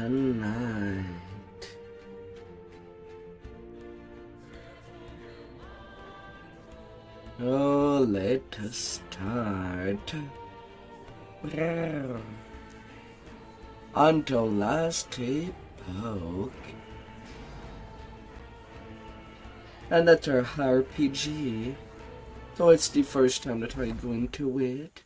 night. Oh, let us start. Until last Epoch. And that's our RPG. So it's the first time that I go into it.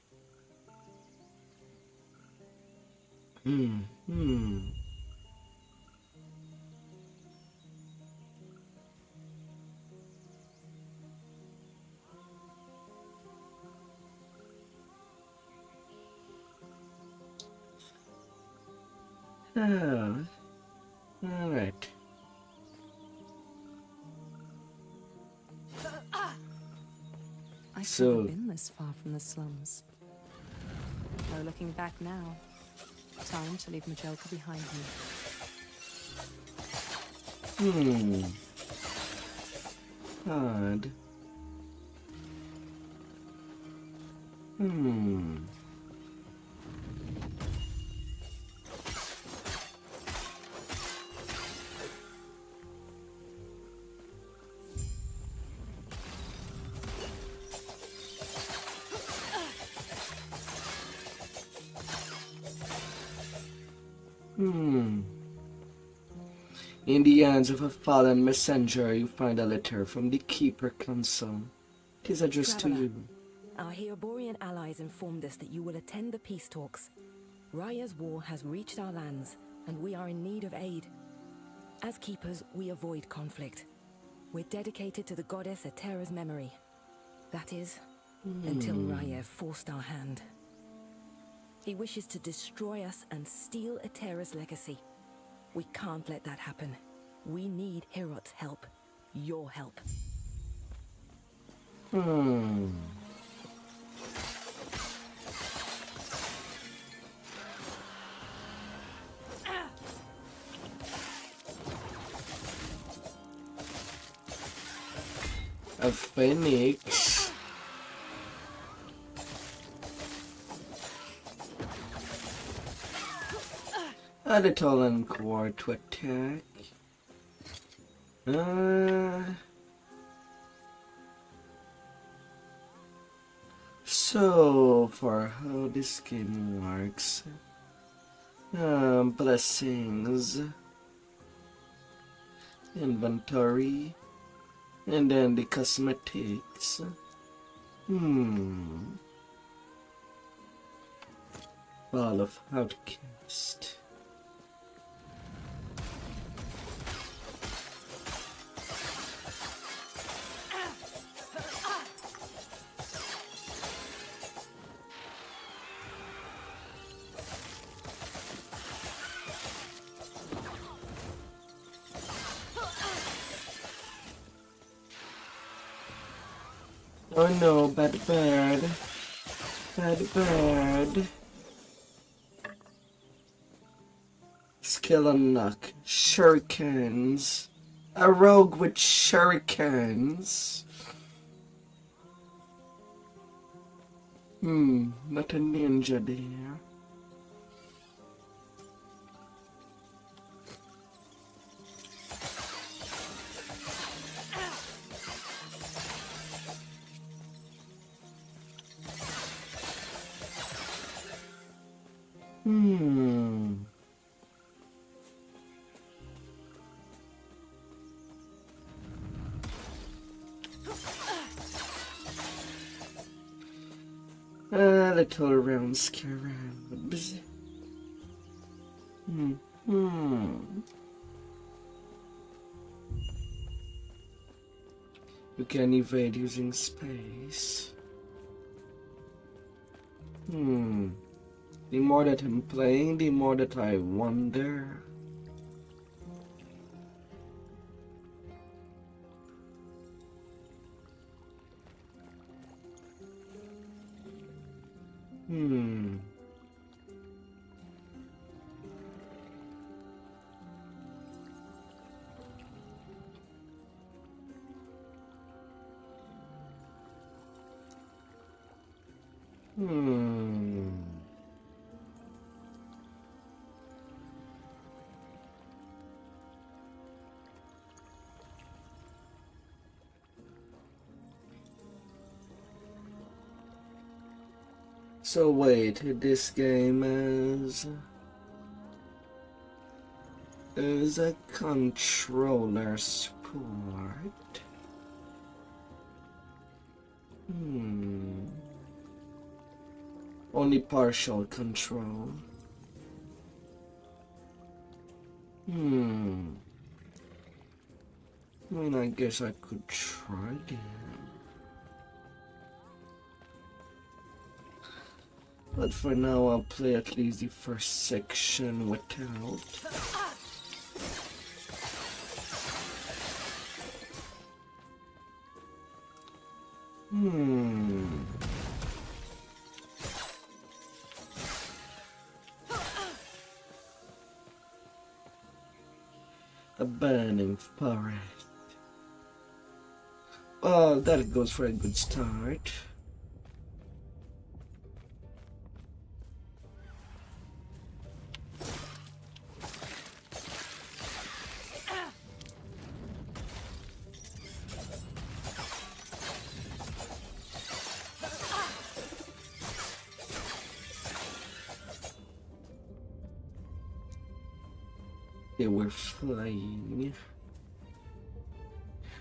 Oh, alright. I've never been this far from the slums. No looking back now. Time to leave Majelka behind me. Odd. In the hands of a fallen messenger, you find a letter from the Keeper Council. It is addressed to you. Our Heoborian allies informed us that you will attend the peace talks. Raya's war has reached our lands, and we are in need of aid. As keepers, we avoid conflict. We're dedicated to the goddess Atera's memory. That is, until Raya forced our hand. He wishes to destroy us and steal Atera's legacy. We can't let that happen. We need Herot's help. Your help. A phoenix. A little encore to attack. So, for how this game works, blessings, inventory, and then the cosmetics. Ball of Outcast. Oh no, bad bird. Bad bird. Skill unlock. Shurikens. A rogue with shurikens. Not a ninja there. A little round scarabs. You can evade using space. The more that I'm playing, the more that I wonder. So wait, this game is a controller sport. Only partial control. I mean, I guess I could try that. But for now, I'll play at least the first section without. A burning forest. Well, that goes for a good start. They were flying.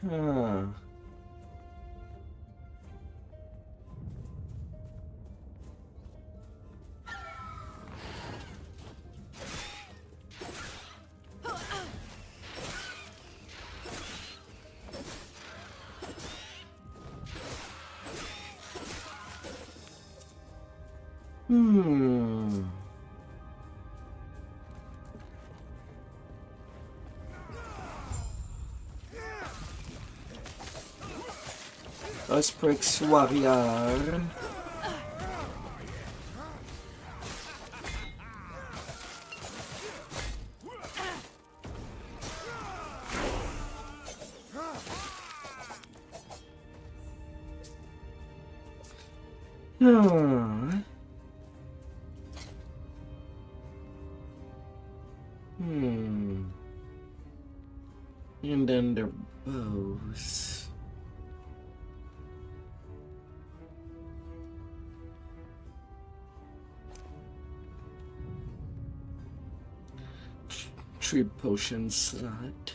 Huh. Osprix warrior. And then the bows. Tree potion slot.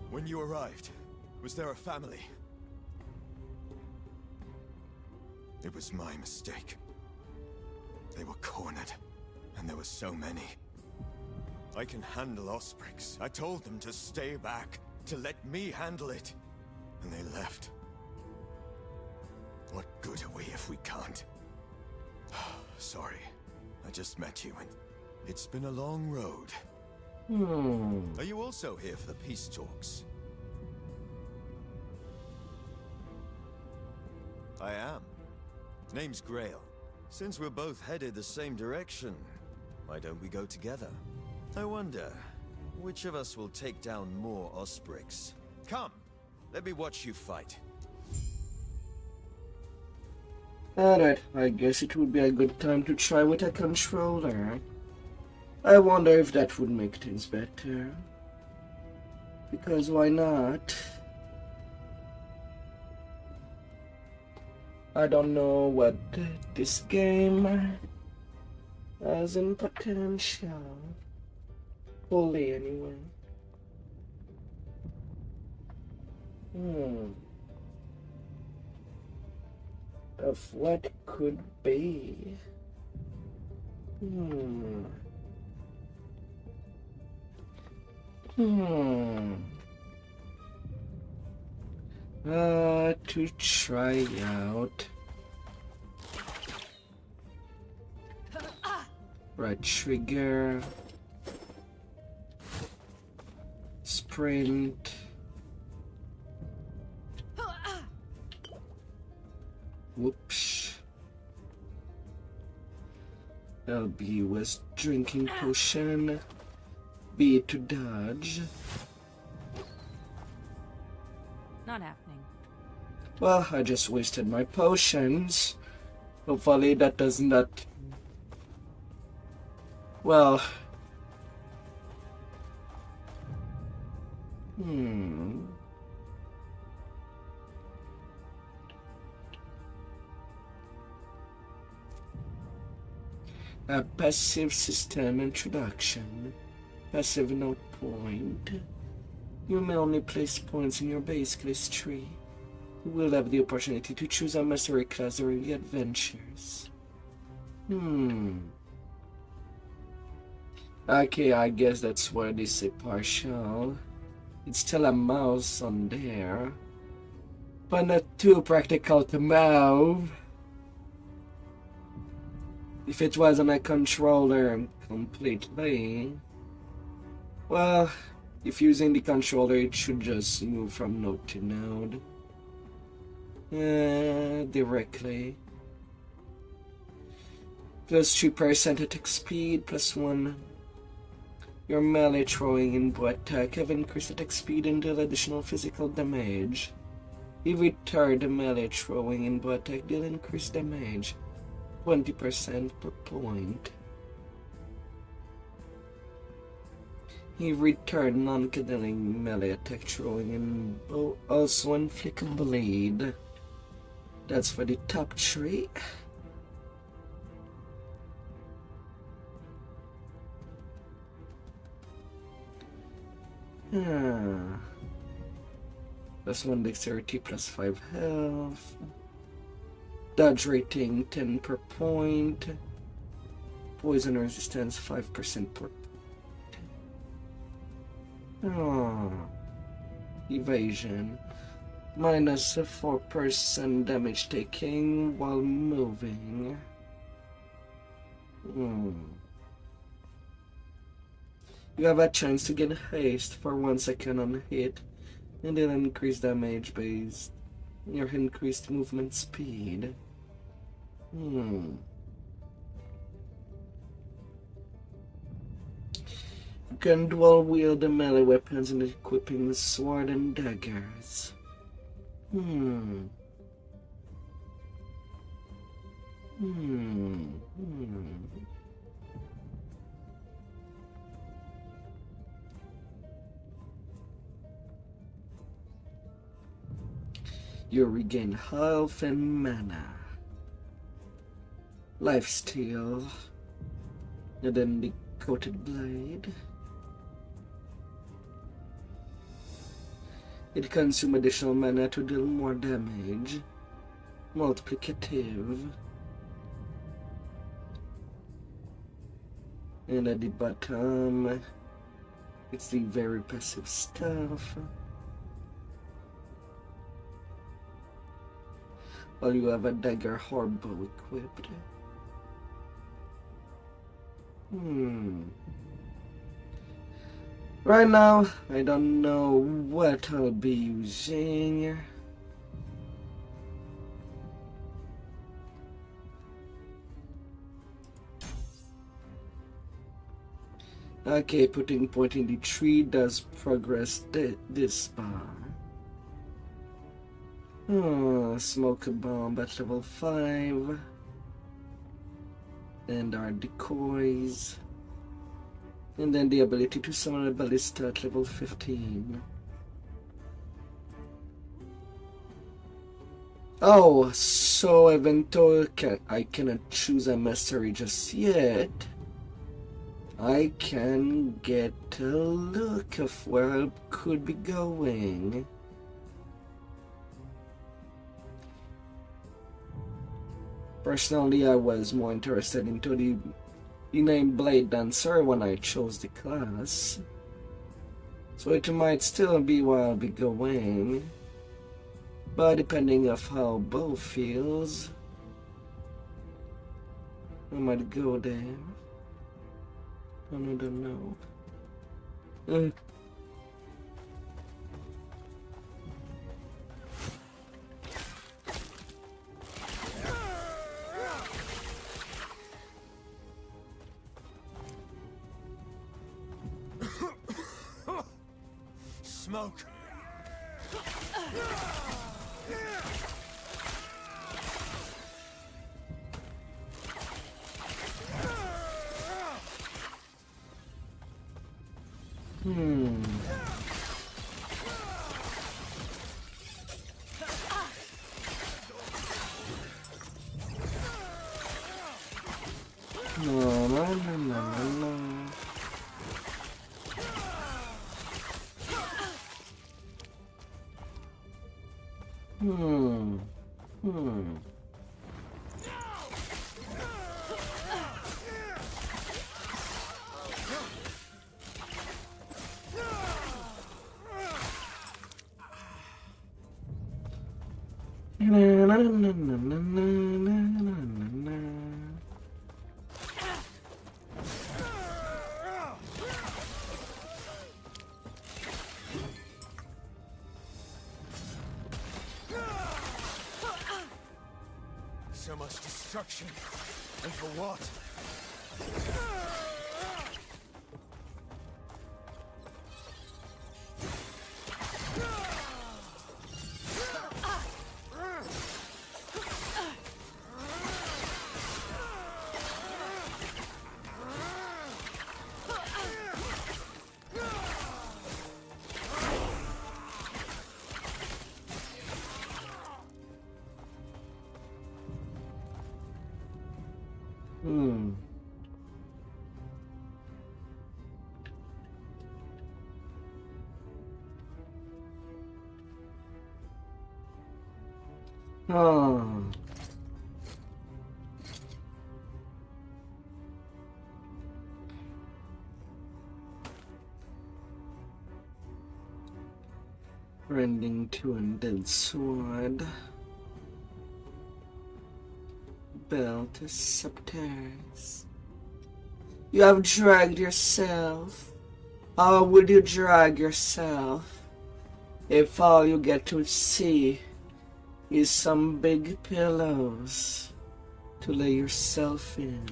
When you arrived, was there a family? It was my mistake. They were cornered, and there were so many. I can handle Osprix. I told them to stay back, to let me handle it. And they left. What good are we if we can't? Sorry. I just met you and it's been a long road. Are you also here for the peace talks? I am. Name's Grail. Since we're both headed the same direction, why don't we go together? I wonder, which of us will take down more Osprix? Come, let me watch you fight. Alright, I guess it would be a good time to try with a controller. I wonder if that would make things better. Because why not? I don't know what this game has in potential. Fully, anyway. Of what could be. To try out. Right trigger. Sprint. Whoops. LB was drinking potion. B to dodge. Not happening. Well, I just wasted my potions. Hopefully that does not... Well... A passive system introduction. Passive note point. You may only place points in your base class tree. You will have the opportunity to choose a mastery class during the adventures. Okay, I guess that's why they say partial. It's still a mouse on there, but not too practical to move. If it was on a controller completely, well, if using the controller, it should just move from node to node directly. Plus 3% attack speed, plus 1. Your melee throwing in bow attack have increased attack speed and deal additional physical damage. Every third melee throwing in bow attack deal increased damage, 20% per point. Every third non-killing melee attack throwing in bow also inflict bleed. That's for the top 3. Plus 1 dexterity, plus 5 health. Dodge rating 10 per point. Poison resistance 5% per point. Evasion. Minus 4% damage taking while moving. You have a chance to get haste for 1 second on hit, and then increase damage based on your increased movement speed. You can dual wield the melee weapons and equipping the sword and daggers. You regain health and mana. Lifesteal. And then the coated blade. It consumes additional mana to deal more damage. Multiplicative. And at the bottom, it's the very passive stuff. While you have a dagger or bow equipped. Right now, I don't know what I'll be using. Okay, putting point in the tree does progress this bar. Smoke a bomb at level 5. And our decoys. And then the ability to summon a ballista at level 15. Oh, so even though I cannot choose a mastery just yet, I can get a look of where I could be going. Personally, I was more interested into the name Blade Dancer when I chose the class, so it might still be where I'll be going, but depending of how bow feels, I might go there. I don't know. Smoke. No, no, no, no, no. Hmm. Na, na, na, na, na, na, na, na. So much destruction. And for what? Oh. Rending to undead sword. Belt to scepters. You have dragged yourself. How would you drag yourself if all you get to see is some big pillows to lay yourself in?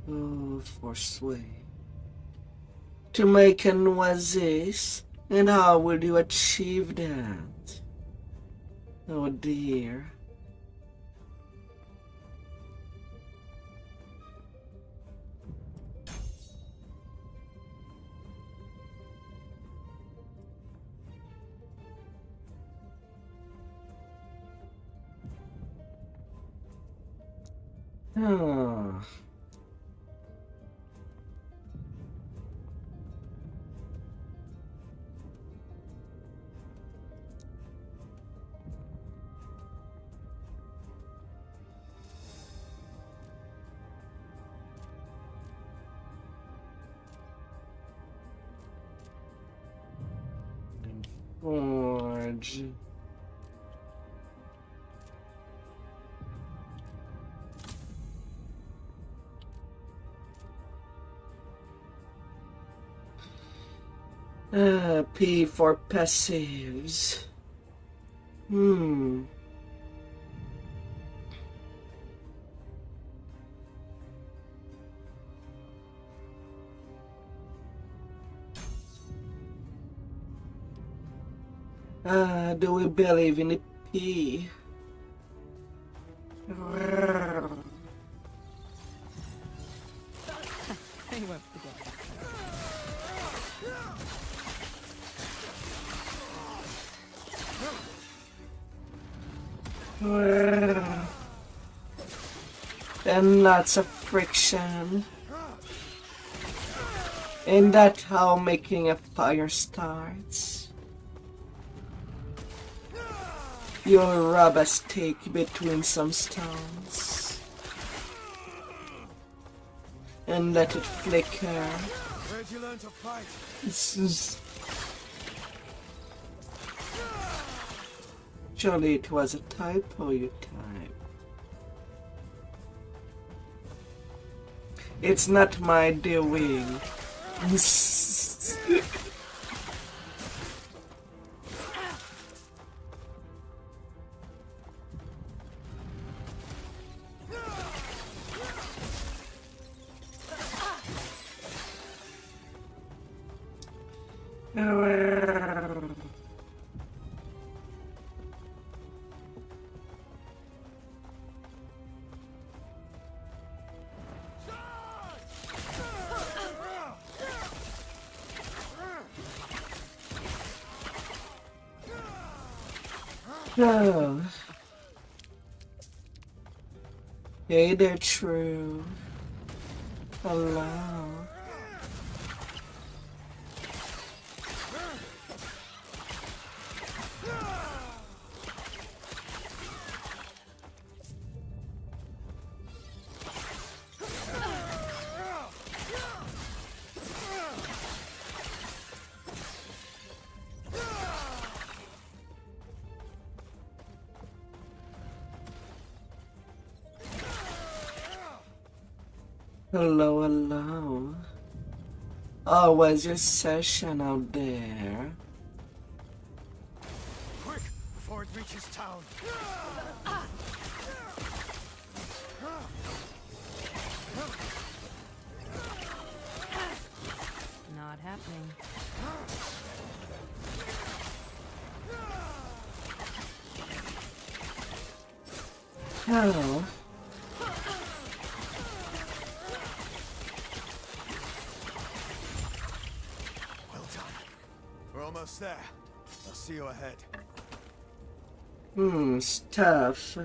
Oh, for sway. To make an oasis, and how will you achieve that? Oh dear. Oh. Forge. P for passives. Do we believe in the P? They won't forget. And lots of friction. Ain't that how making a fire starts? You'll rub a stick between some stones and let it flicker Where'd you learn to fight? This is... Surely it was a typo, you type. It's not my doing. Oh. Hey there, True. Hello. Hello, hello. Oh, was your session out there? Quick, before it reaches town. Not happening. Oh. Almost there. I'll see you ahead. Stuff.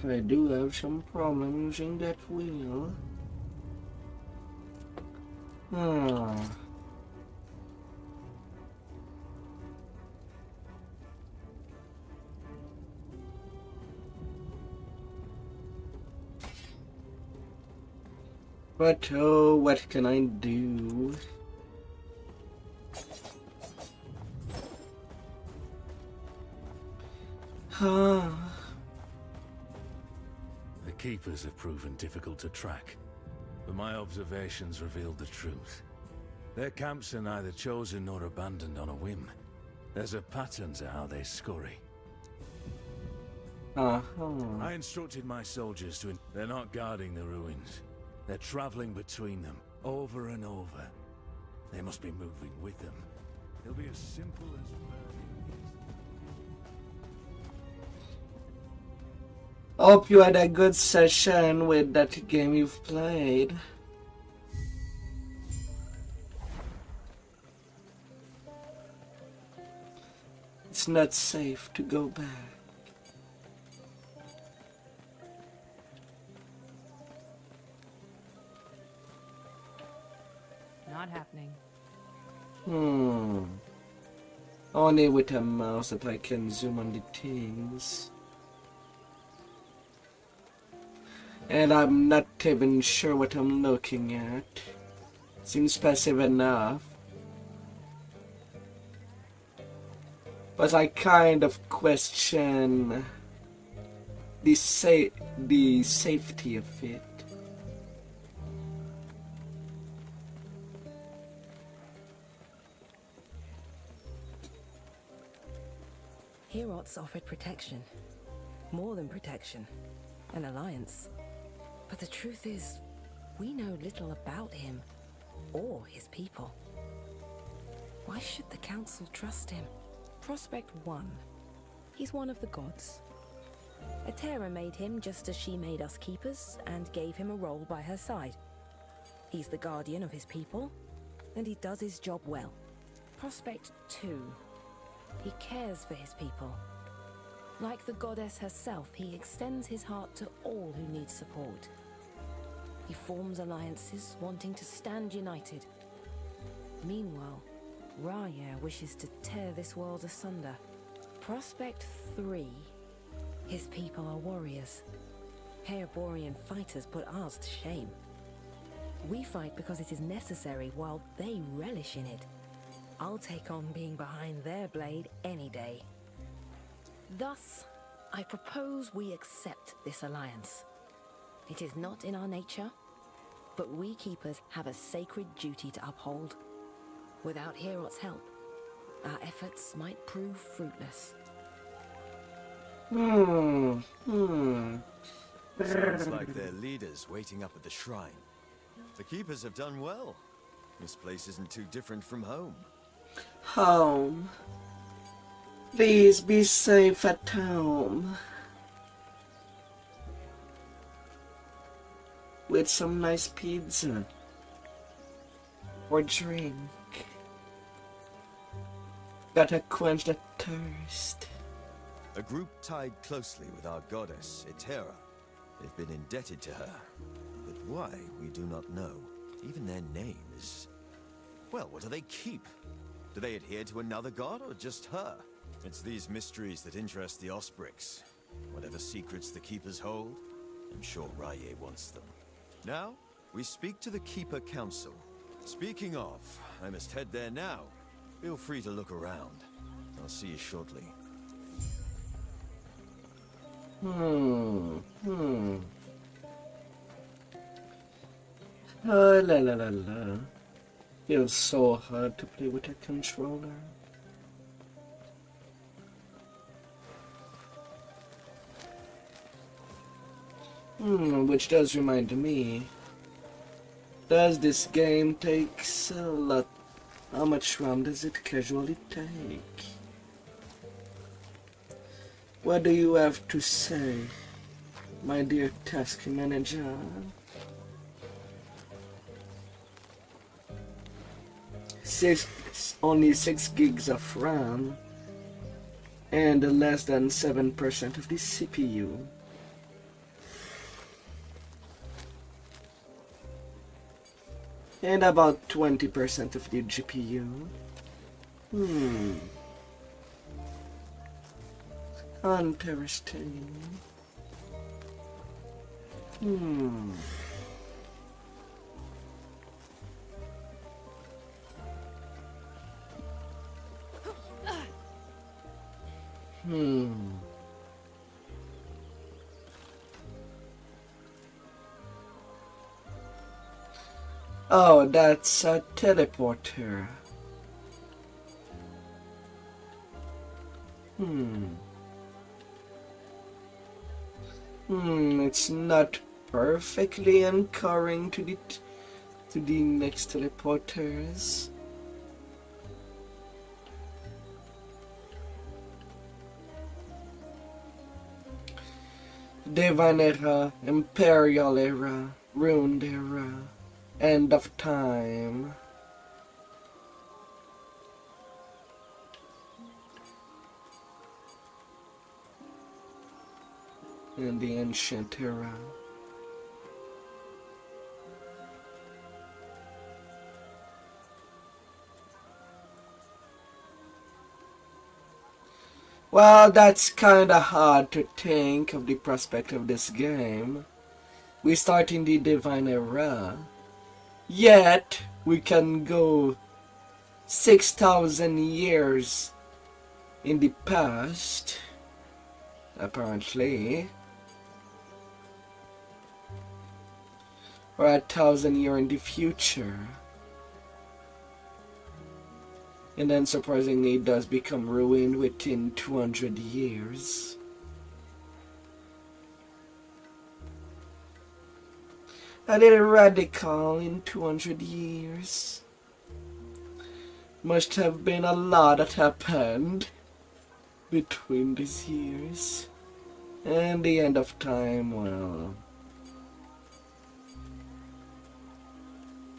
I do have some problem using that wheel. But oh, what can I do? The Keepers have proven difficult to track, but my observations revealed the truth. Their camps are neither chosen nor abandoned on a whim. There's a pattern to how they scurry. I instructed my soldiers to... They're not guarding the ruins. They're traveling between them, over and over. They must be moving with them. It'll be as simple as burning these. Hope you had a good session with that game you've played. It's not safe to go back. Not happening. Only with a mouse that I can zoom on the things. And I'm not even sure what I'm looking at. Seems passive enough. But I kind of question the safety of it. Herots offered protection. More than protection. An alliance. But the truth is, we know little about him, or his people. Why should the Council trust him? Prospect 1. He's one of the gods. Atera made him just as she made us Keepers, and gave him a role by her side. He's the guardian of his people, and he does his job well. Prospect 2. He cares for his people. Like the goddess herself, he extends his heart to all who need support. He forms alliances, wanting to stand united. Meanwhile, Raya wishes to tear this world asunder. Prospect 3. His people are warriors. Haerborian fighters put ours to shame. We fight because it is necessary, while they relish in it. I'll take on being behind their blade any day. Thus, I propose we accept this alliance. It is not in our nature, but we keepers have a sacred duty to uphold. Without Herot's help, our efforts might prove fruitless. Sounds like their leaders waiting up at the shrine. The keepers have done well. This place isn't too different from home. Home. Please be safe at home. With some nice pizza. Or drink. Gotta quench the thirst. A group tied closely with our goddess, Etera. They've been indebted to her. But why, we do not know. Even their name is... Well, what do they keep? Do they adhere to another god, or just her? It's these mysteries that interest the Osprix. Whatever secrets the Keepers hold, I'm sure Raya wants them. Now, we speak to the Keeper Council. Speaking of, I must head there now. Feel free to look around. I'll see you shortly. Oh, la la la la. Feels so hard to play with a controller. Which does remind me. Does this game take a lot? How much RAM does it casually take? What do you have to say, my dear task manager? Only 6 gigs of RAM and less than 7% of the CPU. And about 20% of the GPU. Interesting. Oh, that's a teleporter. It's not perfectly anchoring to the next teleporters. Divine Era, Imperial Era, Ruined Era, End of Time. And the Ancient Era. Well, that's kinda hard to think of the prospect of this game. We start in the Divine Era, yet we can go 6,000 years in the past, apparently, or 1,000 years in the future. And then surprisingly it does become ruined within 200 years. A little radical in 200 years. Must have been a lot that happened between these years. And the end of time, well,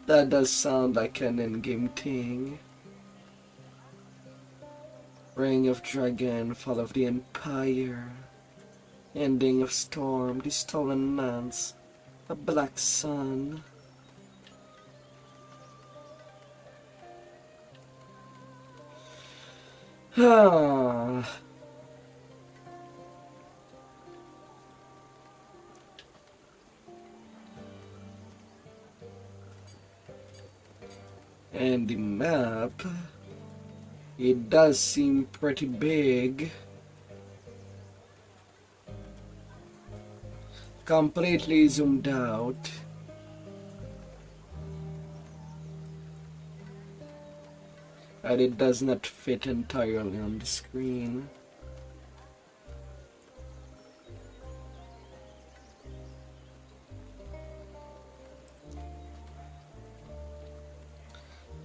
that does sound like an endgame thing. Reign of Dragon, Fall of the Empire, Ending of Storm, The Stolen Lands, A Black Sun. Ah. And the map, it does seem pretty big. Completely zoomed out. And it does not fit entirely on the screen.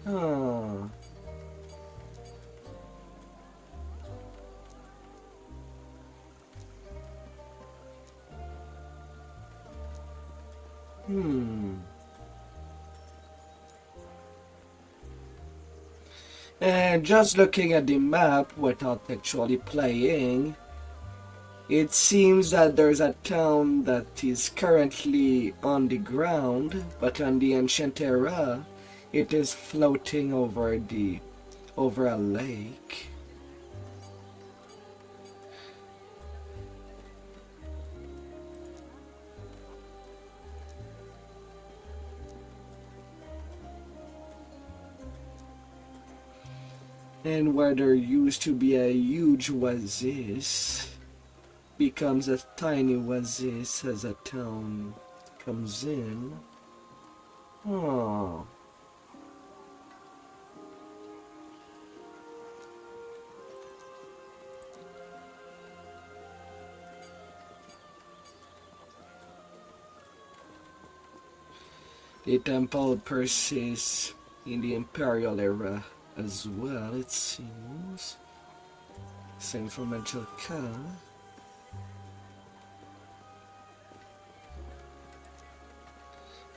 Ah. And just looking at the map without actually playing, it seems that there's a town that is currently on the ground, but on the ancient era, it is floating over a lake. And where there used to be a huge oasis becomes a tiny oasis as a town comes in. Oh. The temple persists in the imperial era as well, it seems. Same for Majorca.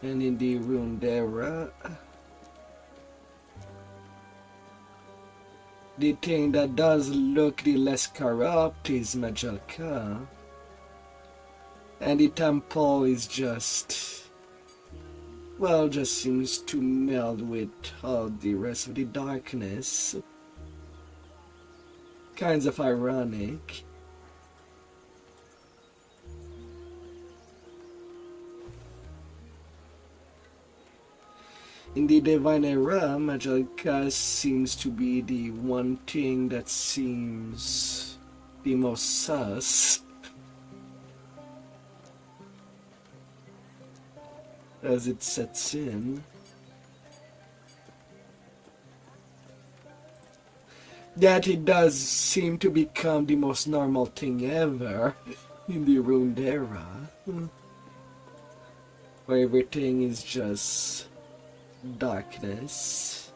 And in the ruined era, the thing that does look the less corrupt is Majorca. And the temple is just, well, just seems to meld with all the rest of the darkness. Kinds of ironic. In the Divine Era, Majorca seems to be the one thing that seems the most sus. As it sets in. That it does seem to become the most normal thing ever in the ruined era. Where everything is just darkness.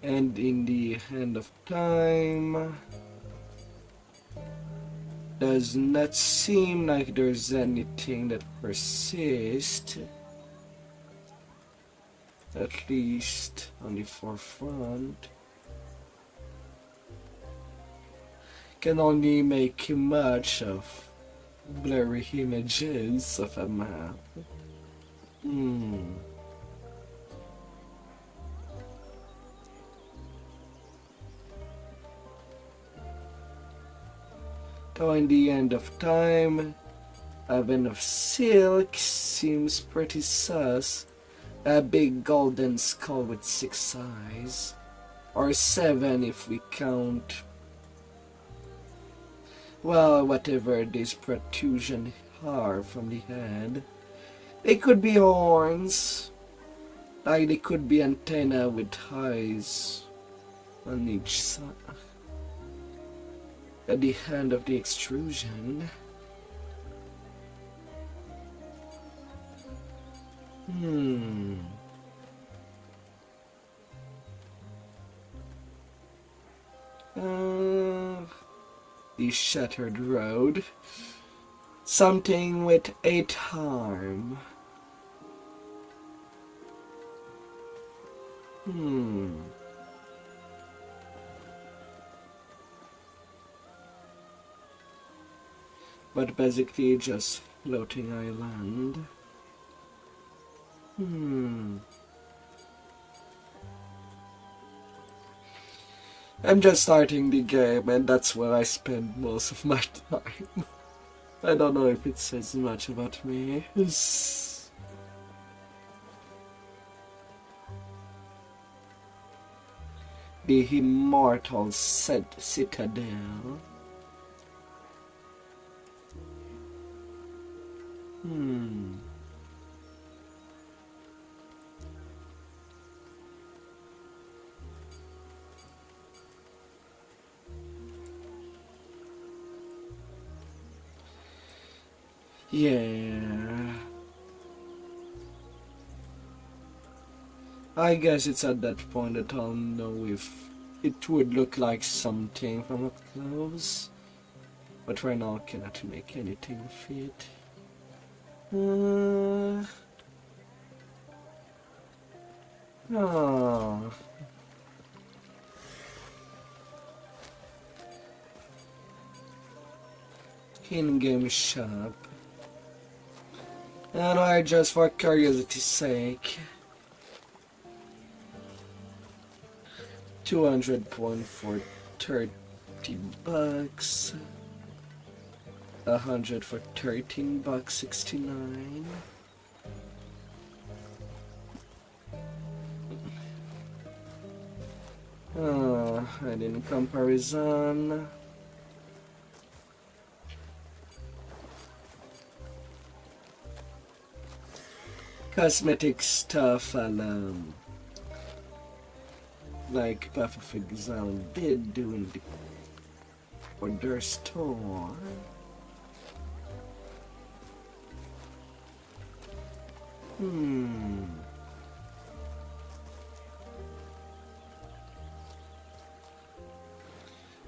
And in the Hand of Time, does not seem like there's anything that persists, at least on the forefront. Can only make much of blurry images of a map. So in the End of Time, Heaven of Silk seems pretty sus. A big golden skull with 6 eyes. Or 7 if we count, well, whatever these protrusions are from the head. They could be horns. Like they could be antenna with eyes on each side. At the hand of the extrusion. the Shattered Road. Something with a time. But basically just floating island. I'm just starting the game and that's where I spend most of my time. I don't know if it says much about me. The Immortal Citadel. Yeah. I guess it's at that point that I'll know if it would look like something from up close. But right now I cannot make anything fit. In-game shop. And I just for curiosity's sake. 200 points for 30 bucks. 100 for 13 bucks 69. And in comparison, cosmetic stuff and like Path of Exile did do in the order store.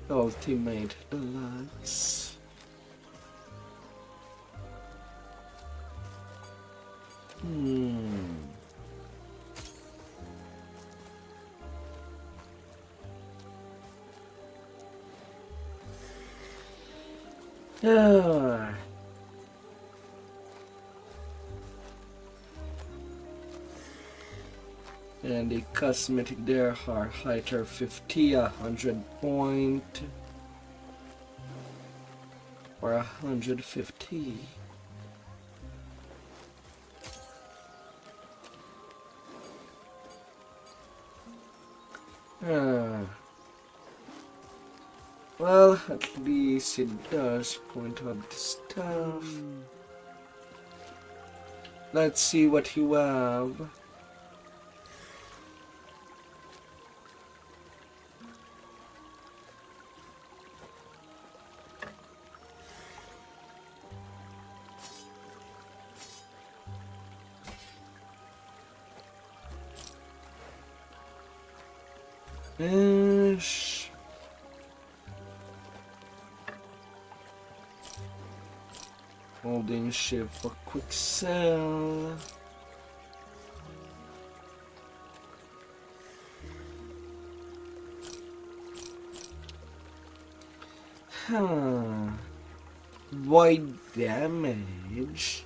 Ultimate Deluxe. And the cosmetic there are Highter 50, 100 point, or 150. Well, at least it does point out the stuff. Let's see what you have. Ish. Holding shift for quick sell. Void damage.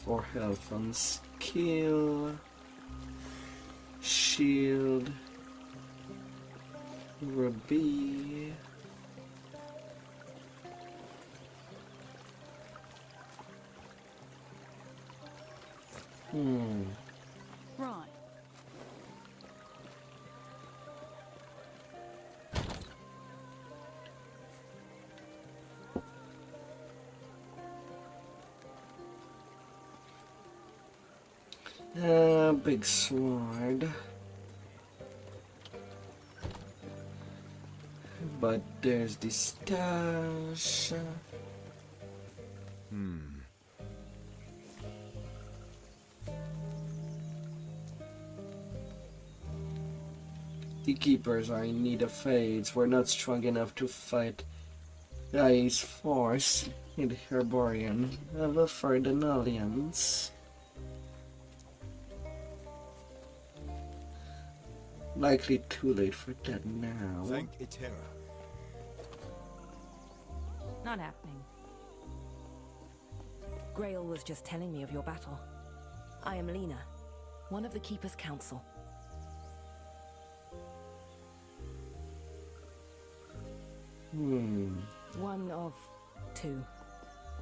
For health on skill, shield, ruby. Right. Big sword. But there's the stash. The keepers are in need of aids. We're not strong enough to fight Rai's force in the Herborian. I've offered an alliance. Likely too late for that now. Thank Itera. Not happening. Grail was just telling me of your battle. I am Lena, one of the Keeper's Council. One of two.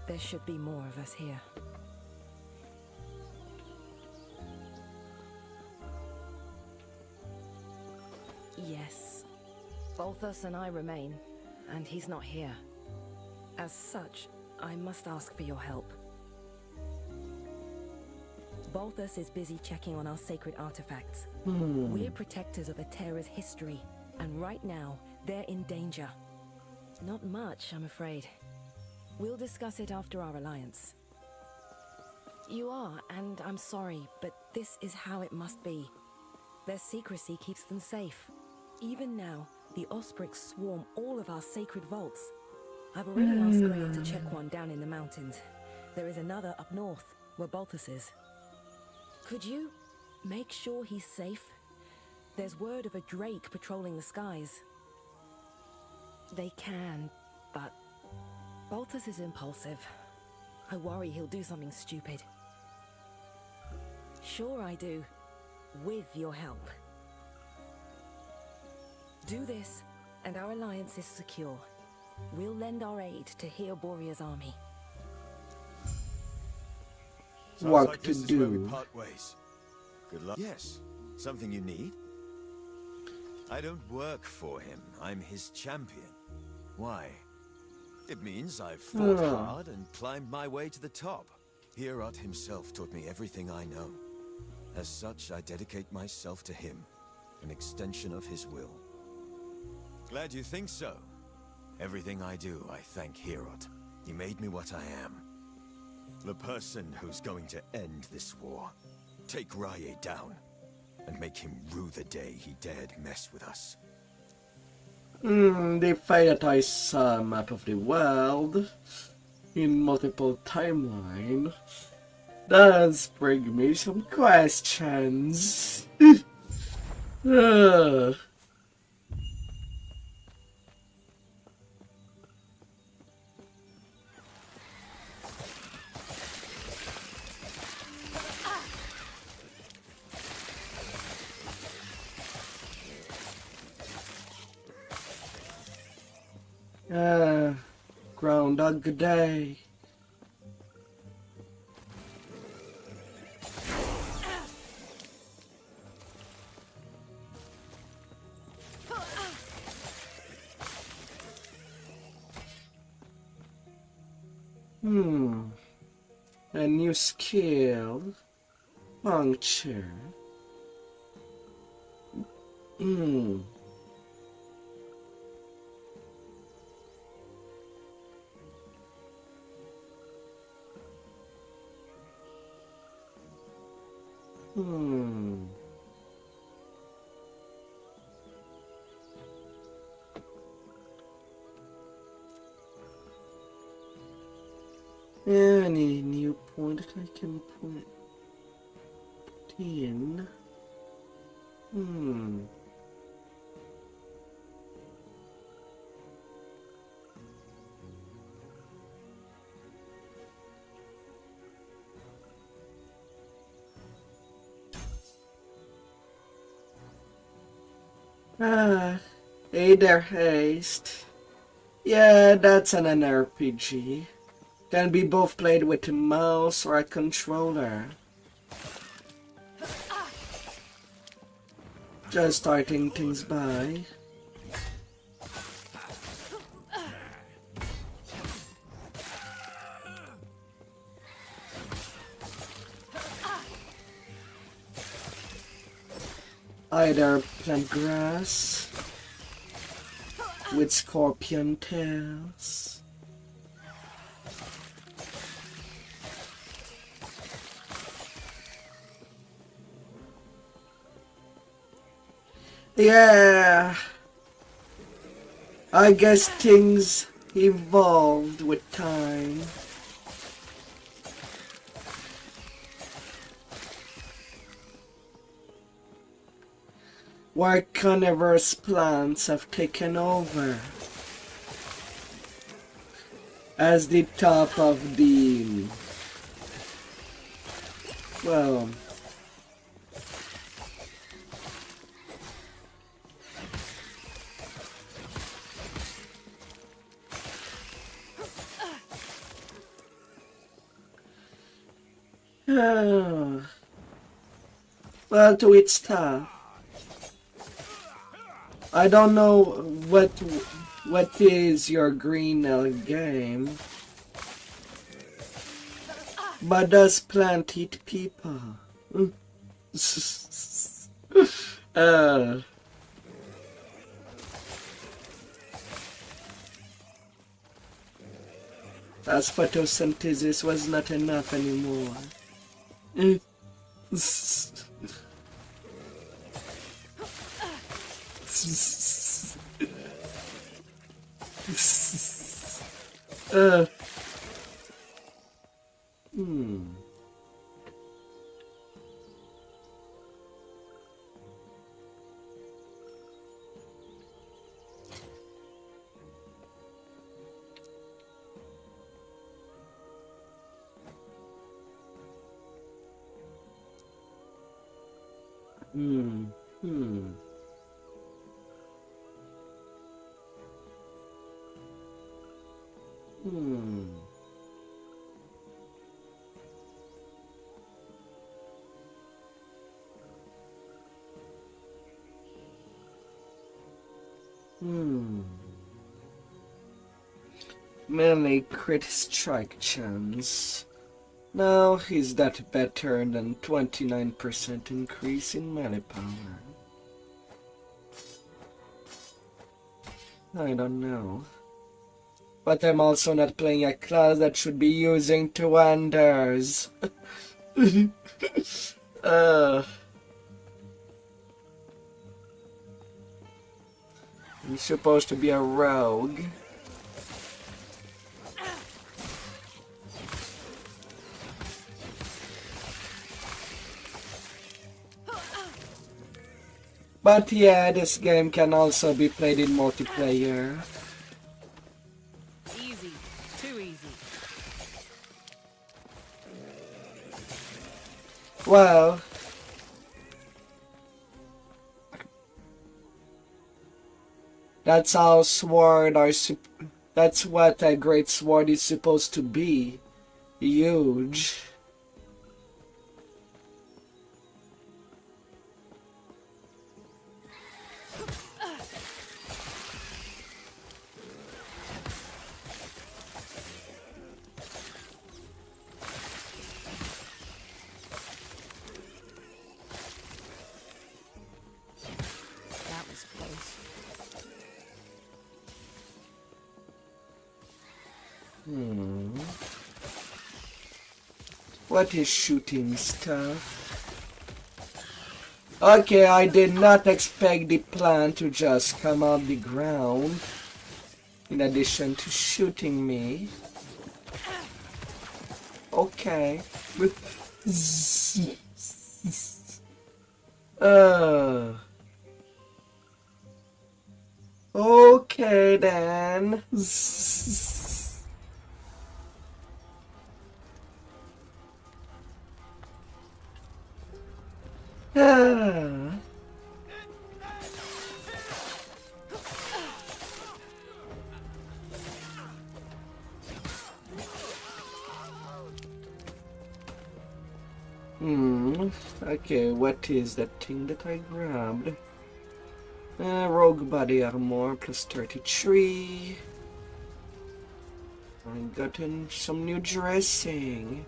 There should be more of us here. Yes. Balthus and I remain, and he's not here. As such, I must ask for your help. Balthus is busy checking on our sacred artifacts. We're protectors of Atera's history, and right now, they're in danger. Not much, I'm afraid. We'll discuss it after our alliance. You are, and I'm sorry, but this is how it must be. Their secrecy keeps them safe. Even now, the Osprix swarm all of our sacred vaults. I've already asked Grail to check one down in the mountains. There is another up north, where Balthus is. Could you make sure he's safe? There's word of a drake patrolling the skies. They can, but Balthus is impulsive. I worry he'll do something stupid. Sure I do. With your help. Do this, and our alliance is secure. We'll lend our aid to Heoboria's army. What like to this is where we do? part ways. Good luck. Yes. Something you need? I don't work for him. I'm his champion. Why? It means I've fought hard and climbed my way to the top. Hierot himself taught me everything I know. As such, I dedicate myself to him, an extension of his will. Glad you think so. Everything I do, I thank Hierot. He made me what I am. The person who's going to end this war. Take Rye down, and make him rue the day he dared mess with us. They fight at I saw a map of the world in multiple timeline. Does bring me some questions. Groundhog Day. A new skill. Puncture. Any new point I can put in? Hey there, Haste. Yeah, that's an RPG. Can be both played with a mouse or a controller. Just starting things by. Either plant grass with scorpion tails. Yeah, I guess things evolved with time. Where carnivorous plants have taken over as the top of the, well, well, to its top. I don't know what is your green game, but does plant eat people? As photosynthesis was not enough anymore. Melee crit strike chance. Now, is that better than 29% increase in melee power? I don't know. But I'm also not playing a class that should be using two wonders. I'm supposed to be a rogue. But yeah, this game can also be played in multiplayer. Easy. Too easy. Well, that's how sword are. That's what a great sword is supposed to be. Huge. That was close. What is shooting stuff? Okay, I did not expect the plant to just come off the ground. In addition to shooting me. Okay. Okay then. Okay, what is that thing that I grabbed? Rogue body armor plus 33. I gotten some new dressing.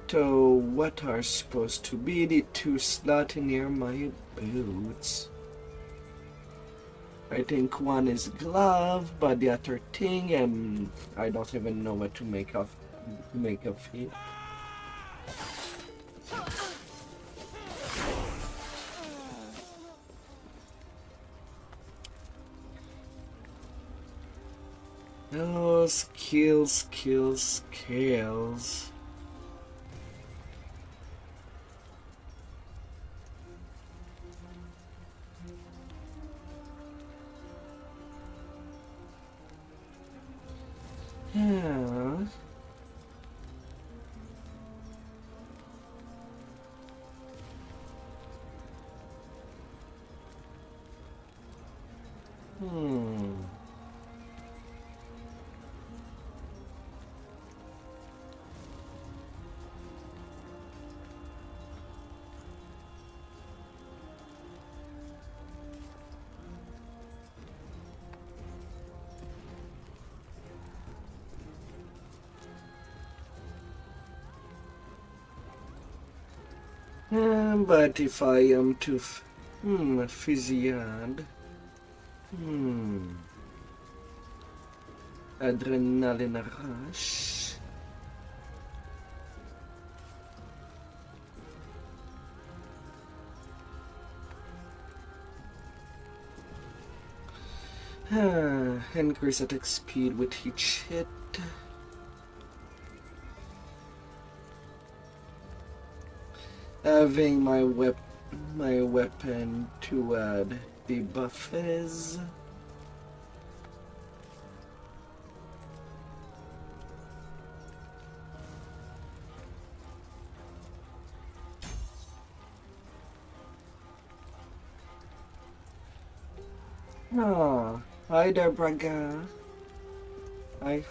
So what are supposed to be the two slots near my boots? I think one is glove, but the other thing, I don't even know what to make of it. Oh, skills. Yeah. But if I am to Physiad, adrenaline rush. Increase attack speed with each hit. Having my weapon to add debuffs. Hi there, Braga. Hi.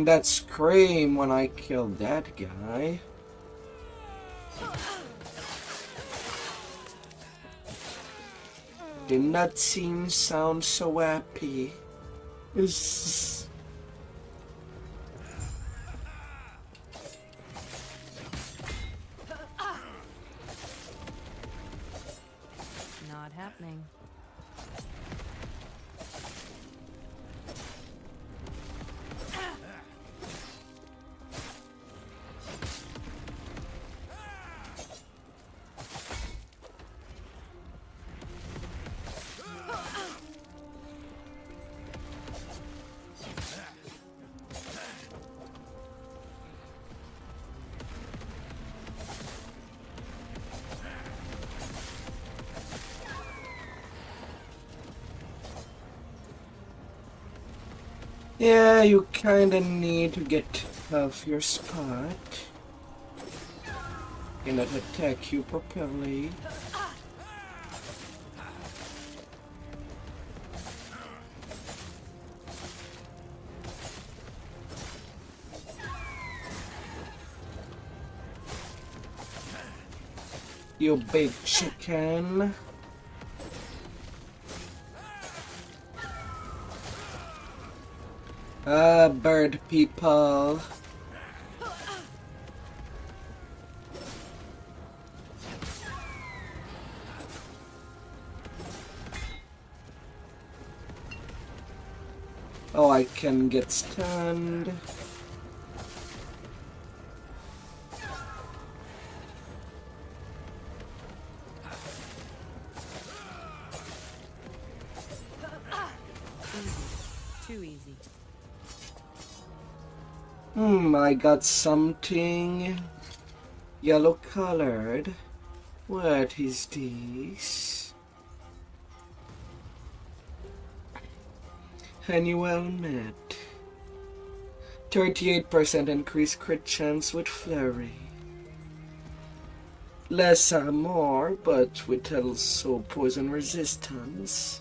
That scream when I killed that guy. Did not sound so happy. Not happening. Yeah, you kinda need to get off your spot. Cannot attack you properly. You big chicken. Bird people. Oh, I can get stunned. Too easy. I got something yellow colored. What is this? Annual net. 38% increased crit chance with flurry. Less armor, but with also poison resistance.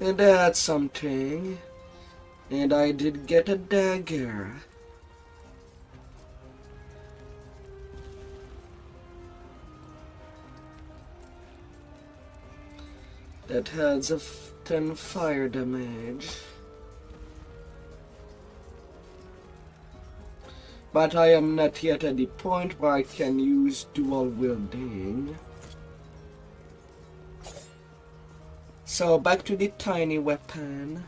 And that's something. And I did get a dagger. That has a 10 fire damage. But I am not yet at the point where I can use dual wielding. So back to the tiny weapon.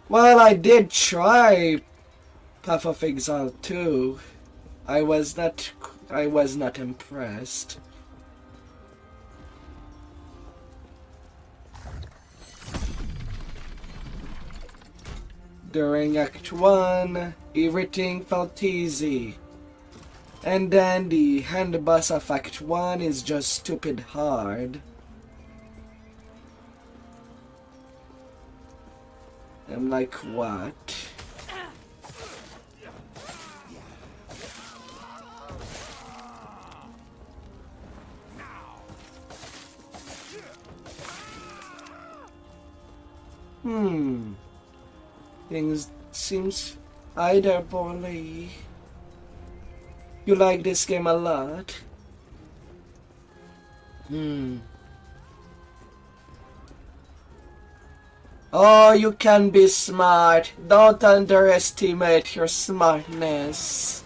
Well, I did try Path of Exile 2. I was not impressed. During Act 1, everything felt easy. And then the hand boss of Act 1 is just stupid hard. I'm like, what? Things seems either poorly. You like this game a lot? Oh, you can be smart. Don't underestimate your smartness.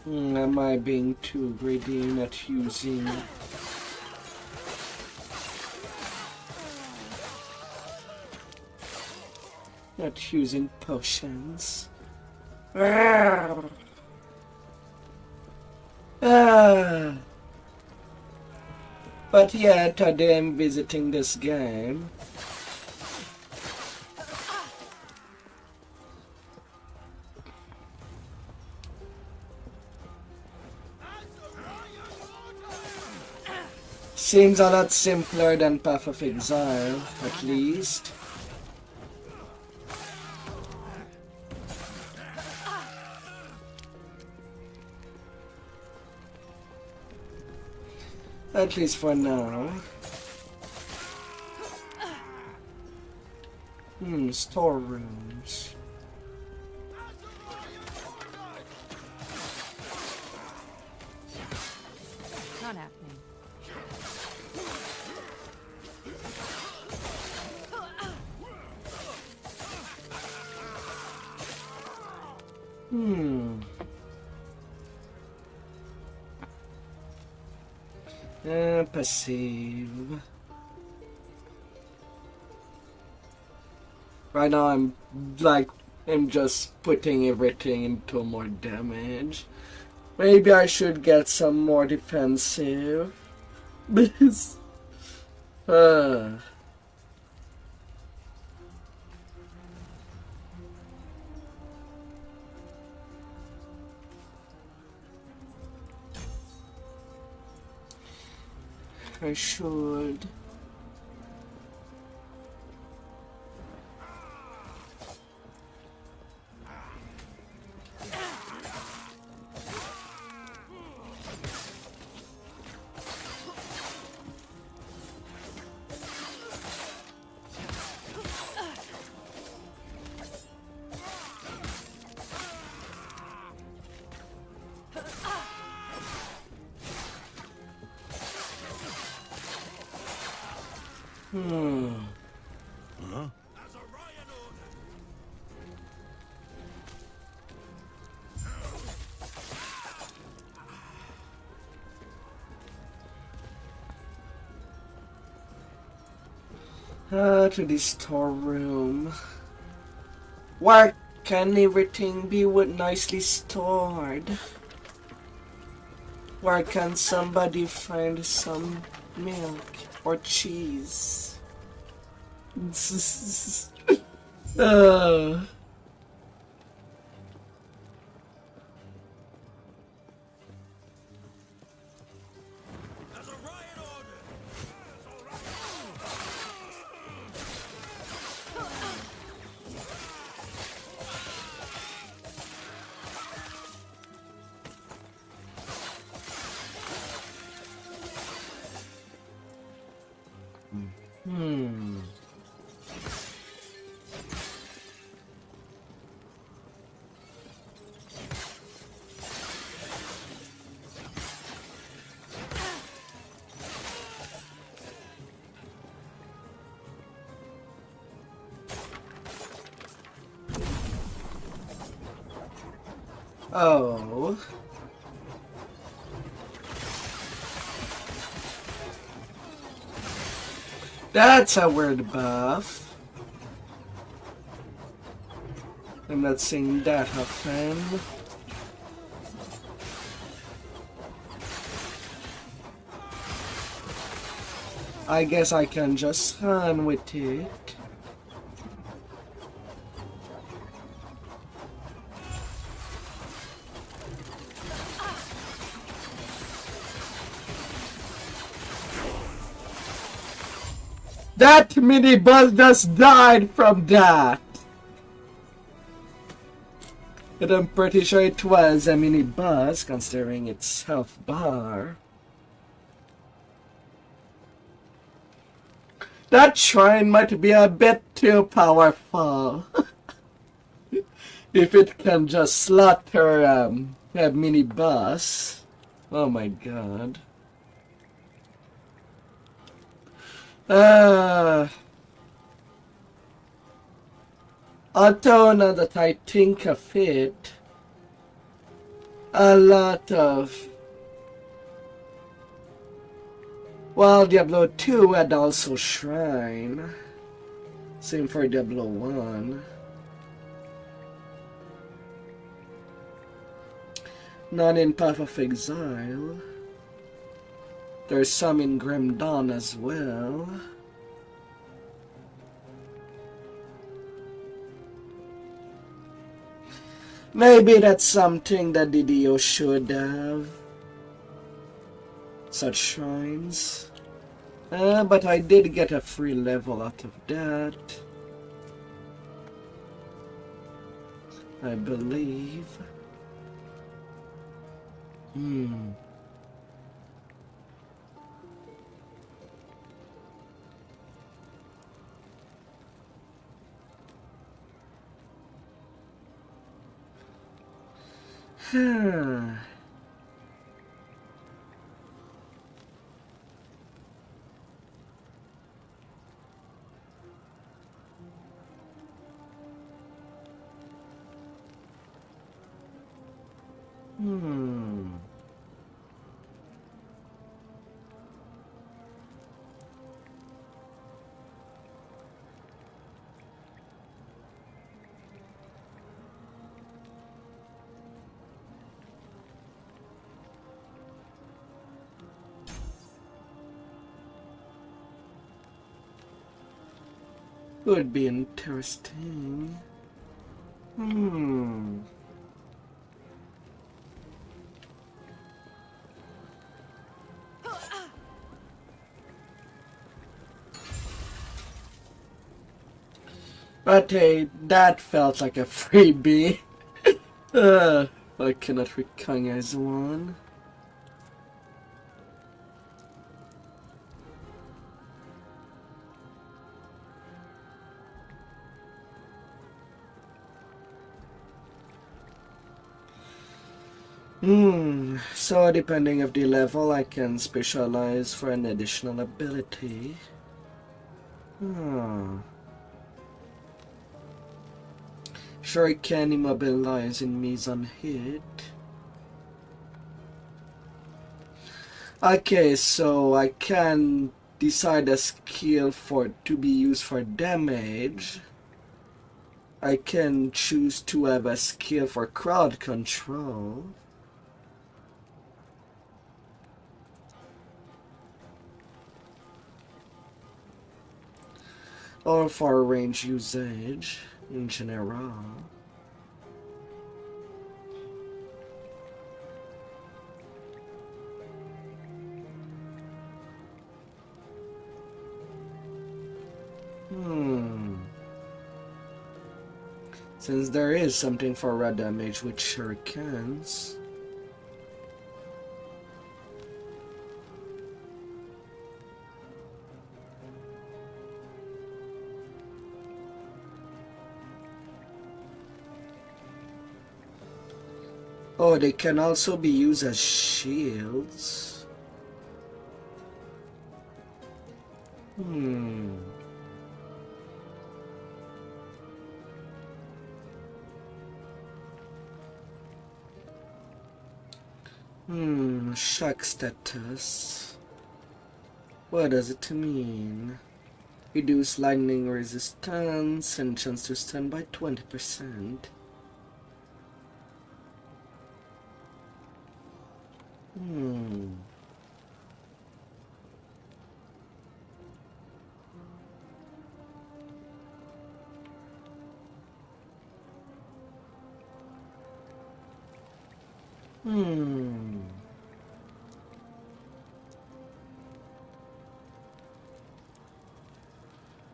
Am I being too greedy, not using... Not using potions. But yeah, today I'm visiting this game. Seems a lot simpler than Path of Exile, at least. At least for now. Storerooms. Not happening. Passive. Right now I'm just putting everything into more damage. Maybe I should get some more defensive. Because I should. To the storeroom. Where can everything be nicely stored? Where can somebody find some milk or cheese? Oh. That's a weird buff. I'm not seeing that often. I guess I can just run with it. That mini boss just died from that. But I'm pretty sure it was a mini boss considering its health bar. That shrine might be a bit too powerful. If it can just slaughter a mini boss. Oh my god. Although now that I think of it, a lot of... Well, Diablo 2 had also Shrine. Same for Diablo 1. None in Path of Exile. There's some in Grim Dawn as well. Maybe that's something that DDO should have. Such shrines. But I did get a free level out of that. I believe. Would be interesting. But hey, that felt like a freebie. I cannot recognize one. So depending of the level, I can specialize for an additional ability. Sure, it can immobilize enemies on hit. Okay, so I can decide a skill to be used for damage. I can choose to have a skill for crowd control. Or for range usage in general. Since there is something for red damage with shurikens. Oh, they can also be used as shields. Shock status. What does it mean? Reduce lightning resistance and chance to stun by 20%.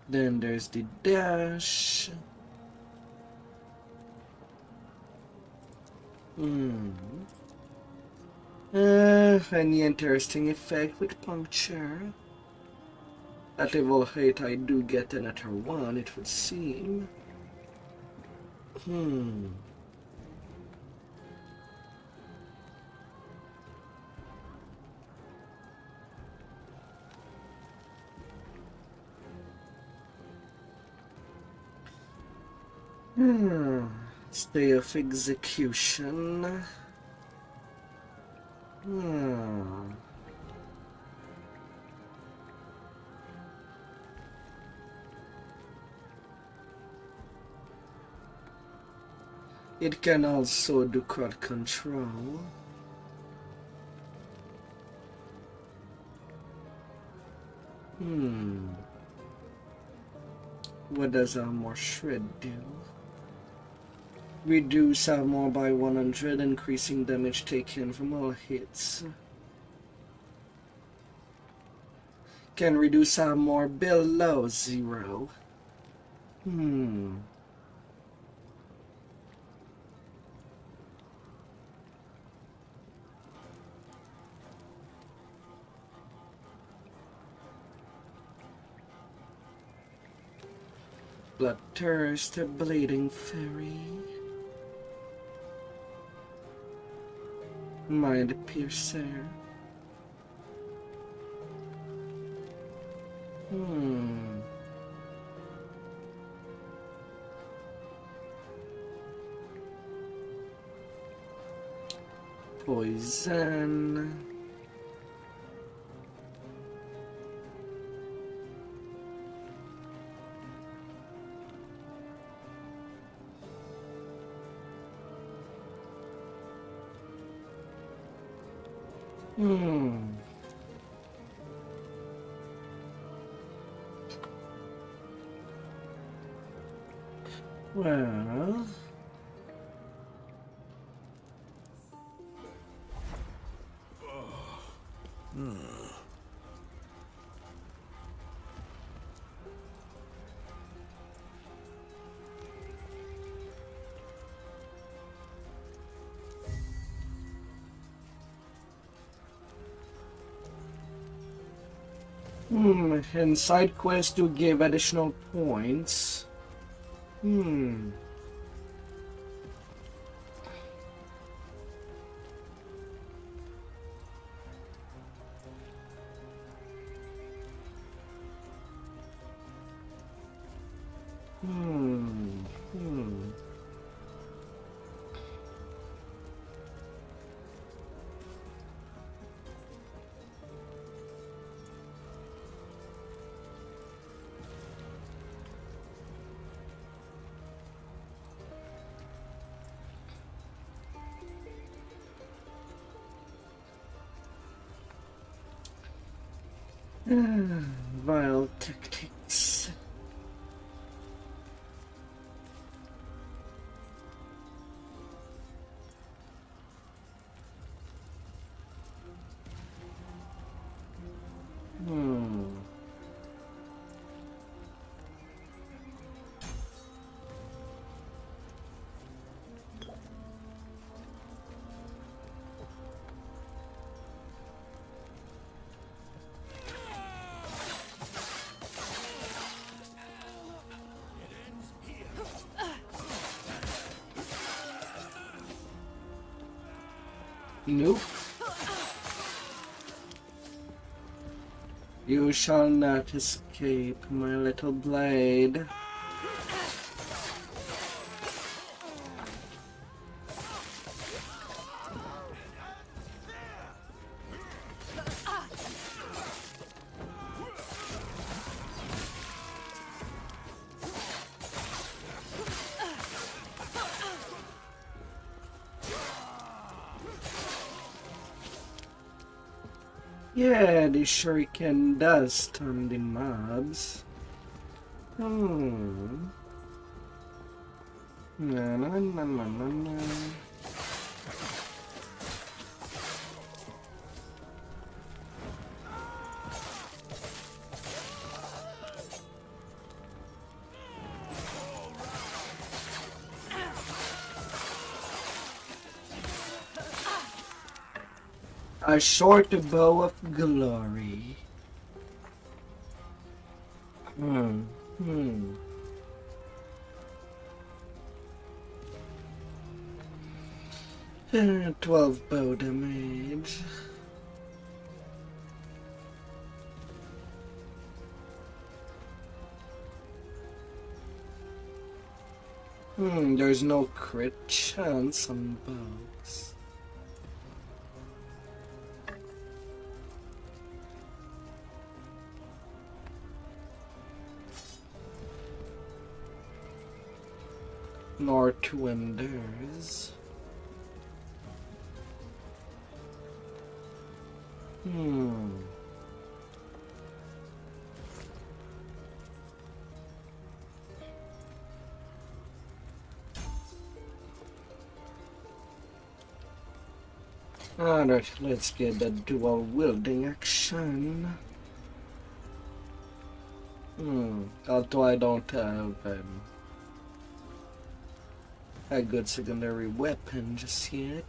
Then there's the dash. Any interesting effect with puncture? At level 8 I do get another one, it would seem. Stay of execution. It can also do crowd control. What does Armor Shred do? Reduce armor by 100, increasing damage taken from all hits. Can reduce armor below 0. Bloodthirst, Bleeding Fairy. Mind Piercer. Poison. Well, and side quests do give additional points. Vile tactics. Nope. You shall not escape, my little blade. Yeah, the shuriken does stun the mobs. Hmm. Na na na na na na. A short bow of glory. Hmm. 12 bow damage. There's no crit chance on bows. Nor to endures. Alright, let's get the dual wielding action. Although I don't have a good secondary weapon just yet.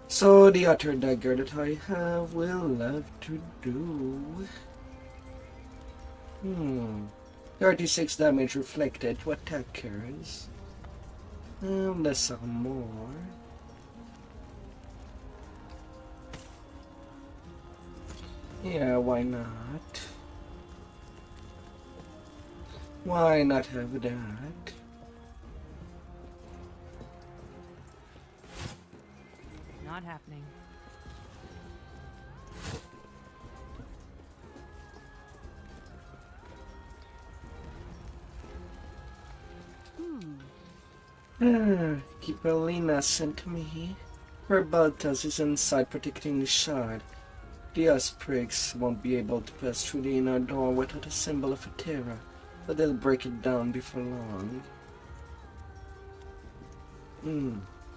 So the other dagger that I have will have to do. 36 damage reflected to attackers. Let's some more. Yeah, why not? Why not have that? Not happening. Kipelina sent me. Her Baltas is inside protecting the shard. The Ospreys won't be able to pass through the inner door without a symbol of Atera, but they'll break it down before long.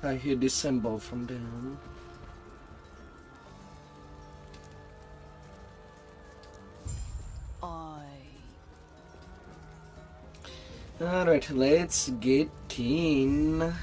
I hear the symbol from them. Alright, let's get in.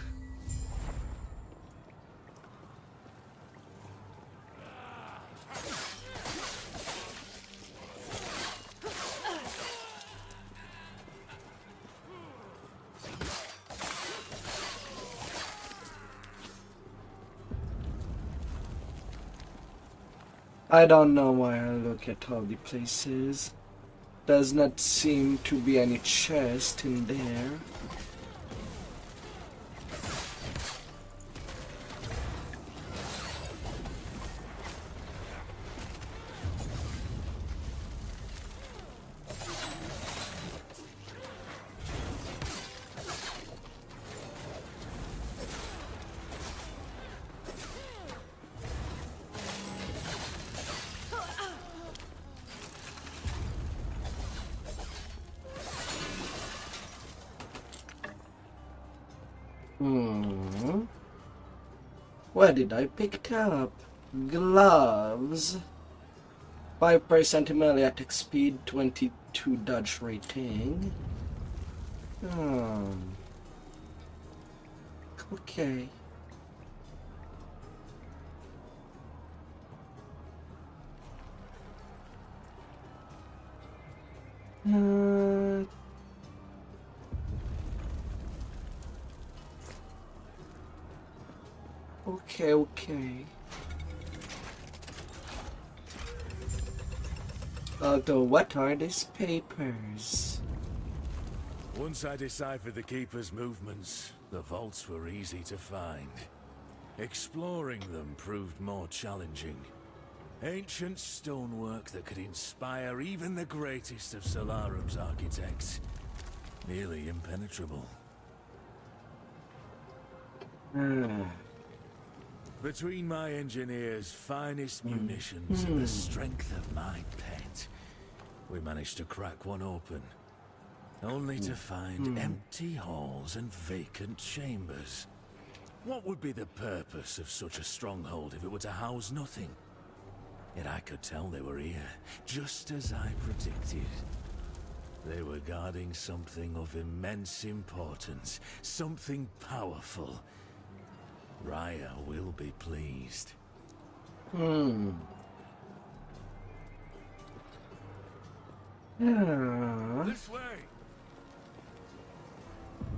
I don't know why I look at all the places. Does not seem to be any chest in there. What did I pick up? Gloves. 5% melee attack speed, 22 dodge rating. Okay. Okay. Although, what are these papers? Once I deciphered the Keeper's movements, the vaults were easy to find. Exploring them proved more challenging. Ancient stonework that could inspire even the greatest of Solarum's architects. Nearly impenetrable. Ah. Between my engineer's finest munitions and the strength of my pet, we managed to crack one open. Only to find empty halls and vacant chambers. What would be the purpose of such a stronghold if it were to house nothing? Yet I could tell they were here, just as I predicted. They were guarding something of immense importance, something powerful. Raya will be pleased. Yeah. This way!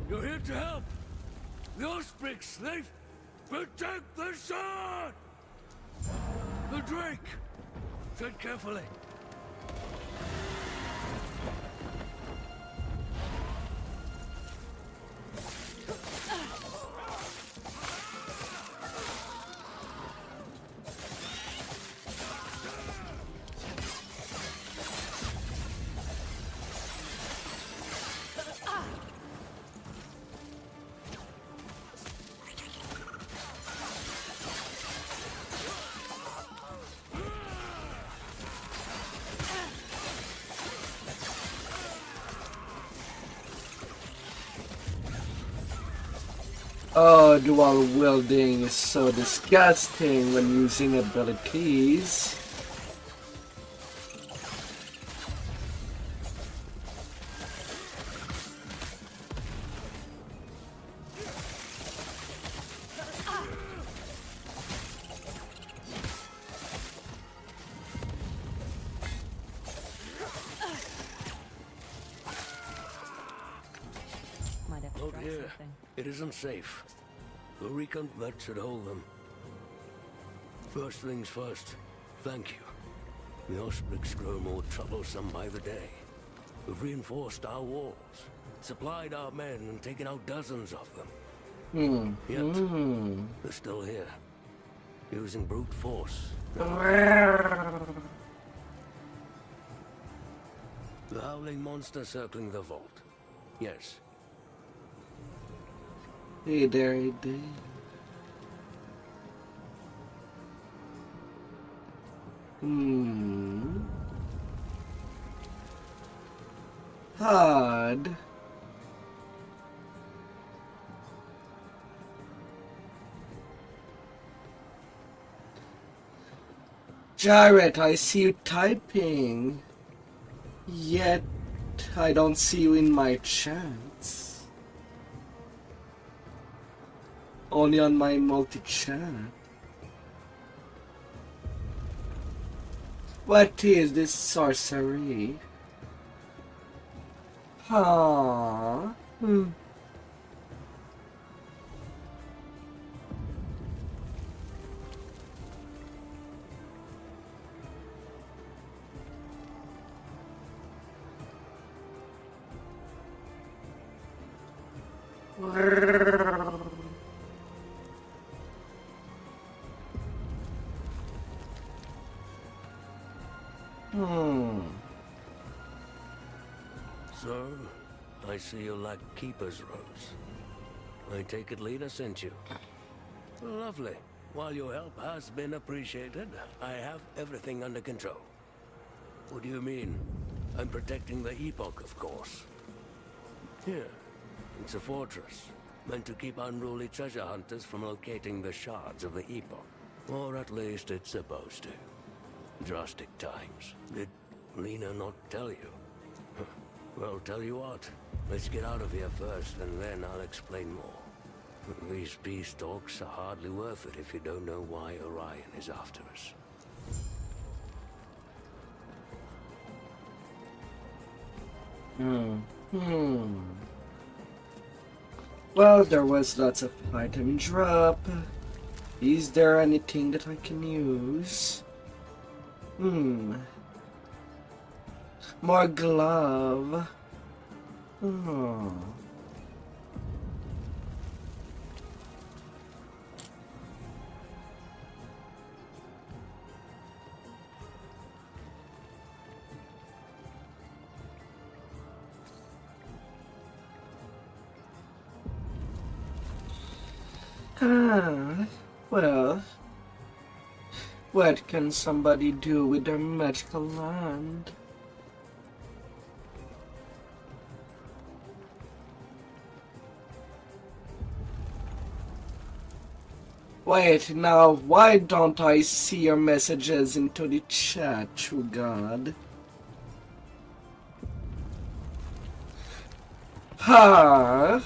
You're here to help! The Osprey's they've protect the sun! The Drake! Tread carefully. Oh, dual wielding is so disgusting when using abilities. Might have to Out drop here, something. it isn't safe. The recon vet should hold them. First things first, thank you. The Osprey's grow more troublesome by the day. We've reinforced our walls, supplied our men, and taken out dozens of them. Yet, they're still here, using brute force. The howling monster circling the vault. Yes. Hey there, hey there. Hard. Jarrett, I see you typing. Yet, I don't see you in my chats. Only on my multi-chat. What is this sorcery? Huh? So, I see you like keeper's robes. I take it Lena sent you. Lovely. While your help has been appreciated, I have everything under control. What do you mean? I'm protecting the Epoch, of course. Here, it's a fortress, meant to keep unruly treasure hunters from locating the shards of the Epoch. Or at least it's supposed to. Drastic times. Did Lena not tell you? Well, tell you what. Let's get out of here first, and then I'll explain more. These peace talks are hardly worth it if you don't know why Orion is after us. Well, there was lots of item drop. Is there anything that I can use? More glove. Oh. Ah, well, what can somebody do with their magical land? Wait, now, why don't I see your messages into the chat, true God? Ha!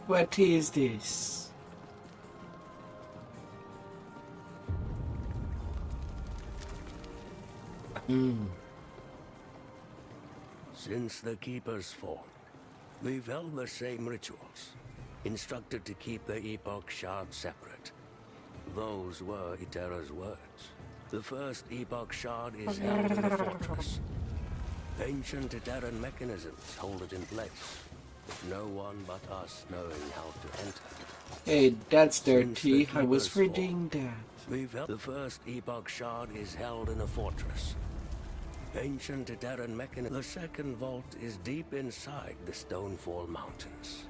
What is this? Since the Keeper's fall, we've held the same rituals, instructed to keep the Epoch shard separate. Those were Itera's words. The first Epoch shard is held in a fortress. Ancient Iteran mechanisms hold it in place, with no one but us knowing how to enter. Hey, that's Since the dirty. I was Keeper's reading fall, that. we've held the first Epoch shard is held in a fortress. Ancient Iteran mechanism. The second vault is deep inside the Stonefall Mountains,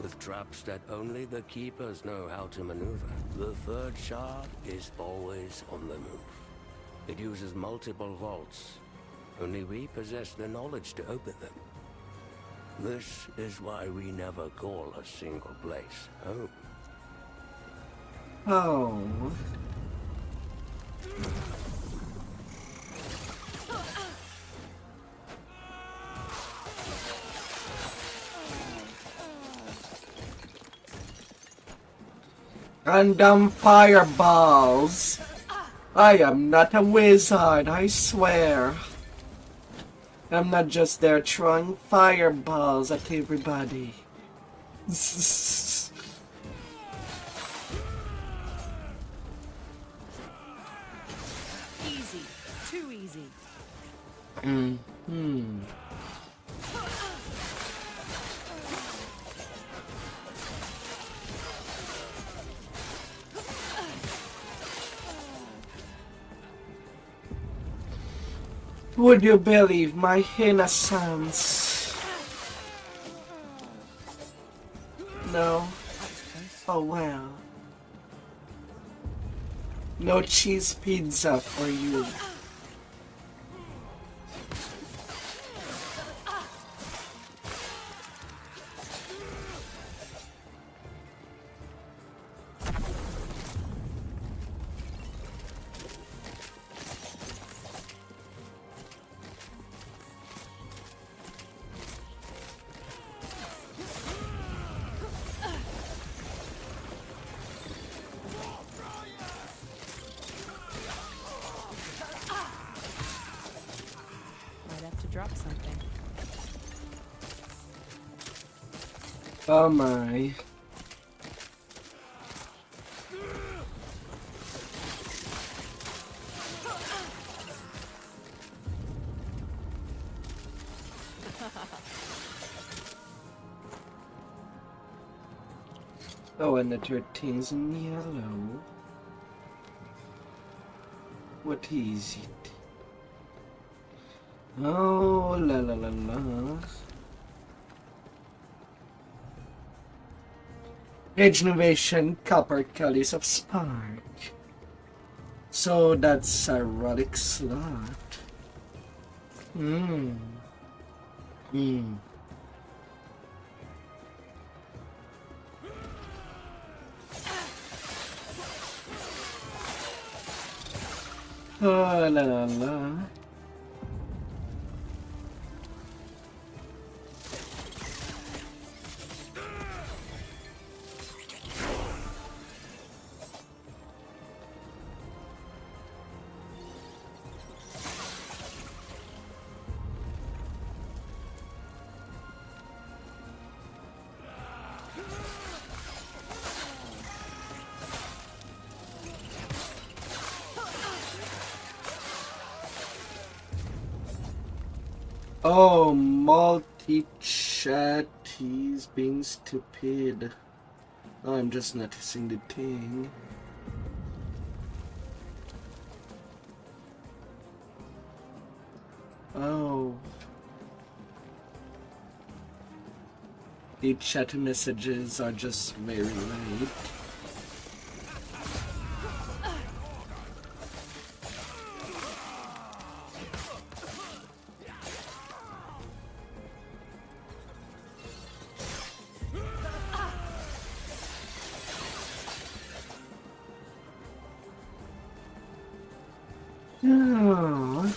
with traps that only the Keepers know how to maneuver. The third shard is always on the move. It uses multiple vaults. Only we possess the knowledge to open them. This is why we never call a single place home. Oh. Random fireballs. I am not a wizard, I swear. I'm not just there throwing fireballs at everybody. Easy. Too easy. Would you believe my innocence? No? Oh well. No cheese pizza for you. Might have to drop something. Oh my. Oh, and the 13's in yellow. What is it? Oh, la la la la. Regeneration Copper Chalice of Spark. So that's a relic slot. Oh, la la la. Oh, multi-chat, he's being stupid. I'm just noticing the thing. Oh. The chat messages are just very late. Oh.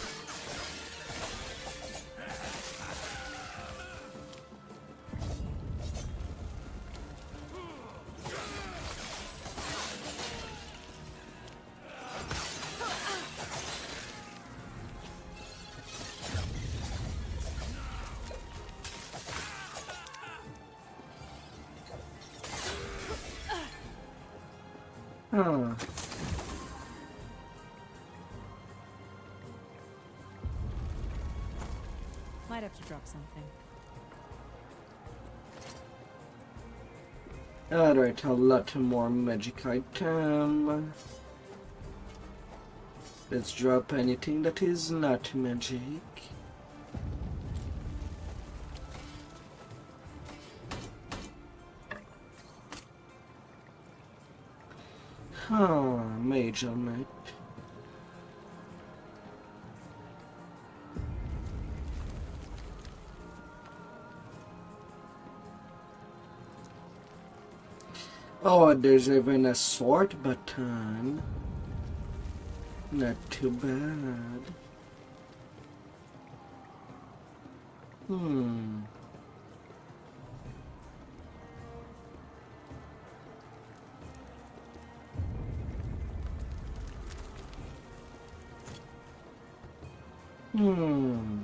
Huh. Might have to drop something. Alright, a lot more magic item. Let's drop anything that is not magic. Huh, mage helmet. Oh, there's even a sword button. Not too bad. Hmm. Hmm.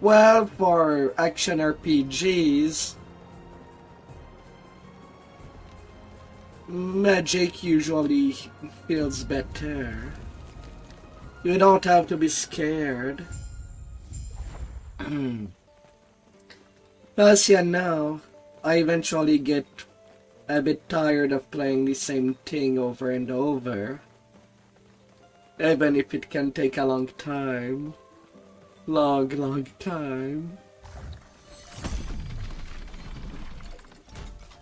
Well, for action RPGs, magic usually feels better. You don't have to be scared. Plus, yeah, now, I eventually get a bit tired of playing the same thing over and over. Even if it can take a long time. Long time.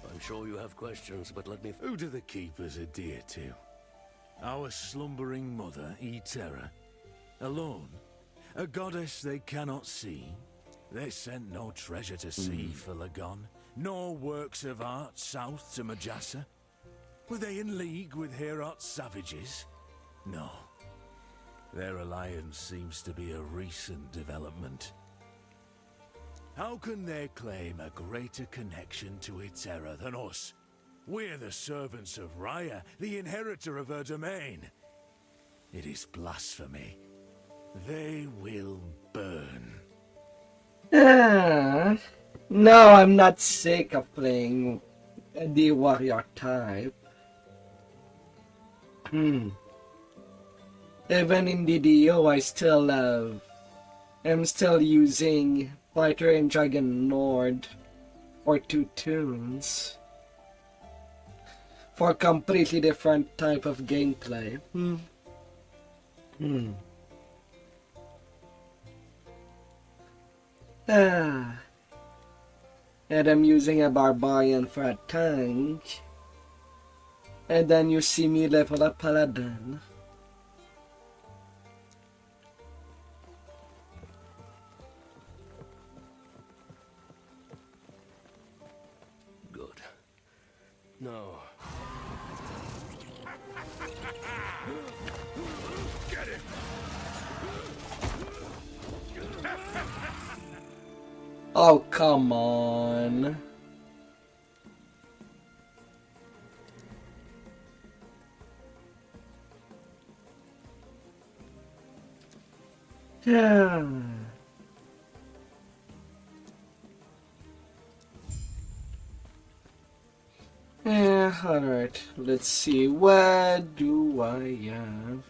I'm sure you have questions, but let me... Who do the keepers adhere to? Our slumbering mother, Terra. Alone? A goddess they cannot see? They sent no treasure to sea for Lagon, nor works of art south to Majasa. Were they in league with Heorot's savages? No. Their alliance seems to be a recent development. How can they claim a greater connection to Terra than us? We're the servants of Raya, the inheritor of her domain. It is blasphemy. They will burn. No, I'm not sick of playing the warrior type. Even in DDO, I'm still using Fighter and Dragon Lord for 2 tunes. For completely different type of gameplay. And I'm using a Barbarian for a tank. And then you see me level up Paladin. Good. No. Get him! Oh, come on. Yeah. Yeah. Alright, let's see. What do I have?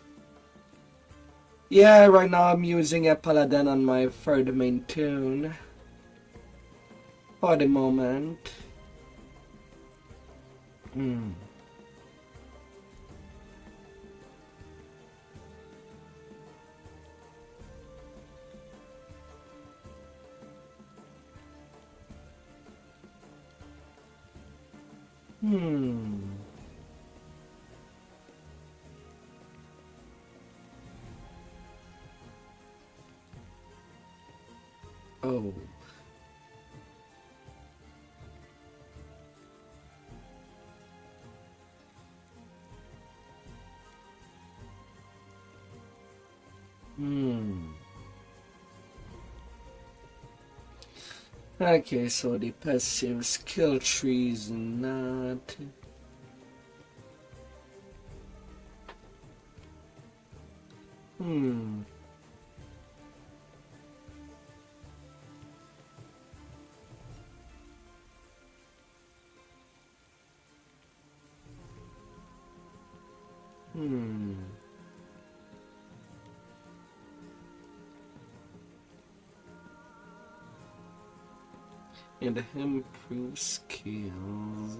Yeah, right now I'm using a paladin on my third main tune. For the moment. Hmm. Oh. Okay, so the passive skill tree is not... And improve skills.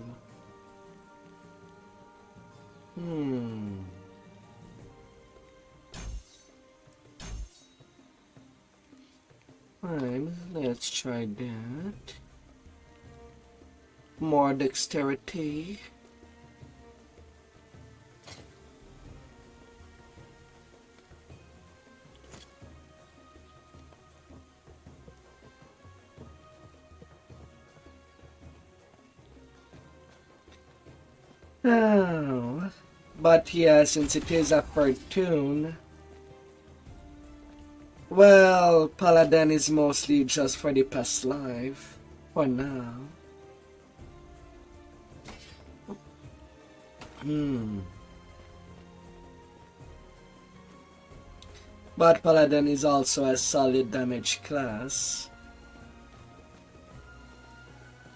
Fine, let's try that. More dexterity. Oh, but yeah, since it is a cartoon, well, Paladin is mostly just for the past life, for now. But Paladin is also a solid damage class.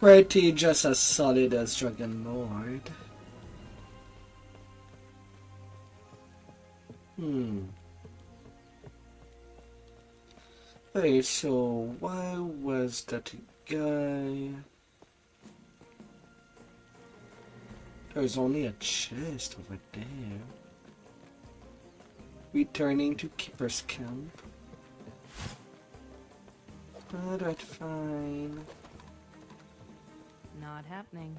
Pretty just as solid as Dragon Lord. Hey, so why was that guy? There's only a chest over there. Returning to Keeper's Camp. Alright, fine. Not happening.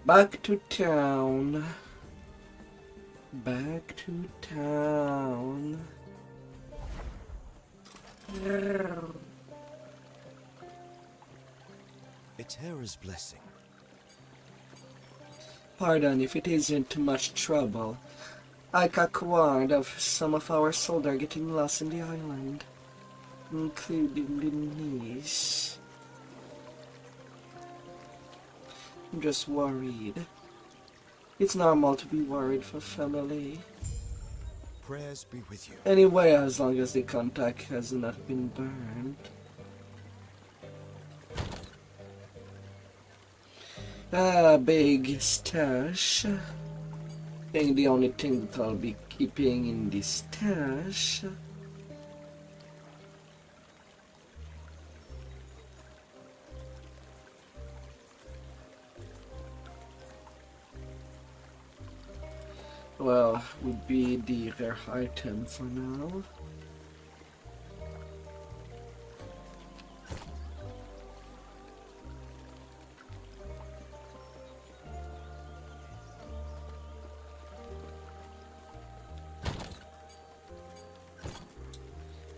Back to town. Back to town. A terror's blessing. Pardon if it isn't too much trouble. I got word of some of our soldiers getting lost in the island, including the niece. I'm just worried. It's normal to be worried for family. Prayers be with you. Anyway, as long as the contact has not been burned. Big stash. I think the only thing that I'll be keeping in this stash well, would be the rare item for now.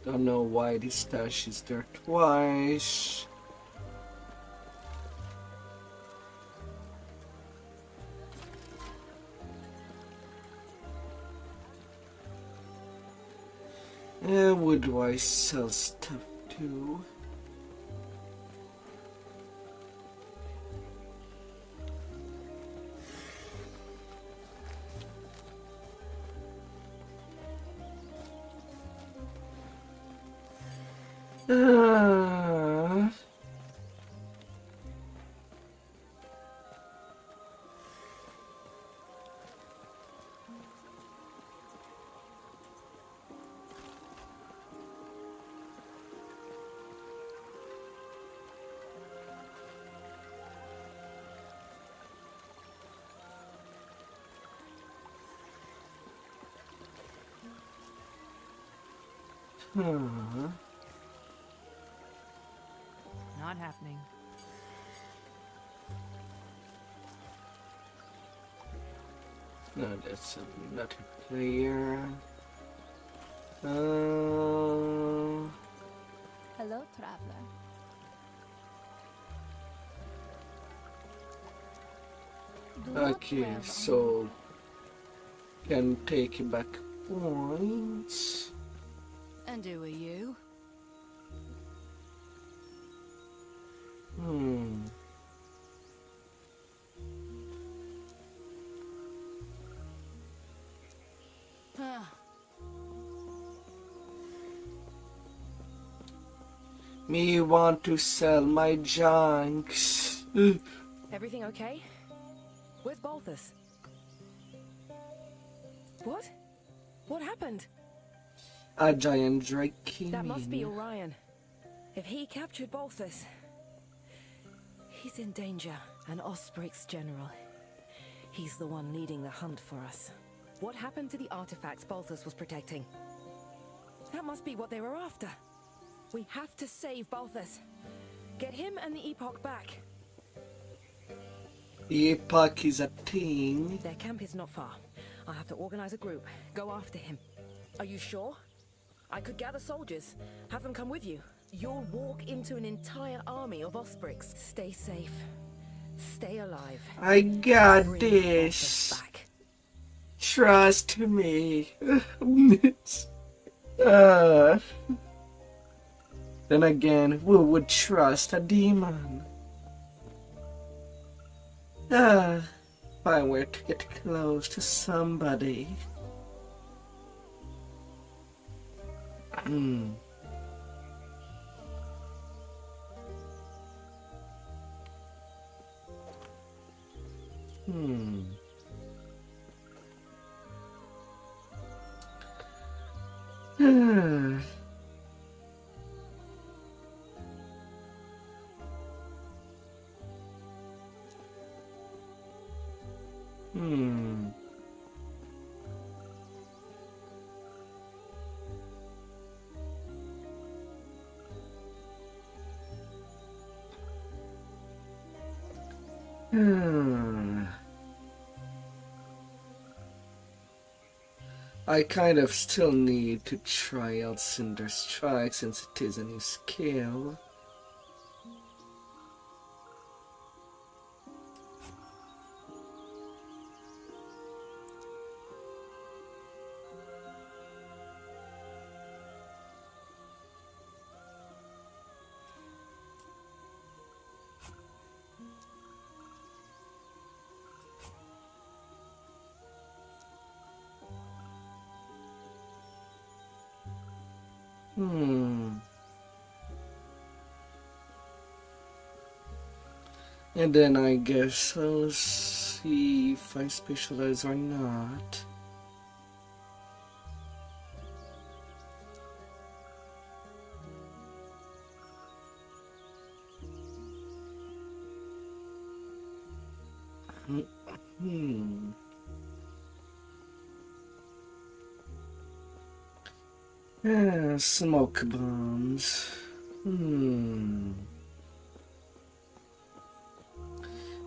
Don't know why this stash is there twice. Where do I sell stuff to? Uh, huh. Not happening. No, that's not a player. Hello, traveler. Do not Okay, tread on so can take back points. And who are you? Hmm. Huh. Me want to sell my junks. Everything okay? Where's Balthus? What? What happened? A giant drake came That must be in. Orion. If he captured Balthus, he's in danger. An Osprey's general. He's the one leading the hunt for us. What happened to the artifacts Balthus was protecting? That must be what they were after. We have to save Balthus. Get him and the Epoch back. The Epoch is a thing. Their camp is not far. I'll have to organize a group. Go after him. Are you sure? I could gather soldiers. Have them come with you. You'll walk into an entire army of Ospreys. Stay safe. Stay alive. I got Bring this. Balthus back. Trust me. uh, then again, who would trust a demon? If I were to get close to somebody. Hmm. Hmm. Hmm. I kind of still need to try out Cinder Strike since it is a new skill. And then I guess I'll see if I specialize or not. Smoke bombs.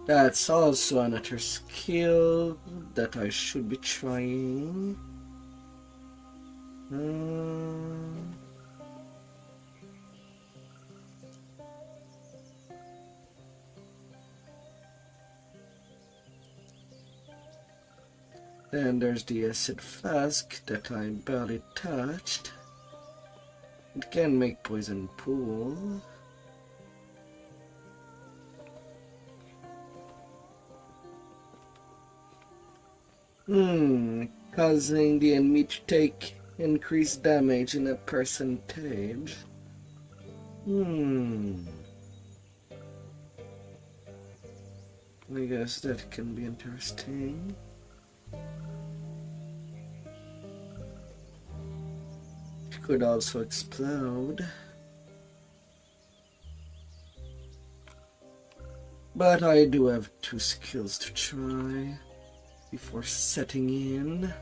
That's also another skill that I should be trying. Then there's the acid flask that I barely touched. It can make poison pool. Causing the enemy to take increased damage in a percentage. I guess that can be interesting. It could also explode. But I do have 2 skills to try before setting in.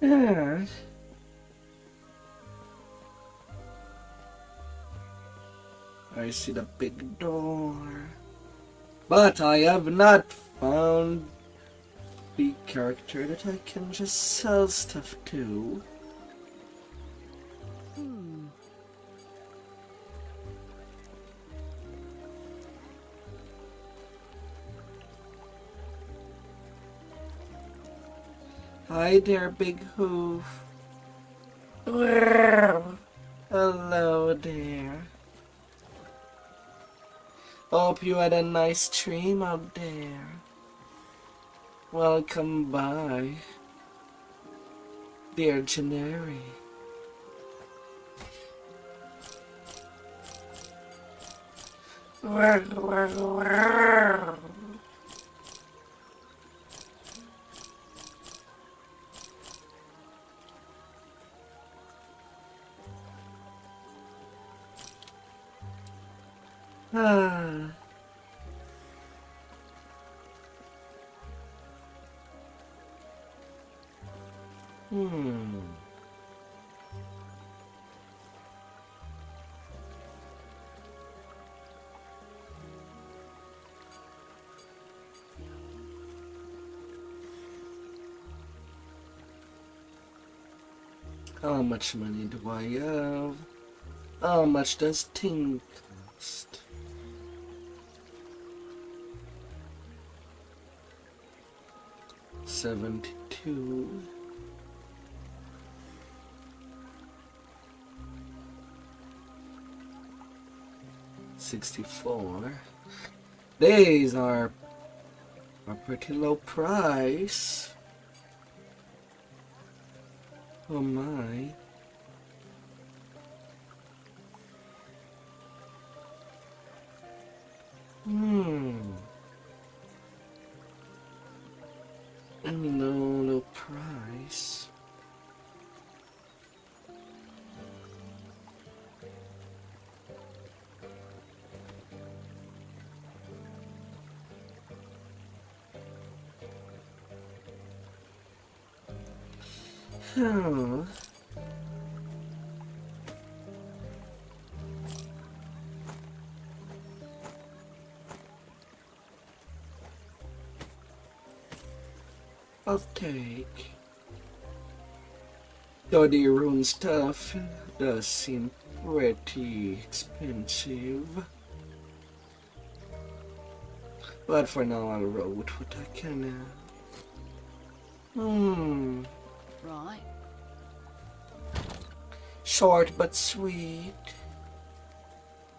Yeah. I see the big door. But I have not found the character that I can just sell stuff to. Hi there, Big Hoof. Hello there. Hope you had a nice stream out there. Welcome by, dear Janeri. Ah. How much money do I have? How much does Ting cost? $72. $64. These are a pretty low price. Oh my. No low price. Huh. I'll take. Though the rune stuff does seem pretty expensive. But for now I'll roll with what I can now. Right. Short but sweet.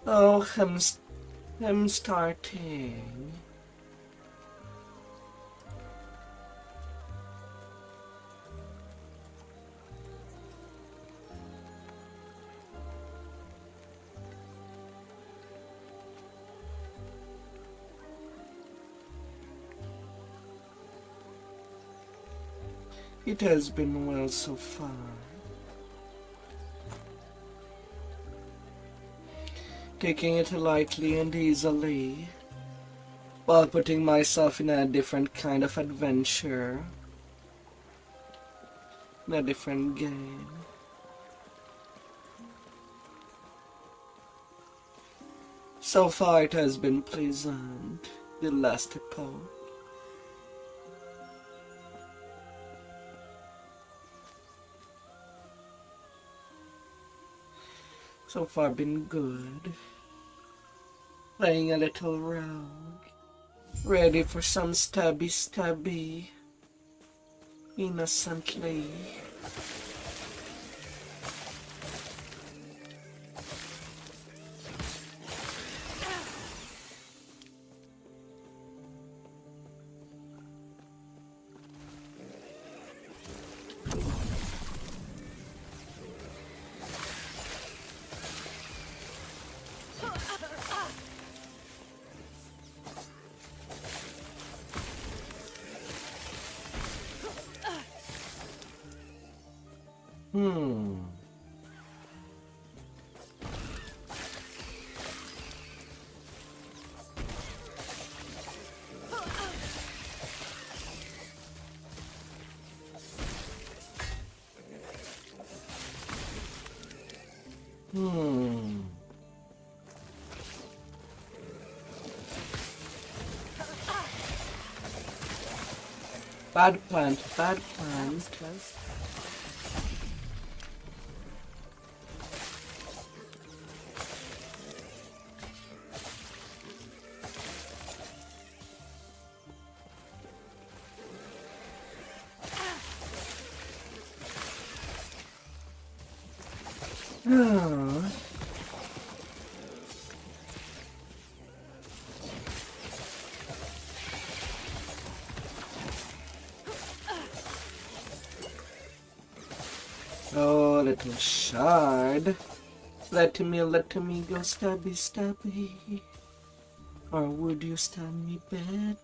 Oh, I'm starting. It has been well so far. Taking it lightly and easily, while putting myself in a different kind of adventure, in a different game. So far it has been pleasant, the last epoch. So far been good. Playing a little rogue. Ready for some stabby innocently. Hmm. Hmm. Bad plan, bad plan. That was close. Ah. Oh, little shard. Let me go stabby stabby. Or would you stab me better?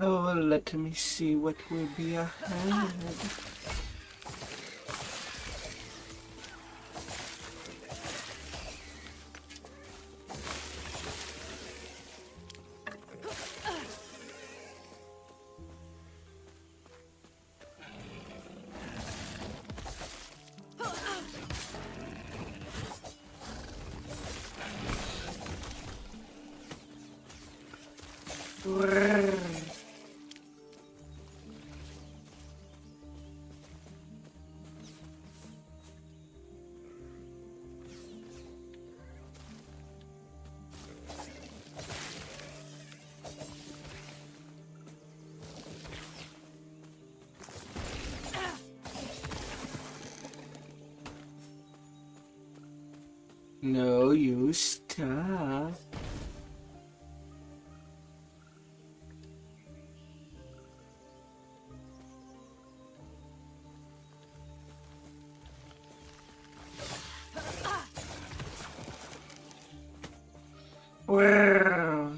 Oh, let me see what will be ahead. No, you stop. Wow.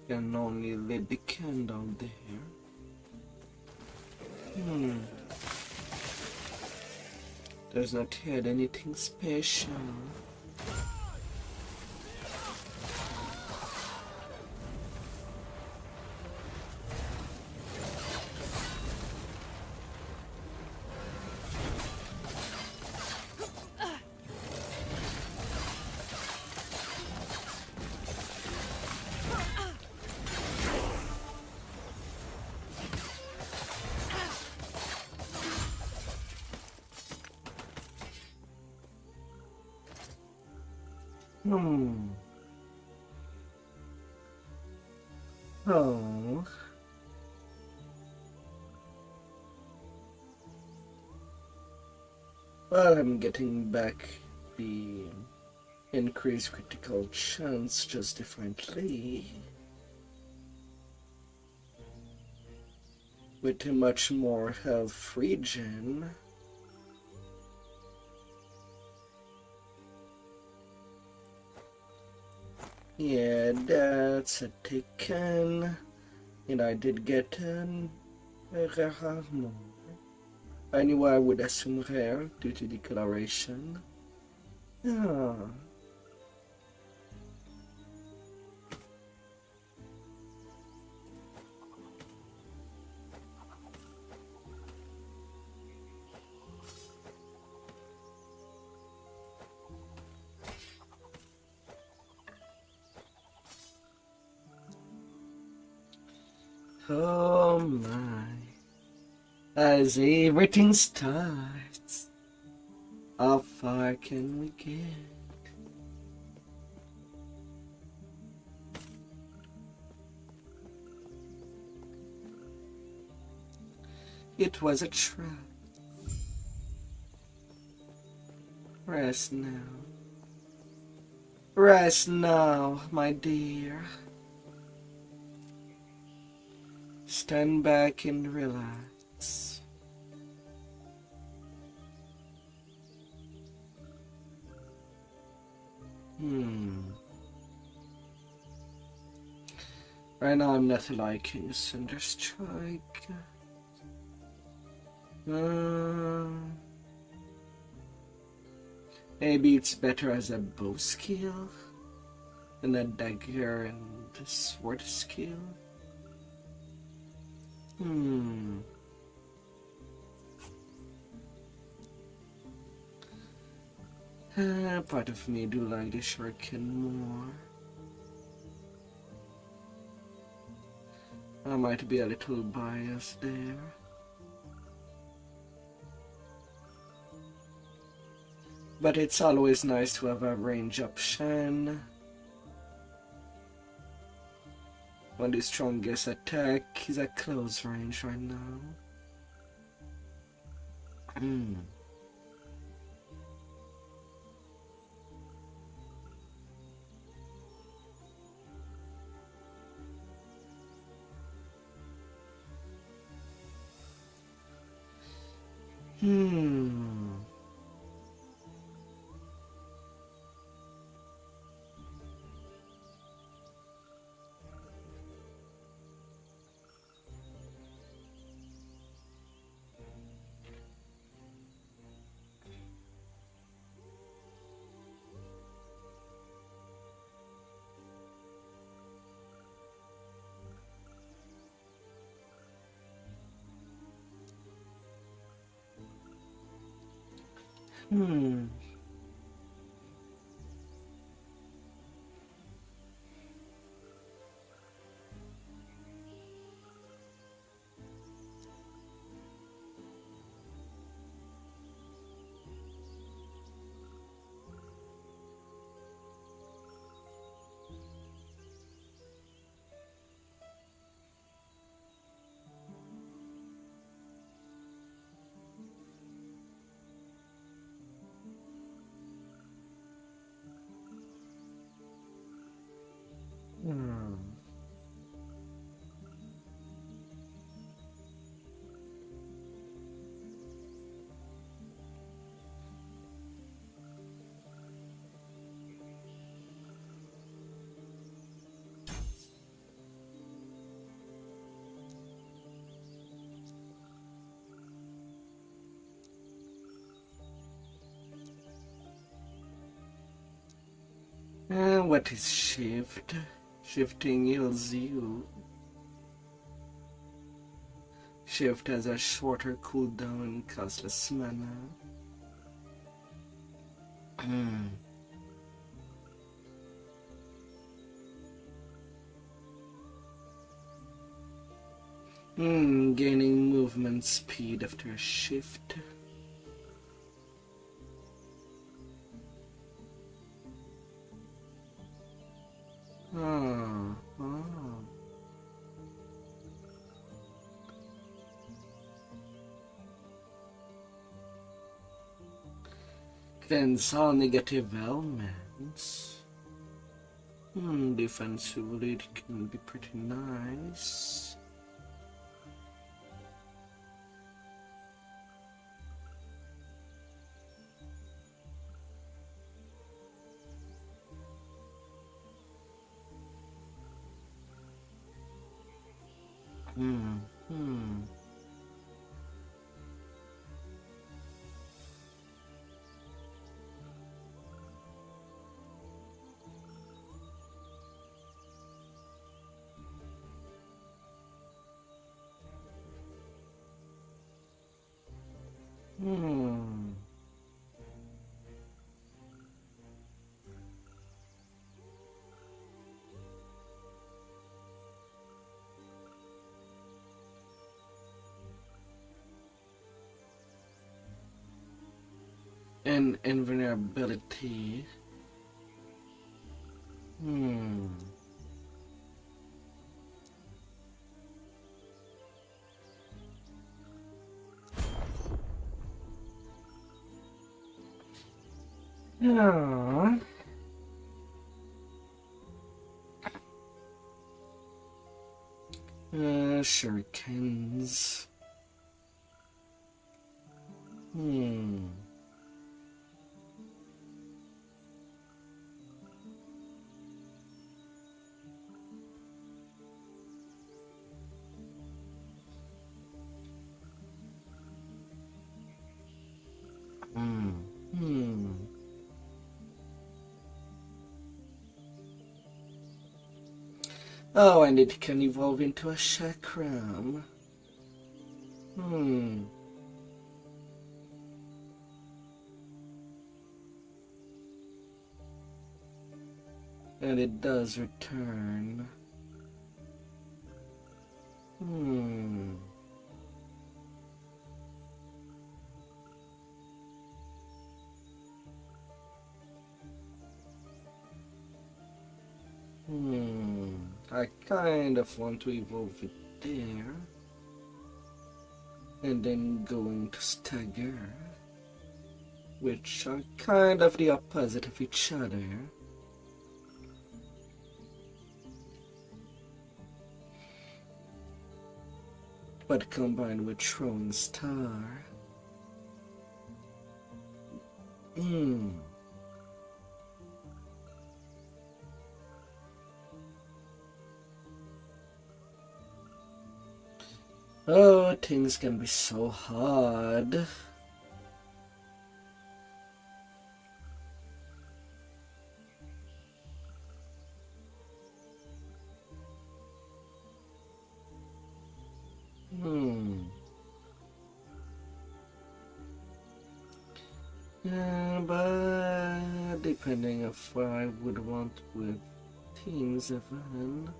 Can only lit the candle there. Does not had anything special. Oh. Well, I'm getting back the increased critical chance just differently. With a much more health regen. Yeah, that's a taken. And I did get an rare armor. I knew I would assume rare due to declaration. Yeah. Oh my. As everything starts, how far can we get? It was a trap. Rest now. Rest now, my dear. Stand back and relax. Right now I'm not liking Thunderstrike. Maybe it's better as a bow skill than a dagger and a sword skill. Part of me do like the shuriken more. I might be a little biased there. But it's always nice to have a range option. When the strongest attack is at close range right now. What is shift? Shifting heals you. Shift has a shorter cooldown and costs less mana. Gaining movement speed after a shift. Cleanse all negative elements. Defensively it can be pretty nice. And invulnerability. Yeah. Shurikens. Hmm. Hmm. Hmm. Oh, and it can evolve into a chakram. Hmm. And it does return. Hmm. I kind of want to evolve it there. And then going to stagger. Which are kind of the opposite of each other. But combined with throwing star. Oh, things can be so hard. Yeah, but depending on what I would want with things even.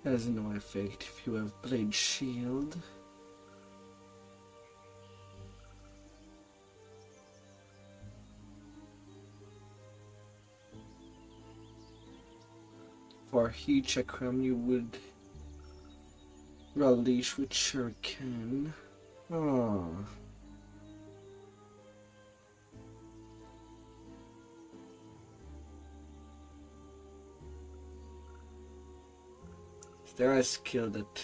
Has no effect if you have Blade Shield. For heat chakram you would relish with shuriken. Oh. Is there a skill that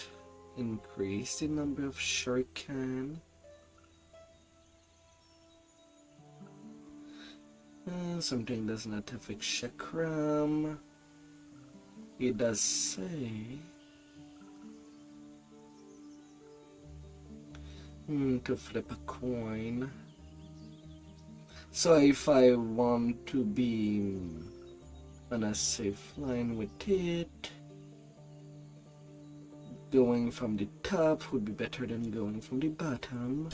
increased the number of shuriken? Something does not affect chakram. It does say to flip a coin. So if I want to be on a safe line with it, going from the top would be better than going from the bottom.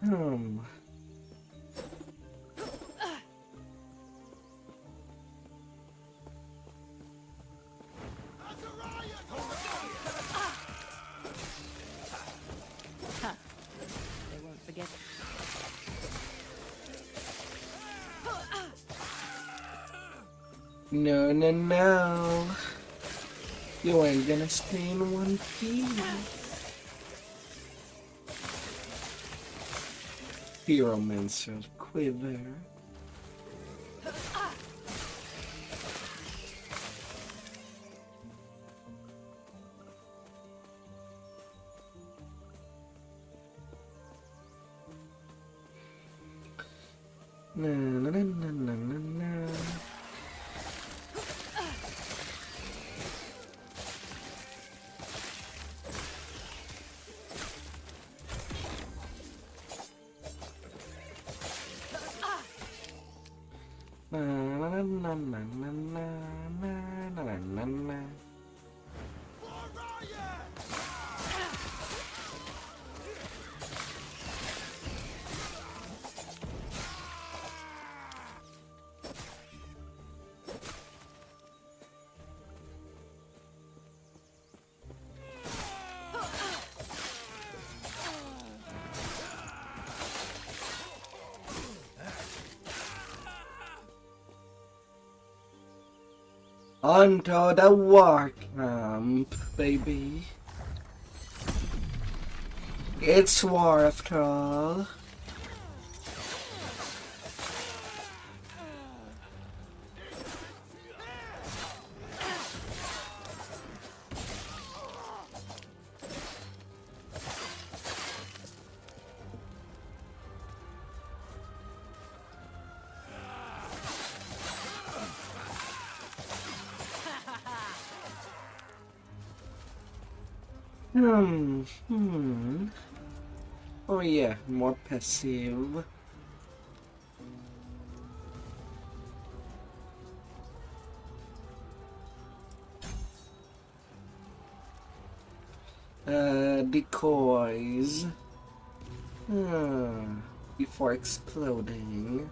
They won't forget. No, no, no. You ain't gonna stay in one piece. Pyromancer's quiver. Na na na na na na na. Na na na na na na na na na na. Onto the war camp, baby. It's war after all. Oh yeah, more passive. Decoys. Before exploding.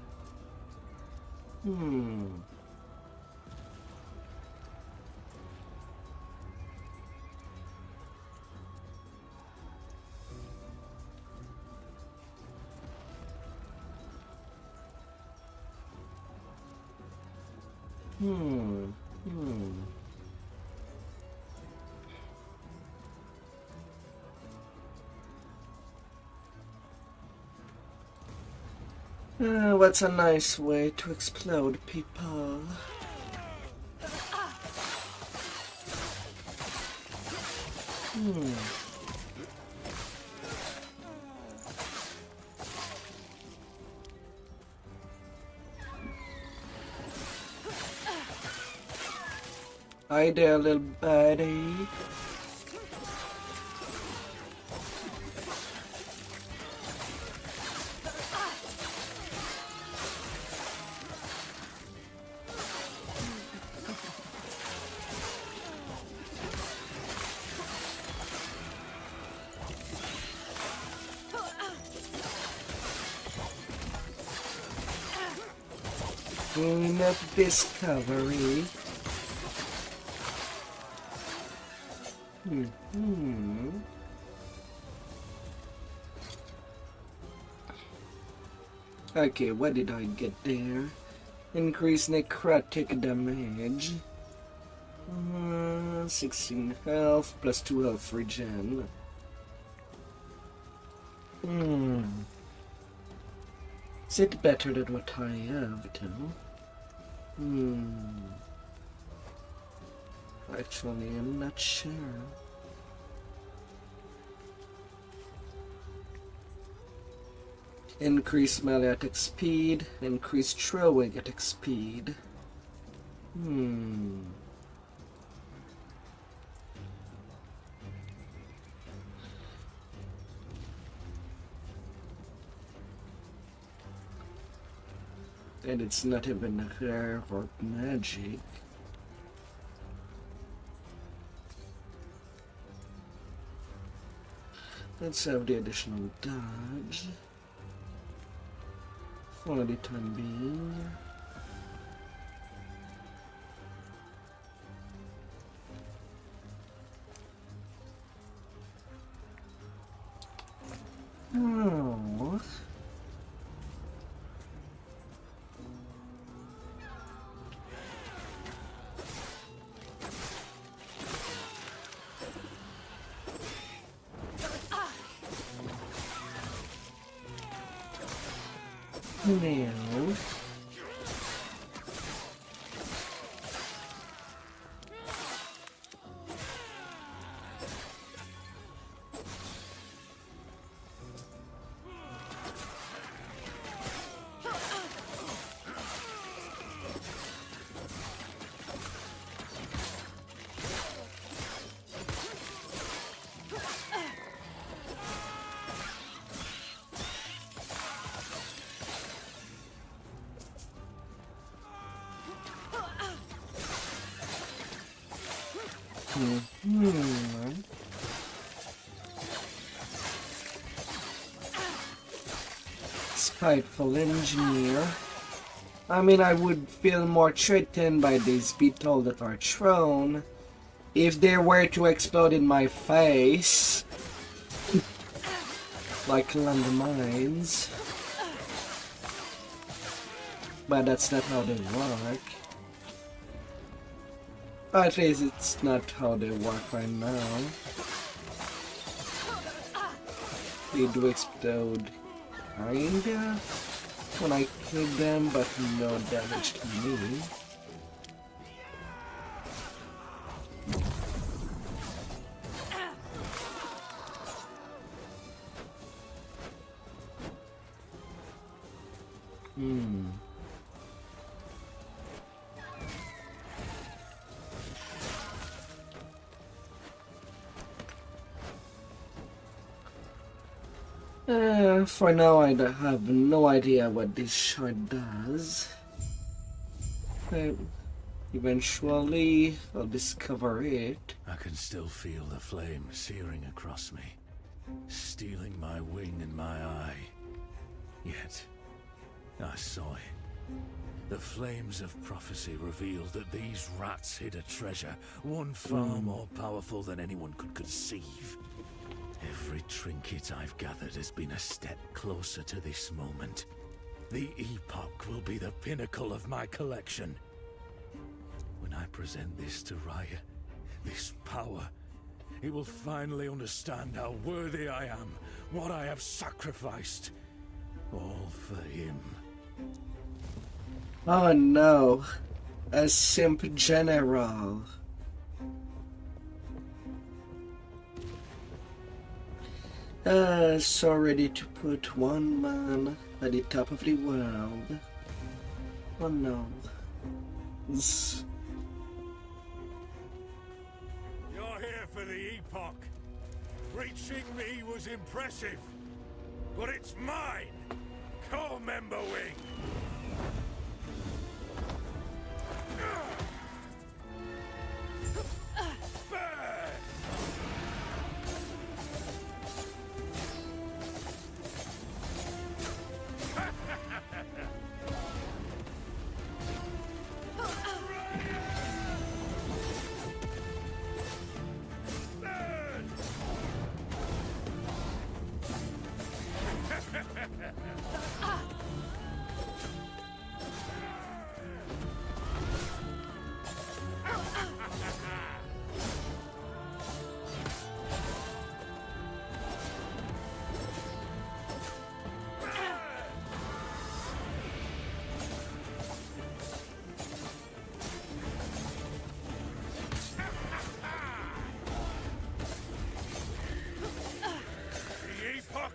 What's a nice way to explode people? Hi there, little buddy. Enough discovery. Okay, what did I get there? Increase necrotic damage. 16 health plus 2 health regen. Is it better than what I have too? Actually, I'm not sure. Increase melee attack speed, increase throwing attack speed. And it's not even rare or magic. Let's have the additional dodge for the time being. Oh. No. Spiteful engineer. I mean, I would feel more threatened by these beetle that are thrown if they were to explode in my face, like landmines. But that's not how they work. At least it's not how they work right now. They do explode, kinda, when I kill them, but no damage to me. For now, I have no idea what this shard does. Eventually, I'll discover it. I can still feel the flame searing across me, stealing my wing and my eye. Yet, I saw it. The flames of prophecy revealed that these rats hid a treasure, one far more powerful than anyone could conceive. Every trinket I've gathered has been a step closer to this moment. The Epoch will be the pinnacle of my collection. When I present this to Raya, this power, he will finally understand how worthy I am, what I have sacrificed. All for him. Oh no, a simp general. So ready to put one man at the top of the world. Oh no. You're here for the Epoch. Reaching me was impressive, but it's mine. Co-member wing.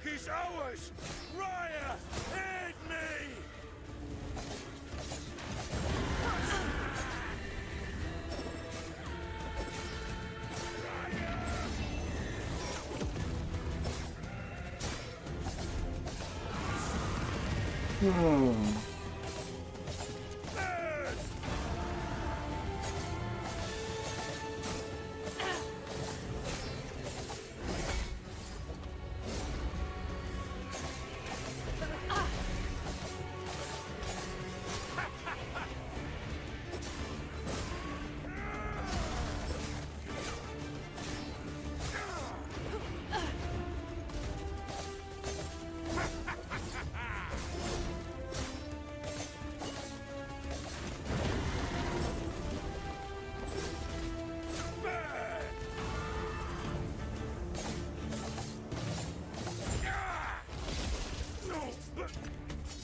Is ours! Raya, aid me!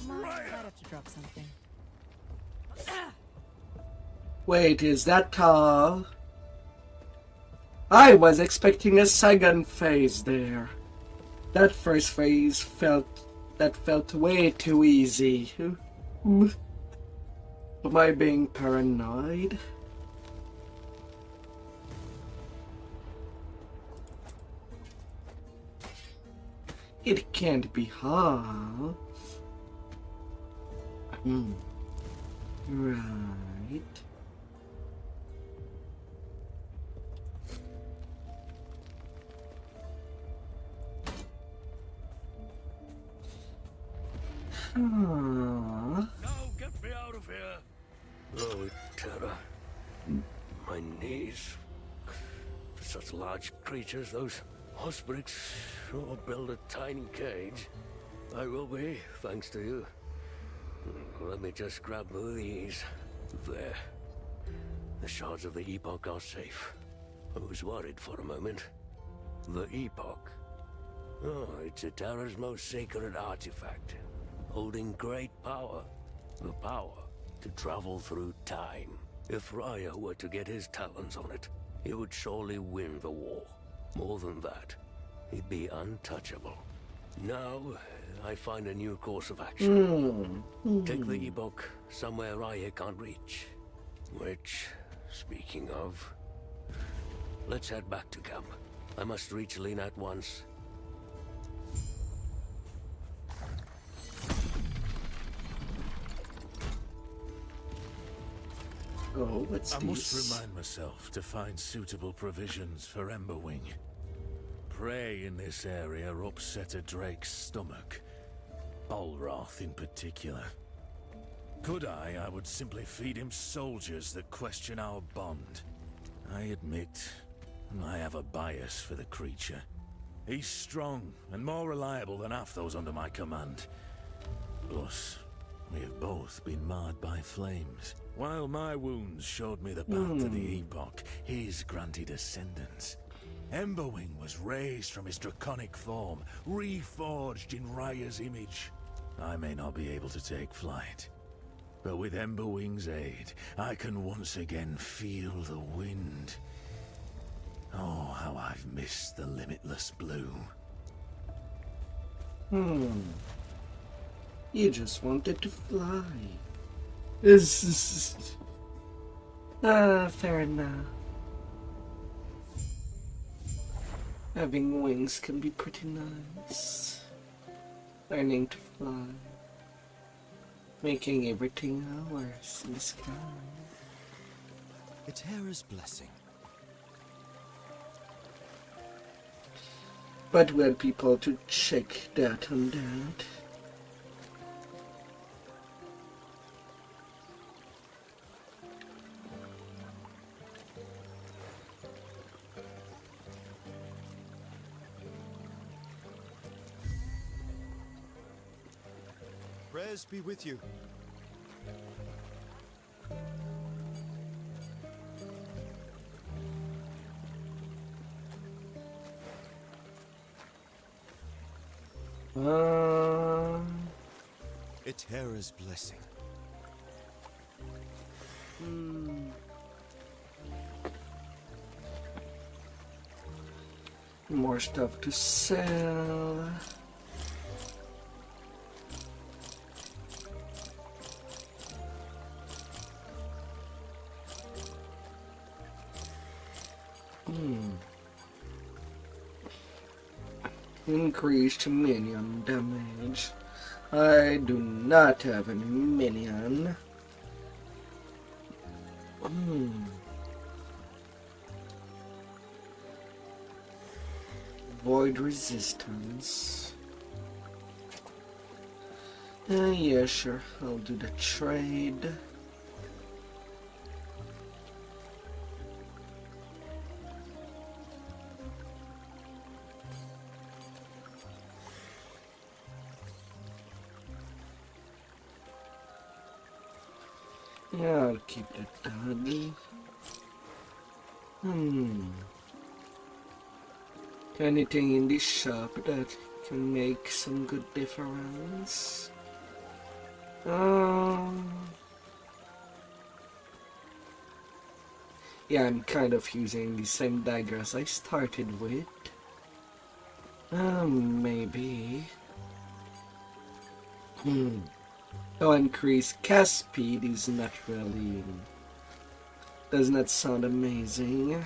Might have to drop something. Wait, is that tall? I was expecting a second phase there. That first phase felt way too easy. Am I being paranoid? It can't be hard. Right. No, get me out of here! Oh, terror. My knees. For such large creatures, those ospreys sure build a tiny cage. I will be, thanks to you. Let me just grab one of these. There. The shards of the Epoch are safe. I was worried for a moment. The Epoch? Oh, it's Terra's most sacred artifact, holding great power. The power to travel through time. If Raya were to get his talons on it, he would surely win the war. More than that, he'd be untouchable. Now, I find a new course of action. Take the Epoch somewhere Raya can't reach. Which, speaking of, let's head back to camp. I must reach Lena at once. Oh, what's I this? must remind myself to find suitable provisions for Emberwing. Prey in this area upset a Drake's stomach. Bolroth in particular. Could I would simply feed him soldiers that question our bond. I admit, I have a bias for the creature. He's strong and more reliable than half those under my command. Plus, we have both been marred by flames. While my wounds showed me the path to the Epoch, his granted ascendance. Emberwing was raised from his draconic form, reforged in Raya's image. I may not be able to take flight, but with Emberwing's aid, I can once again feel the wind. Oh, how I've missed the limitless blue. You just wanted to fly. Fair enough. Having wings can be pretty nice. Learning to fly. Making everything ours in the sky. It's Hera's blessing. But we're people to check that and that. Prayers be with you. It's Hera's blessing. More stuff to sell. Increased minion damage. I do not have any minion. Void resistance. Yeah, sure. I'll do the trade. Yeah, I'll keep that dodge. Anything in this shop that can make some good difference? Yeah, I'm kind of using the same dagger as I started with. Maybe. Oh, increase cast speed is not really... does not sound amazing.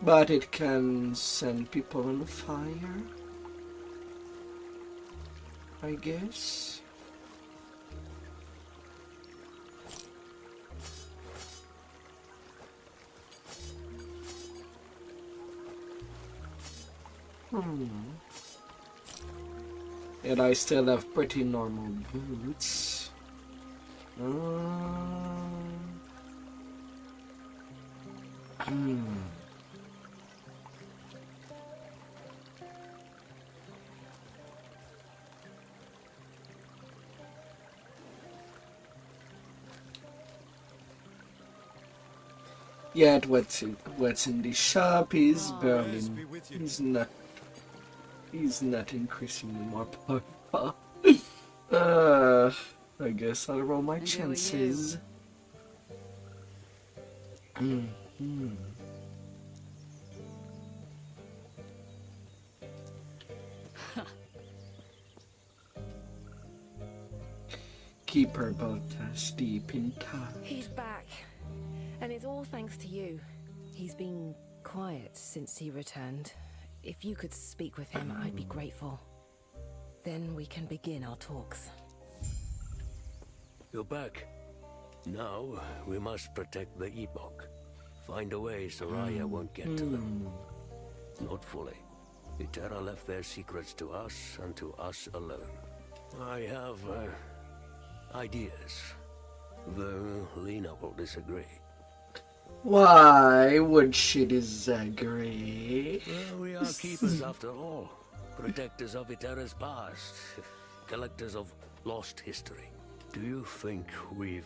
But it can send people on fire, I guess. And I still have pretty normal boots. Yet what's in the shop is Prayers burning. be with you. He's not increasingly more powerful. I guess I'll roll my And who are you? chances. Keeper Baltas deep in thought. He's back. And it's all thanks to you. He's been quiet since he returned. If you could speak with him, I'd be grateful. Then we can begin our talks. You're back. Now, we must protect the Epoch. Find a way Soraya won't get to them. Not fully. Itera left their secrets to us and to us alone. I have, ideas. Though Lena will disagree. Why would she disagree? Well, we are keepers after all. Protectors of Itera's past. Collectors of lost history. Do you think we've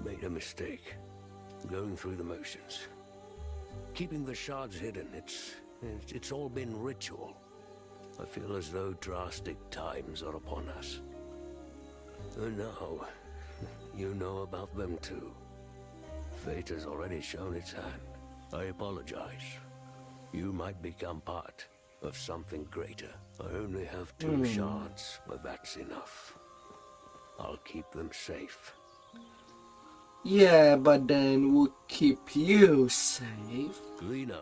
made a mistake? Going through the motions. Keeping the shards hidden, it's all been ritual. I feel as though drastic times are upon us. And now, you know about them too. Fate has already shown its hand. I apologize. You might become part of something greater. I only have 2 shards, but that's enough. I'll keep them safe. Yeah, but then we'll keep you safe. Lena,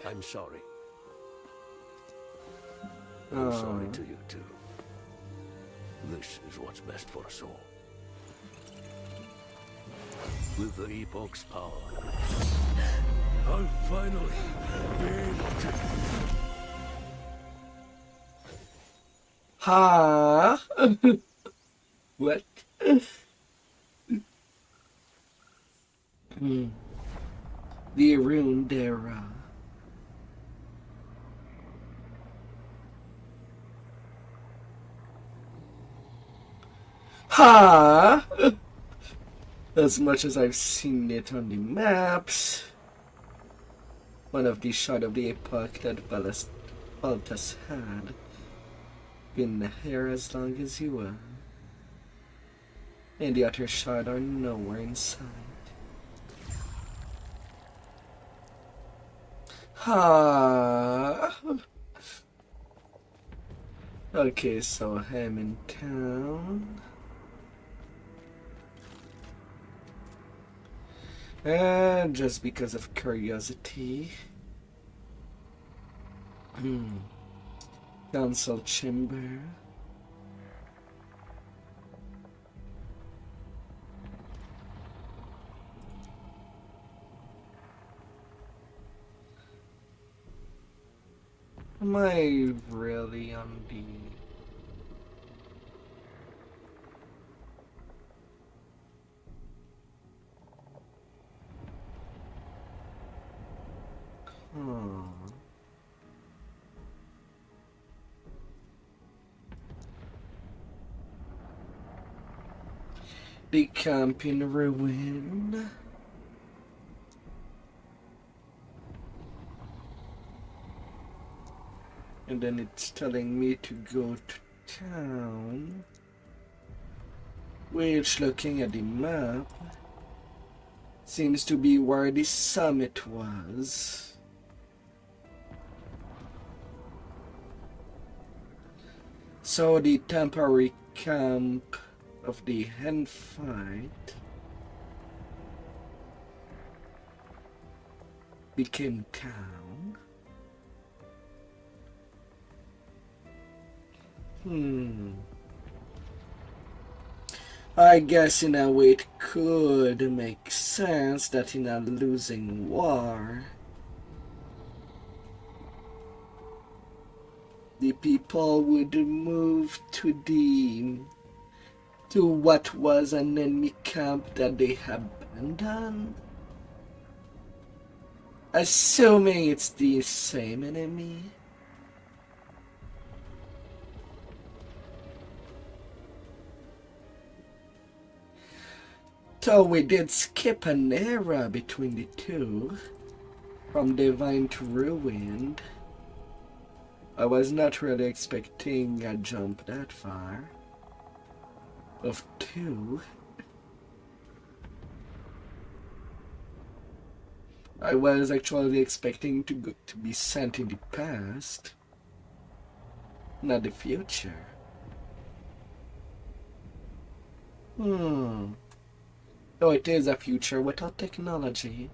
I'm sorry. I'm sorry to you too. This is what's best for us all. With the Epoch's power, I'll finally be able to... Huh? What? The Arundera. Huh? As much as I've seen it on the maps, one of the shard of the epoch that Baltas had been here as long as you were, and the other shard are nowhere in sight. Okay, so I'm in town. And just because of curiosity. Council chamber. Am I really on the... The camp in ruin. And then it's telling me to go to town, which, looking at the map, seems to be where the summit was. So the temporary camp of the hen fight became town. I guess in a way it could make sense that in a losing war, the people would move to what was an enemy camp that they abandoned. Assuming it's the same enemy. So we did skip an era between the two, from divine to ruined. I was not really expecting a jump that far. Of 2. I was actually expecting to be sent in the past, not the future. Though it is a future without technology.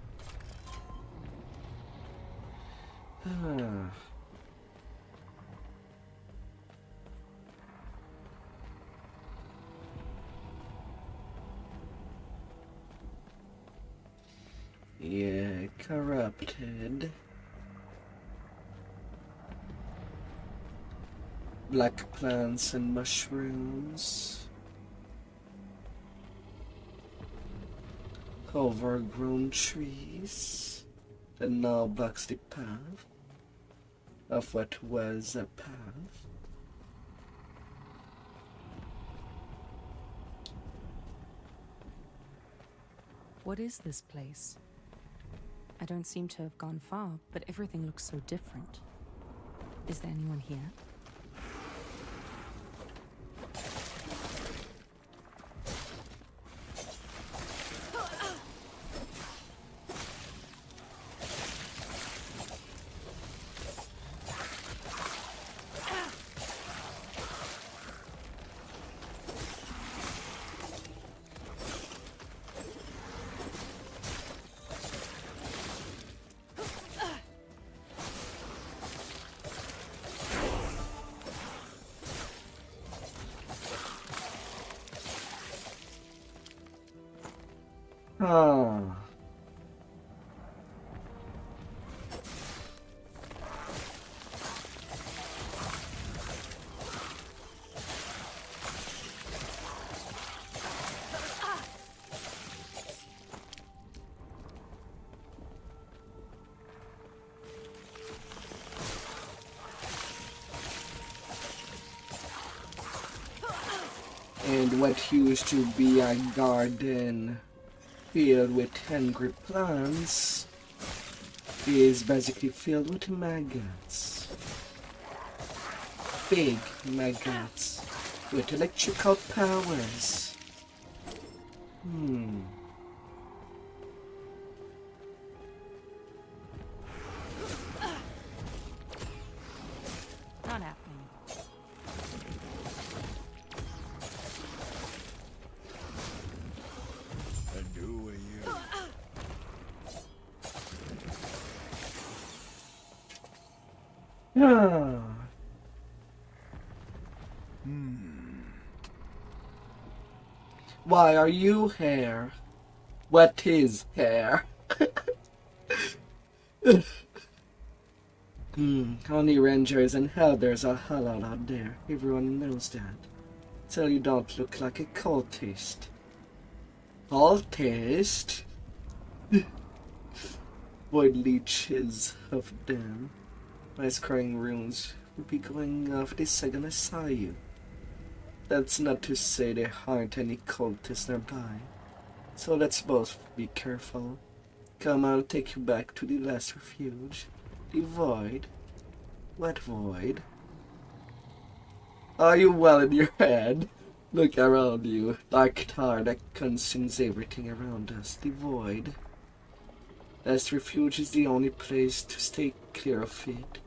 Yeah, corrupted. Black plants and mushrooms. Overgrown trees that now blocks the path of what was a path. What is this place? I don't seem to have gone far, but everything looks so different. Is there anyone here? Ah. And what used to be a garden filled with angry plants is basically filled with maggots. Big maggots with electrical powers. Not happening. And who are you? Ah. Why are you here? What is here? Only rangers and elders are allowed out there. Everyone knows that. So you don't look like a cultist. Cultist? Void leeches of them. My scrying runes would be going off the second I saw you. That's not to say there aren't any cultists nearby. So let's both be careful. Come, I'll take you back to the last refuge. The void. What void? Are you well in your head? Look around you. Dark tar that consumes everything around us. The void. Last refuge is the only place to stay clear of it.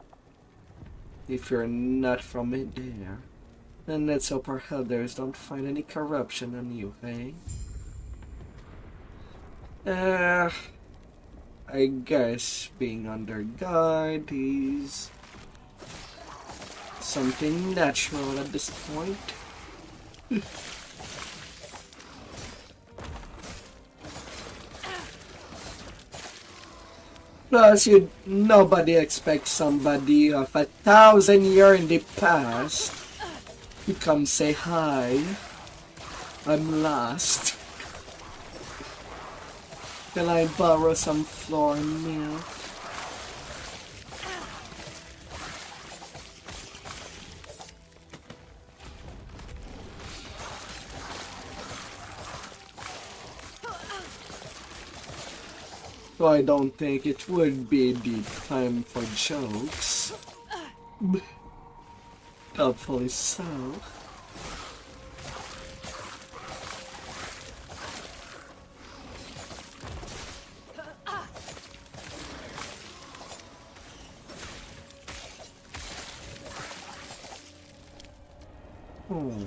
If you're not from it there, then let's hope our elders don't find any corruption on you, eh? I guess being under guard is something natural at this point. Plus, nobody expects somebody of 1,000 years in the past to come say hi. I'm lost. Can I borrow some floor milk? So I don't think it would be the time for jokes. Hopefully so. Aww.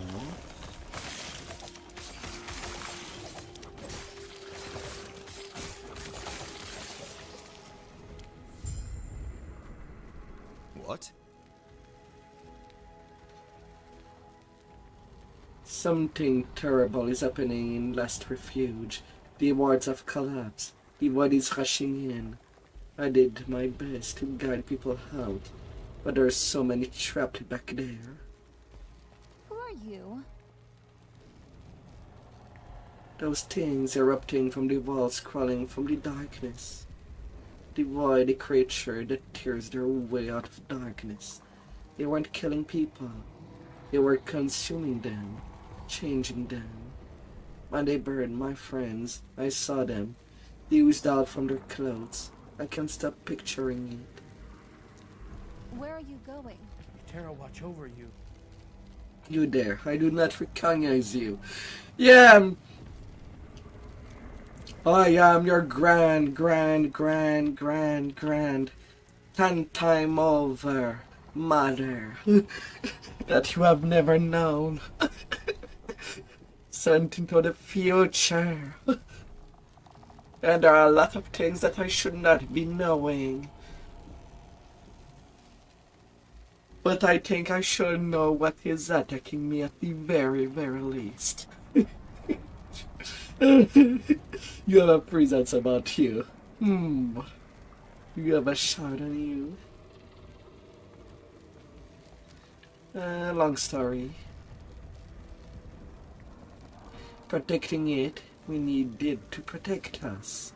What? Something terrible is happening in Last Refuge. The wards have collapsed. The void is rushing in. I did my best to guide people out, but there's so many trapped back there. Who are you? Those things erupting from the walls, crawling from the darkness. The void, a creature that tears their way out of darkness. They weren't killing people. They were consuming them, changing them. When they burned my friends, I saw them. They oozed out from their clothes. I can't stop picturing it. Where are you going? Terra watch over you. You there, I do not recognize you. Yeah, I am your grand 10 time over mother that you have never known. Sent into the future. And there are a lot of things that I should not be knowing. But I think I should know what is attacking me at the very, very least. You have a presence about you. You have a shard on you. Long story. Protecting it, we need it to protect us.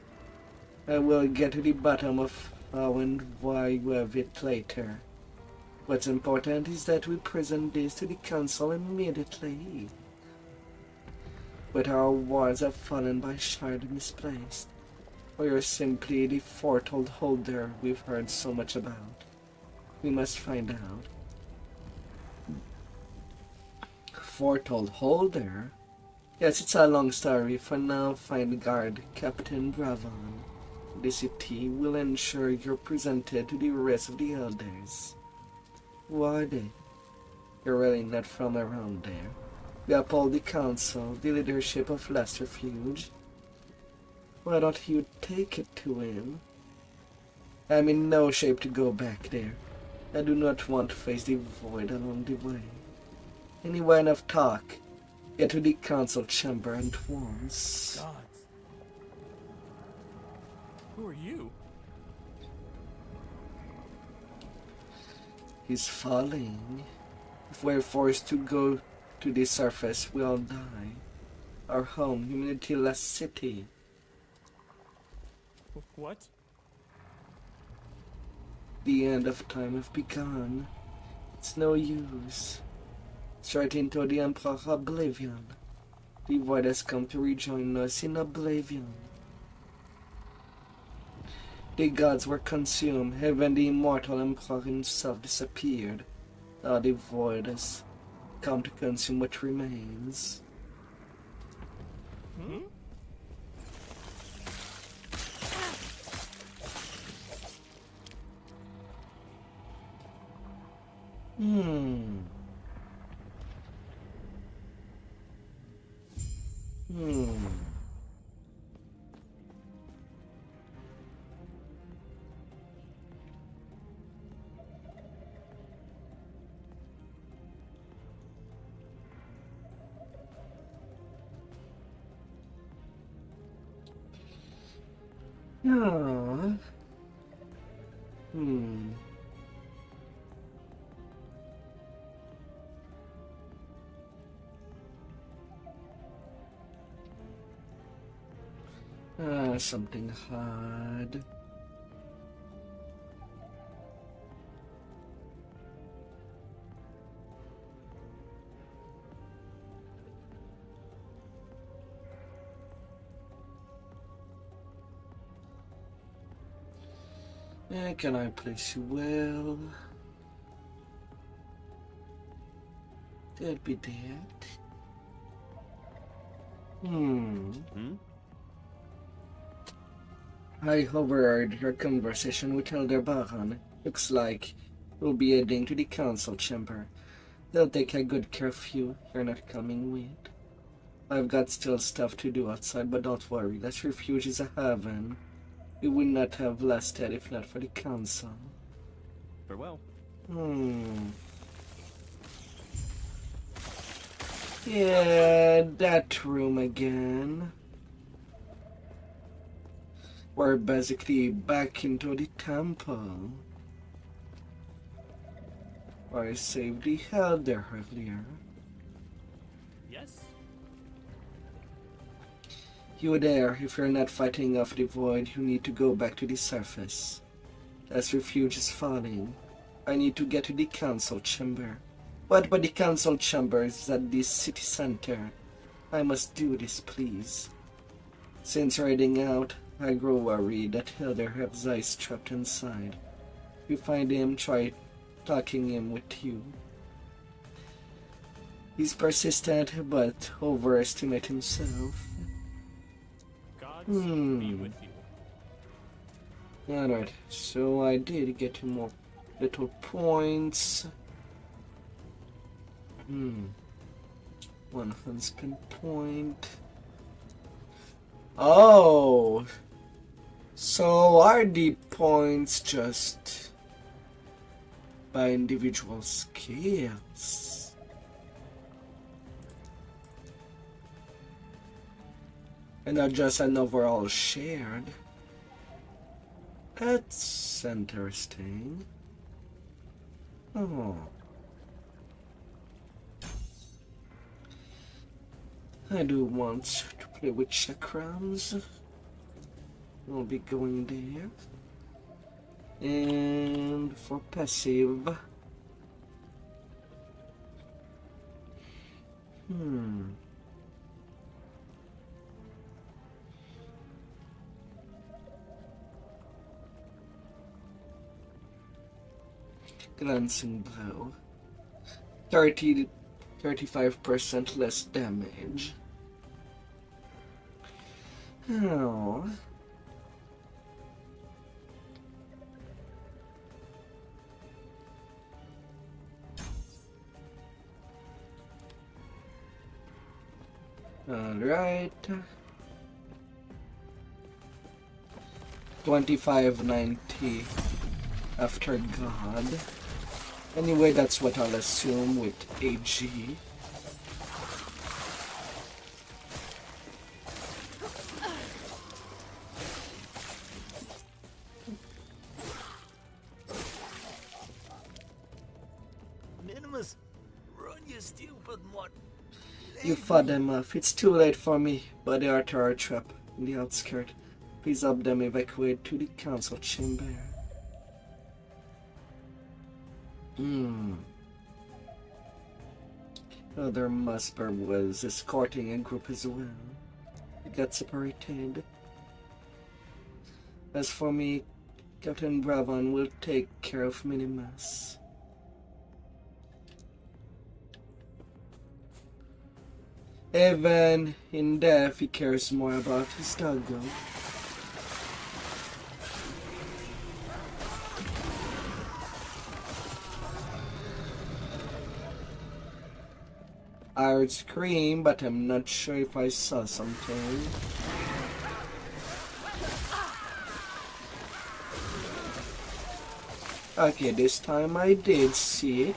I will get to the bottom of how and why you have it later. What's important is that we present this to the council immediately. But our wards have fallen by shard misplaced, or you're simply the foretold holder we've heard so much about. We must find out. Foretold holder? Yes, it's a long story. For now, find guard Captain Bravon. The city will ensure you're presented to the rest of the elders. Who are they? You're really not from around there. We uphold the council, the leadership of Last Refuge. Why don't you take it to him? I'm in no shape to go back there. I do not want to face the void along the way. Any line of talk, get to the council chamber at once. Gods. Who are you? He's falling. If we're forced to go to the surface, we'll die. Our home, Humanity-less city. What? The end of time have begun. It's no use. Straight into the Emperor Oblivion. The void has come to rejoin us in Oblivion. The gods were consumed, even the immortal Emperor himself disappeared. Now the void has come to consume what remains. Hmm? Hmm. Yeah. Something hard. Can I place you well? That'd be that. I overheard your conversation with Elder Baron. Looks like you'll be heading to the council chamber. They'll take a good care of you. You're not coming with. I've got still stuff to do outside, but don't worry. That refuge is a heaven. It would not have lasted if not for the council. Farewell. Yeah, that room again. We're basically back into the temple. Where I saved the elder earlier. Yes? You there, if you're not fighting off the void, you need to go back to the surface. As refuge is falling, I need to get to the council chamber. What but the council chamber is at the city center. I must do this, please. Since riding out, I grow worried that Elder has eyes trapped inside. If you find him, try talking him with you. He's persistent, but overestimate himself. Gods be with you. Alright, so I did get more little points. One husband point. Oh! So are the points just by individual skills? And not just an overall shared? That's interesting. Oh. I do want to play with chakrams. I'll be going there. And for passive. Glancing blow. 35% less damage. Oh. Alright. 2590 after God. Anyway, that's what I'll assume with AG. Minimus, run you stupid mutt. You fought them off. It's too late for me, but they are to our trap in the outskirts. Please help them evacuate to the council chamber. Other Musper was escorting a group as well. We got separated. As for me, Captain Bravon will take care of Minimus. Even in death, he cares more about his doggo. I heard scream, but I'm not sure if I saw something. Okay, this time I did see it.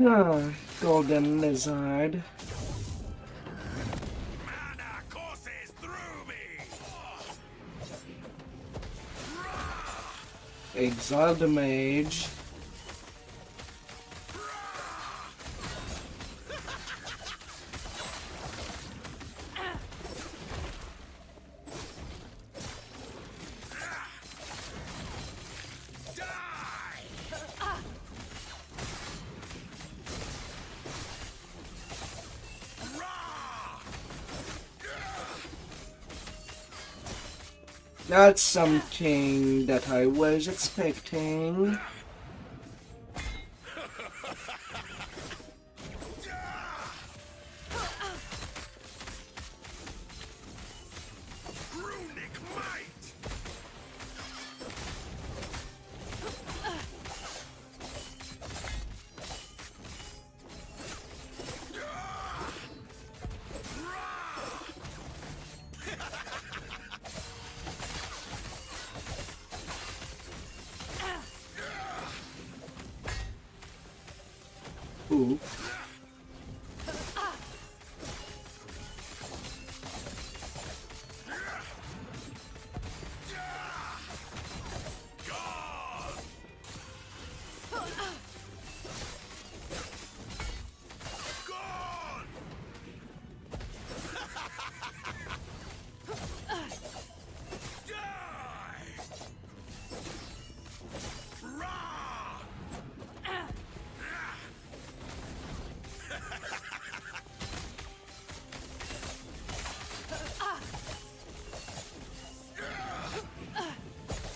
Ah, golden lizard. Mana courses through me. Exile the mage. That's something that I was expecting. Runic might. Ooh.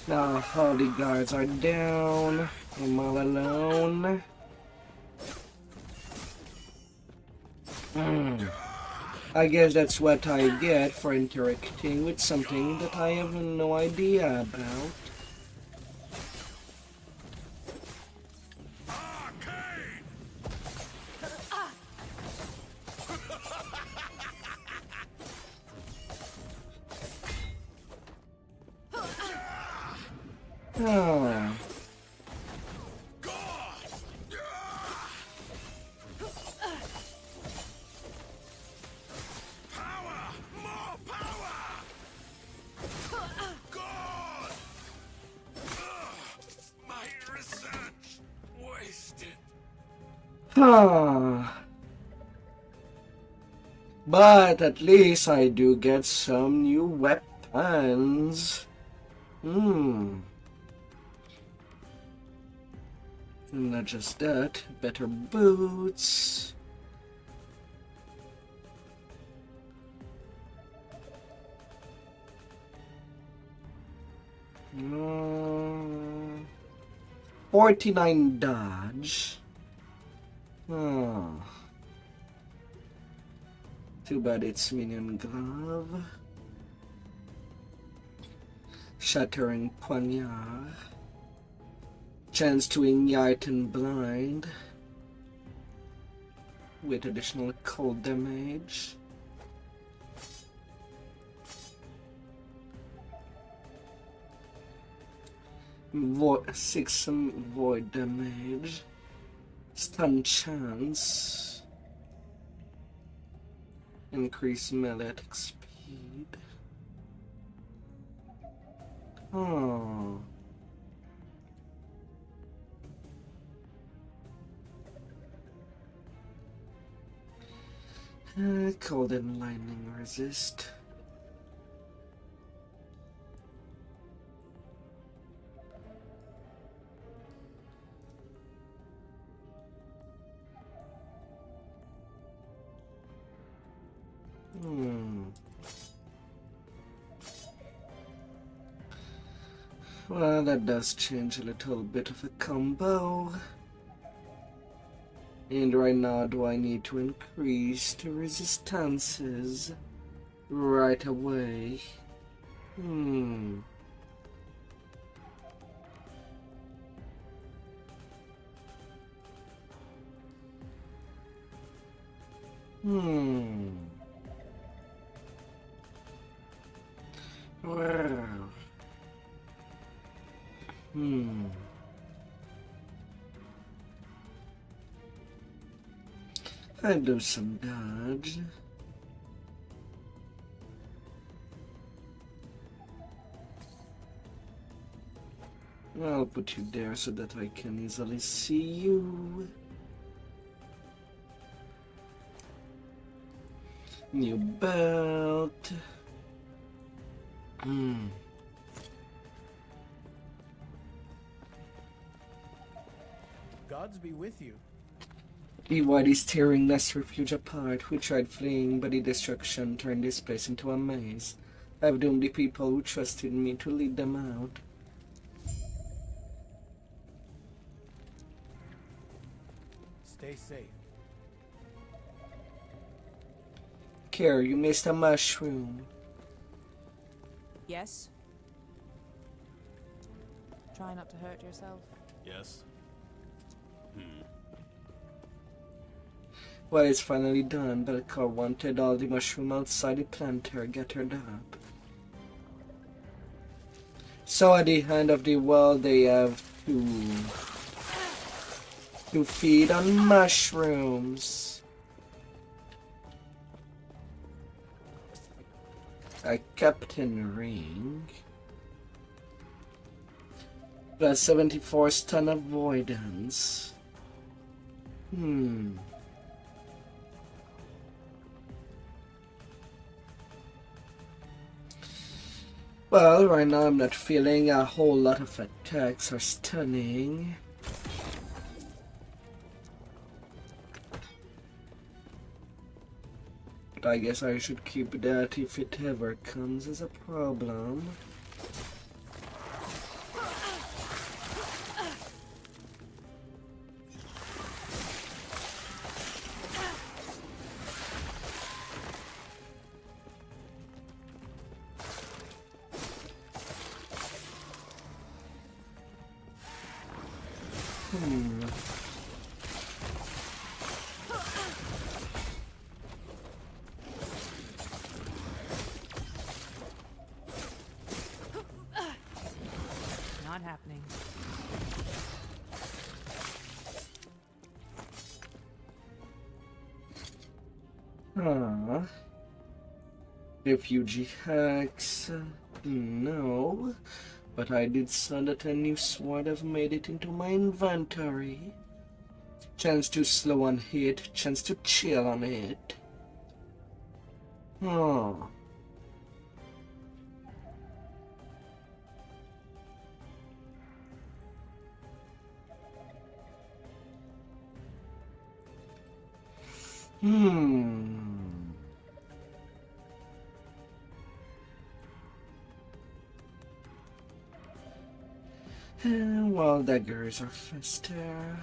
Now all the guards are down. I'm all alone. I guess that's what I get for interacting with something that I have no idea about. Oh. But at least I do get some new weapons. And not just that, better boots. Mm, 49 dodge. Oh. Too bad it's minion glove. Shattering poignard. Chance to enlighten blind. With additional cold damage. Void 6 void damage. Stun chance. Increase melee attack speed. Oh. Cold and lightning resist. Well, that does change a little bit of a combo. And right now, do I need to increase the resistances right away? Wow. I do some dodge. I'll put you there so that I can easily see you. New belt. Gods be with you. Divide is tearing this refuge apart. We tried fleeing, but the destruction turned this place into a maze. I've doomed the people who trusted me to lead them out. Stay safe. Care, you missed a mushroom. Yes? Try not to hurt yourself. Yes. Well, it's finally done. Belcar wanted all the mushroom outside the planter gathered up. So at the end of the world, they have to feed on mushrooms. A Captain Ring. Plus 74 stun avoidance. Well, right now I'm not feeling a whole lot of attacks or stunning. But I guess I should keep that if it ever comes as a problem. Not happening. Refugee hacks. No. But I did saw that a new sword have made it into my inventory. Chance to slow on hit, chance to chill on it. Oh. Well, daggers are faster.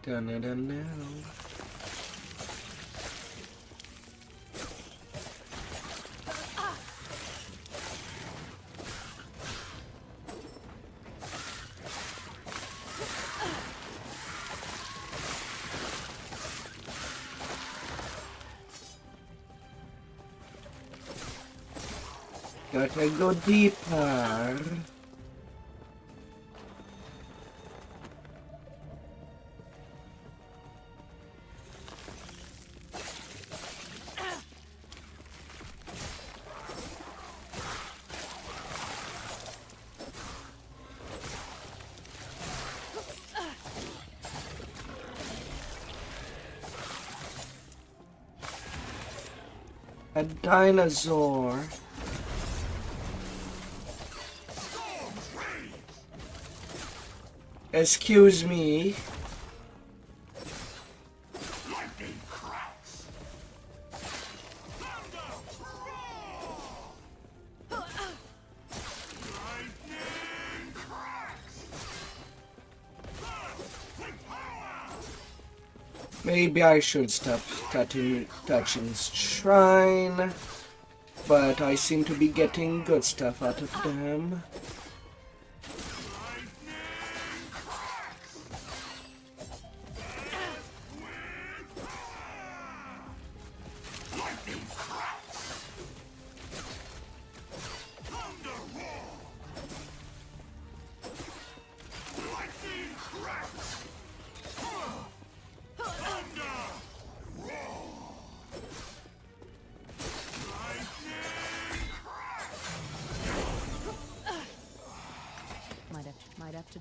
Dun now. Gotta go deeper. A dinosaur. Excuse me. Maybe I should stop touching shrine, but I seem to be getting good stuff out of them.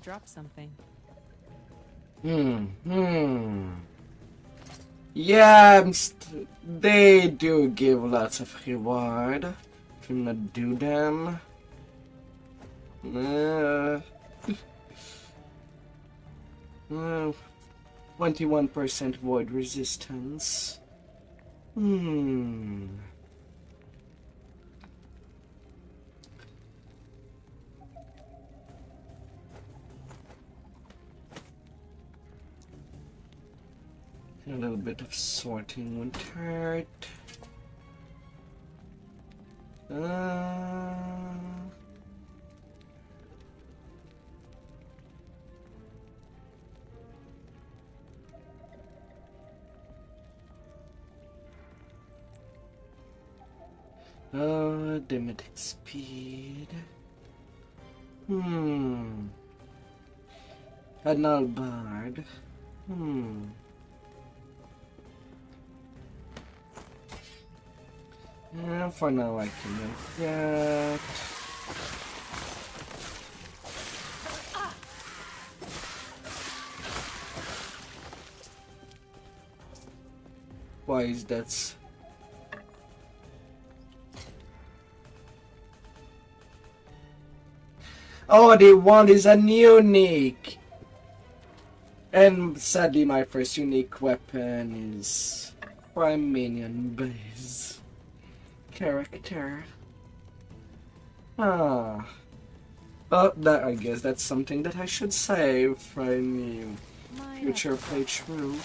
drop something. Yeah, they do give lots of reward. Do not do them. 21% void resistance. A little bit of sorting won't hurt. Limited speed. A null bard. Yeah, for now I can make that. Why is that? Oh, the one is a unique. And sadly my first unique weapon is Prime Minion base character. Well, that I guess that's something that I should save for a new future playthrough.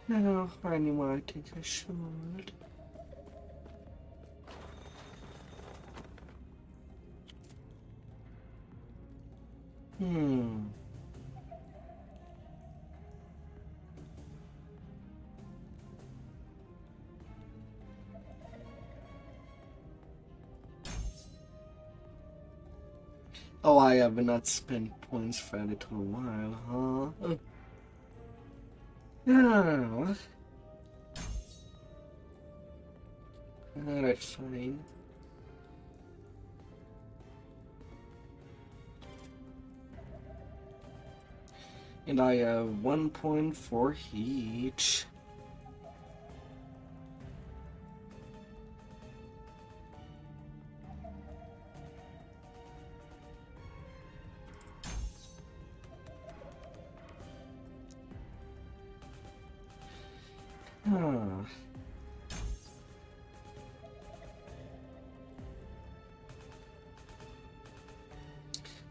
No, anymore, I think I should. Oh, I have not spent points for a little while, huh? No. That's fine. And I have 1.4 each.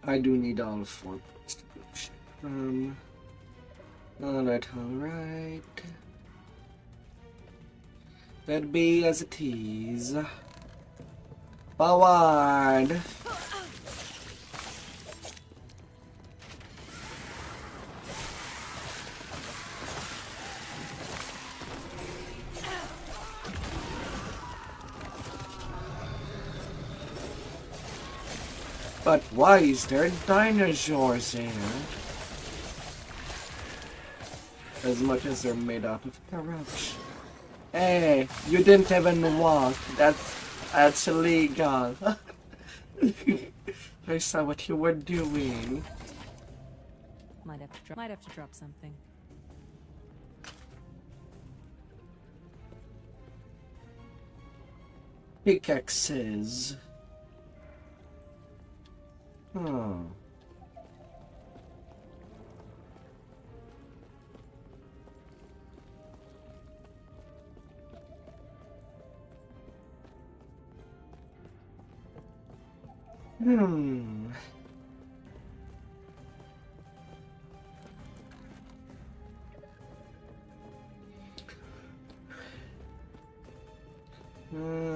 I do need all 4 points to go ship. Alright. That be as it is. Forward! But why is there dinosaurs here? As much as they're made out of corruption. Hey, you didn't even walk. That's illegal. I saw what you were doing. Might have to drop something. Pickaxes.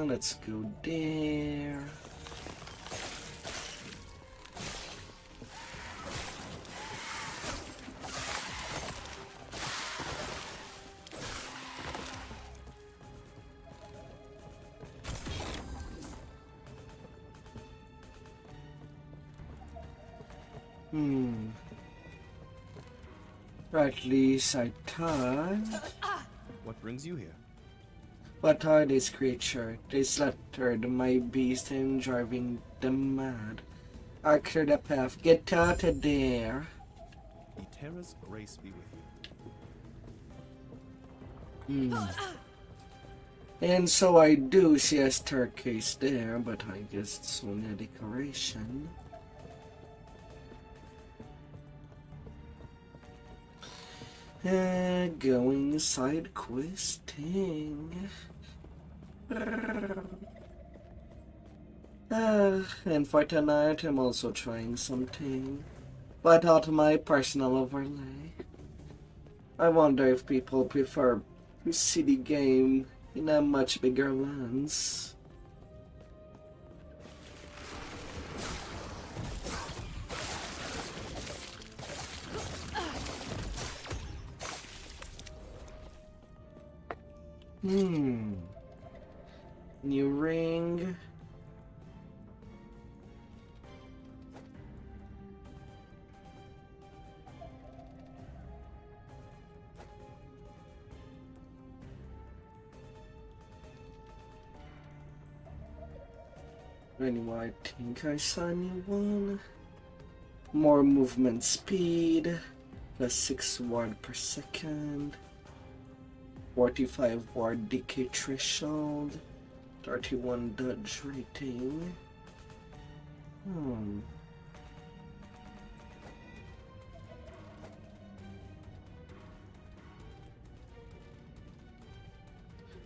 Let's go there. Or at least I thought. What brings you here? What are these creatures? They slaughtered my beast and driving them mad. I cleared the path. Get out of there. The Terra's grace be with you. And so I do see a staircase there, but I guess it's only a decoration. Going side questing. And for tonight, I'm also trying something, but out my personal overlay. I wonder if people prefer to see the game in a much bigger lens. New ring. Anyway, I think I saw a new one. More movement speed, plus 6 ward per second, 45 ward decay threshold, 31 dodge rating.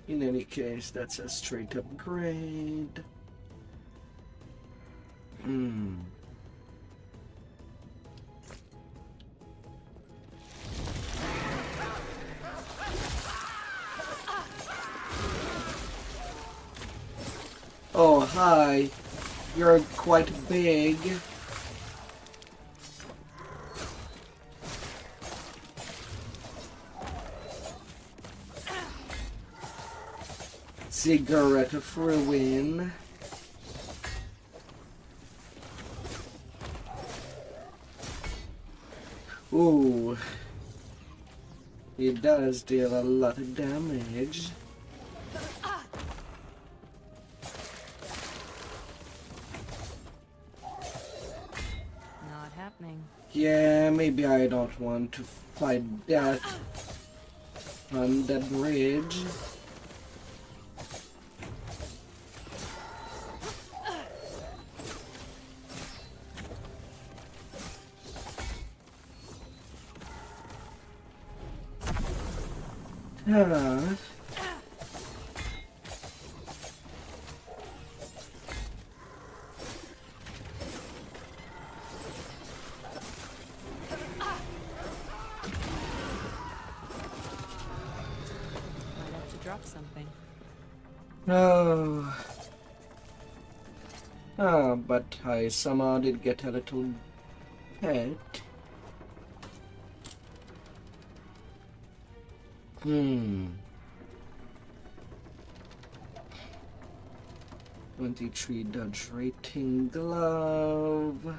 In any case, that's a straight upgrade. Oh, hi. You're quite big. Cigarette of ruin. Ooh. It does deal a lot of damage. Not happening. Yeah, maybe I don't want to fight that on that bridge. Drop something. But I somehow did get a little pet. 23 dodge rating glove.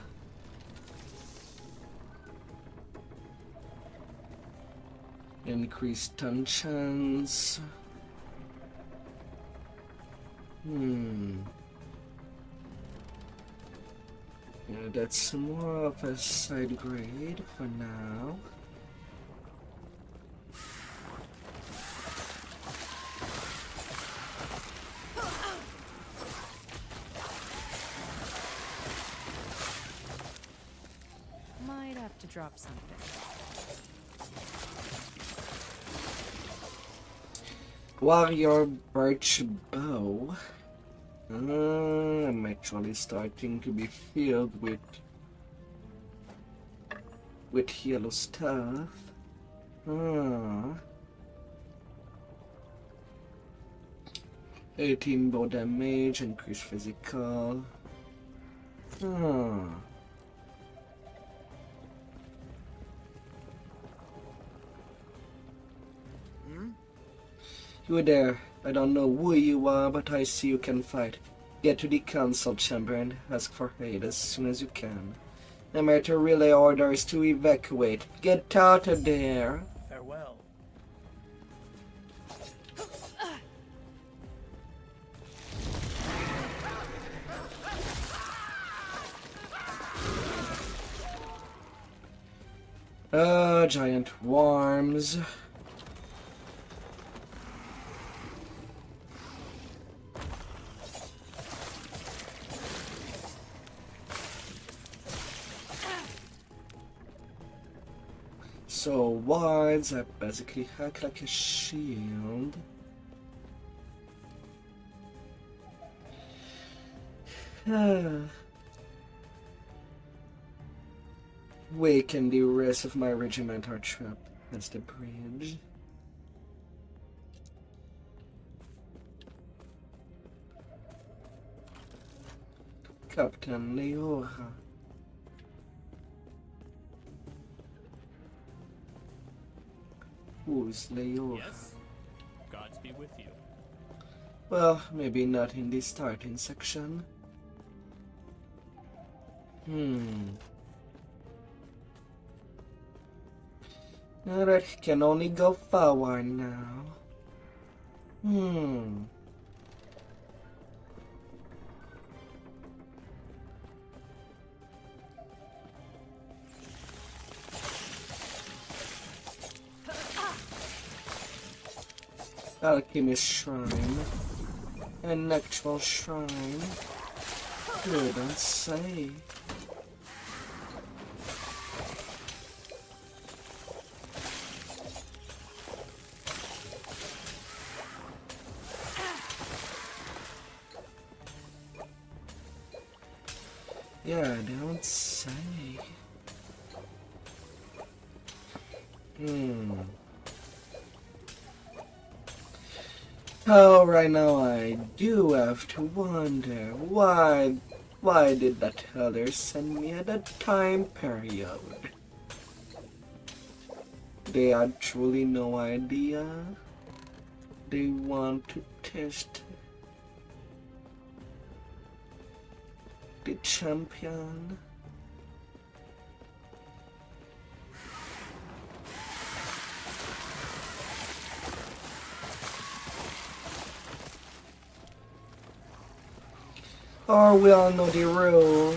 Increased stun chance. Yeah, that's more of a side grade for now. Might have to drop something. Warrior birch bow. I'm actually starting to be filled with yellow stuff. 18 bow damage, increased physical. You there. I don't know who you are, but I see you can fight. Get to the council chamber and ask for aid as soon as you can. I'm here to relay orders to evacuate. Get out of there. Farewell. Giant worms. So wards that basically act like a shield. Wake and the rest of my regiment are trapped. That's the bridge. Captain Leora. Who's Leora? Yes? Gods be with you. Well, maybe not in the starting section. Alright, can only go forward now. Alchemist Shrine. An actual shrine. You don't say. Yeah, don't say. Oh, right now I do have to wonder why did that other send me at that time period? They had truly no idea. They want to test the champion. Or we all know the rule.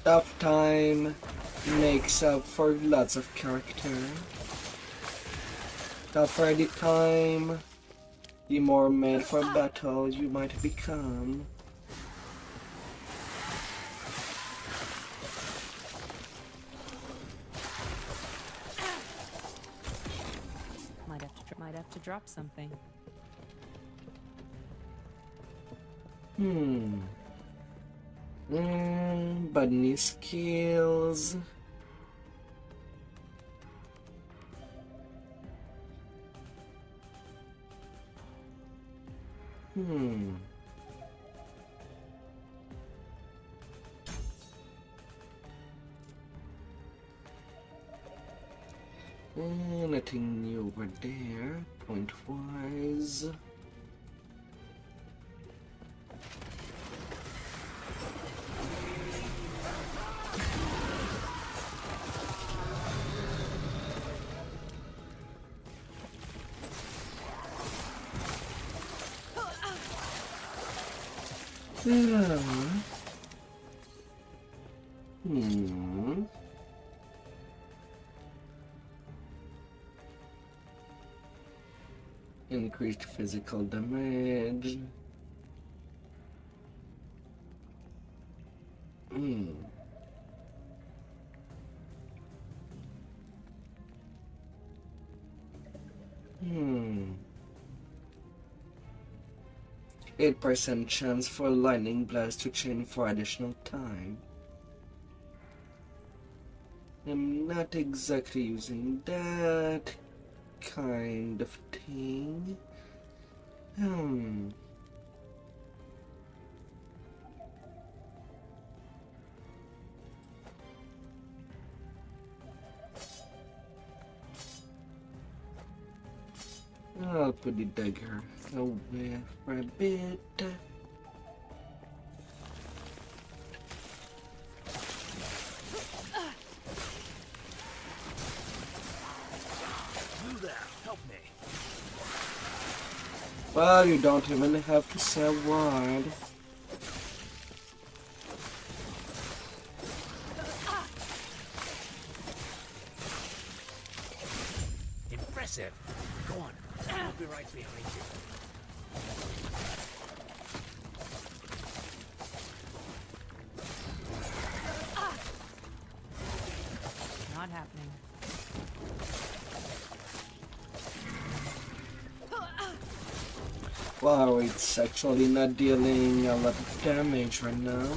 Tough time makes up for lots of character. Tougher the time, the more made for battle you might become. Might have to drop something. But new skills. Nothing new over there, point-wise. Increased physical damage. Hmm. 8% chance for lightning blast to chain for additional time. I'm not exactly using that kind of thing. I'll put the dagger away for a bit. You there, help me. Well, you don't even have to say a word. Impressive. Go on. I'll be right behind you. Not happening. Wow, it's actually not dealing a lot of damage right now.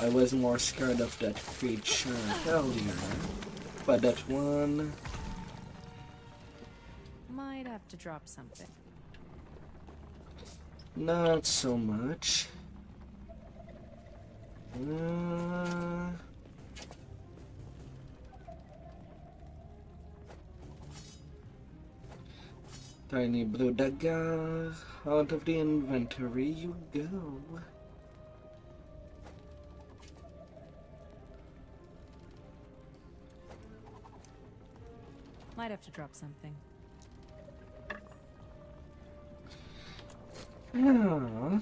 I was more scared of that creature earlier, but that one... Might have to drop something. not so much. Tiny blue dagger, out of the inventory you go. Might have to drop something. Yeah.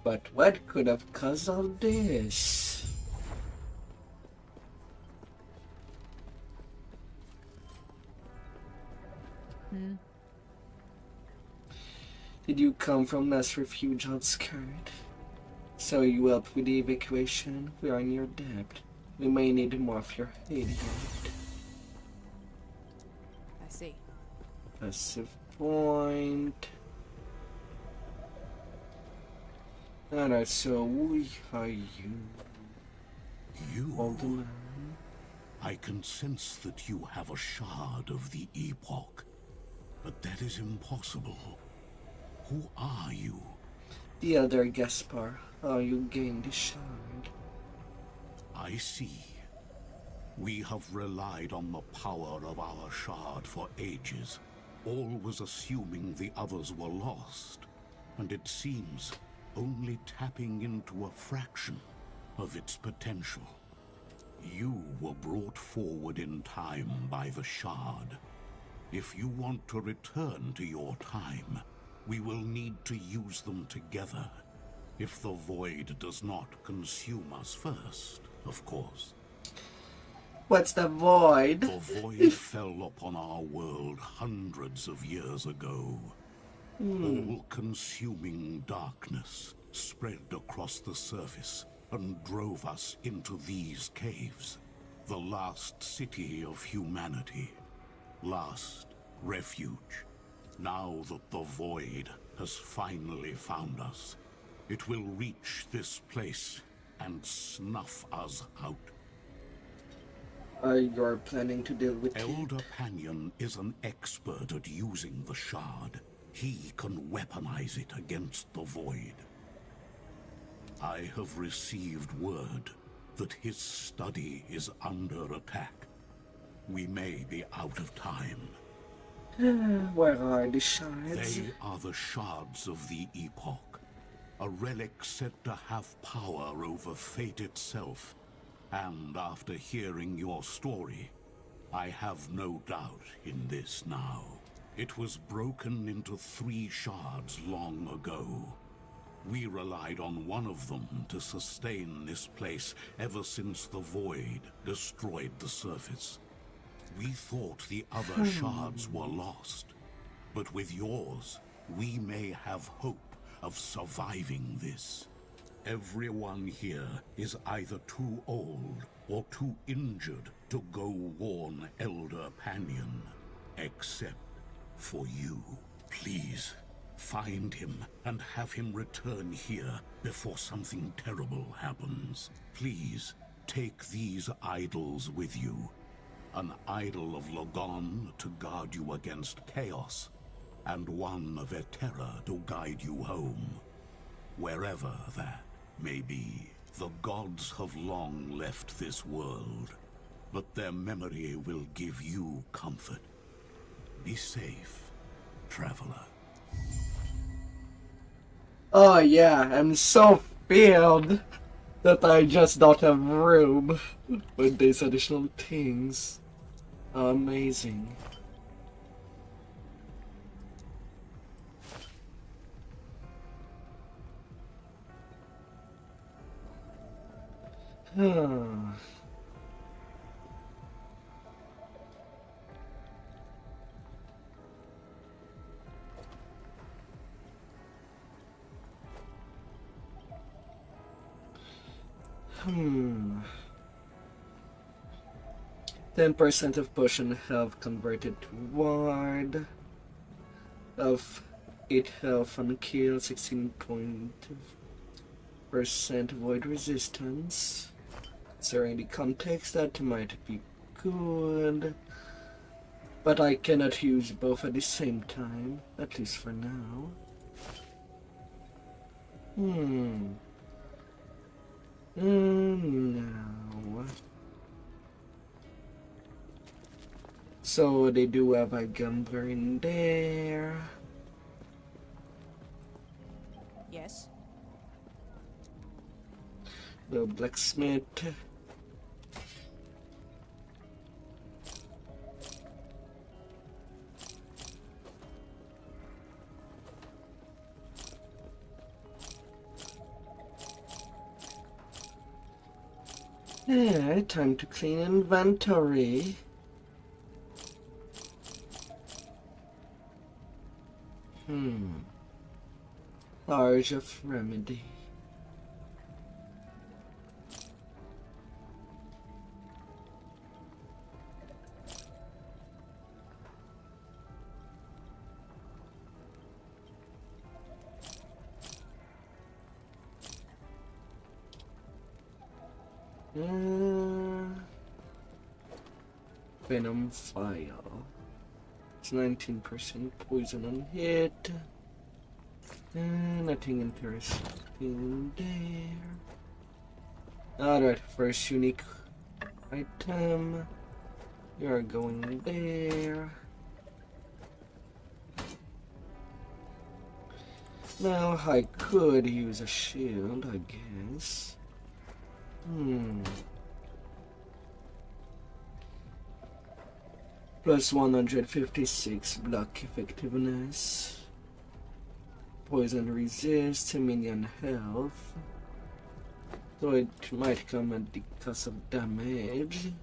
But what could have caused all this? Did you come from this refuge unscared? So you help with the evacuation? We are in your debt. We may need more of your aid yet. I see. Passive point. Alright, so who are you? You? Old man? I can sense that you have a shard of the Epoch, but that is impossible. Who are you? The Elder Gaspar. How you gained the shard? I see. We have relied on the power of our shard for ages, always assuming the others were lost, and it seems only tapping into a fraction of its potential. You were brought forward in time by the shard. If you want to return to your time, we will need to use them together. If the void does not consume us first, of course. What's the void? The void fell upon our world hundreds of years ago. All-consuming darkness spread across the surface and drove us into these caves. The last city of humanity. Last refuge. Now that the void has finally found us, it will reach this place and snuff us out. You're planning to deal with Elder it? Panion is an expert at using the shard. He can weaponize it against the void. I have received word that his study is under attack. We may be out of time. Where are the shards? They are the shards of the Epoch, a relic said to have power over fate itself. And after hearing your story, I have no doubt in this now. It was broken into 3 shards long ago. We relied on one of them to sustain this place ever since the void destroyed the surface. We thought the other shards were lost, but with yours, we may have hope of surviving this. Everyone here is either too old or too injured to go warn Elder Panion, except for you. Please, find him and have him return here before something terrible happens. Please, take these idols with you. An idol of Logon to guard you against chaos, and one of Eterra to guide you home, wherever that Maybe the gods have long left this world, but their memory will give you comfort. Be safe, traveler. Oh yeah, I'm so filled that I just don't have room with these additional things. Amazing. Hmm. 10% of potion health converted to ward. Of 8 health on kill, 16% void resistance. Is there any context that might be good? But I cannot use both at the same time, at least for now. No. So they do have a gambler in there. Yes? The blacksmith. Yeah, time to clean inventory. Large of remedy. Venom File. It's 19% poison on hit. Nothing interesting there. Alright, first unique item. You're going there. Now I could use a shield, I guess. Plus 156 block effectiveness. Poison resist, minion health. So it might come at the cost of damage.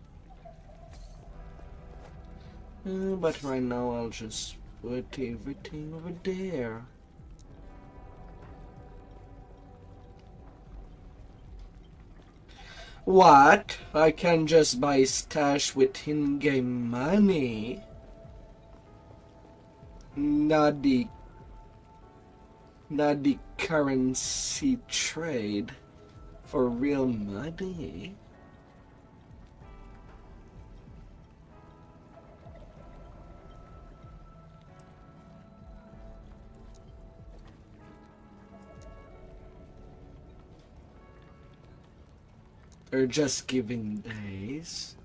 But right now I'll just put everything over there. What? I can just buy stash with in-game money? Not the currency trade for real money. They're just giving days.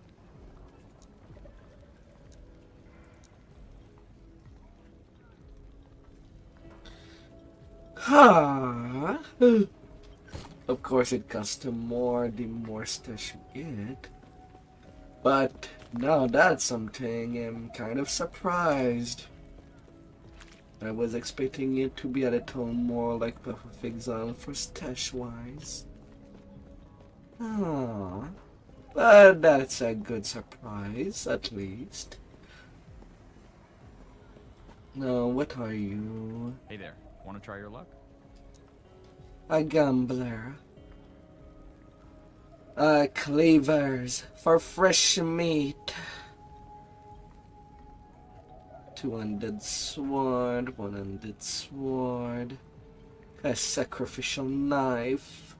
Huh? Of course it costs more the more stash you get. But now that's something I'm kind of surprised. I was expecting it to be a little more like Path of Exile for stash wise. Oh, but that's a good surprise, at least. Now, what are you? Hey there, want to try your luck? A gambler. Cleavers for fresh meat. 200 sword, 100 sword. A sacrificial knife.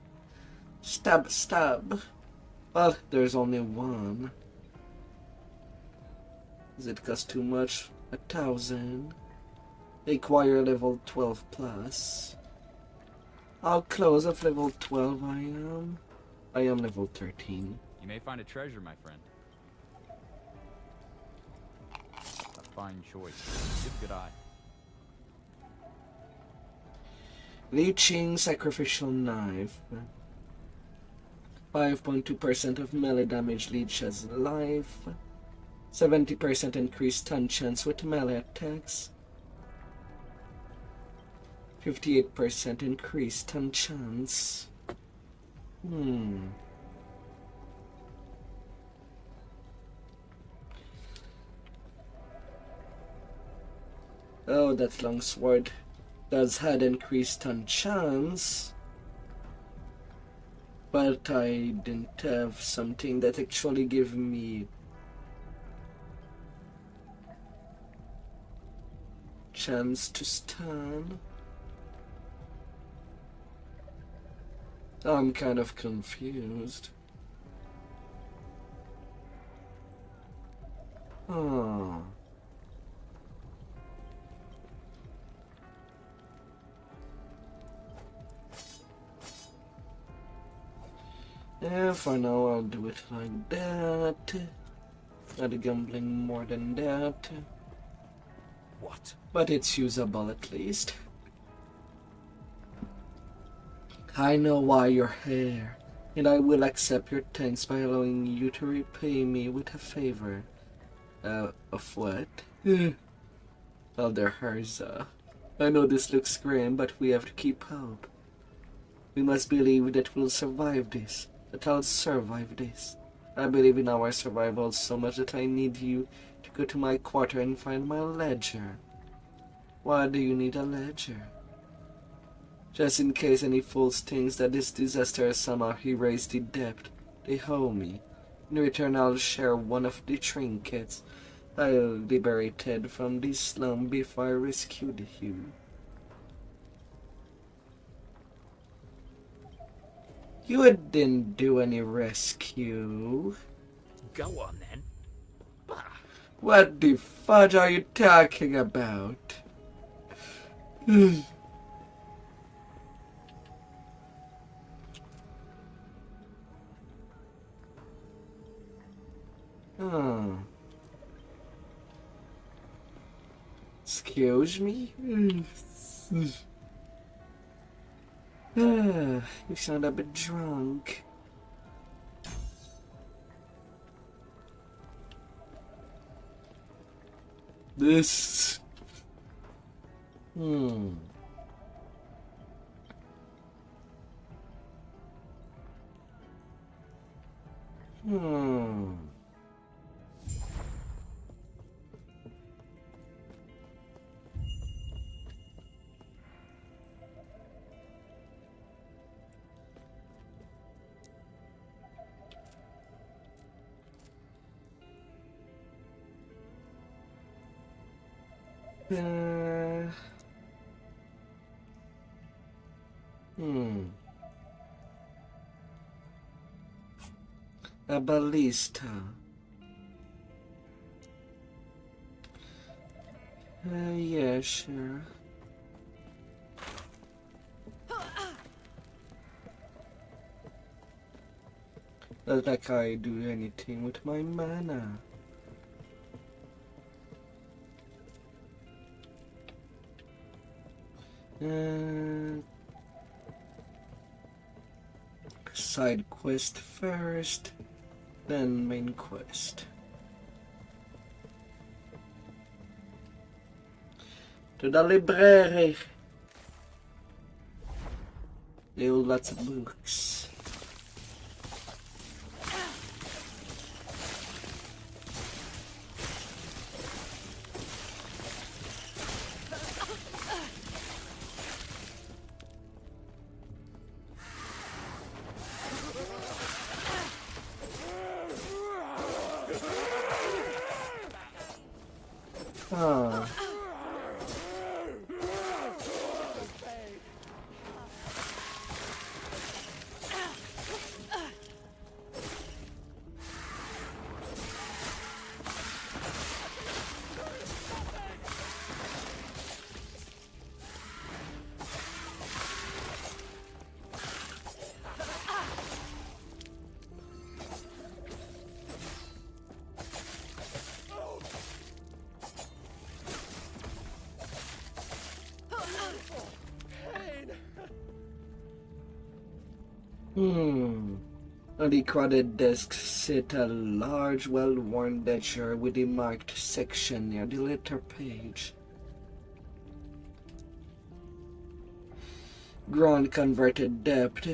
Stab, stab. Well, there's only one. Does it cost too much? 1,000. Acquire level 12 plus. How close of level 12 I am? I am level 13. You may find a treasure, my friend. A fine choice. You have a good eye. Leeching Sacrificial Knife. 5.2% of melee damage leeches life. 70% increased stun chance with melee attacks. 58% increased stun chance. Oh, that longsword does had increased stun chance. But I didn't have something that actually gave me chance to stun. I'm kind of confused. Oh. Yeah, for now I'll do it like that. Not gambling more than that. What? But it's usable at least. I know why you're here, and I will accept your thanks by allowing you to repay me with a favor. Of what? Elder Harza. I know this looks grim, but we have to keep hope. We must believe that we'll survive this. That I'll survive this. I believe in our survival so much that I need you to go to my quarter and find my ledger. Why do you need a ledger? Just in case any fools thinks that this disaster has somehow erased the debt they owe me. In return, I'll share one of the trinkets I liberated from this slum before I rescued you. You didn't do any rescue. Go on then. Bah. What the fudge are you talking about? Oh. Excuse me? You sound a bit drunk. This... Hmm. A ballista. Yeah, sure. Not like I do anything with my mana. Side quest first, then main quest. To the library. There are lots of books. Ah. On the crowded desk sit a large, well-worn ledger with a marked section near the letter page. Ground converted debt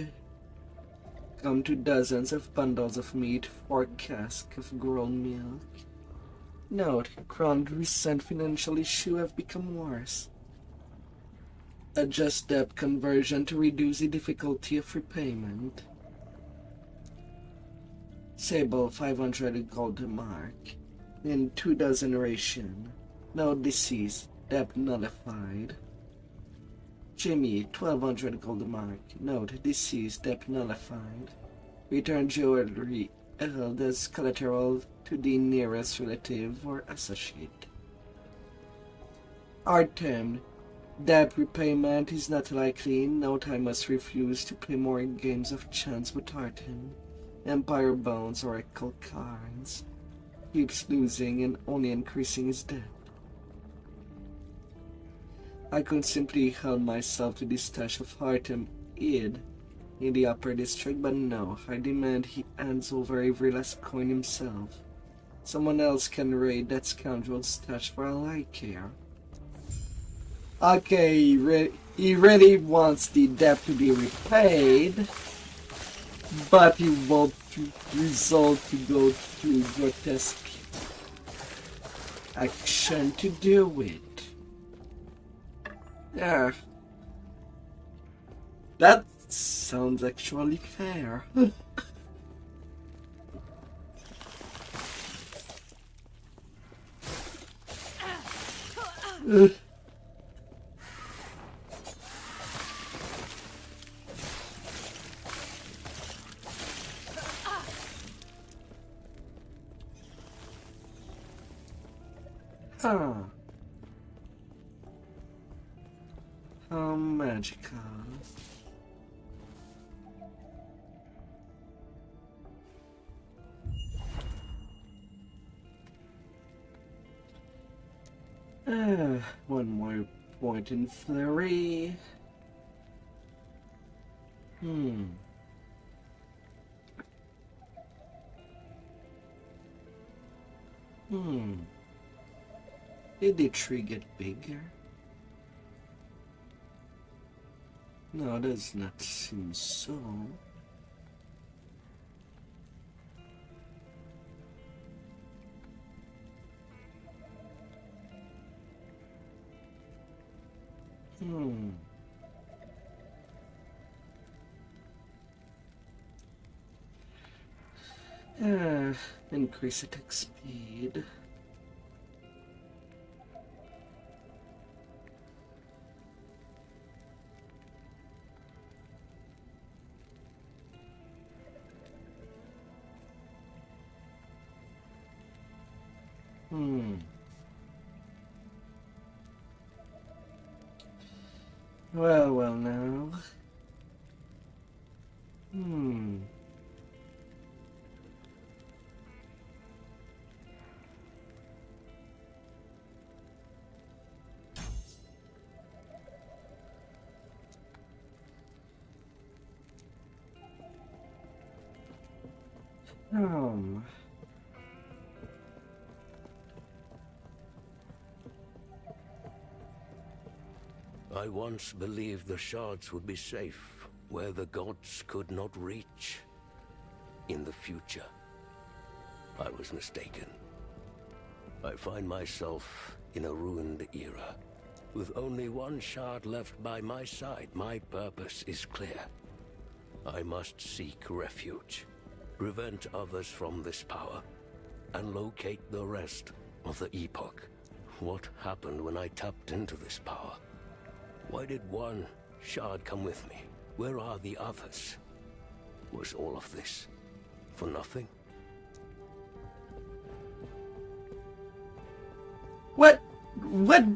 come to dozens of bundles of meat, 4 casks of grown milk. Note, Crown's recent financial issue have become worse. Adjust debt conversion to reduce the difficulty of repayment. Sable 500 gold mark. In 2 dozen ration. Now deceased. Debt nullified. Jimmy 1200 gold mark. Note deceased. Debt nullified. Return jewelry held as collateral to the nearest relative or associate. Artem. Debt repayment is not likely. Note I must refuse to play more games of chance with Artem. Empire Bones Oracle cards. Keeps losing and only increasing his debt. I could simply help myself to the stash of Artem id in the upper district, but no, I demand he hands over every last coin himself. Someone else can raid that scoundrel's stash for all I care. Okay, he really wants the debt to be repaid, but he won't result to go through grotesque action to do it. Yeah. That sounds actually fair. Huh. How magical. One more point in flurry. Did the tree get bigger? No, it does not seem so. Increase attack speed. Well now. I once believed the shards would be safe, where the gods could not reach. In the future, I was mistaken. I find myself in a ruined era. With only one shard left by my side, my purpose is clear. I must seek refuge, prevent others from this power, and locate the rest of the Epoch. What happened when I tapped into this power? Why did one shard come with me? Where are the others? Was all of this for nothing? What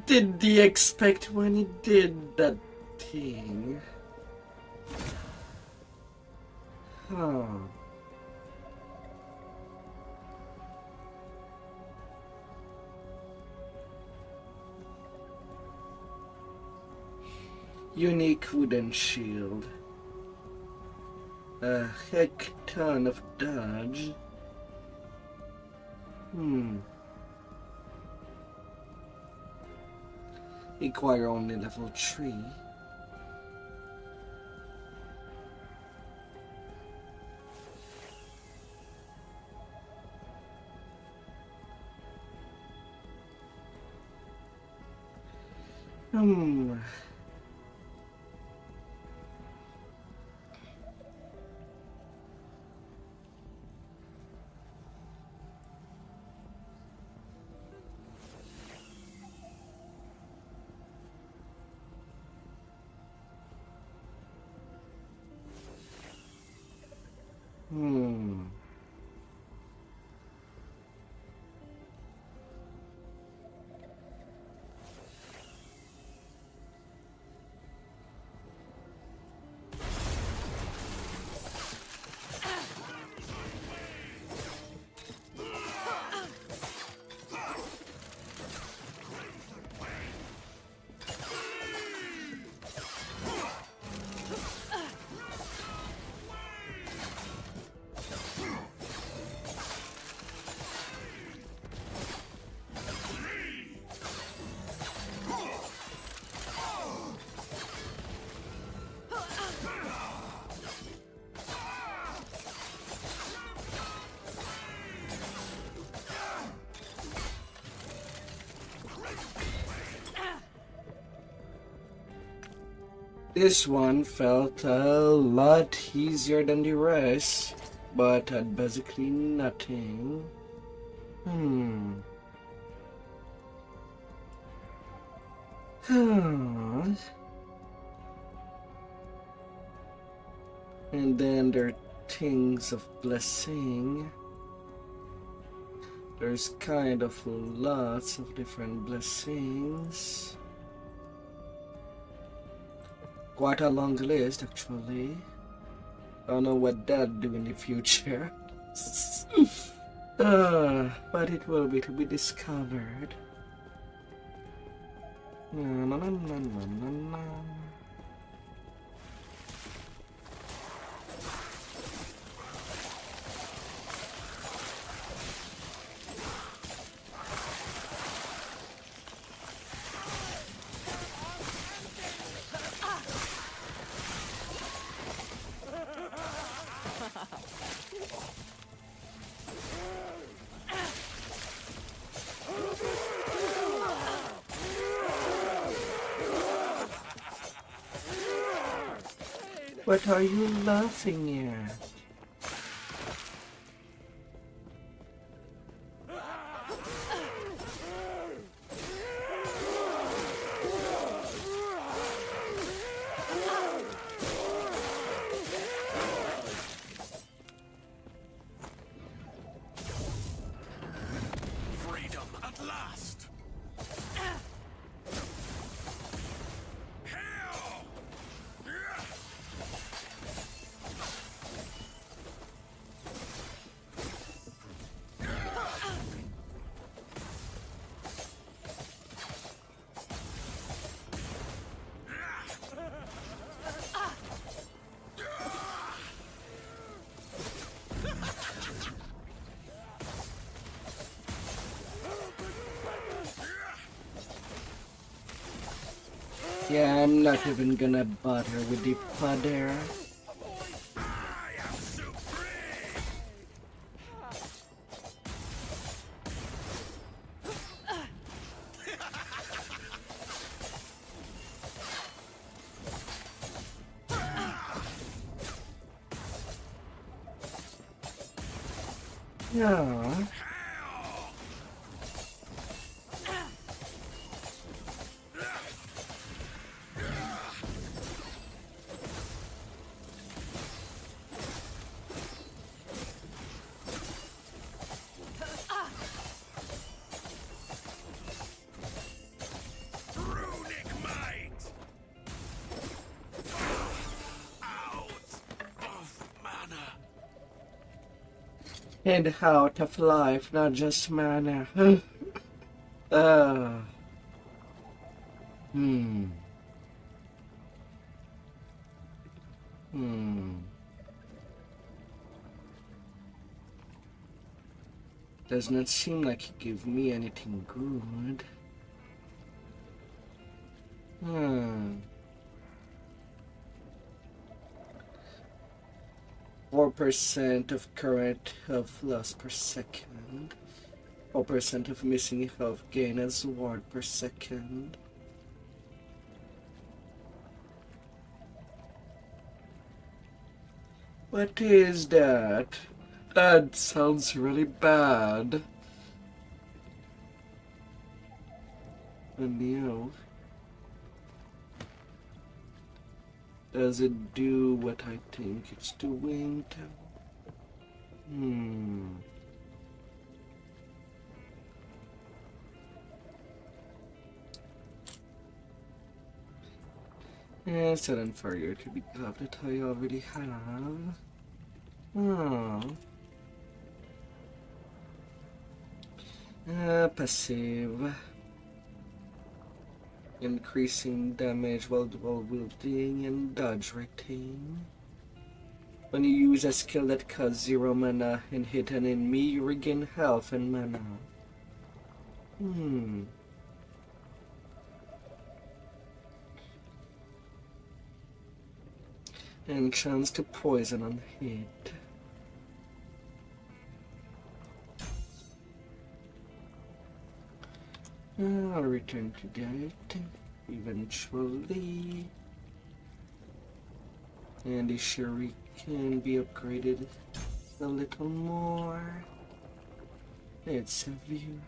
did he expect when he did that thing? Unique wooden shield. a heck ton of dodge. Require only level 3. Hmm. This one felt a lot easier than the rest, but had basically nothing. And then there are things of blessing. There's kind of lots of different blessings. Quite a long list, actually. I don't know what that'll do in the future. But it will be to be discovered. Na, na, na, na, na, na. What are you laughing at? Freedom at last! Yeah, I'm not even gonna bother with the powder. Yeah. And out of life, not just mana. uh. Hmm. Does not seem like he gave me anything good. 4% of current health loss per second. 4% of missing health gain as ward per second. What is that? That sounds really bad. And you. Does it do what I think it's doing? It's an inferior to the glove that I already have. Passive. Increasing damage while wielding and dodge rating. When you use a skill that costs 0 mana and hit an enemy, you regain health and mana. And chance to poison on hit. I'll return to that eventually. And the Shuri can be upgraded a little more. It's a view.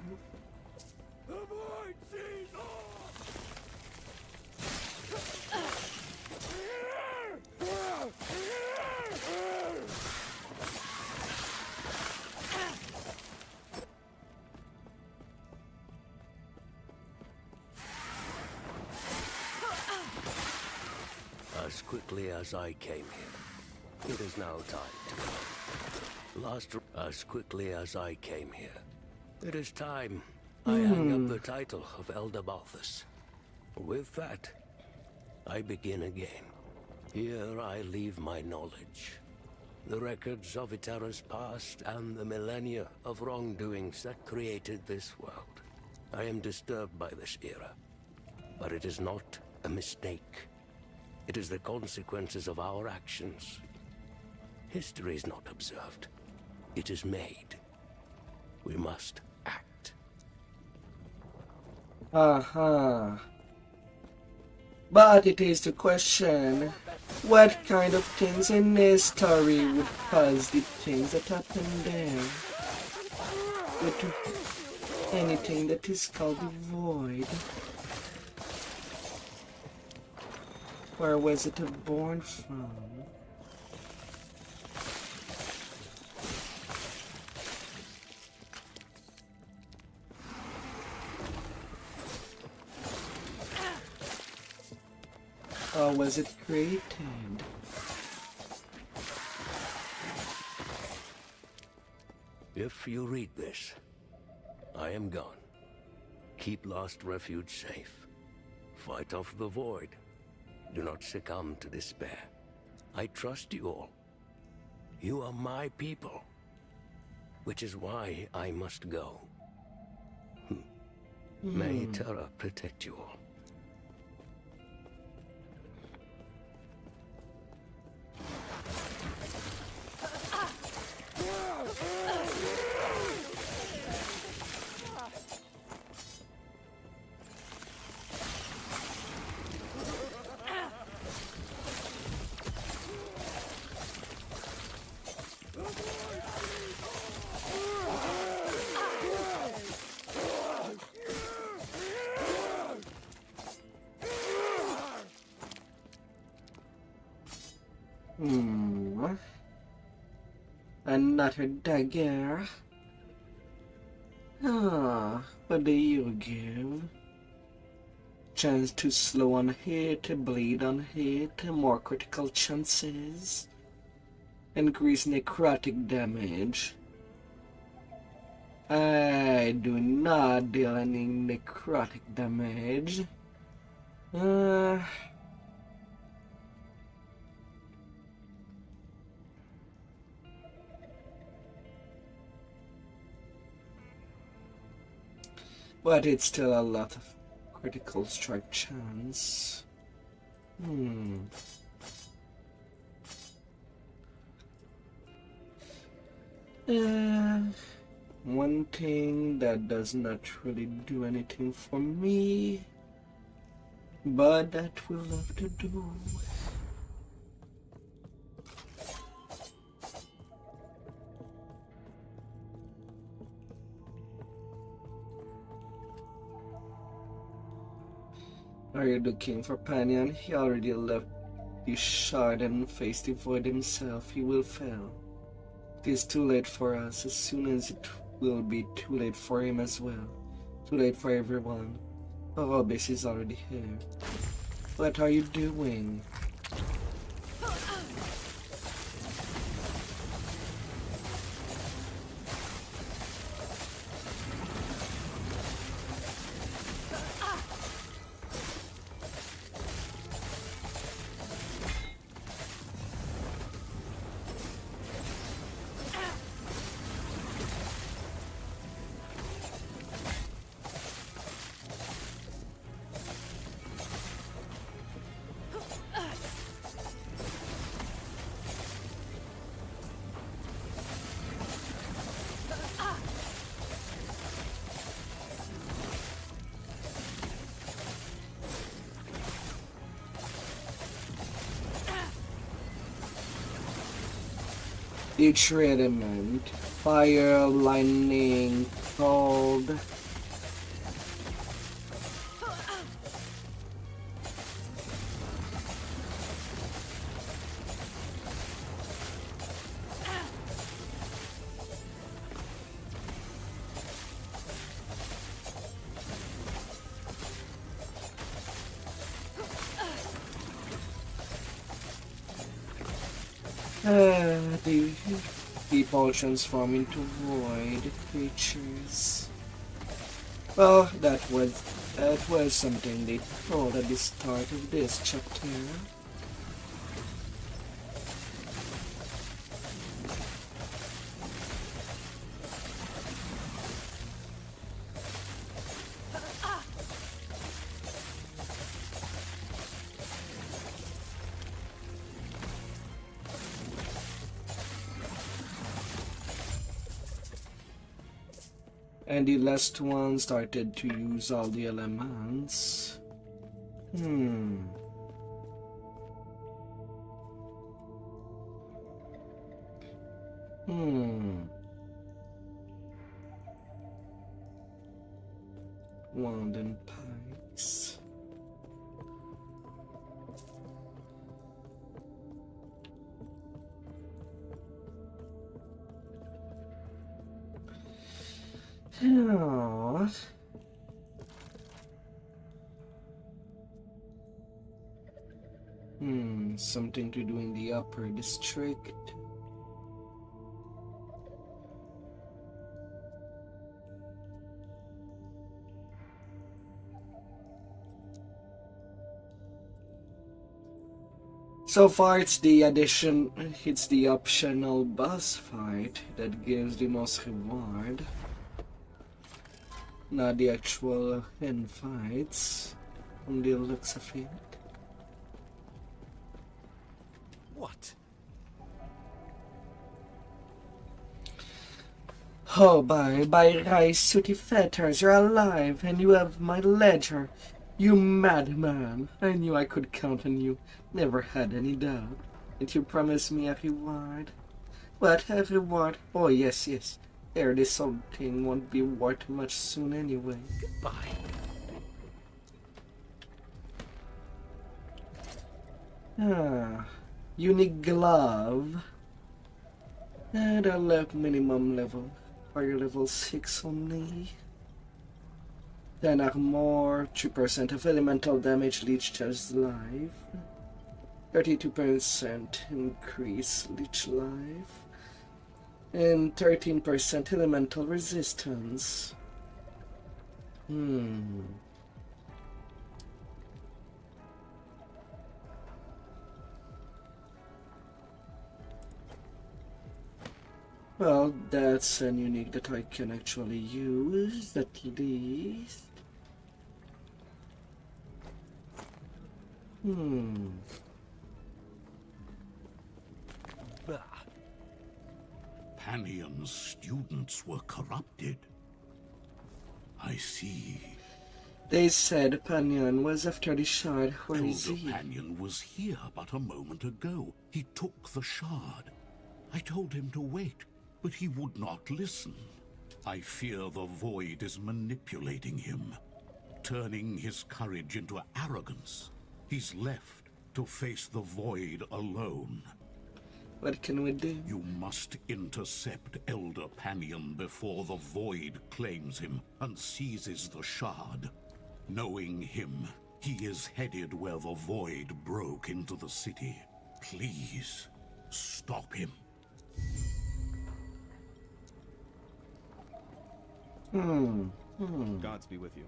As quickly as I came here, it is now time to go. As quickly as I came here, it is time I hang up the title of Elder Balthus. With that, I begin again. Here I leave my knowledge, the records of Vtera's past and the millennia of wrongdoings that created this world. I am disturbed by this era, but it is not a mistake. It is the consequences of our actions. History is not observed. It is made. We must act. But it is the question, what kind of things in this story would cause the things that happen there? With anything that is called the void? Where was it born from? How was it created? If you read this, I am gone. Keep Lost Refuge safe. Fight off the void. Do not succumb to despair. I trust you all. You are my people, which is why I must go. May Terra protect you all. Another dagger. What do you give? Chance to slow on hit, bleed on hit, more critical chances. Increase necrotic damage. I do not deal any necrotic damage. But it's still a lot of critical strike chance. One thing that does not really do anything for me, but that we'll have to do. Are you looking for Panyan? He already left the shard and faced the void himself. He will fail. It is too late for us, as soon as it will be too late for him as well. Too late for everyone. Orobis is already here. What are you doing? Each element, fire, lightning, cold. The people transform into void creatures. Well, that was something they told at the start of this chapter. And the last one started to use all the elements. Wand and pikes. Oh. Something to do in the upper district. So far it's the optional boss fight that gives the most reward. Not the actual end fights, from the looks of it. What? Oh, by Rice Sooty Fetters, you're alive, and you have my ledger. You madman! I knew I could count on you. Never had any doubt. Did you promise me a reward? What, a reward? Oh, yes. There, this something won't be worth much soon anyway. Goodbye. Unique glove. And I left minimum level. Fire level 6 only. 10 armor, 3% of elemental damage leech charge life. 32% increase leech life. And 13% elemental resistance. Well, that's an unique that I can actually use, at least. Panion's students were corrupted. I see. They said Panion was after the shard. Where Elder is he? Panion was here but a moment ago. He took the shard. I told him to wait, but he would not listen. I fear the Void is manipulating him, turning his courage into arrogance. He's left to face the Void alone. What can we do? You must intercept Elder Panion before the Void claims him and seizes the shard. Knowing him, he is headed where the Void broke into the city. Please, stop him. Gods be with you.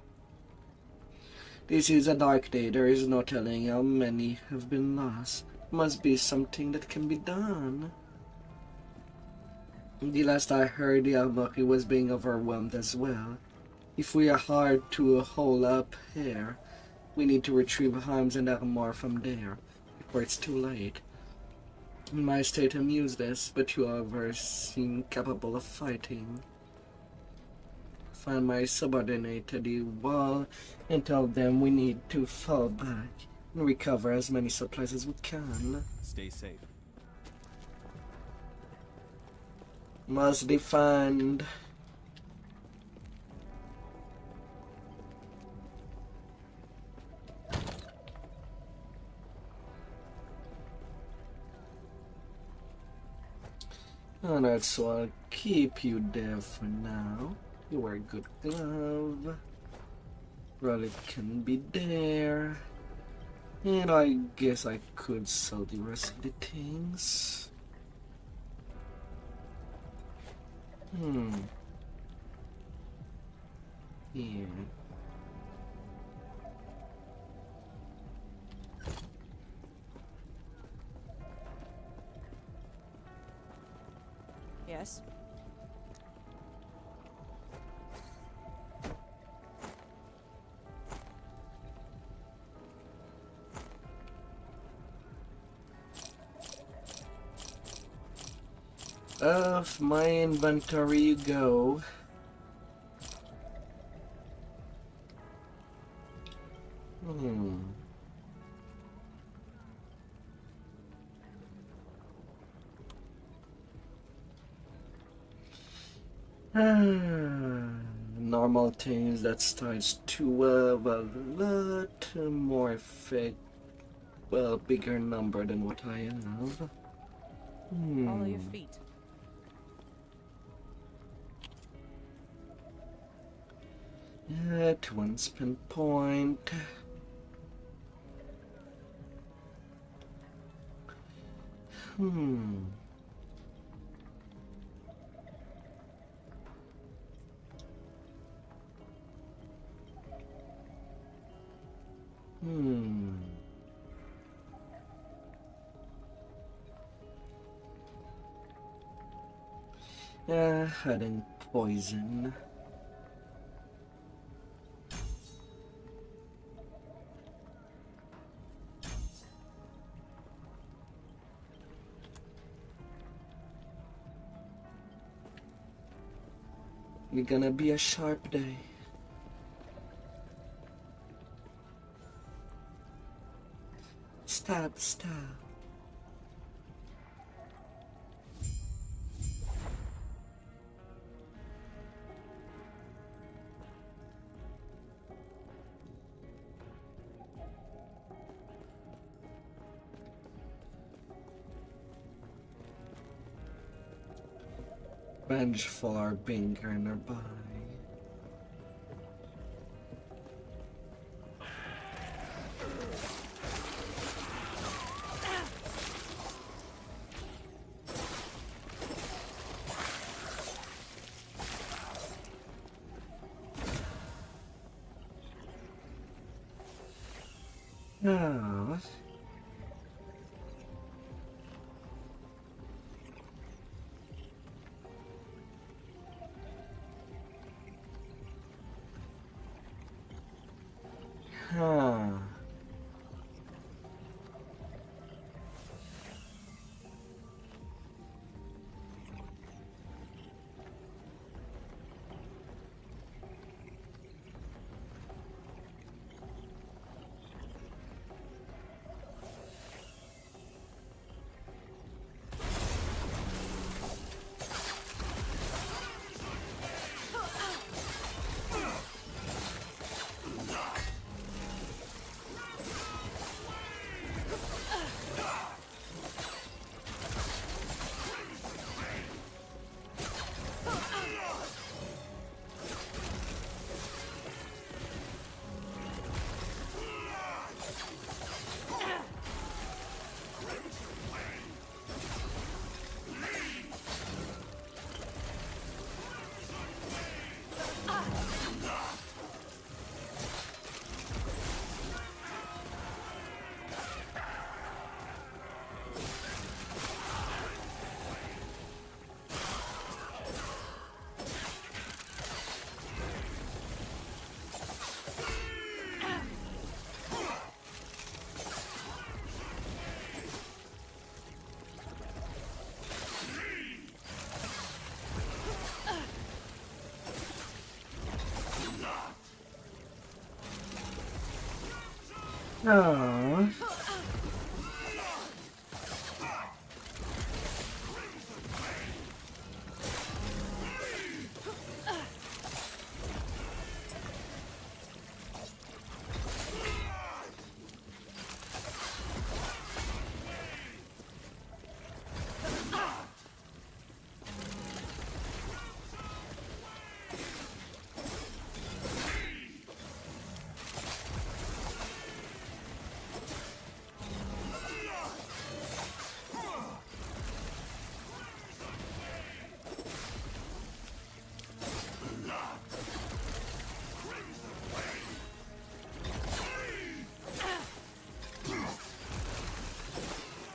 This is a dark day. There is no telling how many have been lost. Must be something that can be done. The last I heard, the Albuquerque was being overwhelmed as well. If we are hard to hold up here, we need to retrieve arms and armor from there before it's too late. In my state, I'm useless, but you others seem capable of fighting. Find my subordinate at the wall and tell them we need to fall back and recover as many supplies as we can. Stay safe. Must defend. Alright, so I'll keep you there for now. You wear a good glove. Relic can be there. And I guess I could sell the rest of the things. Yeah. Yes? Off my inventory you go. Normal things that starts to have a lot more effect. Well, bigger number than what I have. Follow your feet. At one spin point. Hiding poison. It's gonna be a sharp day. Stab, stab. Vengeful are being nearby. Ah. Huh. Oh.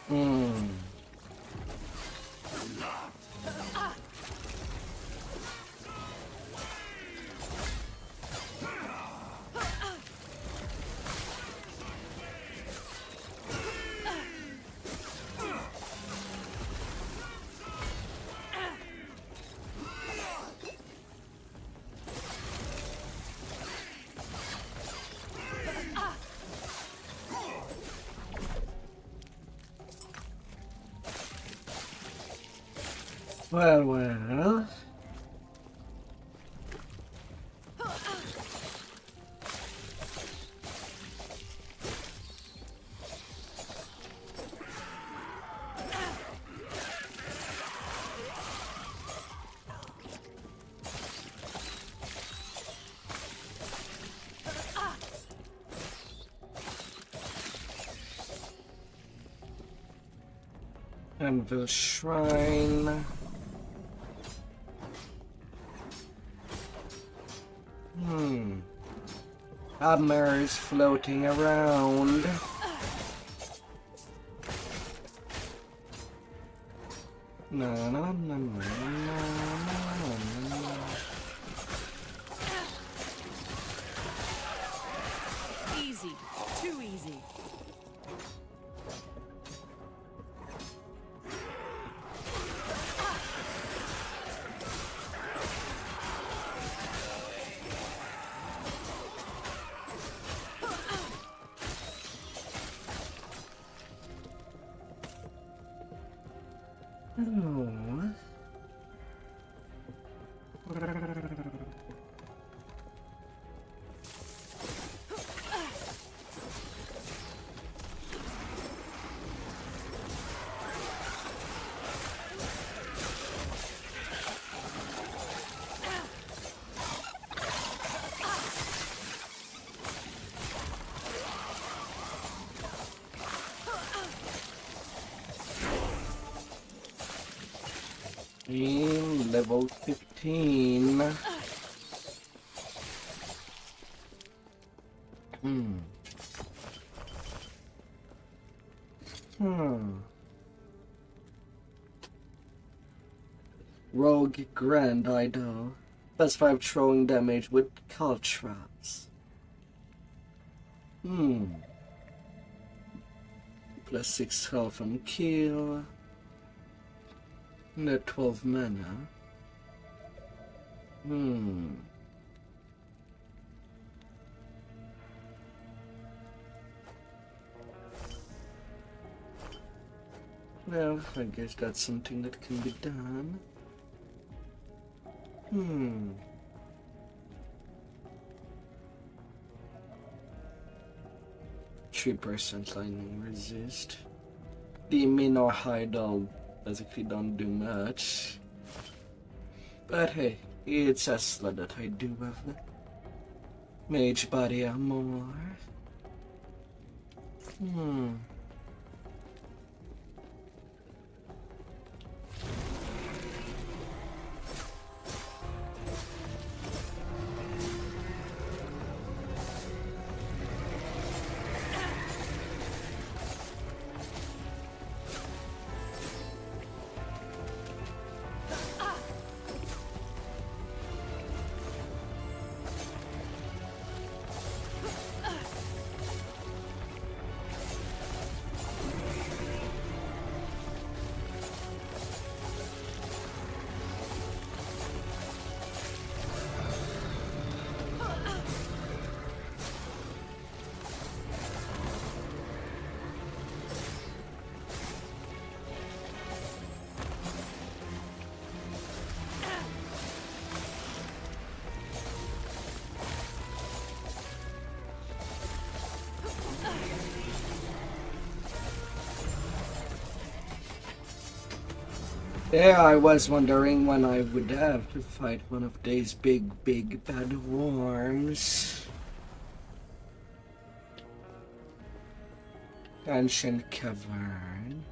Hmm. Well. And the shrine. Abmer is floating around. No. Easy. Too easy. Oh. In level 15. Rogue Grand Idol. +5 throwing damage with caltrops. Plus 6 health on kill. And at 12 mana. Well, I guess that's something that can be done. 3% lightning resist. The min or high doll basically don't do much. But hey, it's a slot that I do have. Mage body armor. Yeah, I was wondering when I would have to fight one of these big bad worms. Ancient Cavern.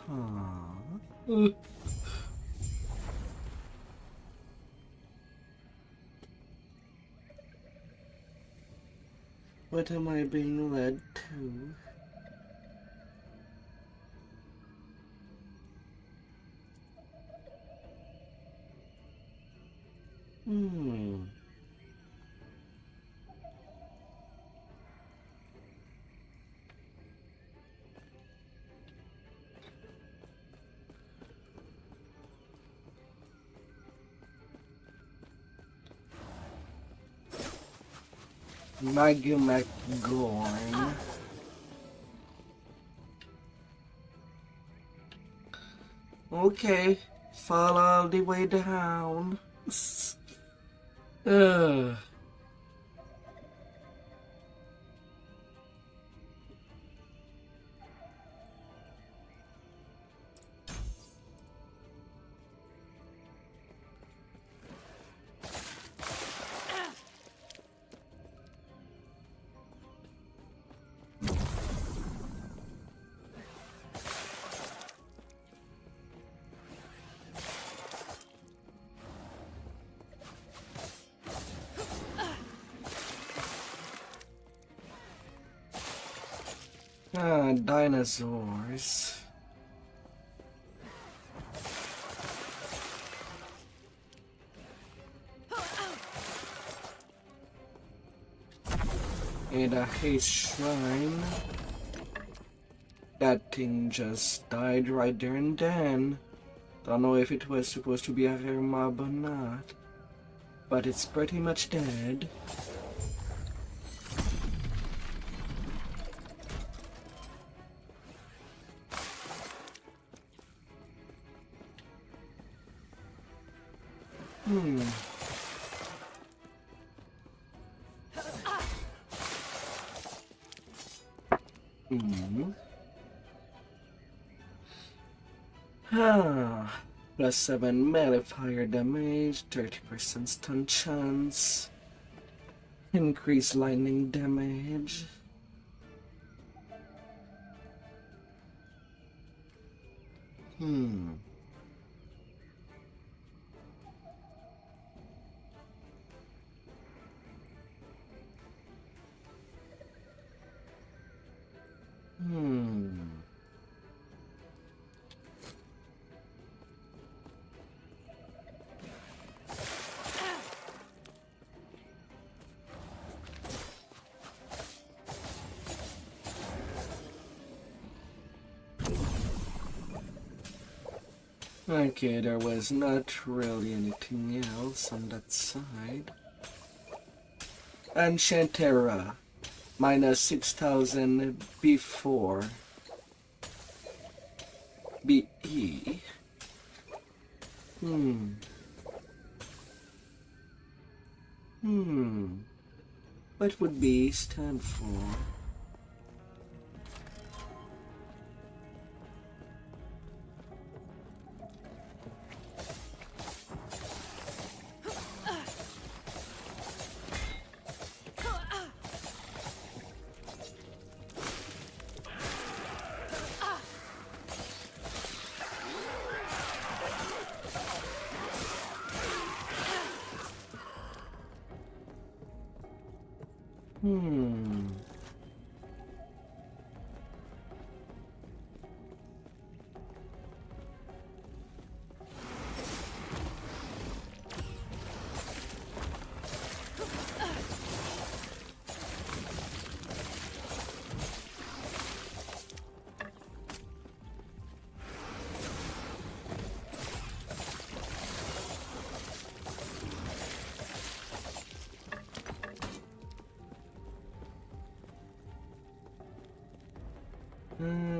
Huh. What am I being led to? Magumagorn. Okay, fall all the way down. Ugh. Dinosaurs. And a haste shrine. That thing just died right there and then. Don't know if it was supposed to be a rare mob or not, but it's pretty much dead. Plus 7 melee fire damage, 30% stun chance, increased lightning damage. Okay, there was not really anything else on that side. Enchantera, minus 6,000 before BE. What would B stand for?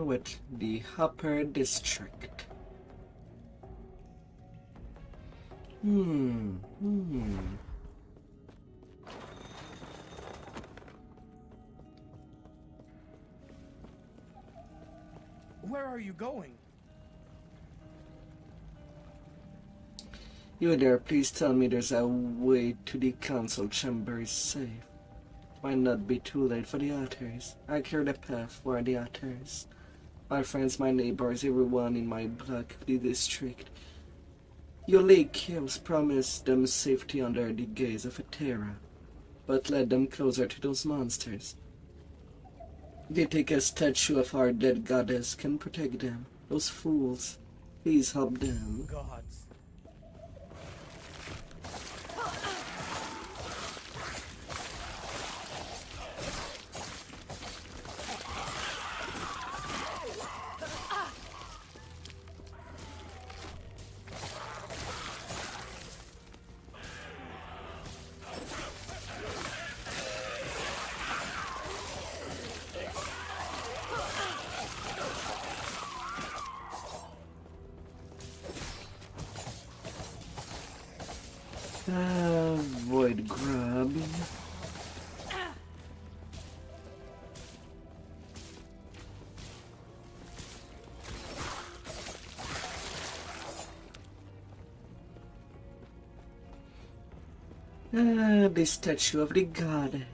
With the Upper District. Where are you going? You there, please tell me there's a way to the council chamber is safe. Might not be too late for the otters. I clear the path for the otters. My friends, my neighbors, everyone in my block, the district. Your late kills promised them safety under the gaze of a terror, but led them closer to those monsters. They think a statue of our dead goddess can protect them. Those fools. Please help them. Gods. Avoid grabbing. The statue of the god.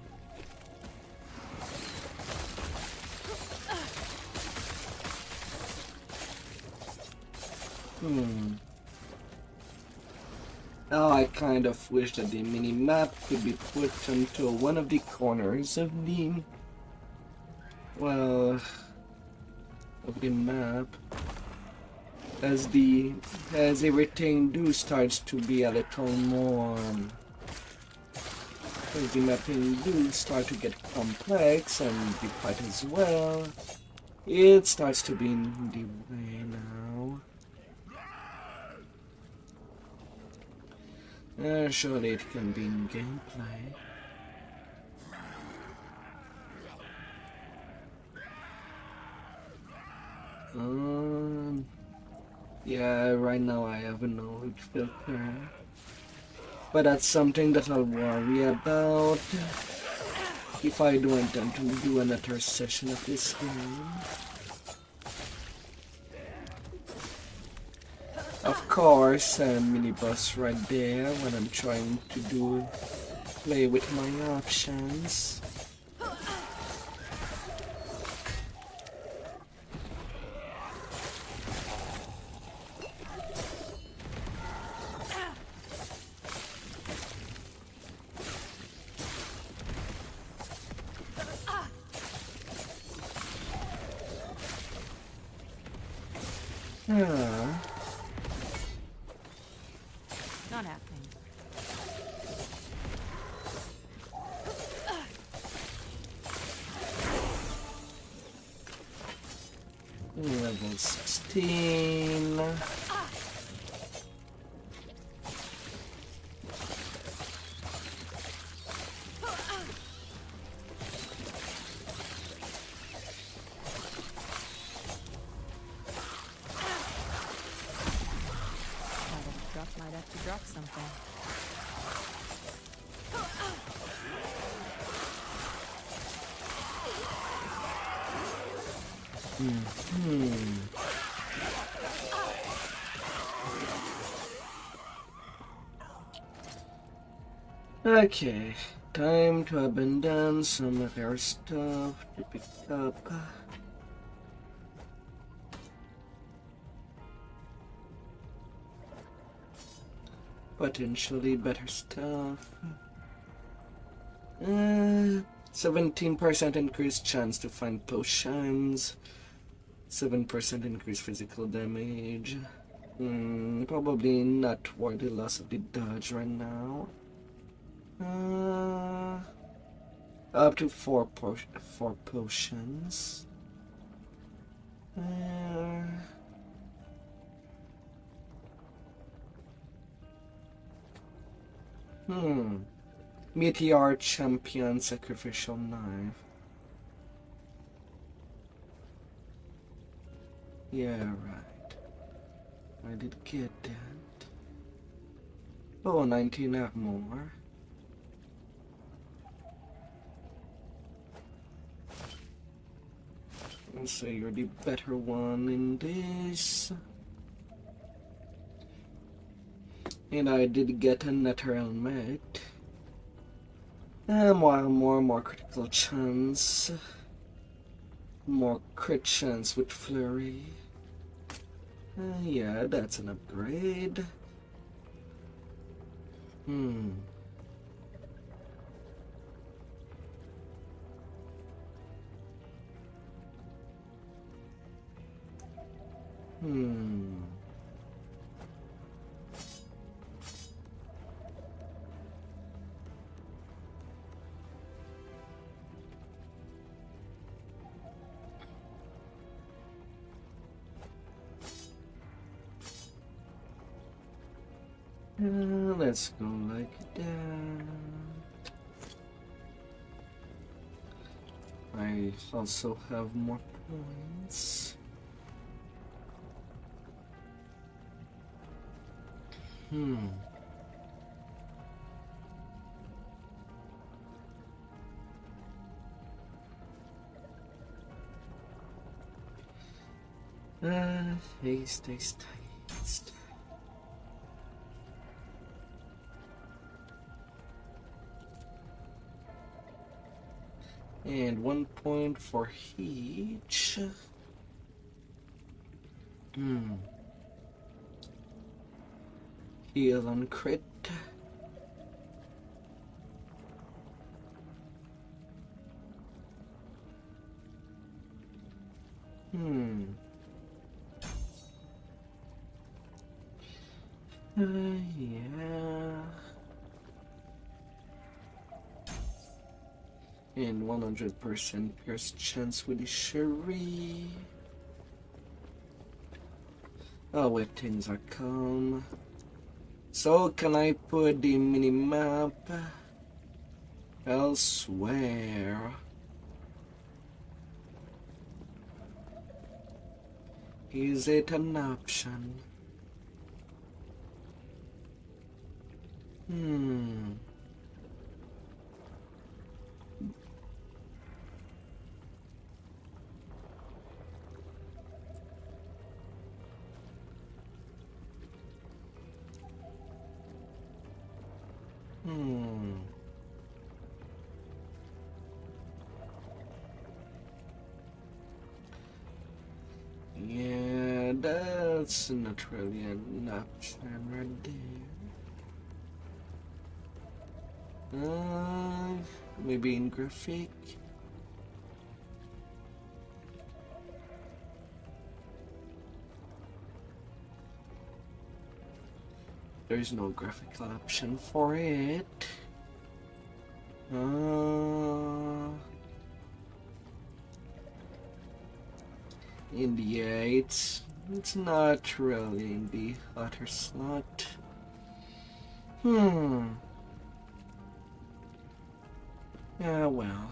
Oh, I kind of wish that the mini-map could be put onto one of the corners of the... well... of the map. As everything starts to be a little more... as the mapping do start to get complex and the fight as well, it starts to be in the way now. Surely it can be in gameplay. Yeah, right now I have no filter. But that's something that I'll worry about if I do intend to do another session of this game. Of course, a minibus right there when I'm trying to play with my options. Not happening. Level 16. out there. Okay, time to abandon some of our stuff to pick up. Potentially better stuff. 17% increased chance to find potions. 7% increased physical damage. Probably not worth the loss of the dodge right now. Up to four potions. Meteor Champion Sacrificial Knife. Yeah, right. I did get that. Oh, 19 or more. I'll say you're the better one in this. And I did get a Nether helmet. And more critical chance. More crit chance with flurry. Yeah, that's an upgrade. Let's go like that. I also have more points. Taste. And 1 point for each. Heal on crit. Yeah. And 100% pierce chance with the Cherie. Oh wait, things are calm. So can I put the minimap elsewhere? Is it an option? Yeah, that's not really an option right there. Maybe in graphic. There's no graphical option for it. In the it's not really in the other slot. Yeah, well.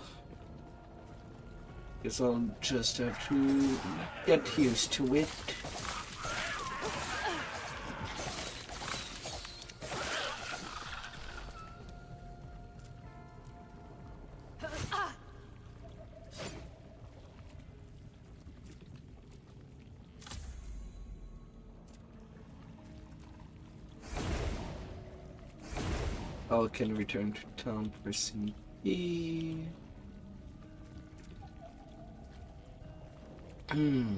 Guess I'll just have to get used to it. Cal can return to town pressing E. Hmm.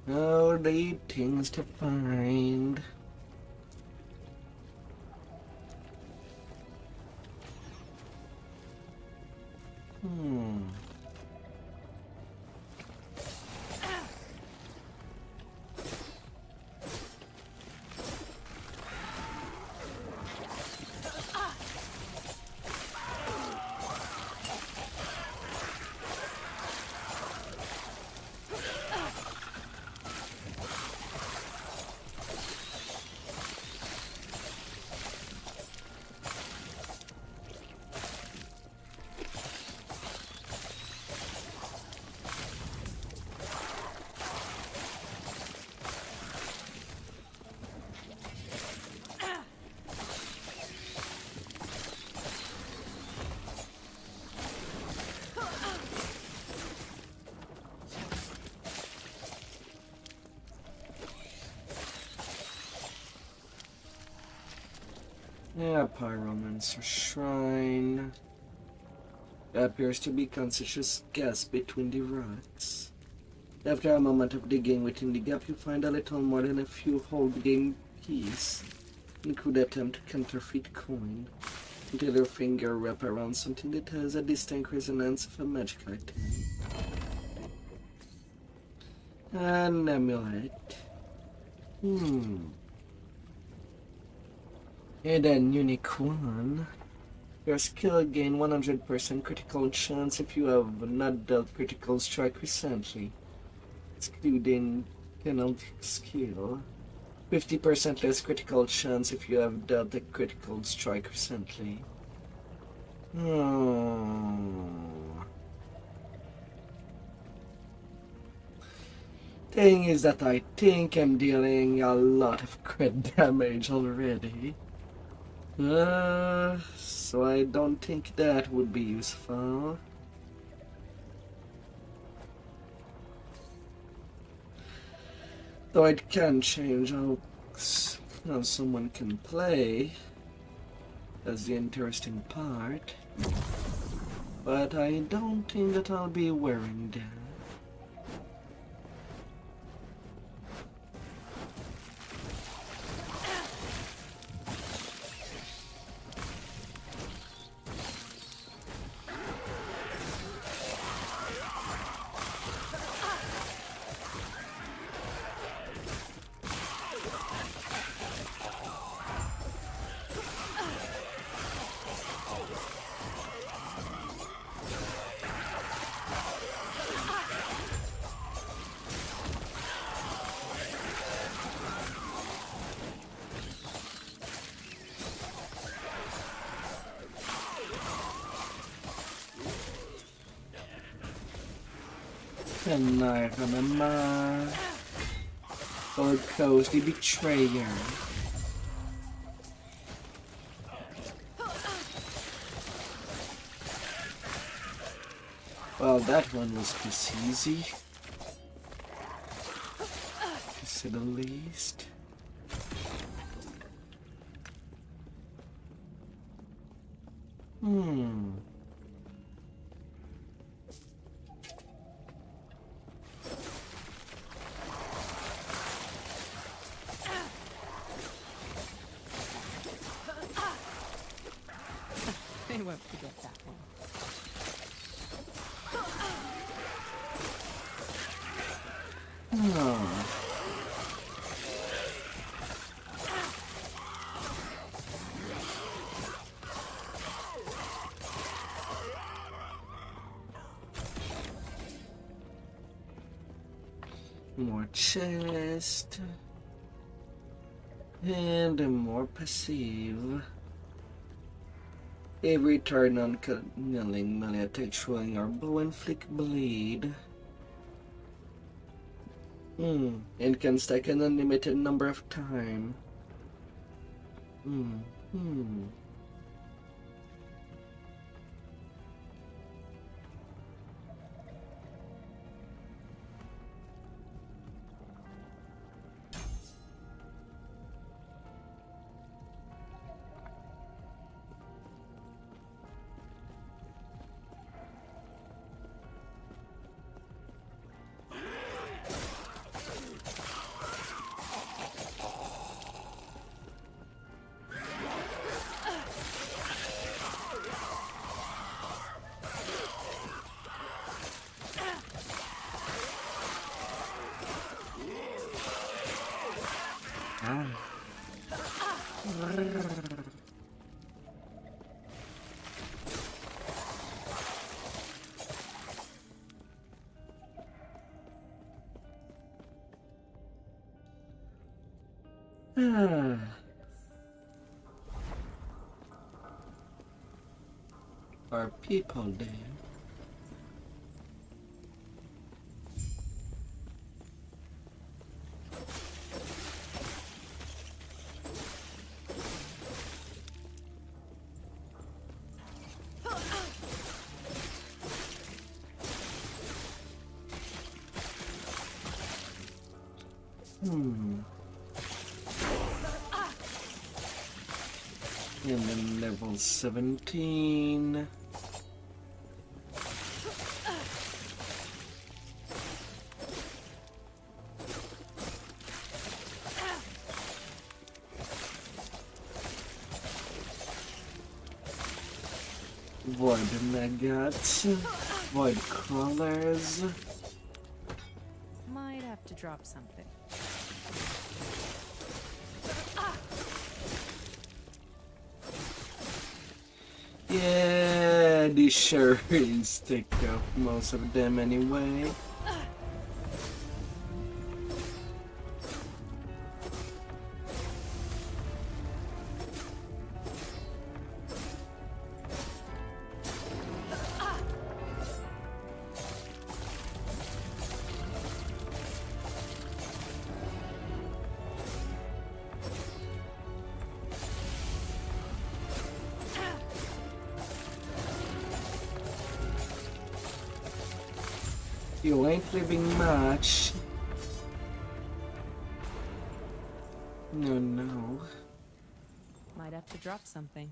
Oh, the things to find. Yeah, Pyromancer Shrine. There appears to be conscious gas between the rocks. After a moment of digging within the gap, you find a little more than a few whole game pieces. You could attempt counterfeit coin until your finger wrap around something that has a distinct resonance of a magic item. An amulet. Hidden unicorn. Your skill gain 100% critical chance if you have not dealt critical strike recently, excluding penalty skill. 50% less critical chance if you have dealt a critical strike recently. Thing is that I think I'm dealing a lot of crit damage already. So I don't think that would be useful. Though it can change how someone can play. That's the interesting part. But I don't think that I'll be wearing that. And I remember Gold Coast, the betrayer. Well, that one was pretty easy, to say the least. that one. Oh. More chest. And more passive. Every turn on killing melee attack throwing our bow and flick blade. And can stack an unlimited number of times. Are people there? And then level 17. Void maggots, void crawlers. Might have to drop something. Yeah, these shards take up most of them anyway. You ain't living much. No. Might have to drop something.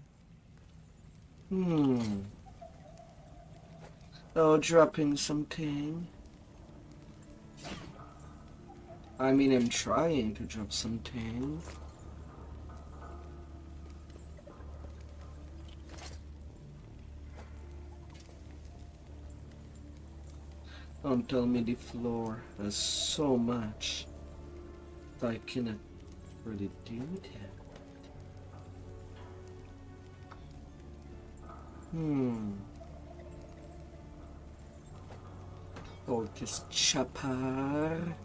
Oh, dropping something. I mean, I'm trying to drop something. Don't tell me the floor has so much that I cannot really do that. Focus chopper.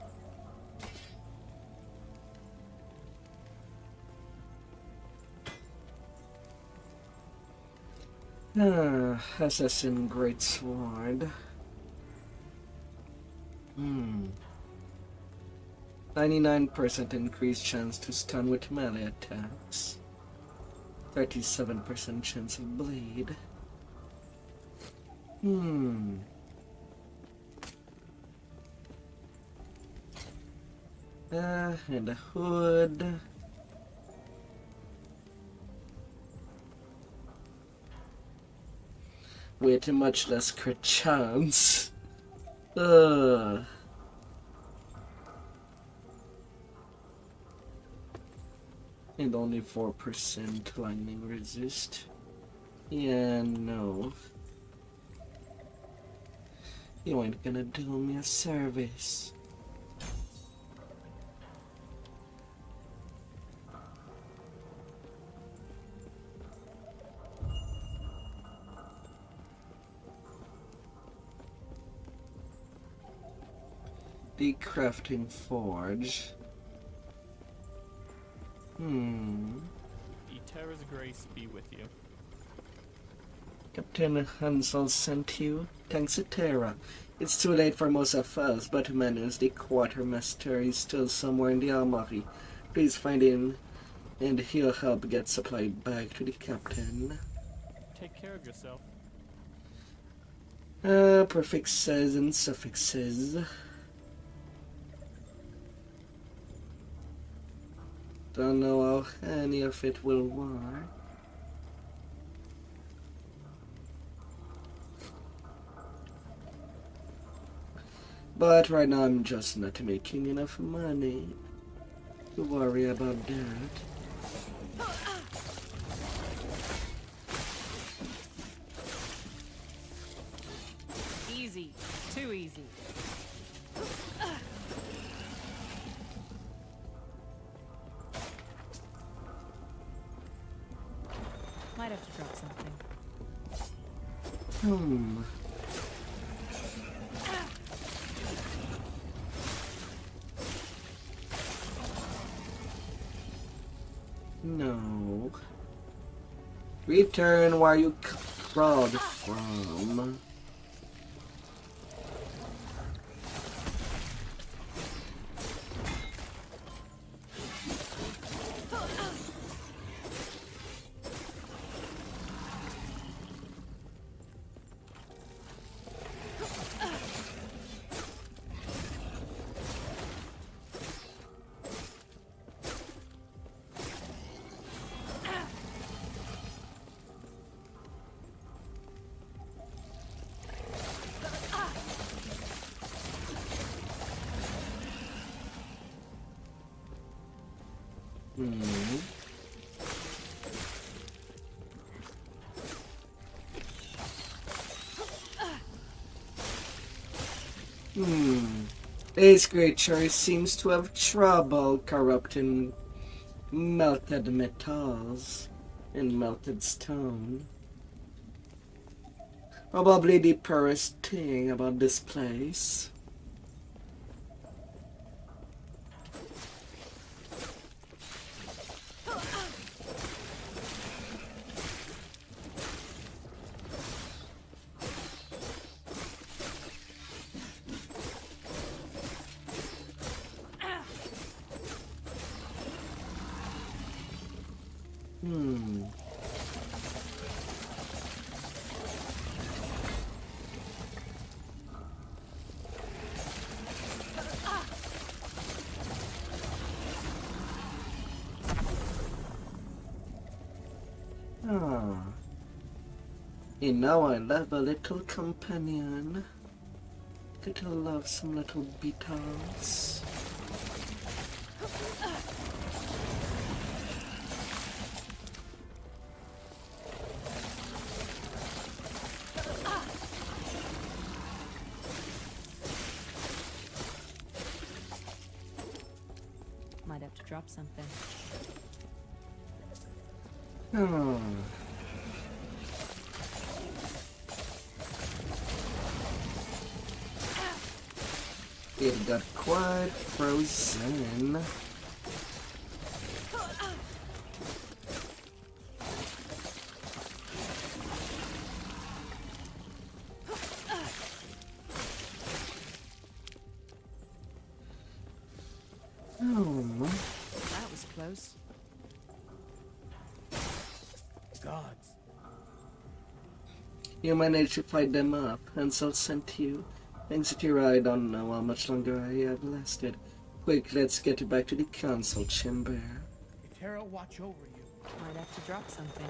Assassin Greatsword. 99% increased chance to stun with melee attacks. 37% chance of bleed. And a hood. Way too much less crit chance. And only 4% lightning resist. Yeah, no. You ain't gonna do me a service. The crafting forge. Terra's grace be with you. Captain Hansel sent you. Thanks to Terra. It's too late for most of us, but Manus, the quartermaster, is still somewhere in the Almari. Please find him, and he'll help get supply back to the captain. Take care of yourself. Prefixes and suffixes. Don't know how any of it will work. But right now I'm just not making enough money to worry about that. Easy. Too easy. Might have to drop something. No. Return where you crawled from. This creature seems to have trouble corrupting melted metals and melted stone. Probably the poorest thing about this place. And now I love a little companion. Could love some little beetles. Might have to drop something. Oh. It got quite frozen. That was close. Gods. You managed to fight them up, and so sent you. Thanks to your I don't know how much longer I have lasted. Quick, let's get back to the council chamber. Terra, watch over you. Might have to drop something.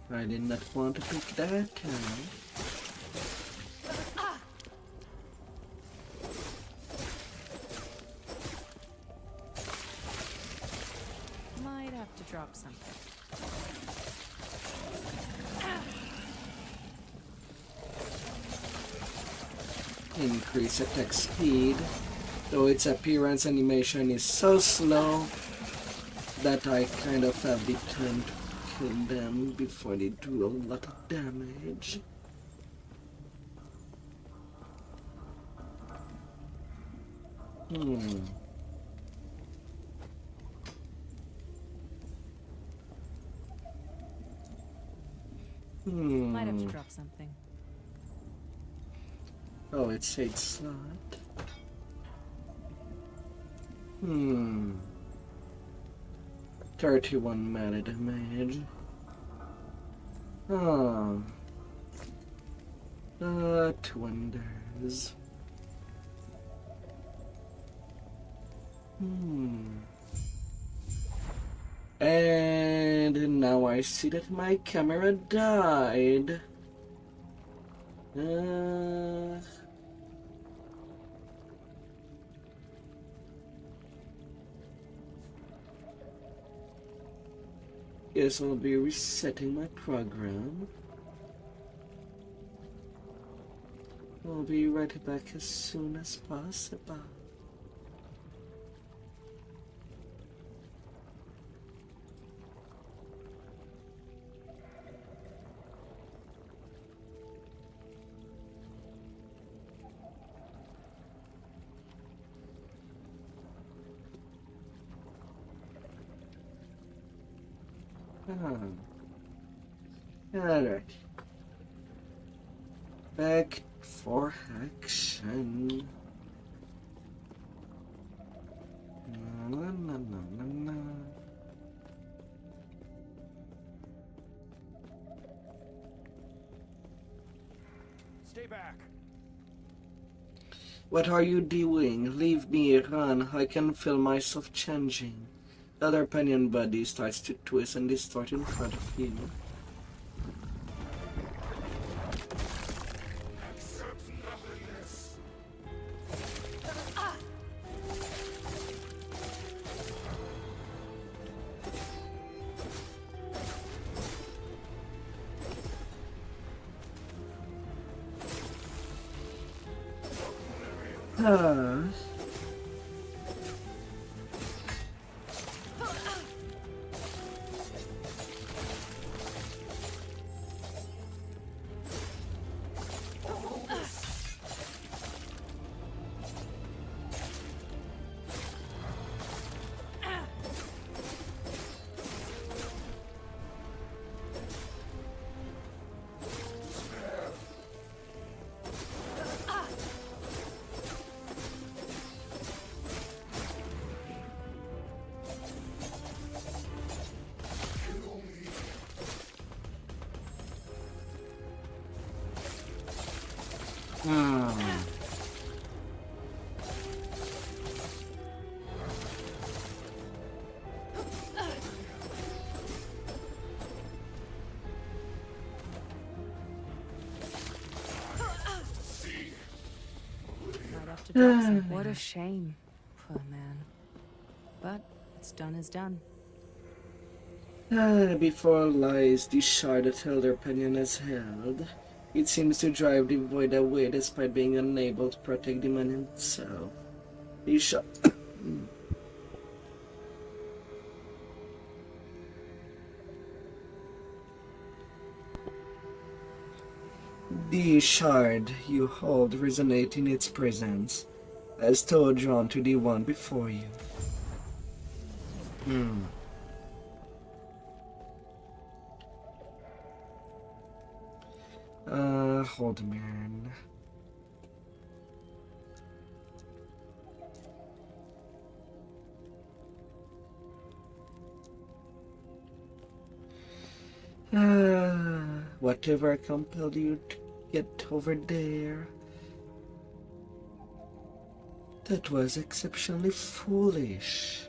I did not want to pick that up. Might have to drop something. increase attack speed, though its appearance animation is so slow that I kind of have the time to kill them before they do a lot of damage. Might have to drop something. Oh, it's 8 slot. 31 melee damage. Oh. That wonders. And now I see that my camera died. Guess I'll be resetting my program. I'll be right back as soon as possible. Alright. Back for action. Stay back. What are you doing? Leave me run. I can feel myself changing. The other pinion body starts to twist and distort in front of you. What a shame, poor man. But what's done is done. Before lies the shard that Elder Pinion has held. It seems to drive the void away despite being unable to protect the man himself. The shard... The shard you hold resonate in its presence, as though drawn to the one before you. Hold man. Whatever compelled you to get over there? That was exceptionally foolish.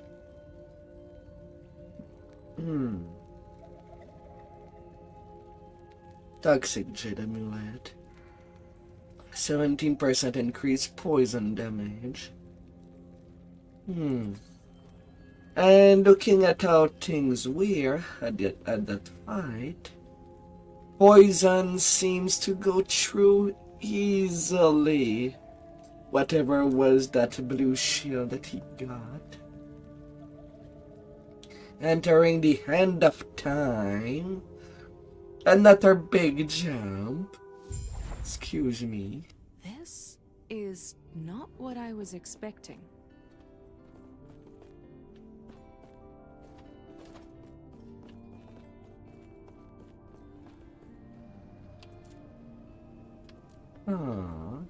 Toxic Jade Amulet. 17% increased poison damage. And looking at how things were at that fight, poison seems to go through easily. whatever was that blue shield that he got. Entering the end of time. Another big jump. Excuse me. This is not what I was expecting. Aww.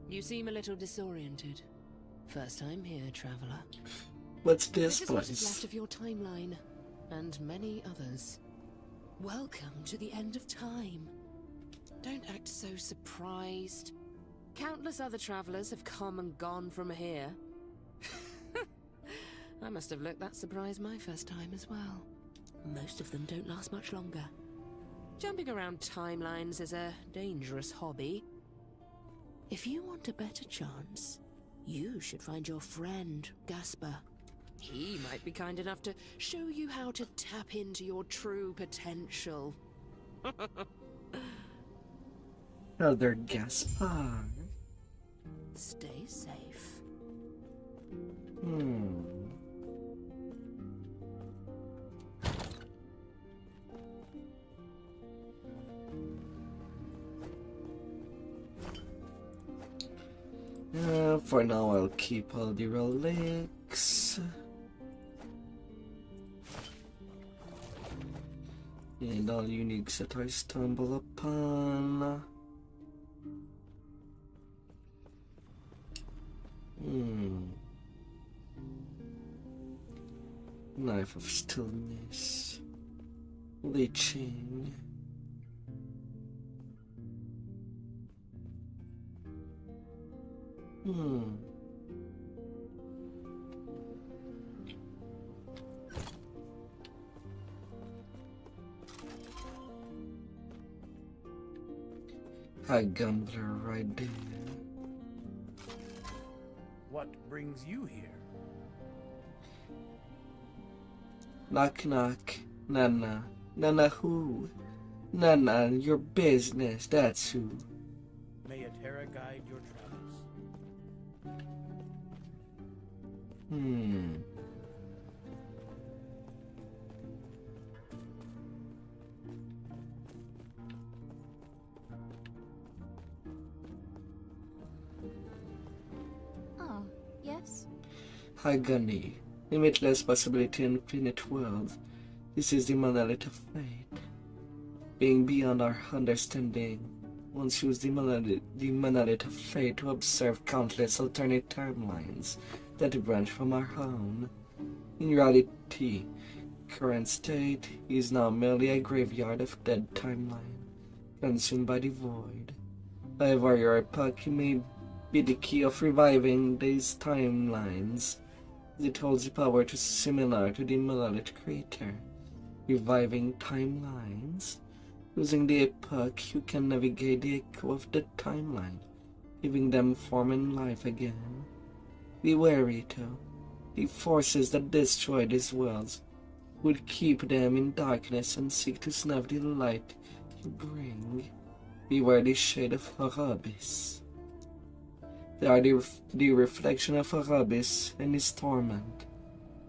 You seem a little disoriented. First time here, traveler. What's this This is what is place? left of your timeline, and many others. Welcome to the end of time. Don't act so surprised. Countless other travelers have come and gone from here. I must have looked that surprised my first time as well. Most of them don't last much longer. Jumping around timelines is a dangerous hobby. If you want a better chance, you should find your friend, Gasper. He might be kind enough to show you how to tap into your true potential. Elder Gaspar. Stay safe. For now, I'll keep all the relics. And all uniques that I stumble upon. Knife of stillness. Leeching. A gambler right there. What brings you here? Knock knock. Nana. Nana who? Nana, your business, that's who. May a Terra guide your travels. Oh, yes? Hi Gunny. Limitless possibility, infinite world. This is the monolith of fate. Being beyond our understanding, once used the monolith of fate to observe countless alternate timelines that branch from our own. In reality, current state is now merely a graveyard of dead timeline, consumed by the void. However, your epoch may be the key of reviving these timelines. It holds the power to similar to the monolith creator. Reviving timelines. Using the epoch, you can navigate the echo of the timeline, giving them form and life again. Be wary, though. The forces that destroy these worlds would keep them in darkness and seek to snuff the light you bring. Beware the shade of Horabis. They are the reflection of Horabis and his torment.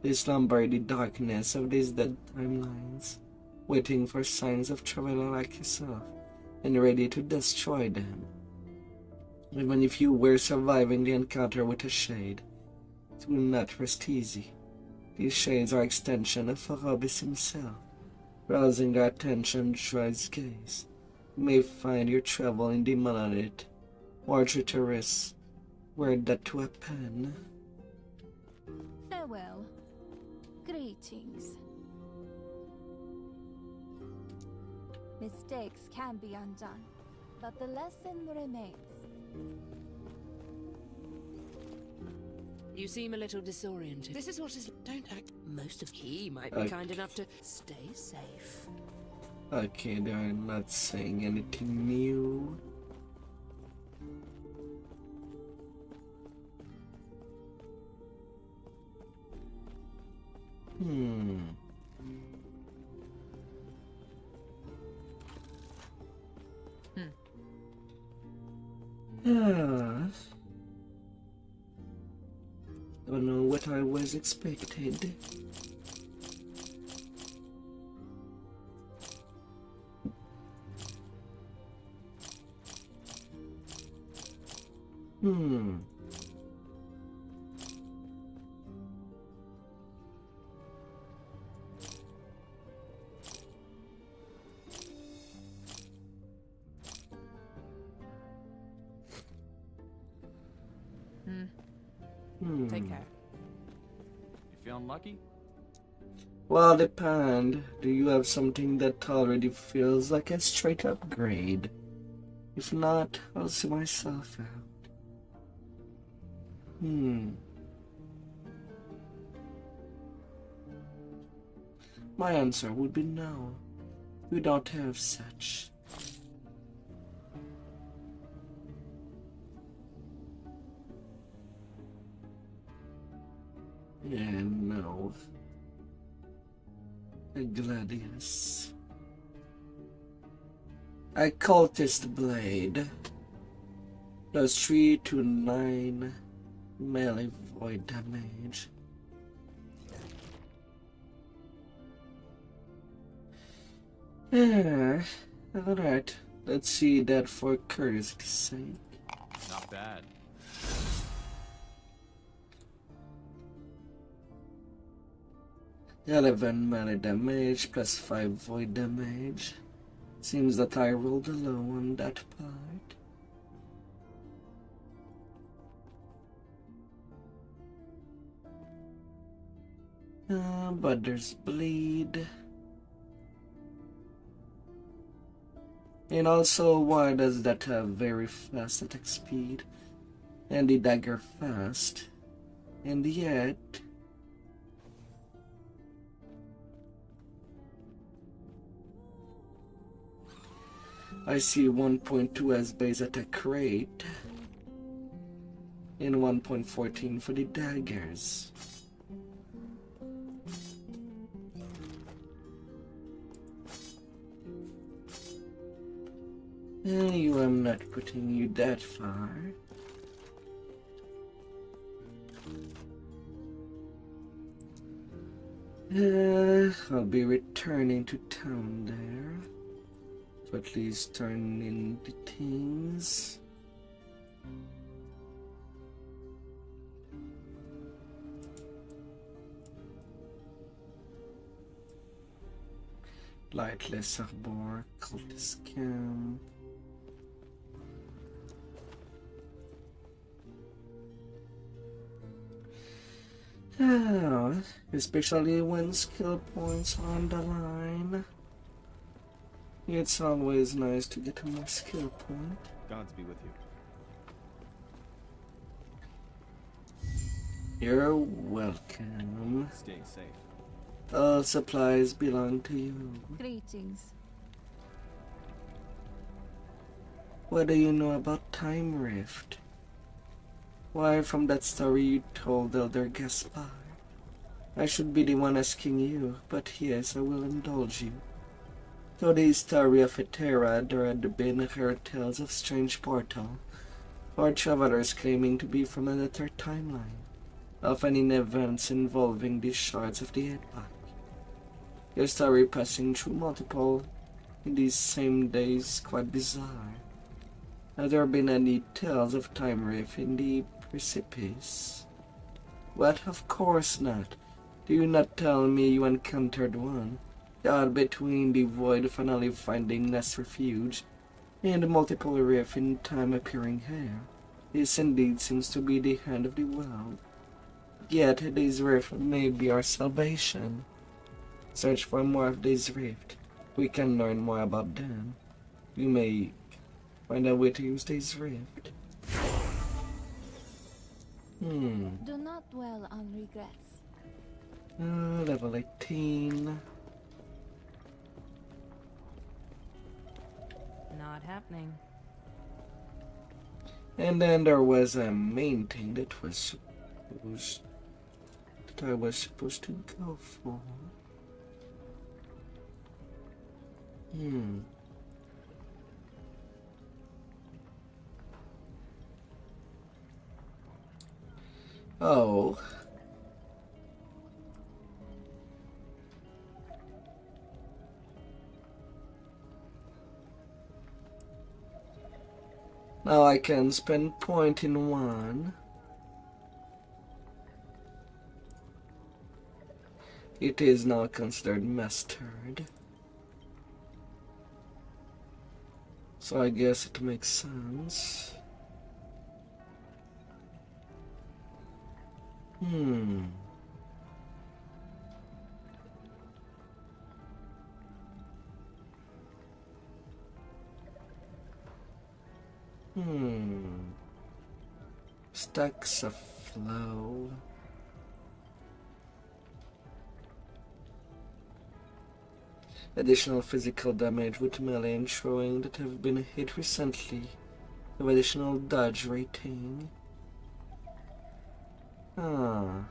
They slumber in the darkness of these dead timelines, waiting for signs of traveler like yourself, and ready to destroy them. Even if you were surviving the encounter with a shade, it will not rest easy. These shades are extension of Horabis himself. Rousing their attention draws his gaze. You may find your travel in the monolith, or treacherous, were that to a pen. Farewell. Greetings. Mistakes can be undone, but the lesson remains. You seem a little disoriented. This is what is... Don't act... Most of... He might be kind enough to... Stay safe. Okay, they are not saying anything new. Don't know what I was expected. Hmm. Take care. You feeling lucky? Well, depend. Do you have something that already feels like a straight upgrade? If not, I'll see myself out. My answer would be no. We don't have such. Yeah, no. A gladius. A cultist blade. +3 to 9 melee void damage. Yeah, alright. Let's see that for curiosity's sake. Not bad. +11 melee damage +5 void damage. Seems that I rolled low on that part. But there's bleed. And also, why does that have very fast attack speed? And the dagger fast. And yet... I see 1.2 as base attack rate. And 1.14 for the daggers. I'm not putting you that far. I'll be returning to town there. To at least turn in the things. Lightless Arbor, Cultist Camp. Especially when skill points are on the line. It's always nice to get more skill point. Gods be with you. You're welcome. Stay safe. All supplies belong to you. Greetings. What do you know about Time Rift? Why, from that story you told Elder Gaspar. I should be the one asking you, but yes, I will indulge you. So the story of Etera, there had been heard tales of strange portal, or travelers claiming to be from another timeline, often in events involving the shards of the Epoch. Your story passing through multiple in these same days quite bizarre. Have there been any tales of Time Rift in the precipice? What? Of course not. Do you not tell me you encountered one? God between the void finally finding nest refuge, and multiple rift in time appearing here. This indeed seems to be the end of the world. Yet these rift may be our salvation. Search for more of these rift. We can learn more about them. We may find a way to use these rift. Do not dwell on regrets. Level 18. Not happening. And then there was a main thing that I was supposed to go for. Oh, Now I can spend point in one. It is now considered mastered. So I guess it makes sense. Hmm. Stacks of flow. Additional physical damage with melee and throwing that have been hit recently. Have additional dodge rating. Ah.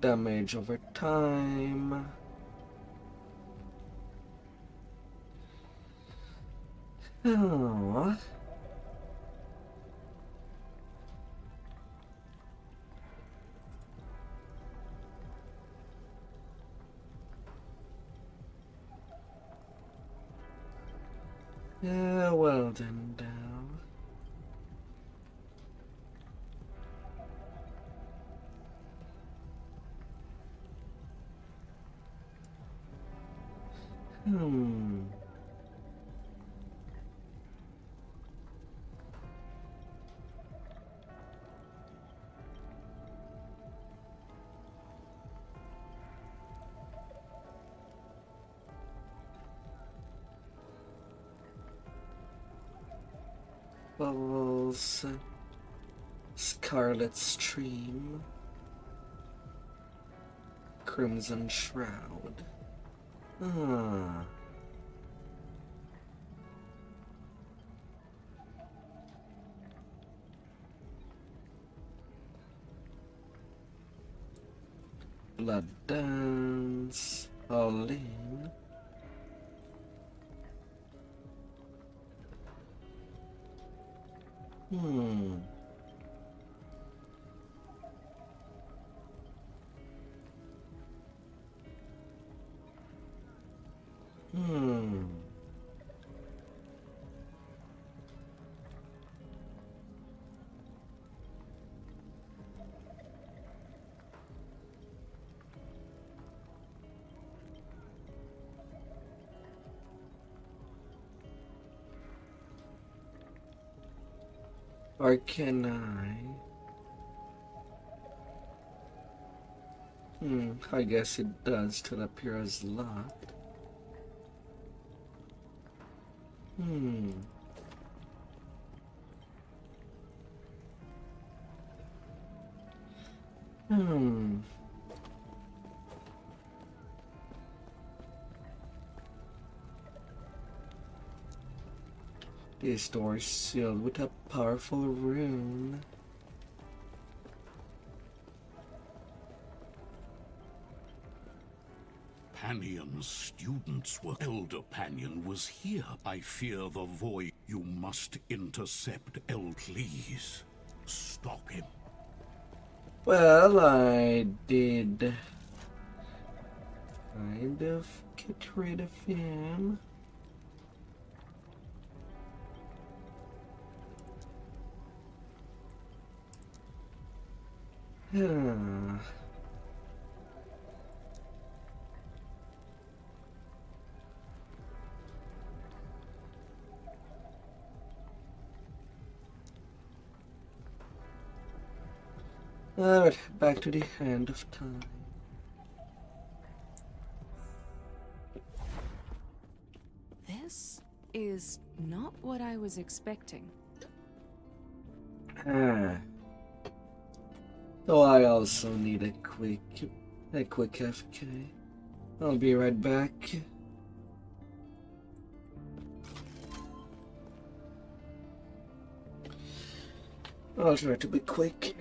Damage over time. Oh. Yeah, well then, now. Bubbles. Scarlet Stream. Crimson Shroud. Ah. Blood Dance. All in. Or can I? I guess it does still appear as locked. This door is sealed with a powerful rune. Panion's students were. Elder Panion was here. I fear the void. You must intercept Please stop him. Well, I did kind of get rid of him. Alright, back to the Hand of Time. This is not what I was expecting. So I also need a quick FK. I'll be right back. I'll try to be quick.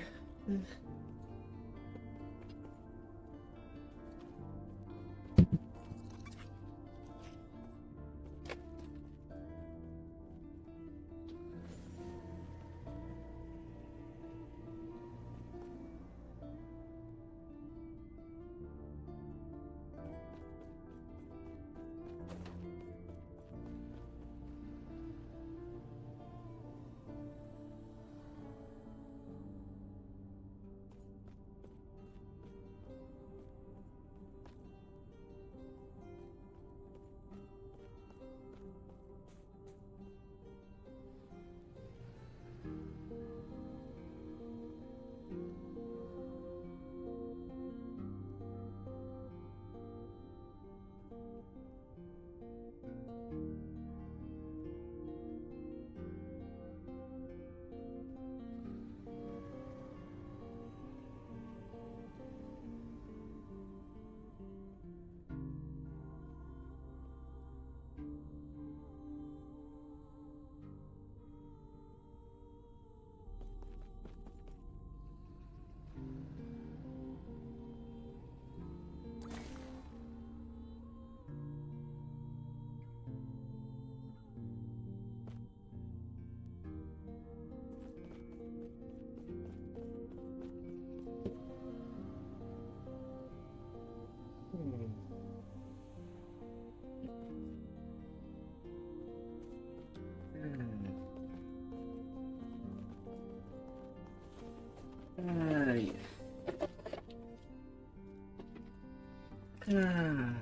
Ah.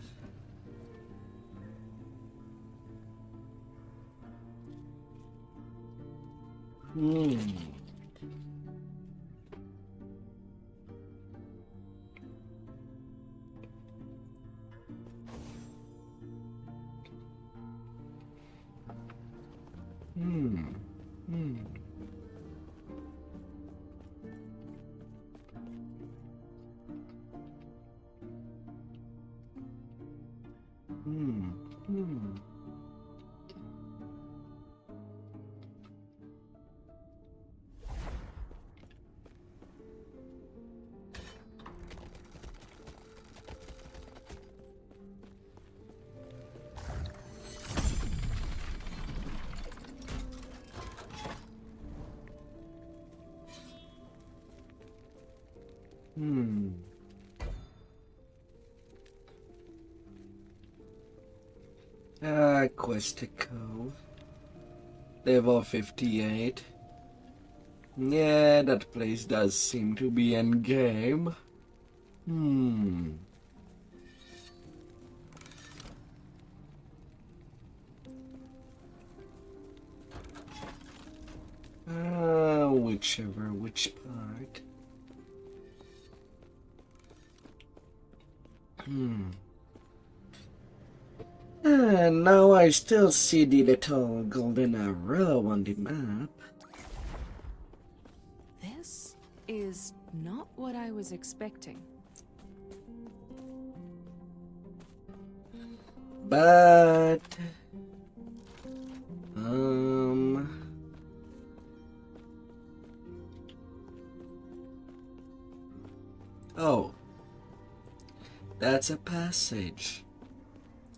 Hmm. Hmm. Hmm. Hmm. Hmm. Hmm. Questico. Level 58. Yeah, that place does seem to be endgame. Hmm. Which part? Hmm. Now I still see the little golden arrow on the map. This is not what I was expecting. But... Oh. That's a passage.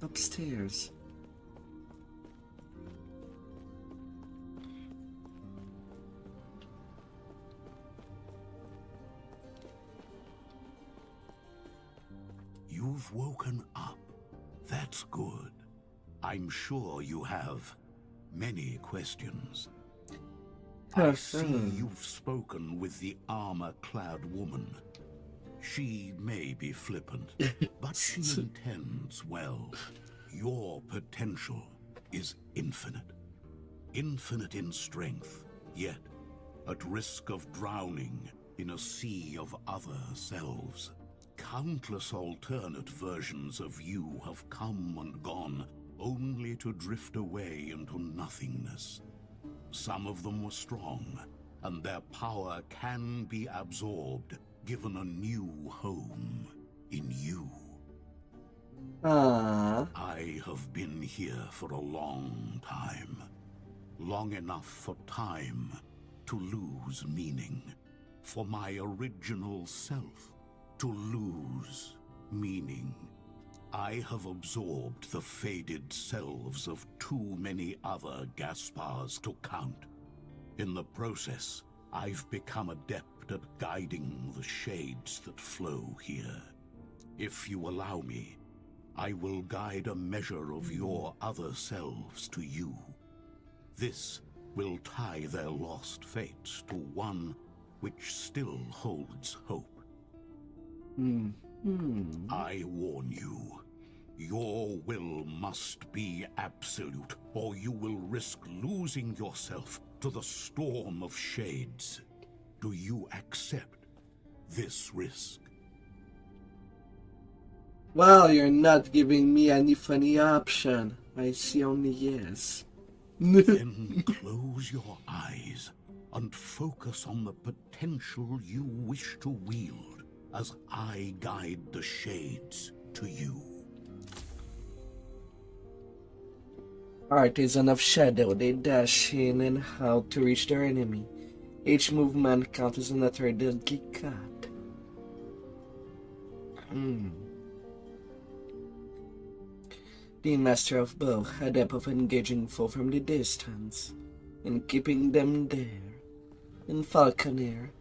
Upstairs. You've woken up. That's good. I'm sure you have many questions. I see you've spoken with the armor-clad woman. She may be flippant, but she intends well. Your potential is infinite. Infinite in strength, yet at risk of drowning in a sea of other selves. Countless alternate versions of you have come and gone, only to drift away into nothingness. Some of them were strong, and their power can be absorbed, given a new home in you. I have been here for a long time. Long enough for time to lose meaning. For my original self to lose meaning. I have absorbed the faded selves of too many other Gaspars to count. In the process, I've become adept at guiding the shades that flow here. If you allow me, I will guide a measure of your other selves to you. This will tie their lost fates to one which still holds hope. I warn you, your will must be absolute, or you will risk losing yourself to the storm of shades. Do you accept this risk? Well, you're not giving me any funny option. I see only yes. Then close your eyes and focus on the potential you wish to wield as I guide the shades to you. Artisan of Shadow, they dash in and how to reach their enemy. Each movement counts as another deadly cut. The Master of Bow, adept of engaging foe from the distance and keeping them there. And Falconer,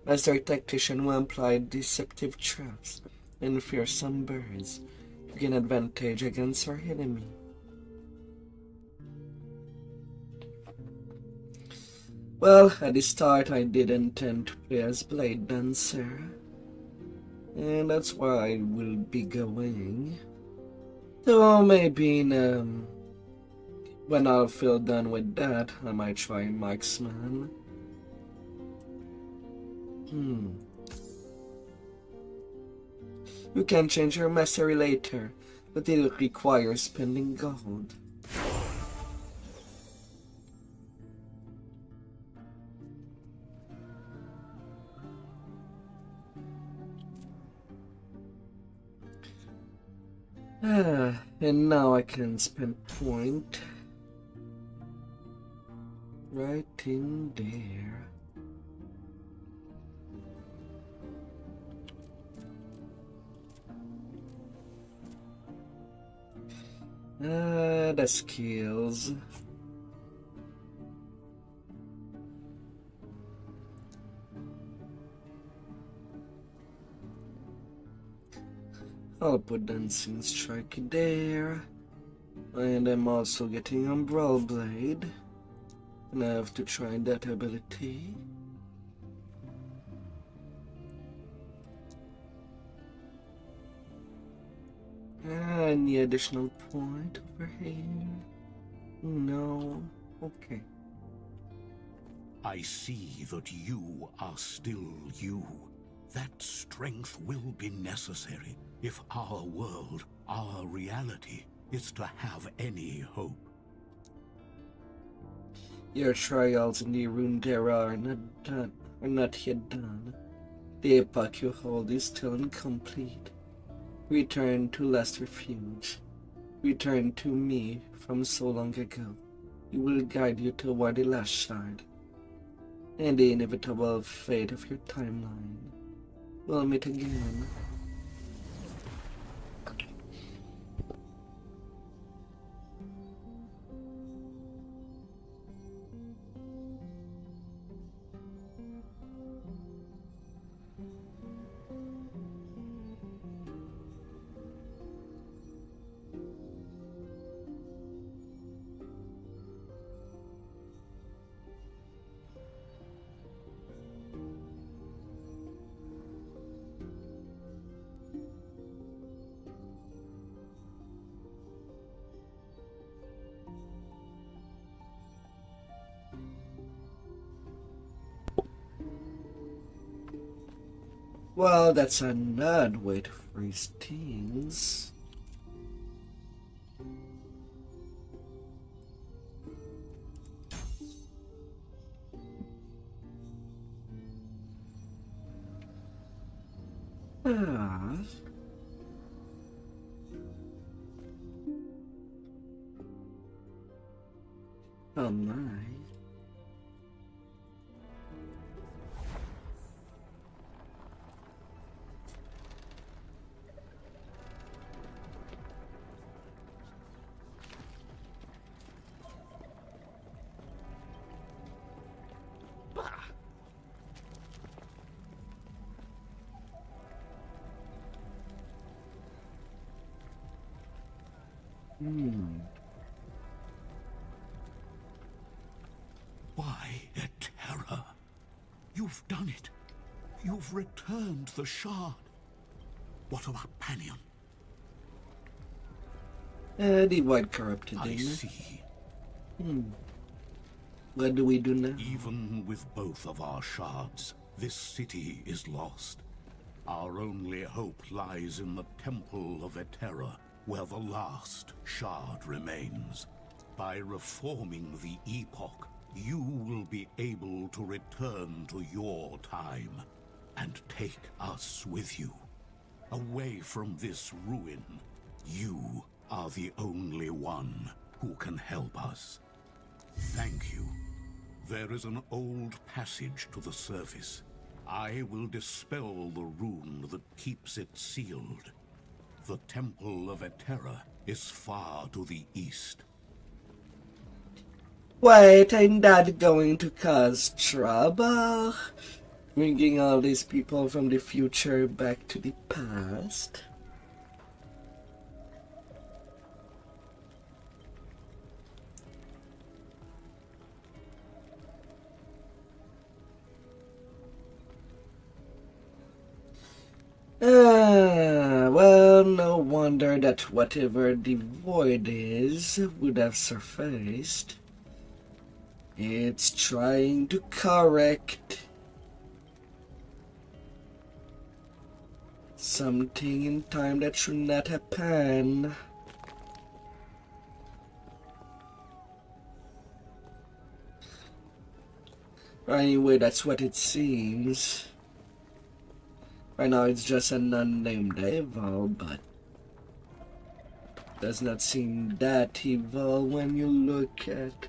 Master Tactician who employed deceptive traps and fearsome birds to gain advantage against our enemy. Well, at the start I did intend to play as Blade Dancer. And that's where I will be going. So maybe when I'll feel done with that, I might try marksman. You can change your mastery later, but it'll require spending gold. And now I can spend point right in there. The skills. I'll put Dancing Strike there. And I'm also getting Umbrella Blade. And I have to try that ability. Any additional point over here? No. Okay. I see that you are still you. That strength will be necessary if our world, our reality, is to have any hope. Your trials in the Runeterra are not yet done. The epoch you hold is still incomplete. Return to last refuge. Return to me from so long ago. It will guide you toward the last shard. And the inevitable fate of your timeline. We'll meet again. Well, that's an odd way to phrase things. Ah. Oh my. Why, Eterra? You've done it. You've returned the shard. What about Panion? The Void corrupted I him. see. What do we do now? Even with both of our shards, this city is lost. Our only hope lies in the Temple of Eterra, where the last shard remains. By reforming the Epoch, you will be able to return to your time and take us with you. Away from this ruin, you are the only one who can help us. Thank you. There is an old passage to the surface. I will dispel the rune that keeps it sealed. The Temple of Eterra is far to the east. Wait, ain't that going to cause trouble? Bringing all these people from the future back to the past? wonder that whatever the void is would have surfaced. It's trying to correct something in time that should not happen. Anyway, that's what it seems. Right now it's just an unnamed evil, but does not seem that evil when you look at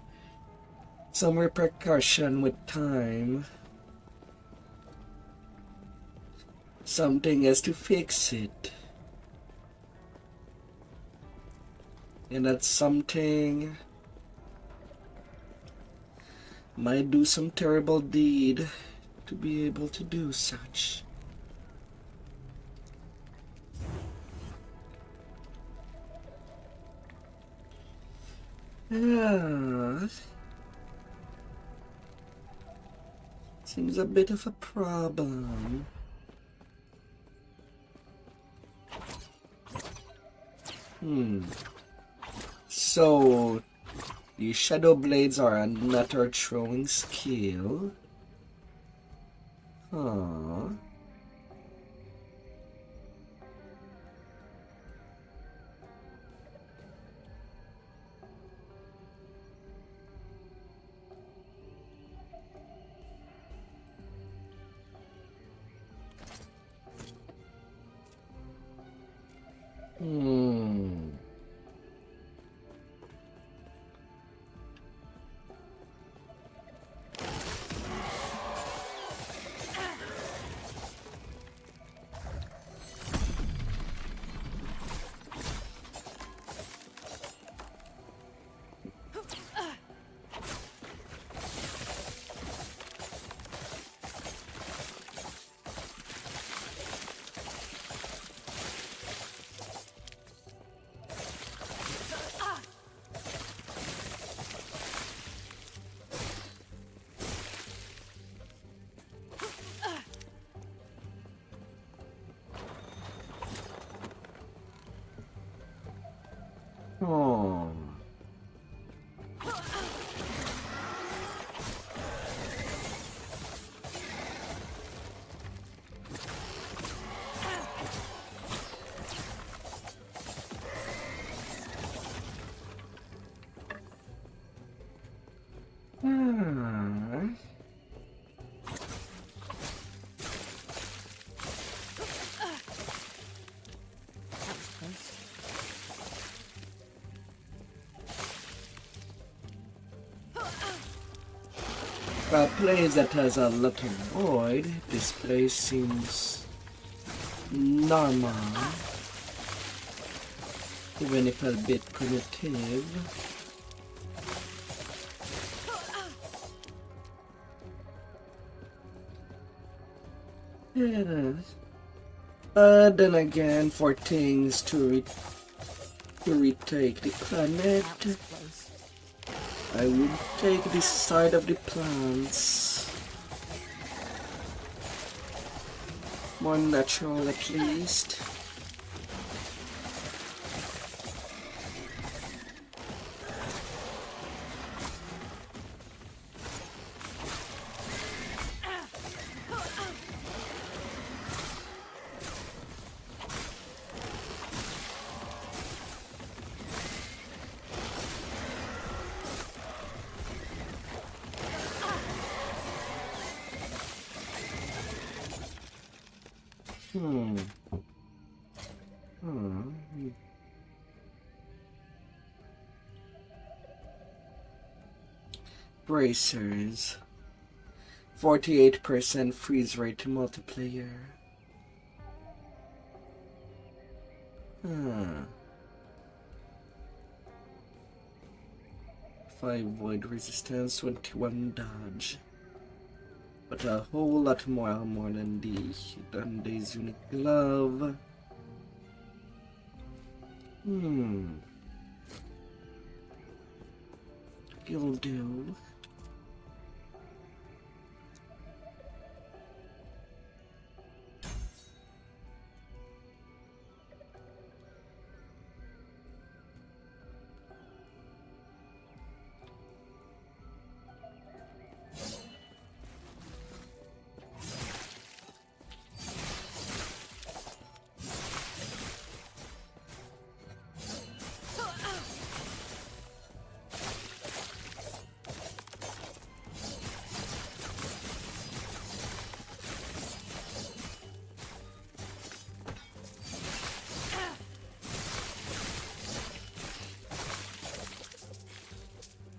some repercussion with time. Something has to fix it. And that something might do some terrible deed to be able to do such. Seems a bit of a problem. So, the shadow blades are another throwing skill. Huh. Oh. For a place that has a lot of void, this place seems normal, even if a bit primitive. Yeah. But then again, for things to retake the planet, I would take this side of the plants. More natural at least. Bracers. 48% freeze rate to multiplayer. 5 void resistance, 21 dodge. But a whole lot more than this unique glove. It'll do.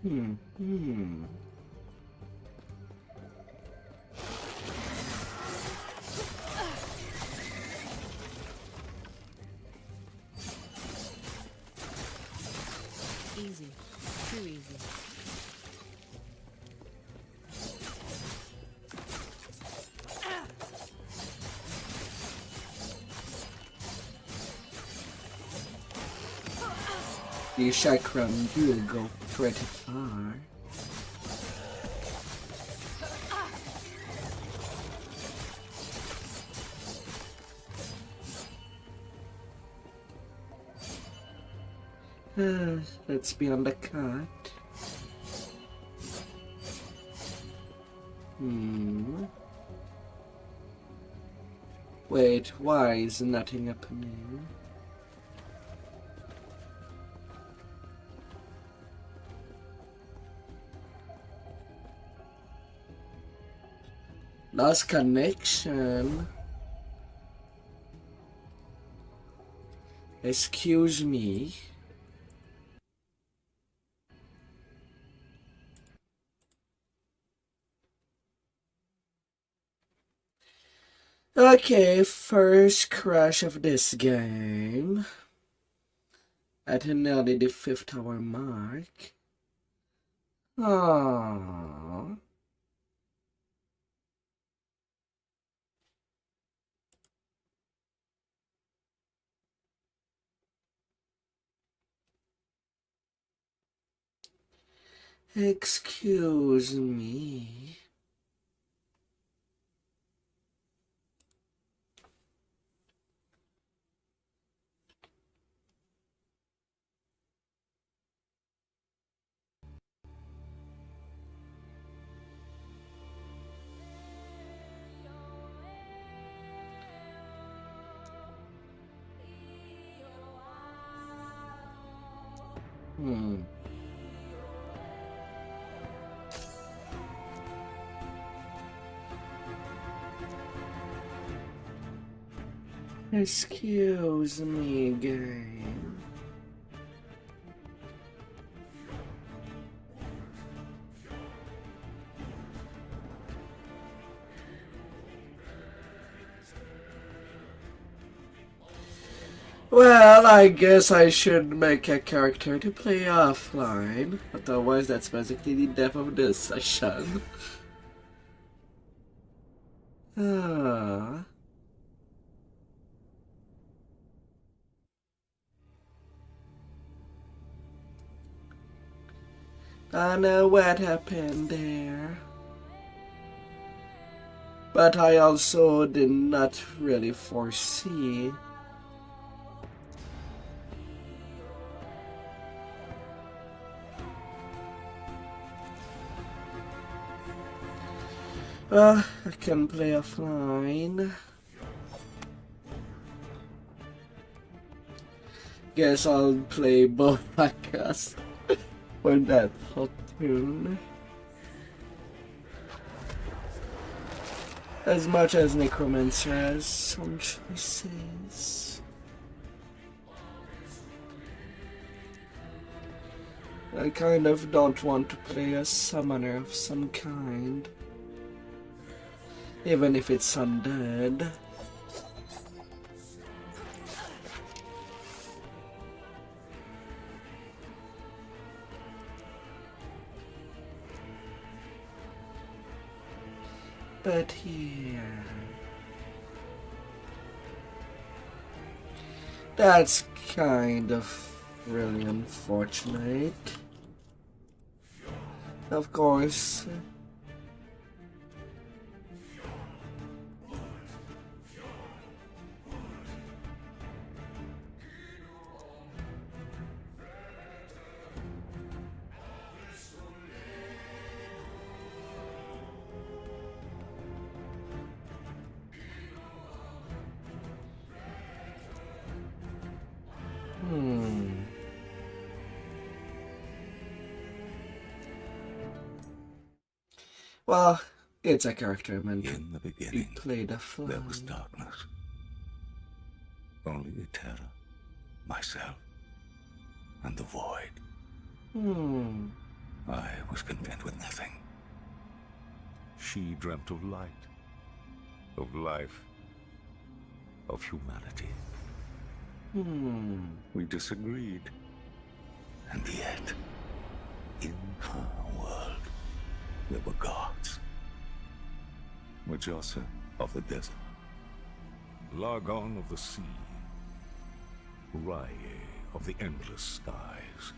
Easy. Too easy. The chakram do go pretty far. Let's be on the cut. Wait, why is nothing happening? Lost connection. Excuse me. Okay, first crash of this game. At nearly the 5th hour mark. Aww. Excuse me. Excuse me, game. Well, I guess I should make a character to play offline. Otherwise, that's basically the death of this session. I know what happened there. But I also did not really foresee I can play offline. Guess I'll play both podcasts for that hot tune. As much as Necromancer has some choices, I kind of don't want to play a summoner of some kind. Even if it's undead. But here... That's kind of really unfortunate. Of course... Well, it's a character meant to In the beginning, be played offline. there was darkness. Only the terror, myself, and the void. I was content with nothing. She dreamt of light, of life, of humanity. We disagreed. And yet, in her world, there were gods. Mujasa of the desert, Lagon of the sea, Rye of the endless skies,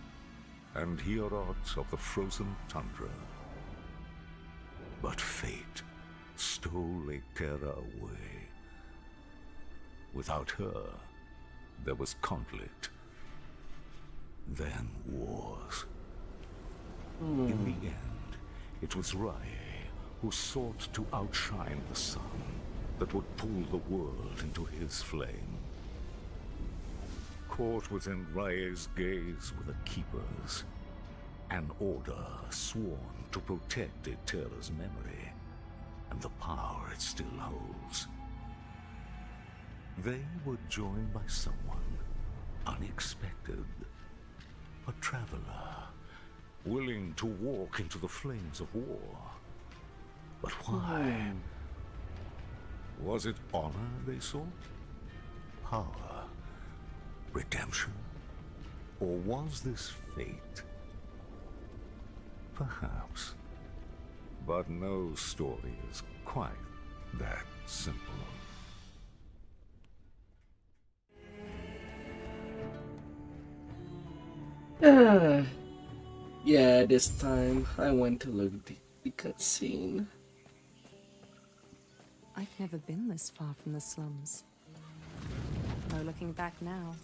and Hierot of the frozen tundra. But fate stole Terra away. Without her, there was conflict, then wars. In the end, it was Rye who sought to outshine the sun that would pull the world into his flame. Caught within Rye's gaze were the Keepers, an order sworn to protect Eterra's memory and the power it still holds. They were joined by someone unexpected, a traveler, willing to walk into the flames of war. But why? Was it honor they sought? Power? Redemption? Or was this fate? Perhaps. But no story is quite that simple. Yeah, this time I went to look at the cutscene. I've never been this far from the slums. No looking back now.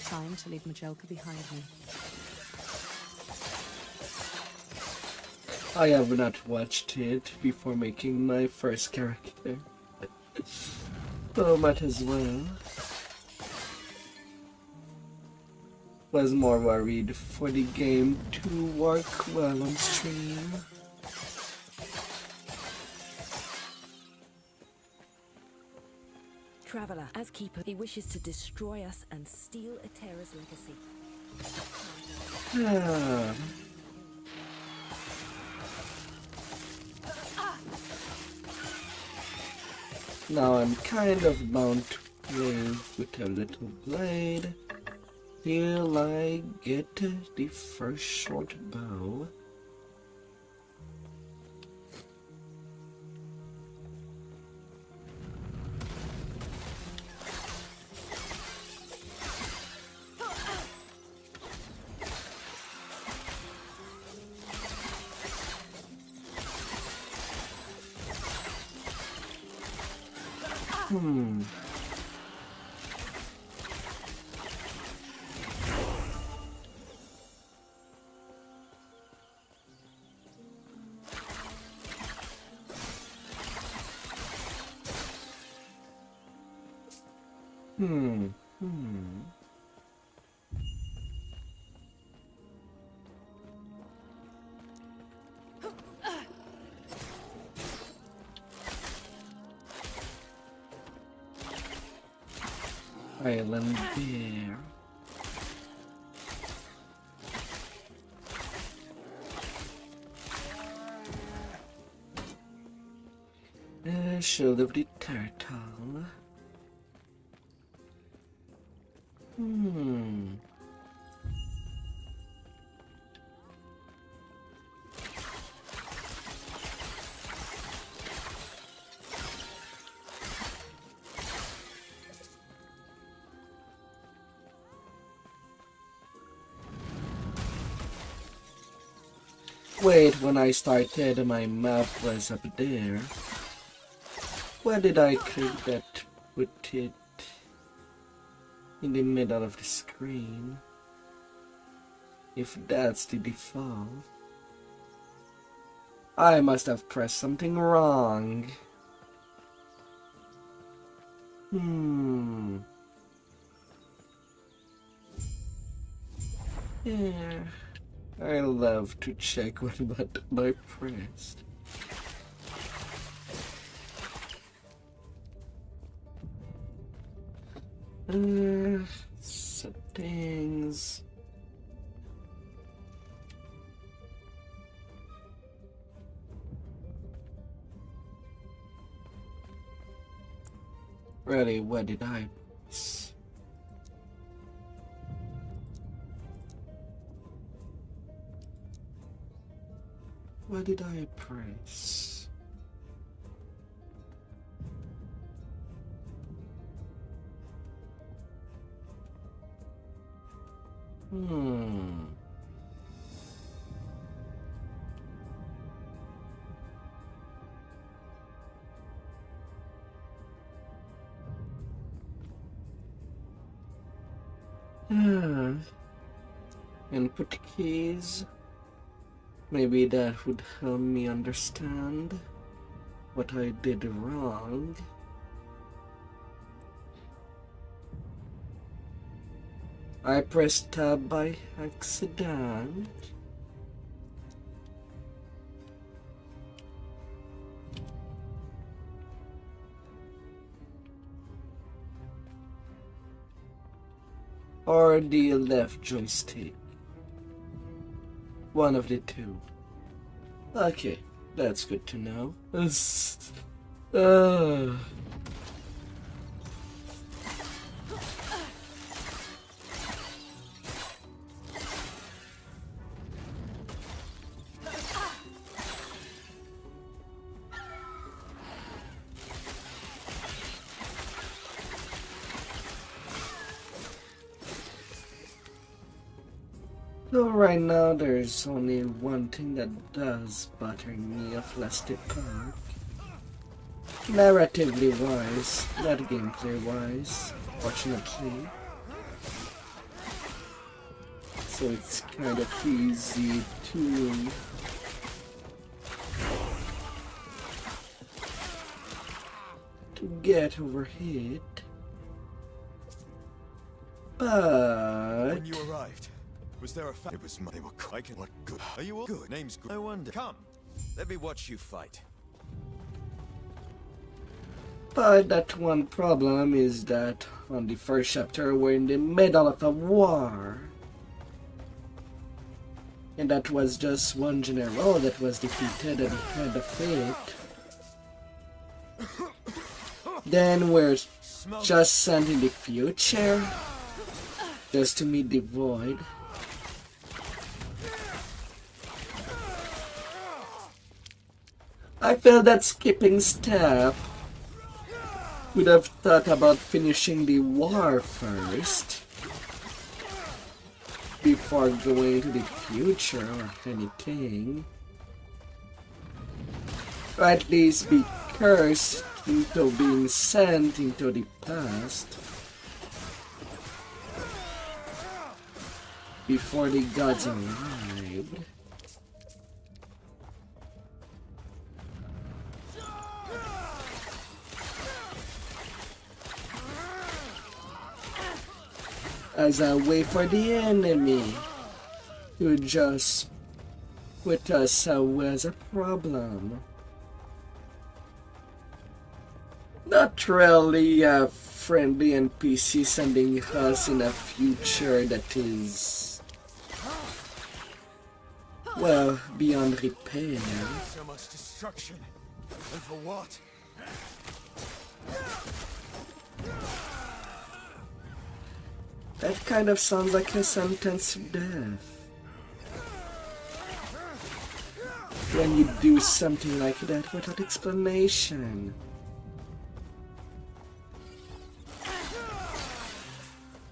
Time to leave Majelka behind me. I have not watched it before making my first character. So might as well. Was more worried for the game to work well on stream. Traveler, as Keeper, he wishes to destroy us and steal Eterra's legacy. Now I'm kind of bound to play with a little blade. Till I get the first short bow. Island Bear. Shield of the Turtle. Wait, when I started, my map was up there. Where did I click that put it in the middle of the screen? If that's the default. I must have pressed something wrong. Yeah. I love to check what button I pressed. Settings. Really, what did I miss? What did I press? Input keys. Maybe that would help me understand what I did wrong. I pressed tab by accident. Or the left joystick. One of the two. Okay, that's good to know. So right now there's only one thing that does bother me of Last Epoch. Narratively wise, not gameplay wise, fortunately. So it's kind of easy to get over it. But when you arrived, was there a it was they were I can what good are you all good name's good I wonder come let me watch you fight. But that one problem is that on the first chapter we're in the middle of a war. And that was just one general that was defeated at the end of it. Then we're just sent in the future just to meet the void. I feel that skipping step would have thought about finishing the war first before going to the future or anything. Or at least be cursed into being sent into the past before the gods arrived. As I wait for the enemy to just put us as a problem. Not really a friendly NPC sending us in a future that is, well, beyond repair. So much destruction, and for what? That kind of sounds like a sentence to death. When you do something like that without explanation.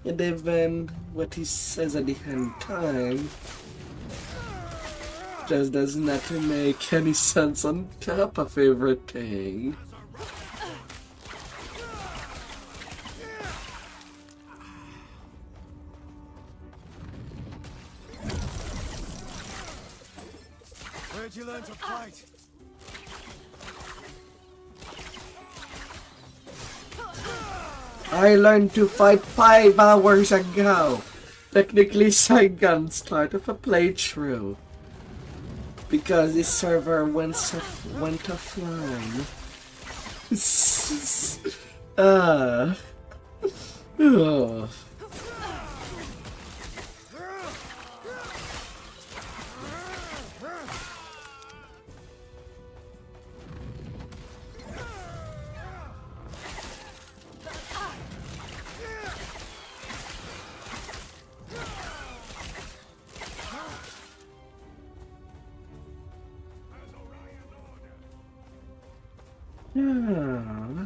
And even what he says at the end time just does not make any sense on top of everything. Where'd you learn to fight? I learned to fight 5 hours ago. Technically, second start of a playthrough. Because the server went offline. Oh. Yeah.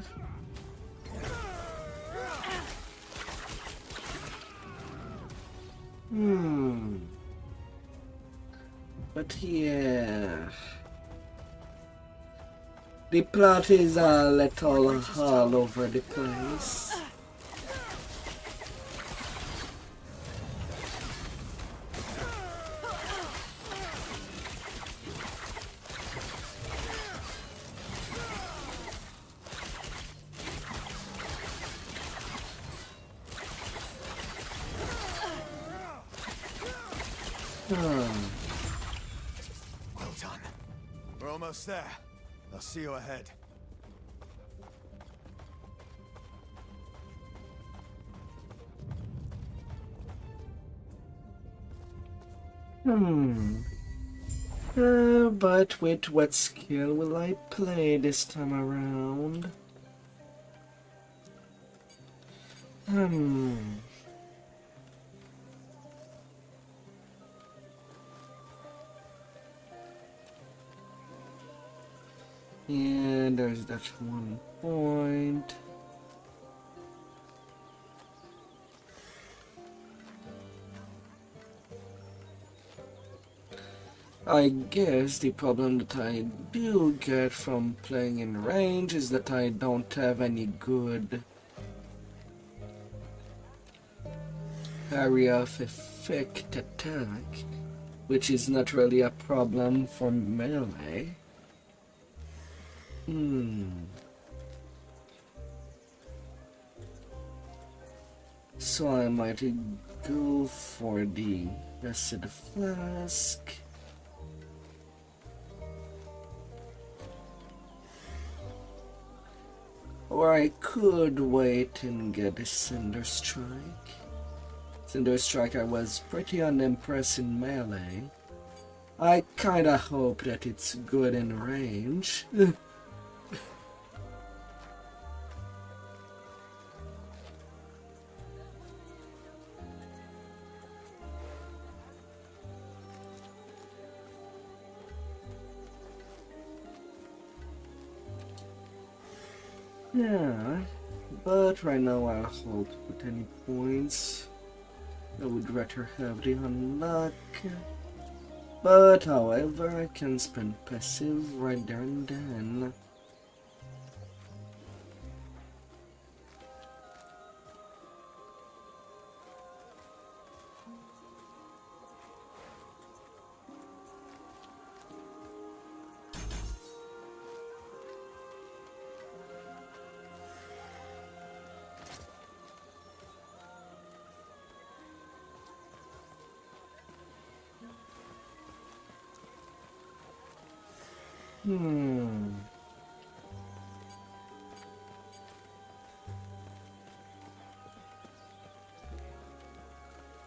But yeah, the plot is a little all over the place. Well done. We're almost there. I'll see you ahead. But with what skill will I play this time around? Yeah, there's that one point. I guess the problem that I do get from playing in range is that I don't have any good area of effect attack, which is not really a problem for melee. So I might go for the rest of the flask. Or I could wait and get a Cinder Strike. Cinder Strike I was pretty unimpressed in melee. I kinda hope that it's good in range. Yeah, but right now I'll hold with any points. I would rather have the unlock. But however, I can spend passive right there and then.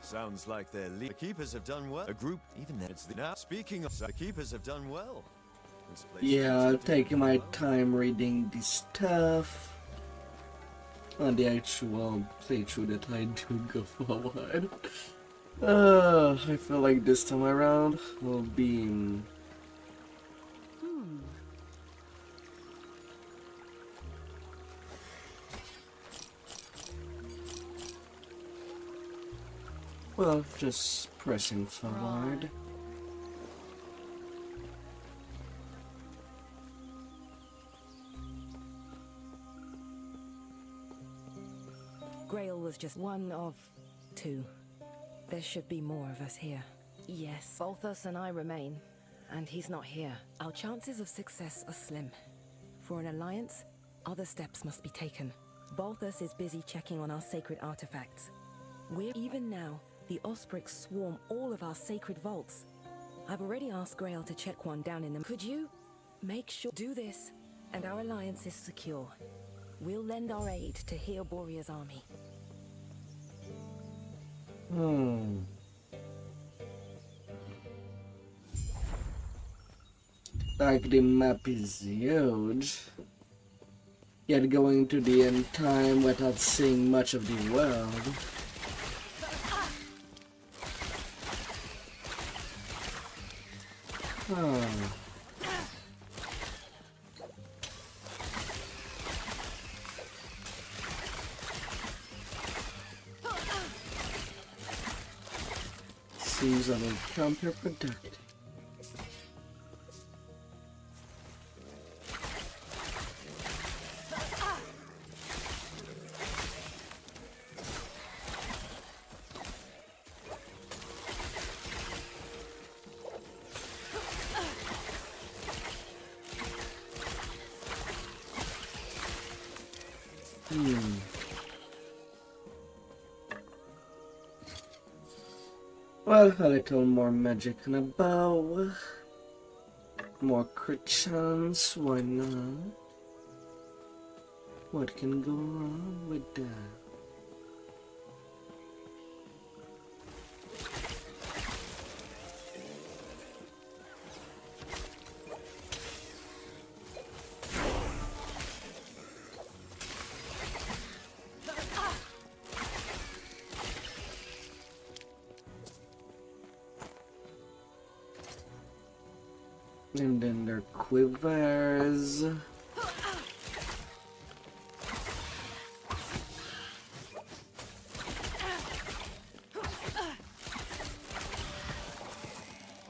Sounds like the keepers have done well. A group, even then, it's the now. Speaking of, the keepers have done well. This place Yeah, I'll take my time reading the stuff on the actual playthrough that I do go forward. I feel like this time around will be well, just pressing forward. Grail was just one of two. There should be more of us here. Yes, Balthus and I remain, and he's not here. Our chances of success are slim. For an alliance, other steps must be taken. Balthus is busy checking on our sacred artifacts. Even now, the Osprix swarm all of our sacred vaults. I've already asked Grail to check one down in the... Could you make sure... Do this, and our alliance is secure. We'll lend our aid to heal Borea's army. Like the map is huge. Yet going to the end time without seeing much of the world. seems a little counterproductive. Well, a little more magic and a bow. More crit chance, why not? What can go wrong with that? And then their quivers.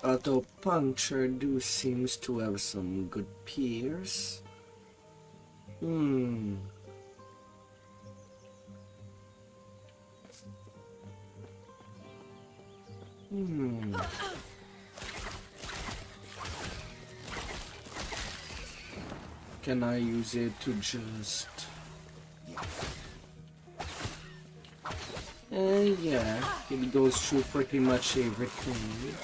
Although Puncture do seems to have some good pierce. Can I use it to just... yeah, it goes through pretty much everything.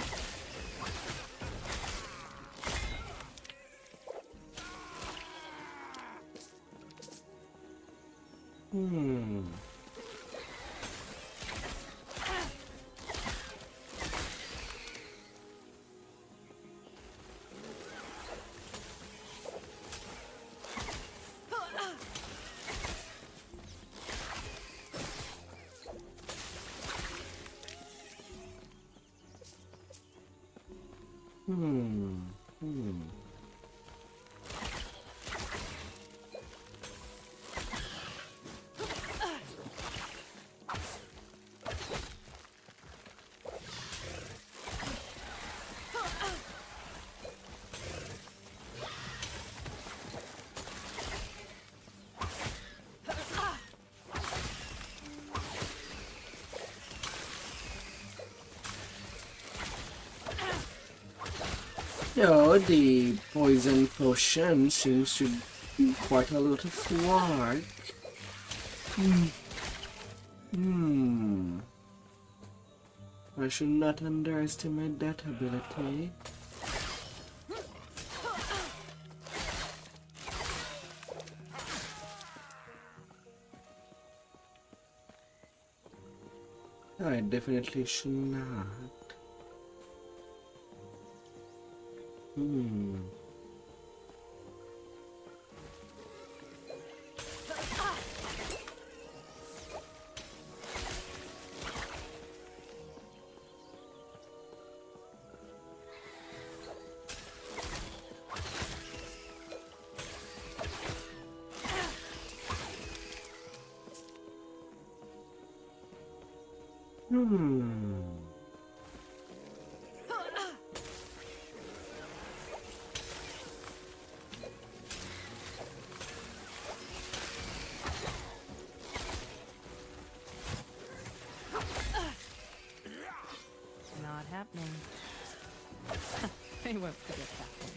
Yo, the poison potion seems to be quite a lot of work. I should not underestimate that ability. I definitely should not. Not happening. They won't forget that one.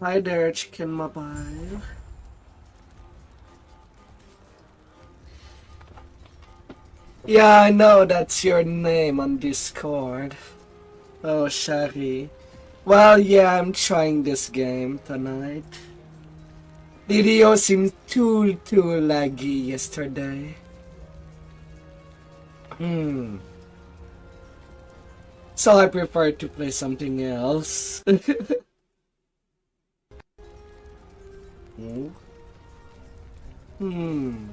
Hi there, Chicken Mobile. Yeah, I know that's your name on Discord. Oh, Shari. Well, yeah, I'm trying this game tonight. The video seemed too laggy yesterday. So I prefer to play something else. Ooh. Hmm.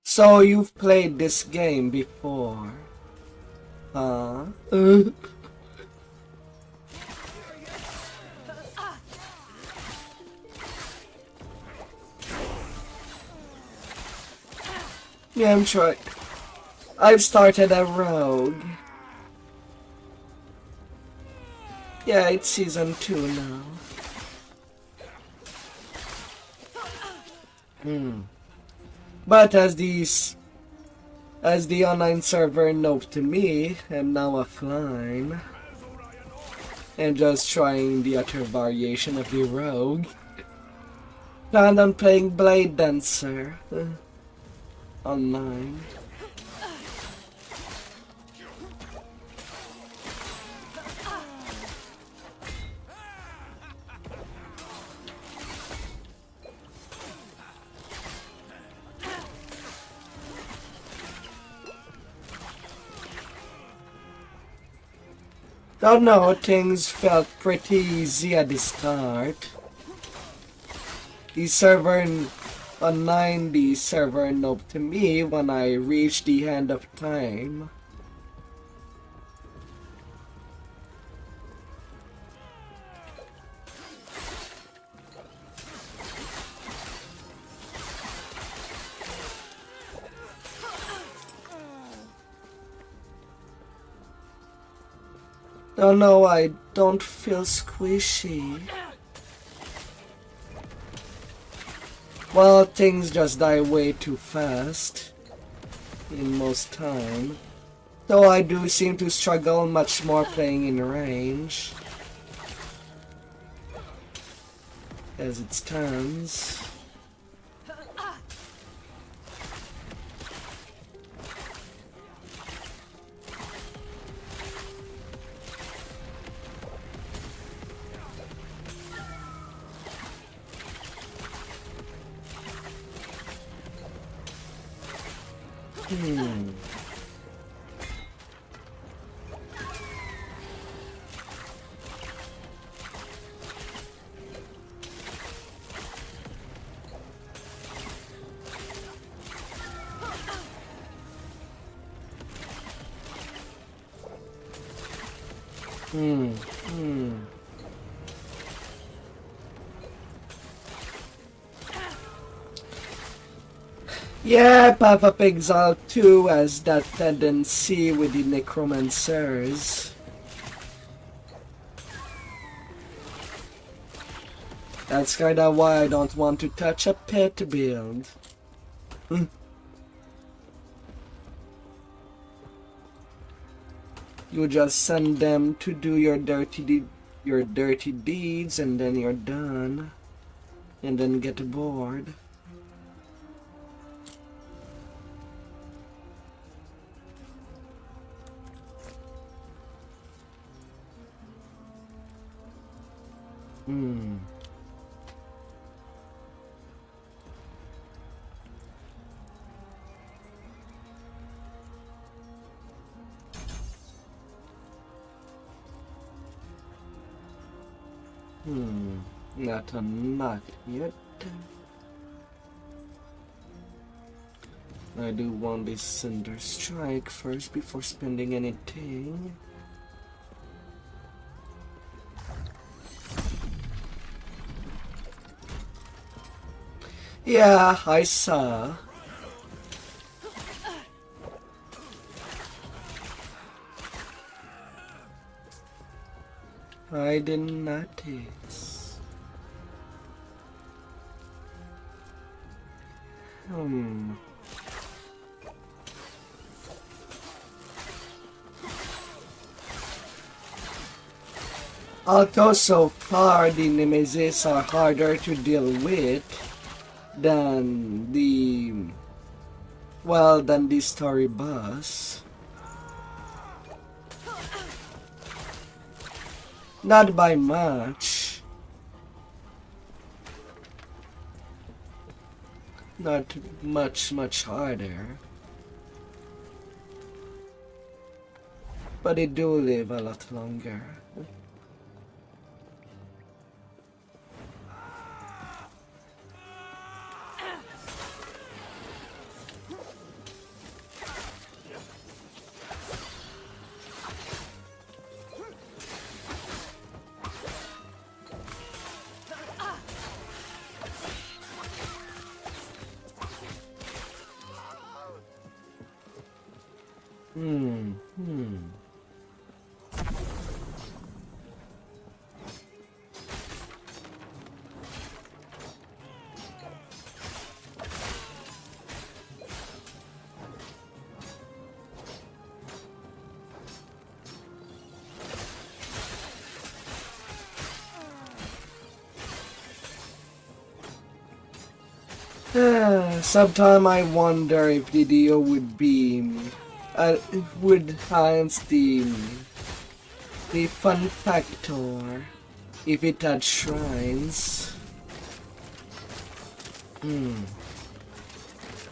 So you've played this game before, huh? Yeah, I'm sure. I've started a rogue. Yeah, it's season 2 now. But as the online server note to me, I'm now offline and just trying the other variation of the rogue. Planned on playing Blade Dancer online. Don't know, things felt pretty easy at the start. The server online, the server note to me when I reached the end of time. Oh no, I don't feel squishy. Well, things just die way too fast in most time. Though I do seem to struggle much more playing in range as it stands. Yeah, Papa Exile 2 has that tendency with the necromancers. That's kinda why I don't want to touch a pet build. You just send them to do your dirty deeds and then you're done. And then get bored. Not unlocked yet. I do want this Cinder Strike first before spending anything. Yeah, I saw. I didn't notice. Although so far the nemesis are harder to deal with than the story boss. Not by much. not much harder. But they do live a lot longer. Sometime I wonder if the deal would be would enhance the fun factor if it had shrines.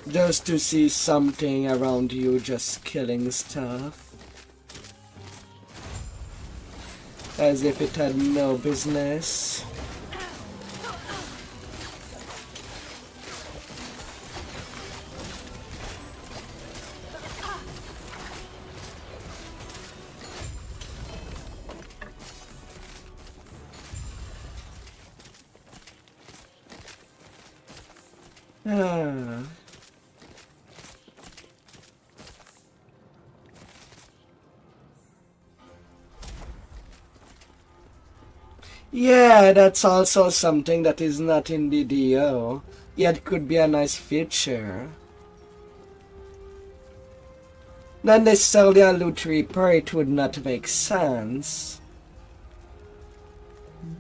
Just to see something around you just killing stuff. As if it had no business. Yeah, that's also something that is not in the DO, yet could be a nice feature. Not necessarily a loot reaper, it would not make sense.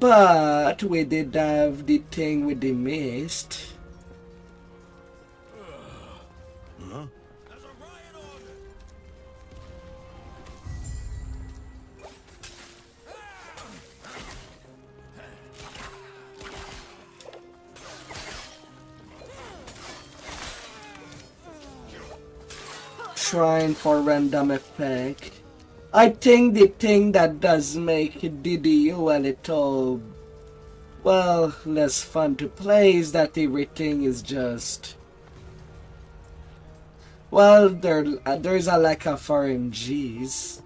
But we did have the thing with the mist. Huh? Shrine for random effect. I think the thing that does make DDU a little, well, less fun to play is that everything is just, well, there's a lack of RMGs.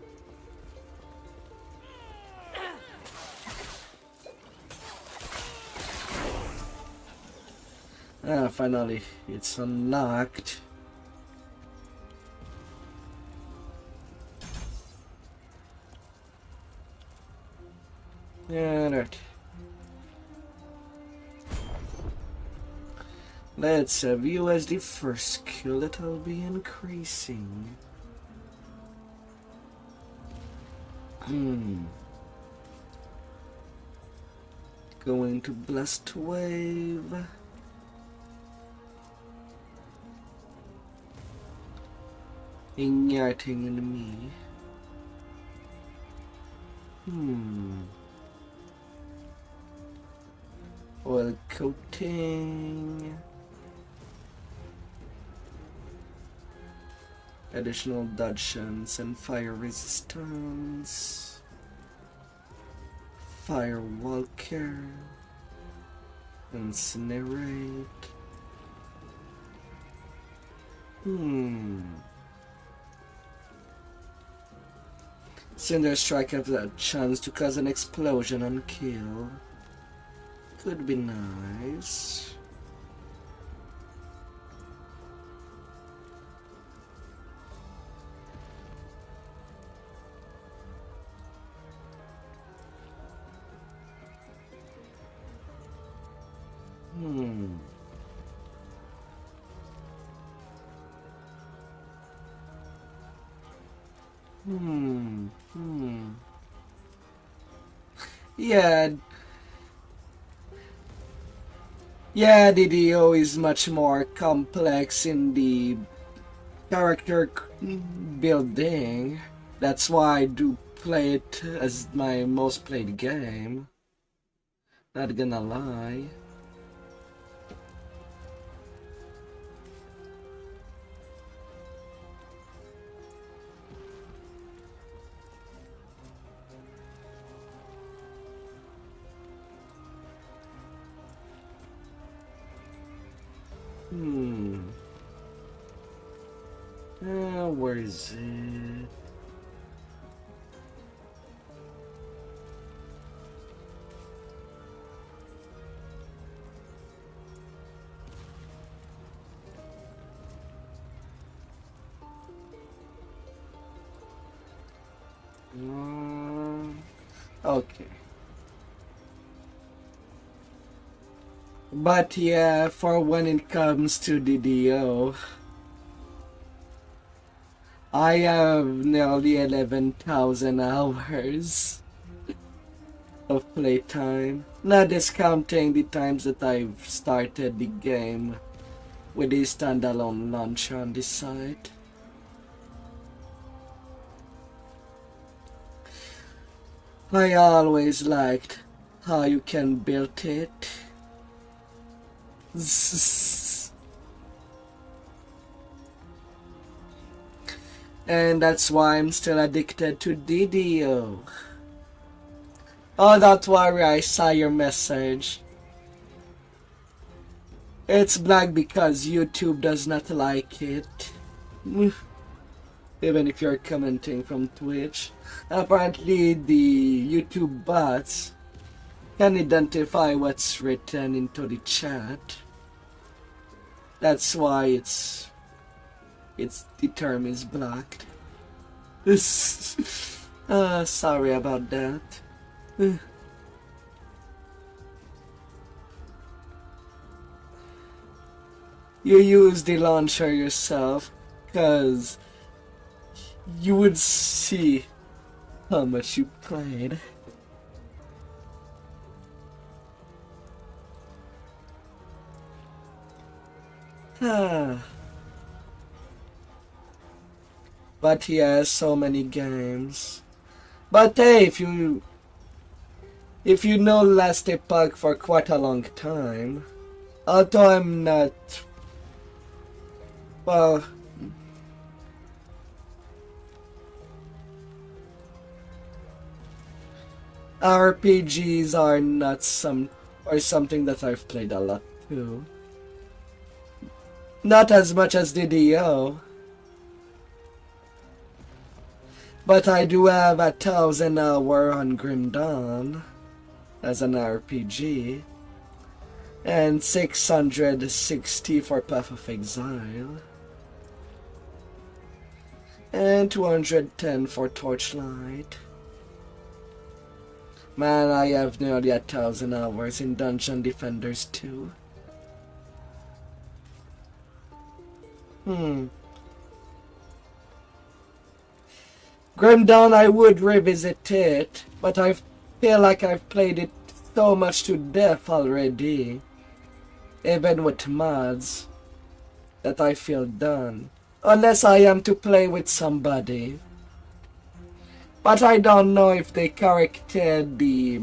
Finally, it's unlocked. Alright. Let's have you as the first skill that I'll be increasing. Going to Blast Wave. Igniting enemy. Oil coating. Additional dodge chance and fire resistance. Fire walker. Incinerate. Cinder Strike has a chance to cause an explosion and kill. Could be nice. Yeah, DDO is much more complex in the character building. That's why I do play it as my most played game. Not gonna lie. Where is it? Okay. But yeah, for when it comes to DDO, I have nearly 11,000 hours of playtime, not discounting the times that I've started the game with a standalone launcher on the side. I always liked how you can build it. And that's why I'm still addicted to DDO. Oh, don't worry, I saw your message. It's black because YouTube does not like it. Even if you're commenting from Twitch. Apparently the YouTube bots can identify what's written into the chat. That's why the term is blocked. Sorry about that. You use the launcher yourself, cause you would see how much you played. But he has so many games. But hey, if you know Last Epoch for quite a long time, although I'm not, well, RPGs are not something that I've played a lot too. Not as much as DDO. But I do have 1,000 hours on Grim Dawn as an RPG. And 660 for Path of Exile. And 210 for Torchlight. Man, I have nearly 1,000 hours in Dungeon Defenders too. Grim Dawn, I would revisit it, but I feel like I've played it so much to death already, even with mods, that I feel done. Unless I am to play with somebody. But I don't know if they corrected the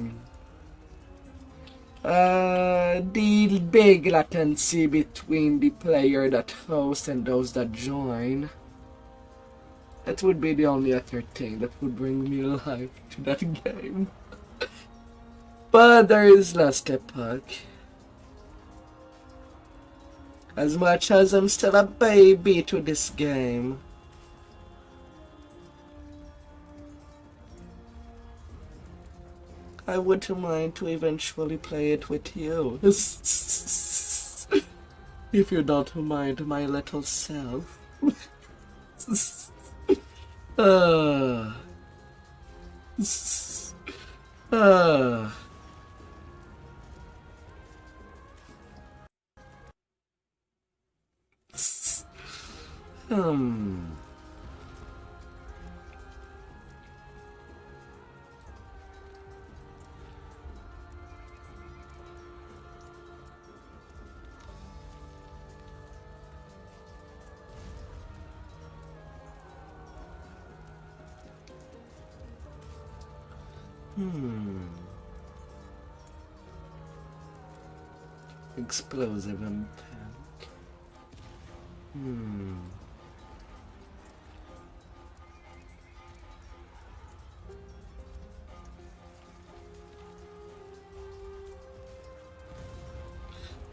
big latency between the player that hosts and those that join. That would be the only other thing that would bring me life to that game. But there is Last Epoch. As much as I'm still a baby to this game, I wouldn't mind to eventually play it with you. If you don't mind my little self. Explosive impact.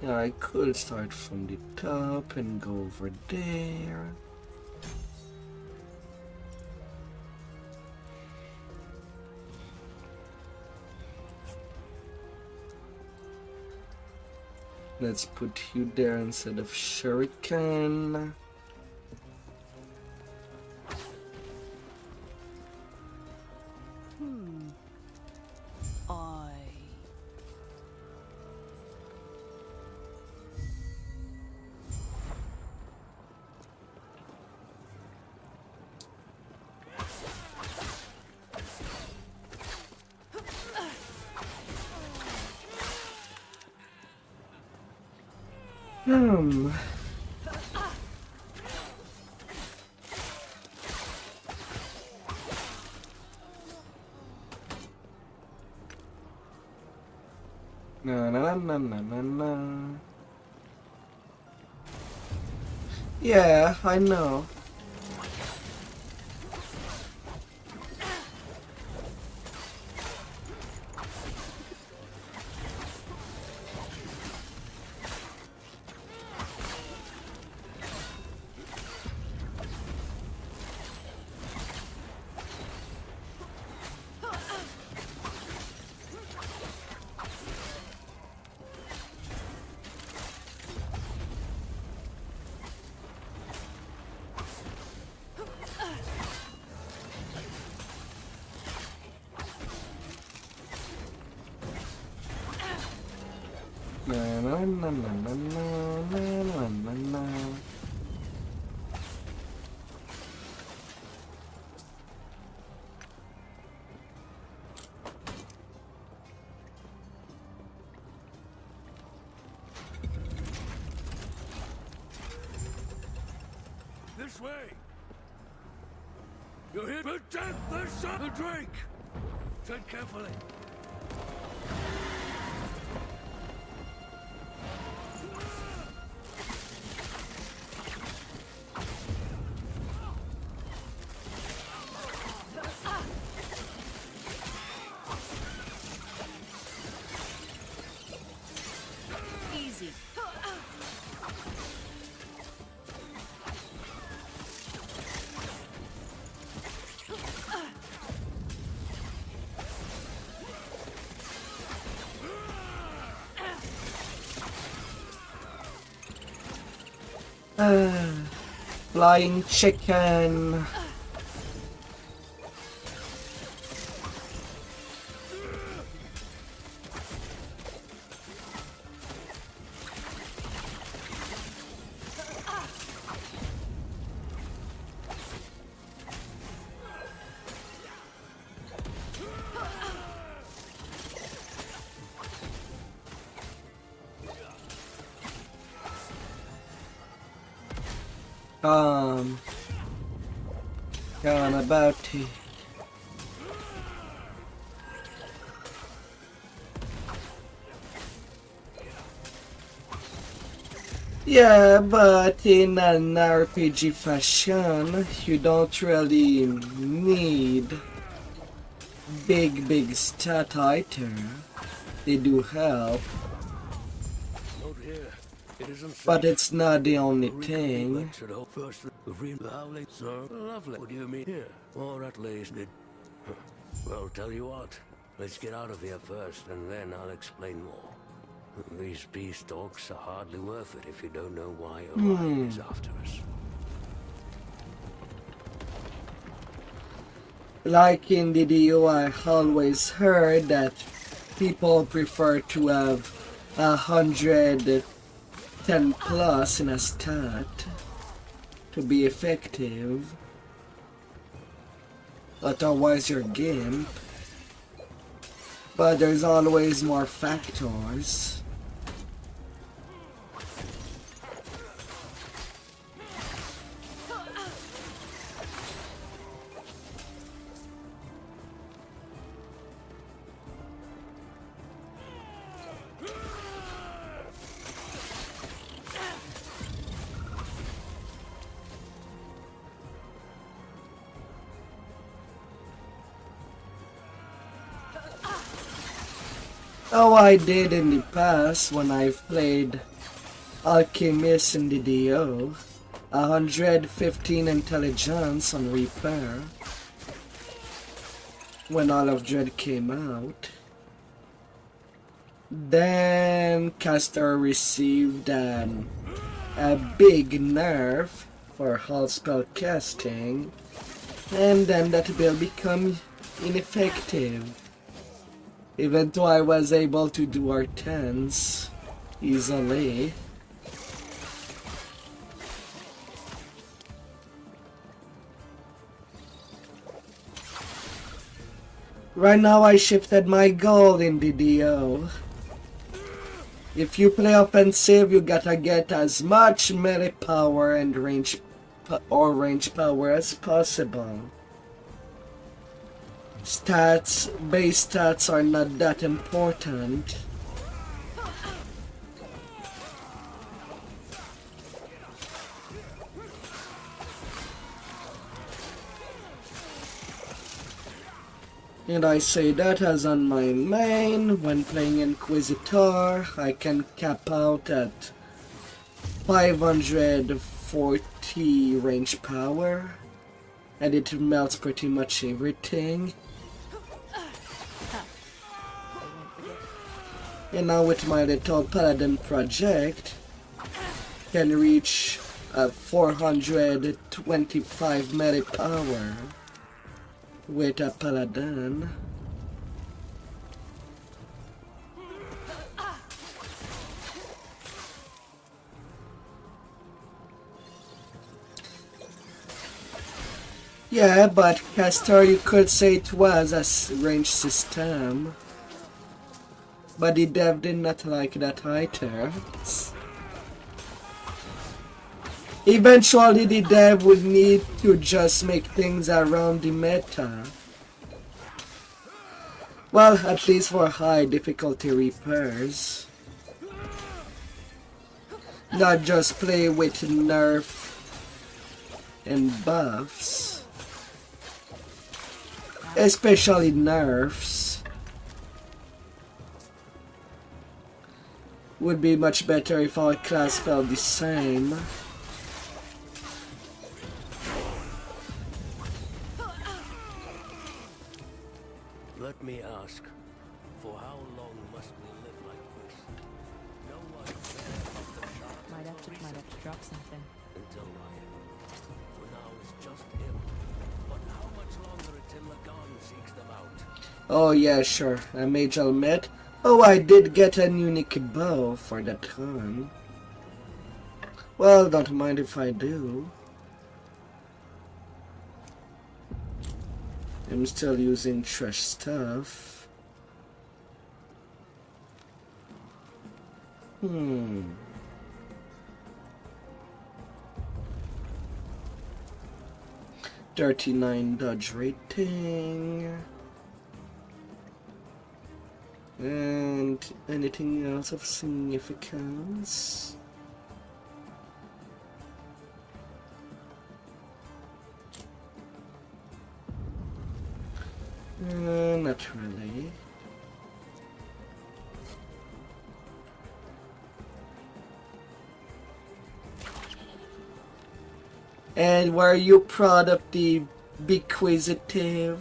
Yeah, I could start from the top and go over there. Let's put you there instead of Shuriken. Hmm. Na na na na na na. Yeah, I know. Na na na na na na na na na. This way! You're here to take the sun to drink! Tread carefully. Easy. Flying chicken. I'm about to. Yeah, but in an RPG fashion, you don't really need big stat item. They do help, Note here, it isn't but safe. it's not the only Reconvene thing. lectured out first. The howling, sir. Lovely. What do you mean here? Or at least it. Huh. Well, tell you what. Let's get out of here first, and then I'll explain more. These peace talks are hardly worth it if you don't know why Orion is after us. Like in the DO, I always heard that people prefer to have 110 plus in a stat to be effective. Otherwise you're gimp. But there's always more factors. Oh, I did in the past when I've played Alchemist in DDO. 115 intelligence on repair when all of Dread came out. Then Caster received a big nerf for hull spell casting, and then that build become ineffective. Even though I was able to do our 10s easily. Right now I shifted my goal in DDO. If you play offensive, you gotta get as much melee power and range power as possible. Base stats are not that important. And I say that as on my main, when playing Inquisitor, I can cap out at 540 range power, and it melts pretty much everything. And now with my little Paladin project, can reach 425 melee power. With a Paladin. Yeah, but Caster, you could say it was a range system. But the dev did not like that either. Eventually the dev would need to just make things around the meta. Well, at least for high difficulty repairs. Not just play with nerf and buffs. Especially nerfs. Would be much better if our class felt the same. Let me ask, for how long must we live like this? No one cares of the shark Might have to drop something. until Ryan. For now it's just him. But how much longer until Lagan seeks them out? Oh yeah, sure. A mage helmet. Oh, I did get a unique bow for that hunt. Well, don't mind if I do. I'm still using trash stuff. Hmm. $39 dodge rating. And anything else of significance? Not really. And were you proud of the Bequisitive?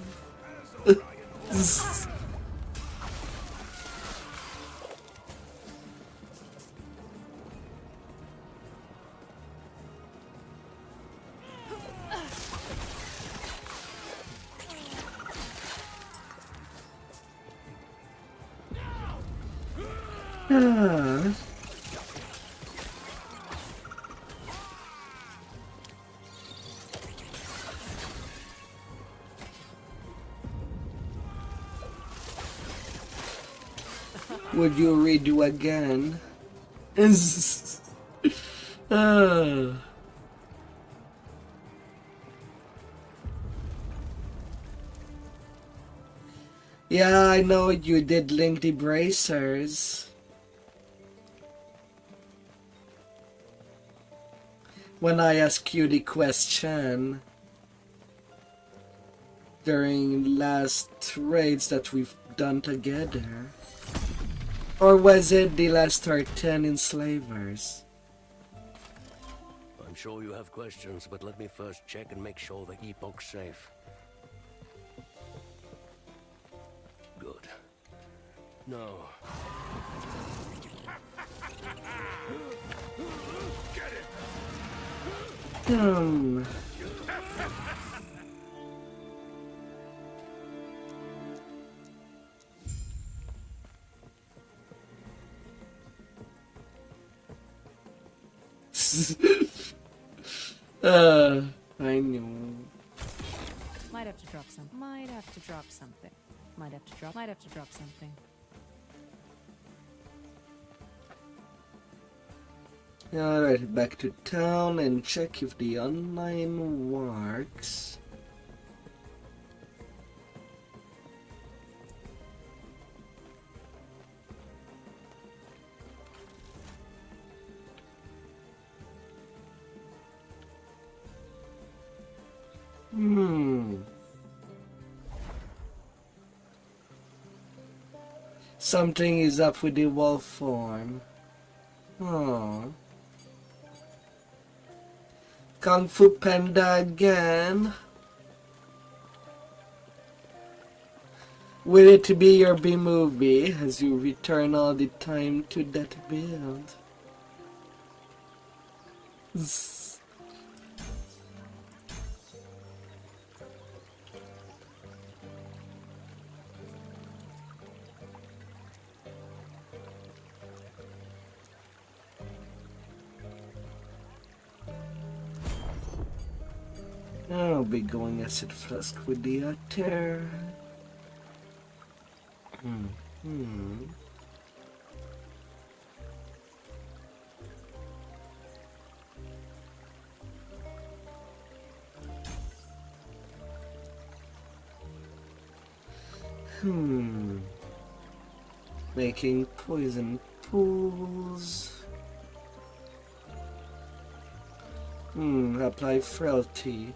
Would you redo again? Yeah, I know you did link the bracers. When I asked you the question during last raids that we've done together. Or was it the last 10 enslavers? I'm sure you have questions, but let me first check and make sure the Epoch's safe. Good. No. Hmm. I know. Might have to drop some. Might have to drop something. Might have to drop something. Alright, back to town and check if the online works. Something is up with the wolf form. Oh. Kung Fu Panda again. Will it be your B-movie as you return all the time to that build? I'll be going acid flask with the otter. Making poison pools. Apply frailty.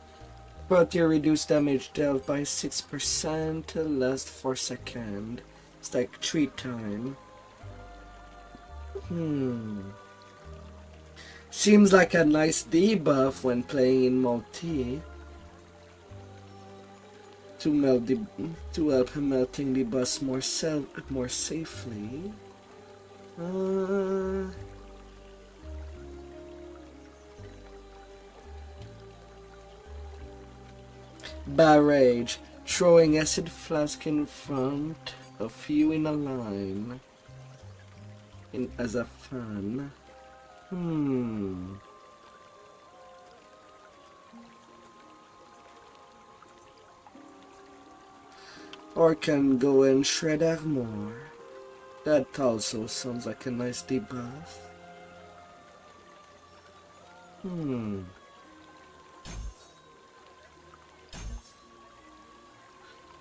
Frailty reduce damage dealt by 6% to last 4 seconds. It's like 3 times. Seems like a nice debuff when playing in multi. To help him melting the boss more safely. Barrage, throwing acid flask in front of you in a line. As a fun. Or can go and shred armor. That also sounds like a nice debuff.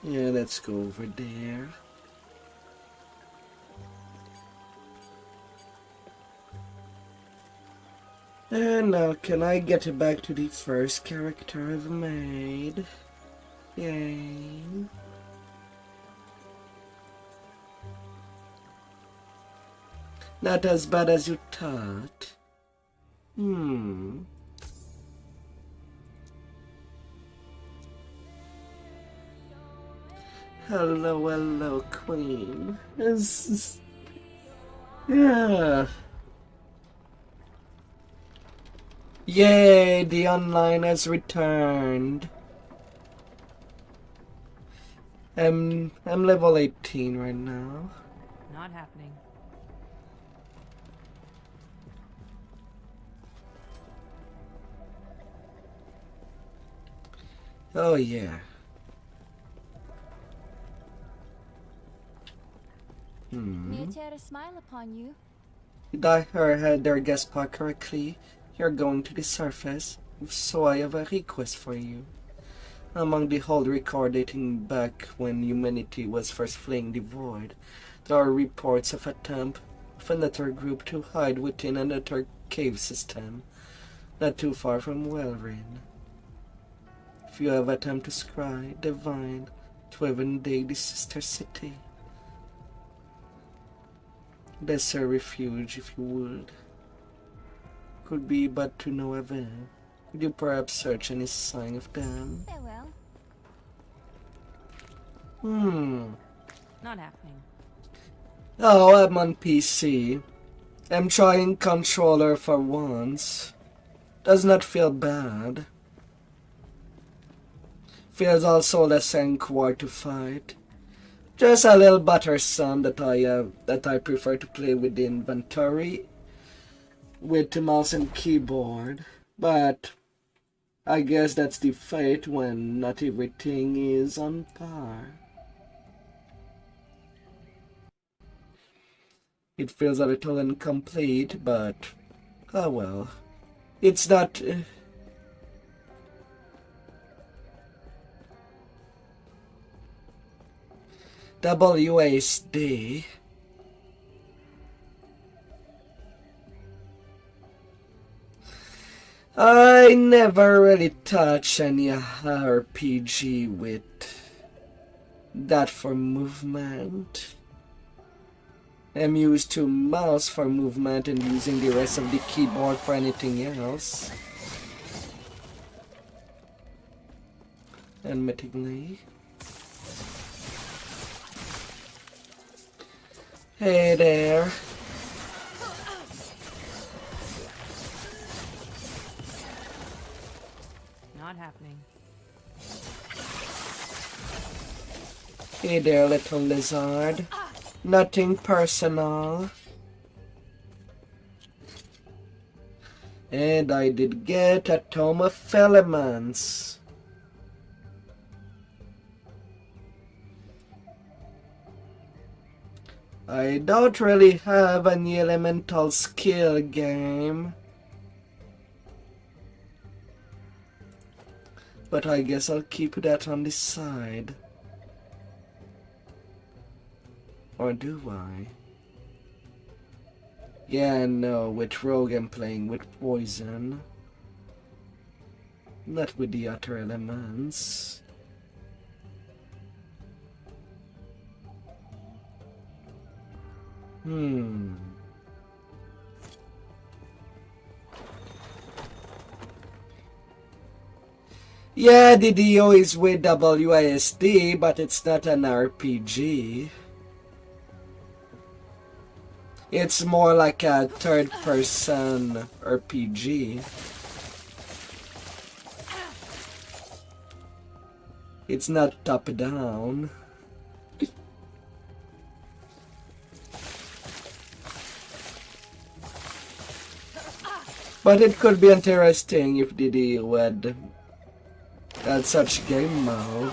Yeah, let's go over there. And now can I get back to the first character I've made? Yay. Not as bad as you thought. Hello, hello, Queen. Yeah. Yay, the online has returned. I'm level 18 right now. Not happening. Oh yeah. May a tear smile upon you. Did I hear their guest spot correctly? You're going to the surface, so I have a request for you. Among the old record dating back when humanity was first fleeing the void, there are reports of attempt of another group to hide within another cave system, not too far from Wellrin. If you have attempt to scry, divine, to invade the sister city. Lesser refuge, if you would. Could be but to no avail. Could you perhaps search any sign of them? Farewell. Not happening. Oh, I'm on PC. I'm trying controller for once. Does not feel bad. Feels also less awkward to fight. Just a little bothersome that I prefer to play with the inventory with the mouse and keyboard. But I guess that's the fate when not everything is on par. It feels a little incomplete, but oh well. It's not. WASD. I never really touch any RPG with that for movement. I'm used to mouse for movement and using the rest of the keyboard for anything else. Admittingly. Hey there. Not happening. Hey there, little lizard. Nothing personal. And I did get a tome of elements. I don't really have any elemental skill game. But I guess I'll keep that on the side. Or do I? Yeah, no, with Rogue I'm playing with poison. Not with the other elements. Yeah, DDO is with WASD, but it's not an RPG. It's more like a third-person RPG. It's not top-down. But it could be interesting if DDO had such game mode.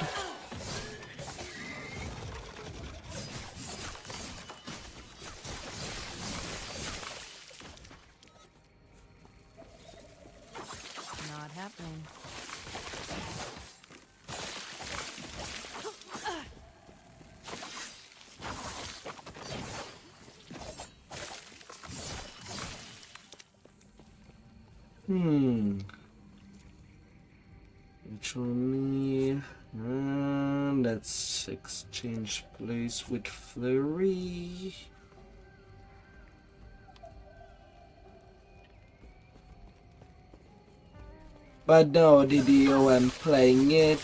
Not happening. Actually, let's exchange place with Flurry. But no, DDO, I'm playing it.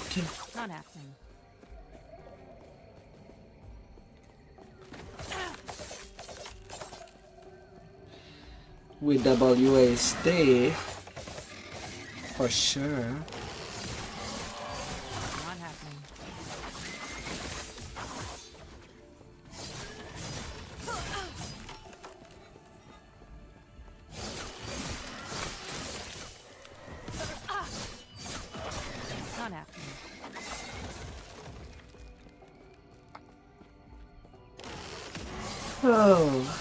Not happening. With WASD. For sure. Not happening. Not happening. Oh.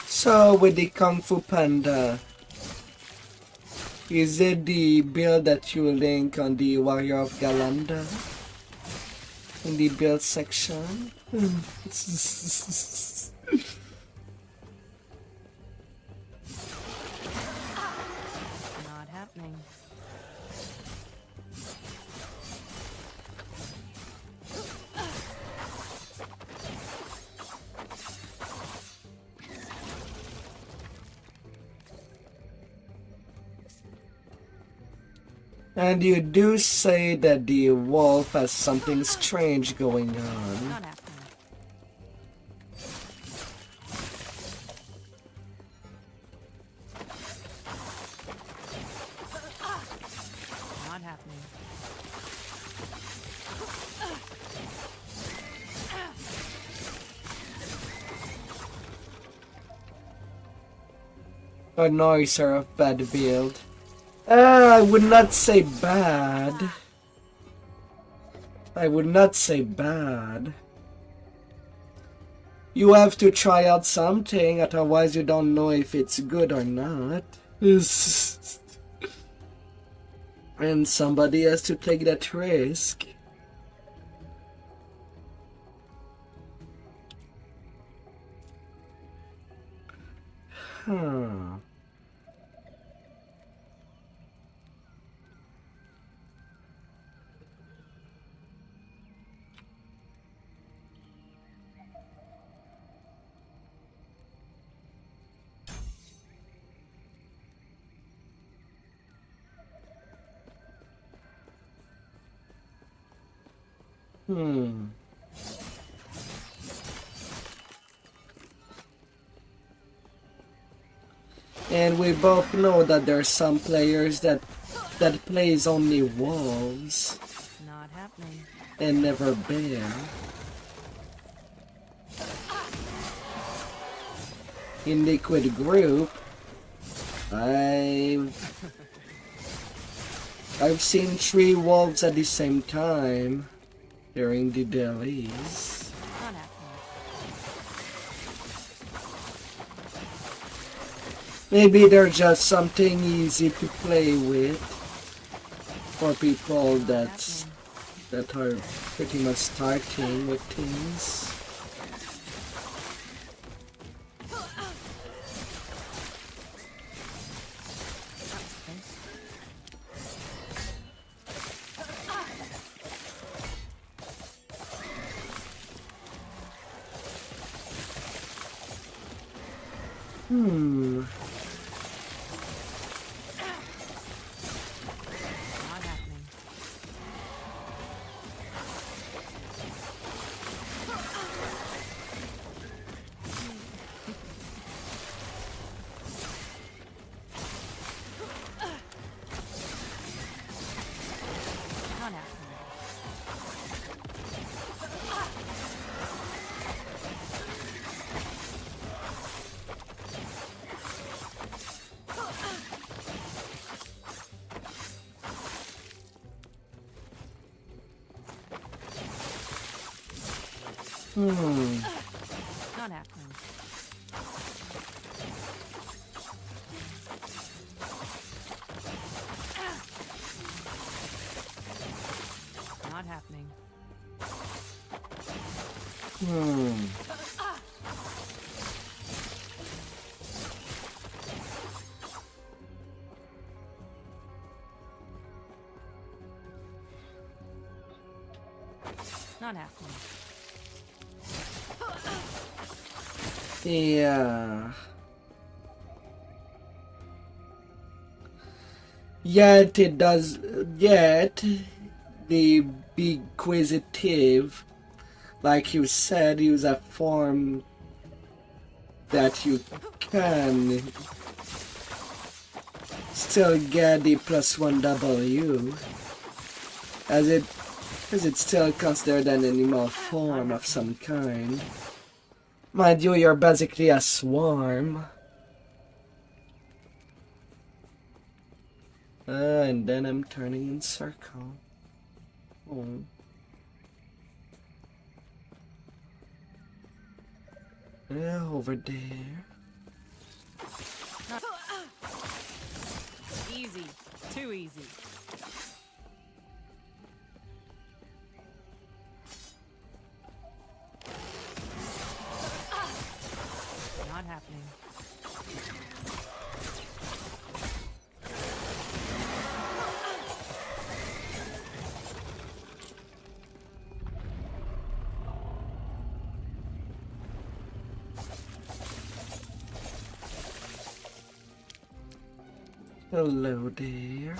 So with the Kung Fu Panda, is it the build that you link on the Warrior of Galanda? In the build section? Not happening. And you do say that the wolf has something strange going on. Not happening. Not happening. A noiser of bad build. I would not say bad. I would not say bad. You have to try out something, otherwise you don't know if it's good or not. And somebody has to take that risk. Huh. And we both know that there are some players that plays only wolves Not happening. and never bear. In Liquid Group, I've seen 3 wolves at the same time during the dailies. Not happening. Maybe they're just something easy to play with for people that are pretty much starting with things. Not happening. Not happening. Not happening. Not happening. Not happening. Yeah. Yet it does. Yet the Be Inquisitive, like you said, use a form that you can still get the +1W, as it's still considered an animal form of some kind. Mind you, you're basically a swarm. And then I'm turning in circle. Oh. Yeah, over there. Easy. Too easy. Not happening. Hello there.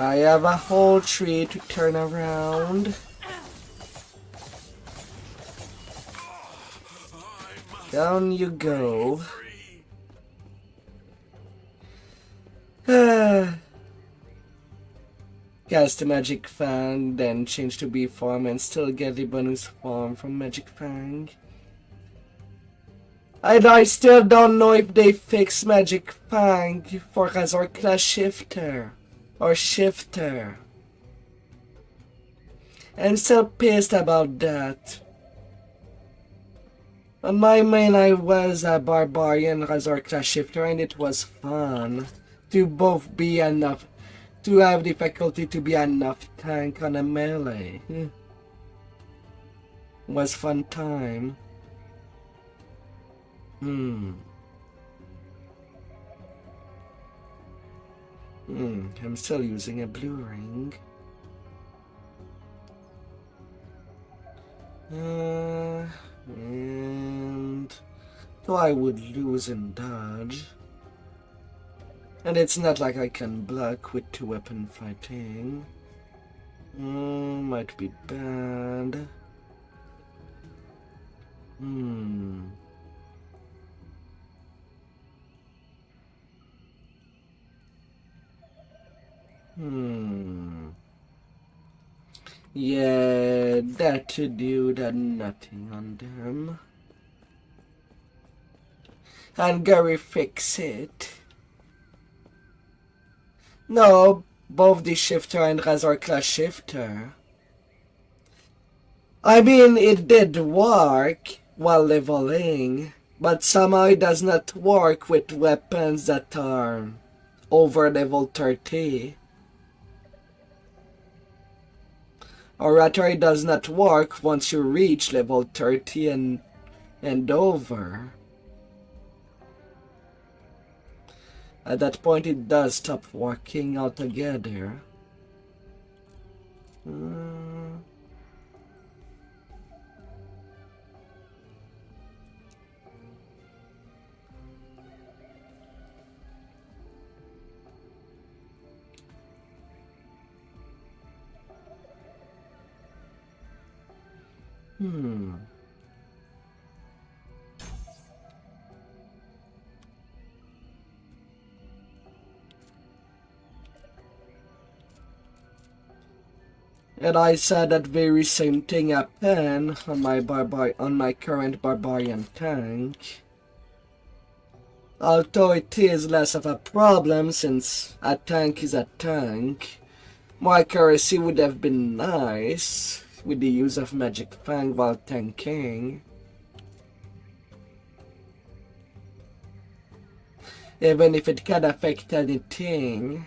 I have a whole tree to turn around. Down you go. Cast a magic fang, then change to bee form and still get the bonus form from magic fang. And I still don't know if they fix magic fang for Razor class shifter or shifter. I'm still pissed about that. On my main I was a barbarian Razor class shifter and it was fun to both be enough, to have the faculty to be enough tank on a melee. Was fun time. I'm still using a blue ring. And though I would lose in dodge. And it's not like I can block with 2-weapon fighting. Might be bad. Yeah, that dude had nothing on them. And Gary fix it. No, both the shifter and Razor class shifter. I mean, it did work while leveling, but somehow it does not work with weapons that are over level 30. Or rather, it does not work once you reach level 30 and over. At that point, it does stop working altogether. And I said that very same thing happened on my current barbarian tank. Although it is less of a problem since a tank is a tank, more accuracy would have been nice with the use of Magic Fang while tanking. Even if it can affect anything.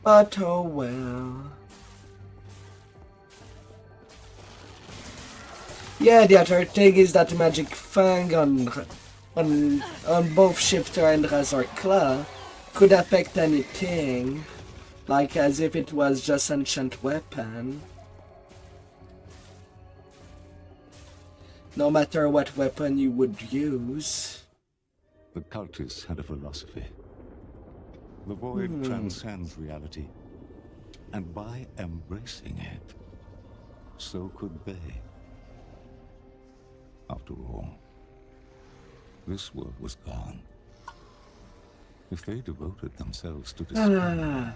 But oh well. Yeah, the other thing is that Magic Fang on both Shifter and Razor Claw could affect anything, like as if it was just ancient weapon. No matter what weapon you would use. The cultists had a philosophy. The void transcends reality, and by embracing it, so could they. After all, this world was gone. If they devoted themselves to despair,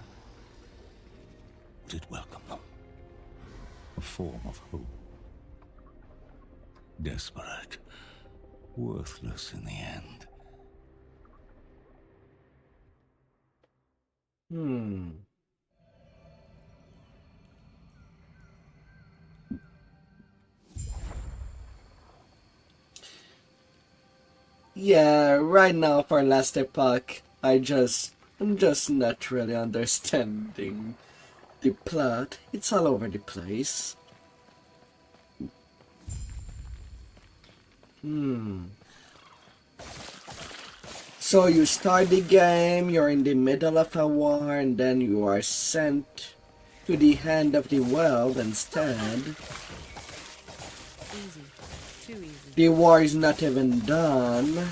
did welcome them. A form of hope. Desperate, worthless in the end. Yeah, right now for last epoch, I just I'm just not really understanding the plot. It's all over the place. So you start the game, you're in the middle of a war, and then you are sent to the end of the world instead. Easy. Too easy. The war is not even done.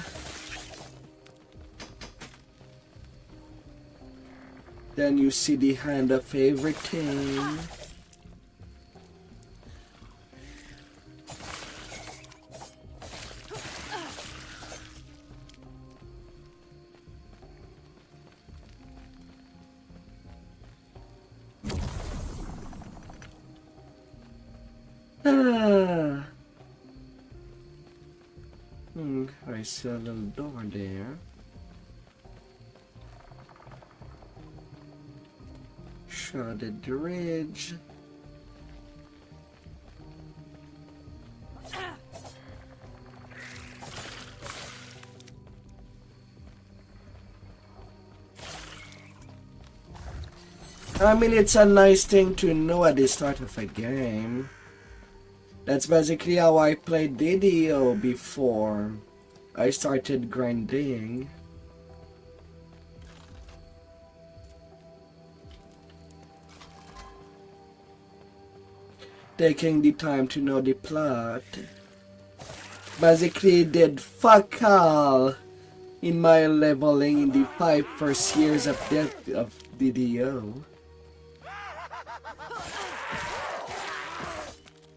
Then you see the end of everything. I see a little door there. Shrouded bridge. I mean, it's a nice thing to know at the start of a game. That's basically how I played DDO before I started grinding. Taking the time to know the plot. Basically did fuck all in my leveling in the 5 first years of DDO.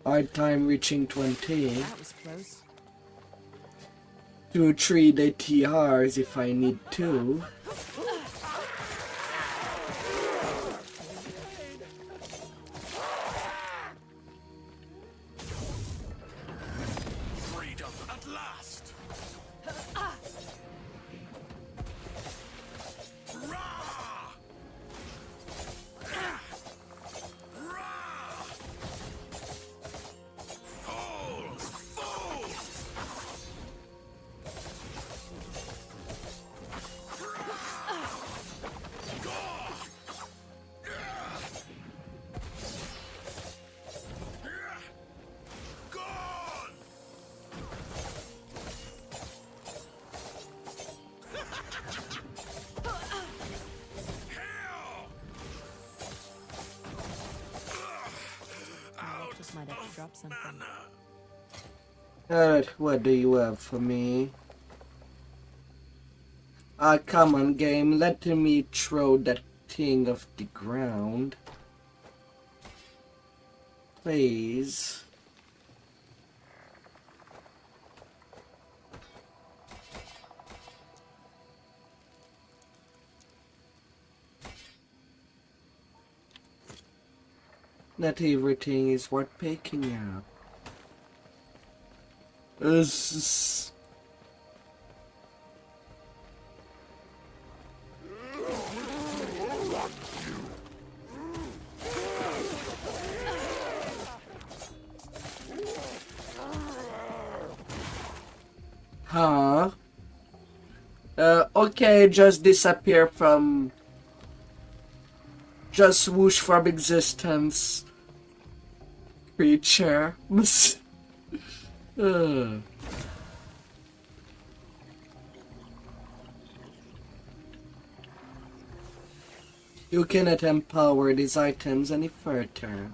Hard time reaching 20. That was close. 2-3 DTRs if I need to. Freedom at last! Might have to drop something. Alright, what do you have for me? Ah, come on, game. Let me throw that thing off the ground. Please. Not everything is worth picking up. Huh? Okay, just disappear from... Just whoosh from existence. Creature. You cannot empower these items any further.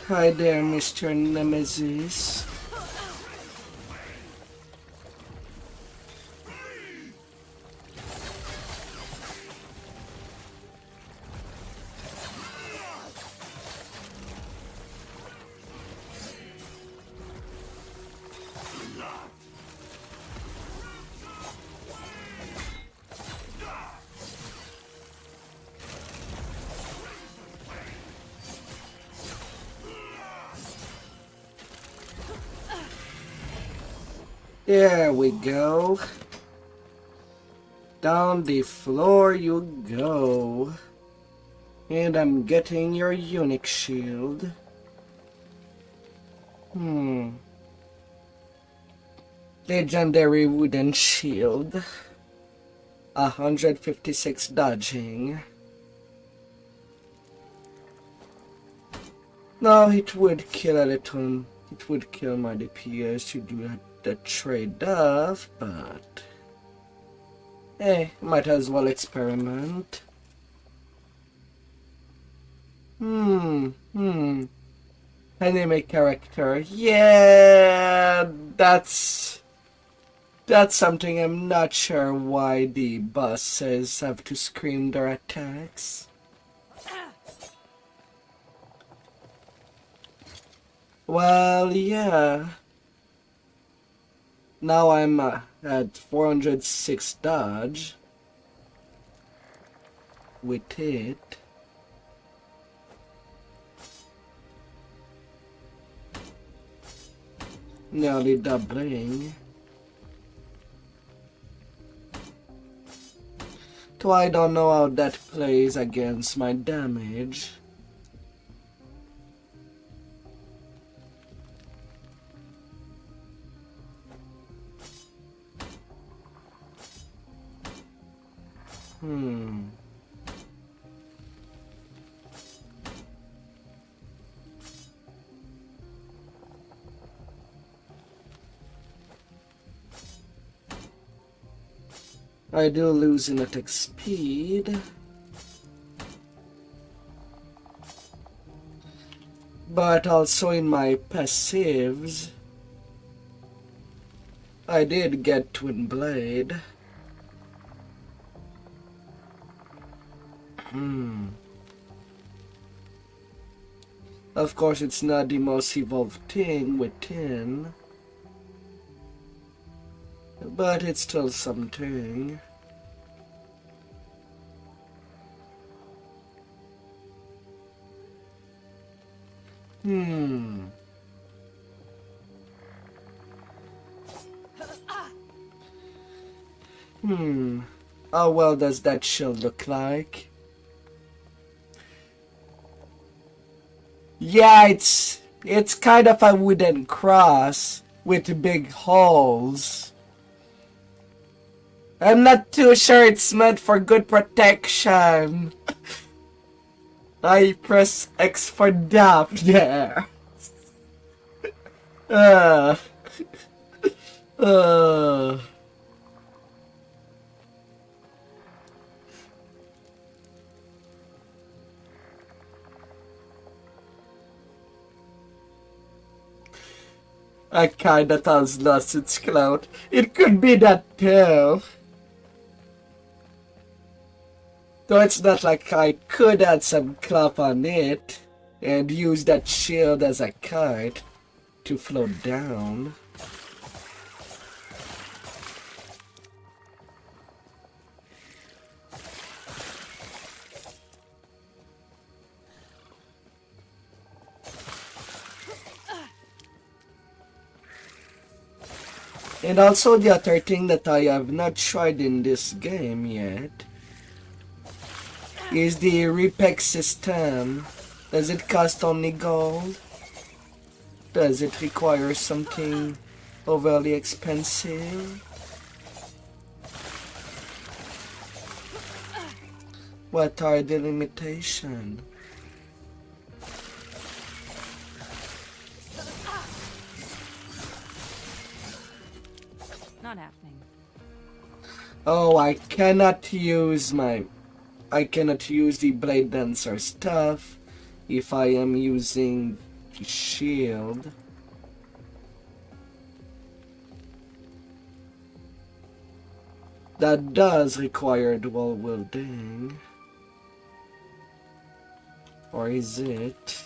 Hi there, Mr. Nemesis. There we go. Down the floor you go. And I'm getting your unique shield. Legendary wooden shield. 156 dodging. No, it would kill a little. It would kill my DPS to do the trade-off, but hey, might as well experiment. Anime character. Yeah, that's something I'm not sure why the bosses have to scream their attacks. Well, yeah. Now I'm at 406 dodge with it. Nearly doubling. So I don't know how that plays against my damage. I do lose in attack speed, but also in my passives I did get Twin Blade. Of course it's not the most evolved thing within, but it's still something. How well does that shield look like? Yeah, it's kind of a wooden cross with big holes. I'm not too sure it's meant for good protection. I press X for DAP there. I kinda thought lost its clout. It could be that too. Though it's not like I could add some cloth on it and use that shield as a kite to float down. And also the other thing that I have not tried in this game yet is the repack system. Does it cost only gold? Does it require something overly expensive? What are the limitations? Not happening. Oh, I cannot use the Blade Dancer stuff if I am using the shield. That does require dual wielding. Or is it?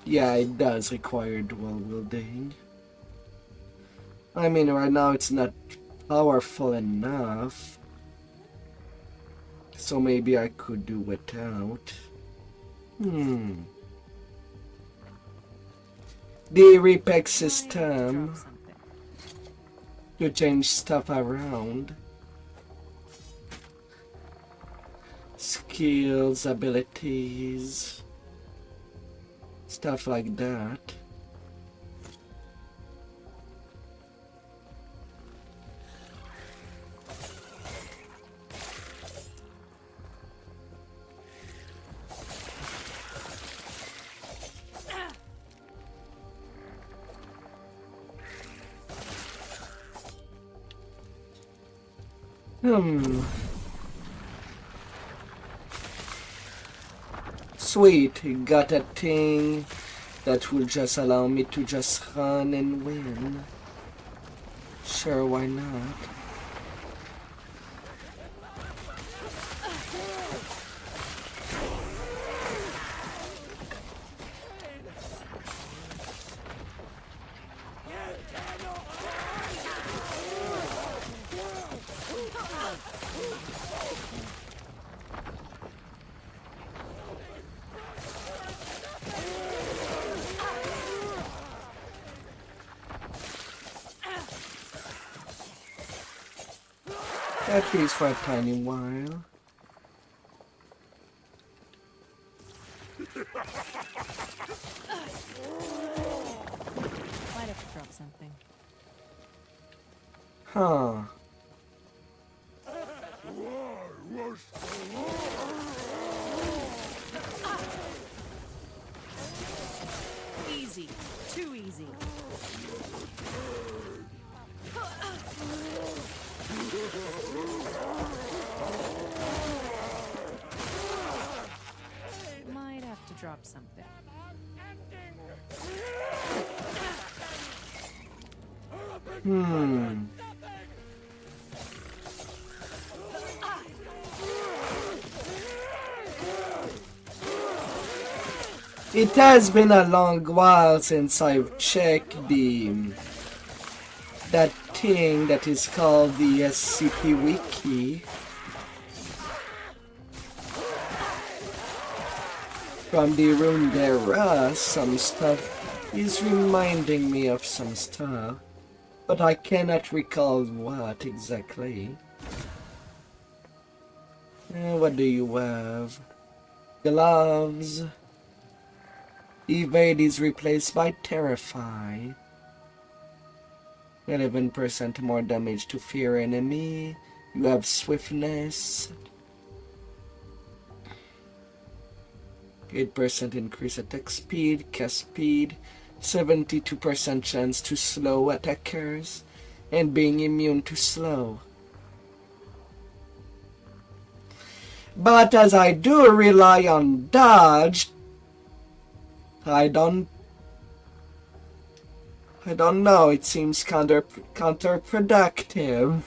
Yeah, it does require dual wielding. I mean, right now it's not powerful enough. So maybe I could do without. The repack system to change stuff around. Skills, abilities, stuff like that. Sweet, got a thing that will just allow me to just run and win. Sure, why not? At least for a tiny while. Might have to drop something. Huh. Easy. Too easy. Might have to drop something. It has been a long while since I've checked that thing that is called the SCP Wiki. From the room there, some stuff is reminding me of some stuff, but I cannot recall what exactly. What do you have? Gloves. Evade is replaced by Terrify. 11% more damage to fear enemy. You have Swiftness. 8% increase attack speed, cast speed, 72% chance to slow attackers, and being immune to slow. But as I do rely on dodge, I don't know, it seems counterproductive.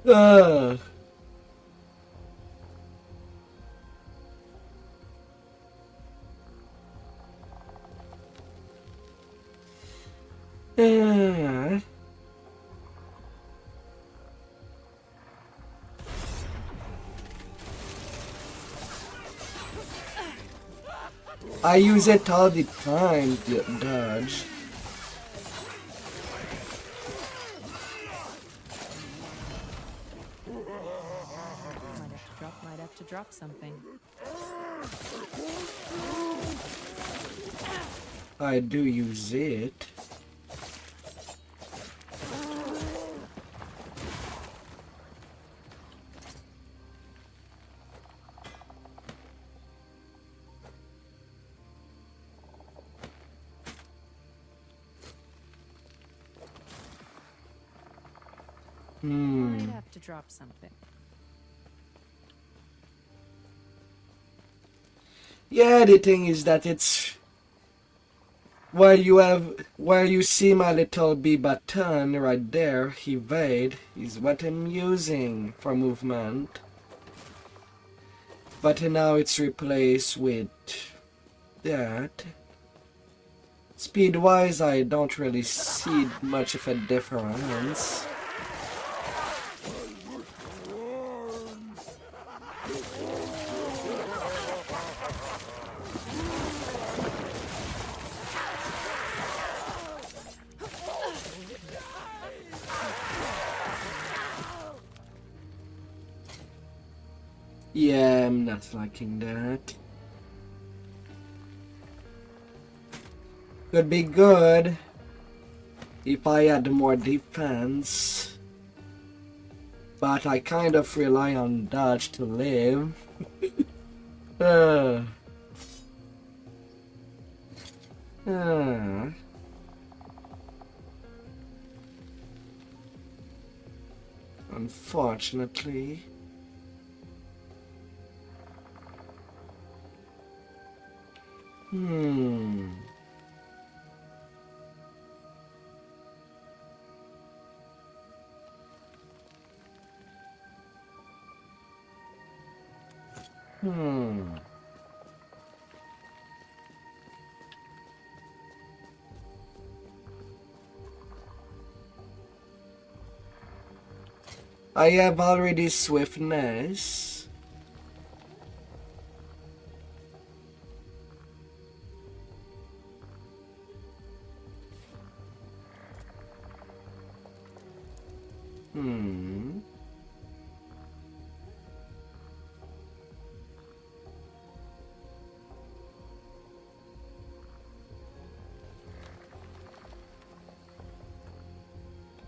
Ugh. I use it all the time, dodge. Might have to drop something. I do use it. Might have to drop something. Yeah, the thing is that it's where you see my little B button right there, evade, is what I'm using for movement. But now it's replaced with that. Speed wise, I don't really see much of a difference. Yeah, I'm not liking that. Could be good if I had more defense, but I kind of rely on dodge to live. uh. Unfortunately. Hmm. I have already swiftness.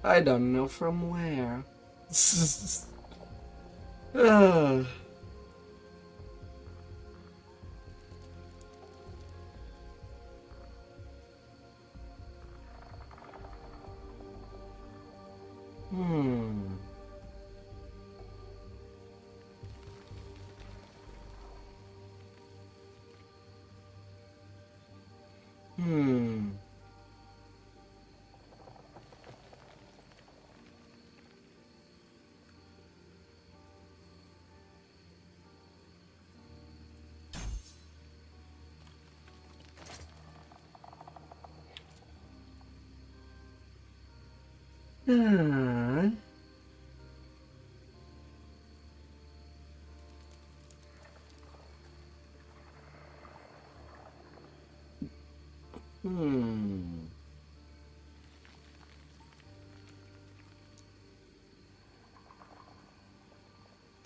I don't know from where. uh.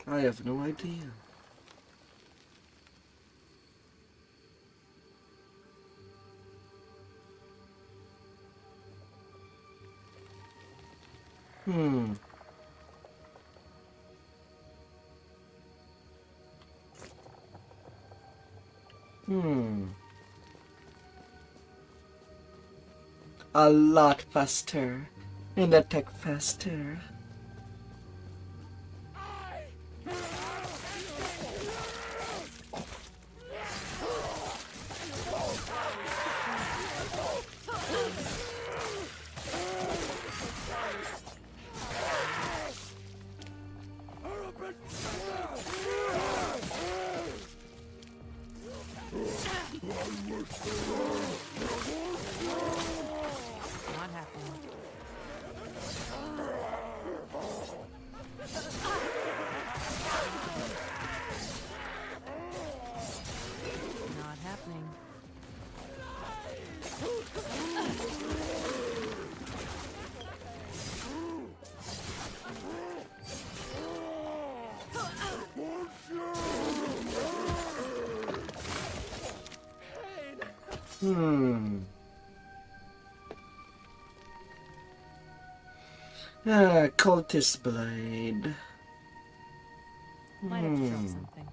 I have no idea. A lot faster. And attack faster. Not happening. Not happening. Cultist blade. Might have to drop something.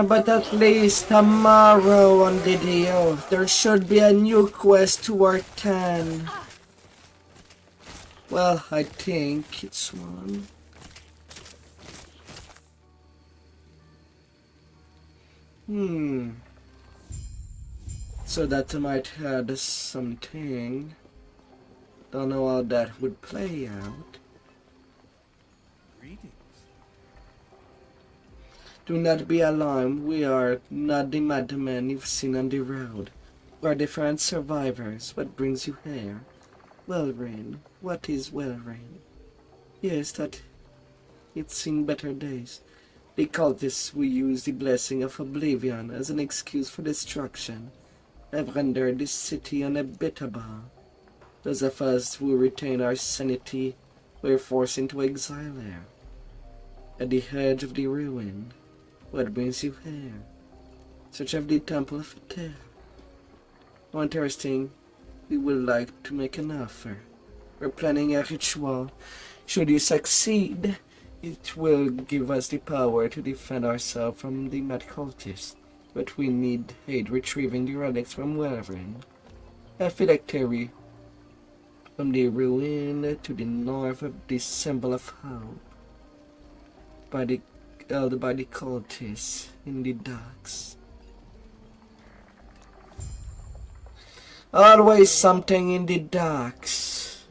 But at least tomorrow on DDO, there should be a new quest to our 10. Well, I think it's one. So that might add something. Don't know how that would play out. Greetings. Do not be alarmed, we are not the madmen you've seen on the road. We are different survivors. What brings you here? Wellrain. What is Wellrain? Yes, that it's seen better days. The cultists will use the blessing of oblivion as an excuse for destruction. Have rendered this city unhabitable. Those of us who retain our sanity were forced into exile here. At the edge of the ruin. What brings you here? Search of the Temple of Terra. How interesting. We would like to make an offer. We're planning a ritual. Should you succeed, it will give us the power to defend ourselves from the mad cultists. But we need aid retrieving the relics from Wellrain. A phylactery from the ruin to the north of the symbol of hope. Held by the cultists in the docks. Always something in the docks.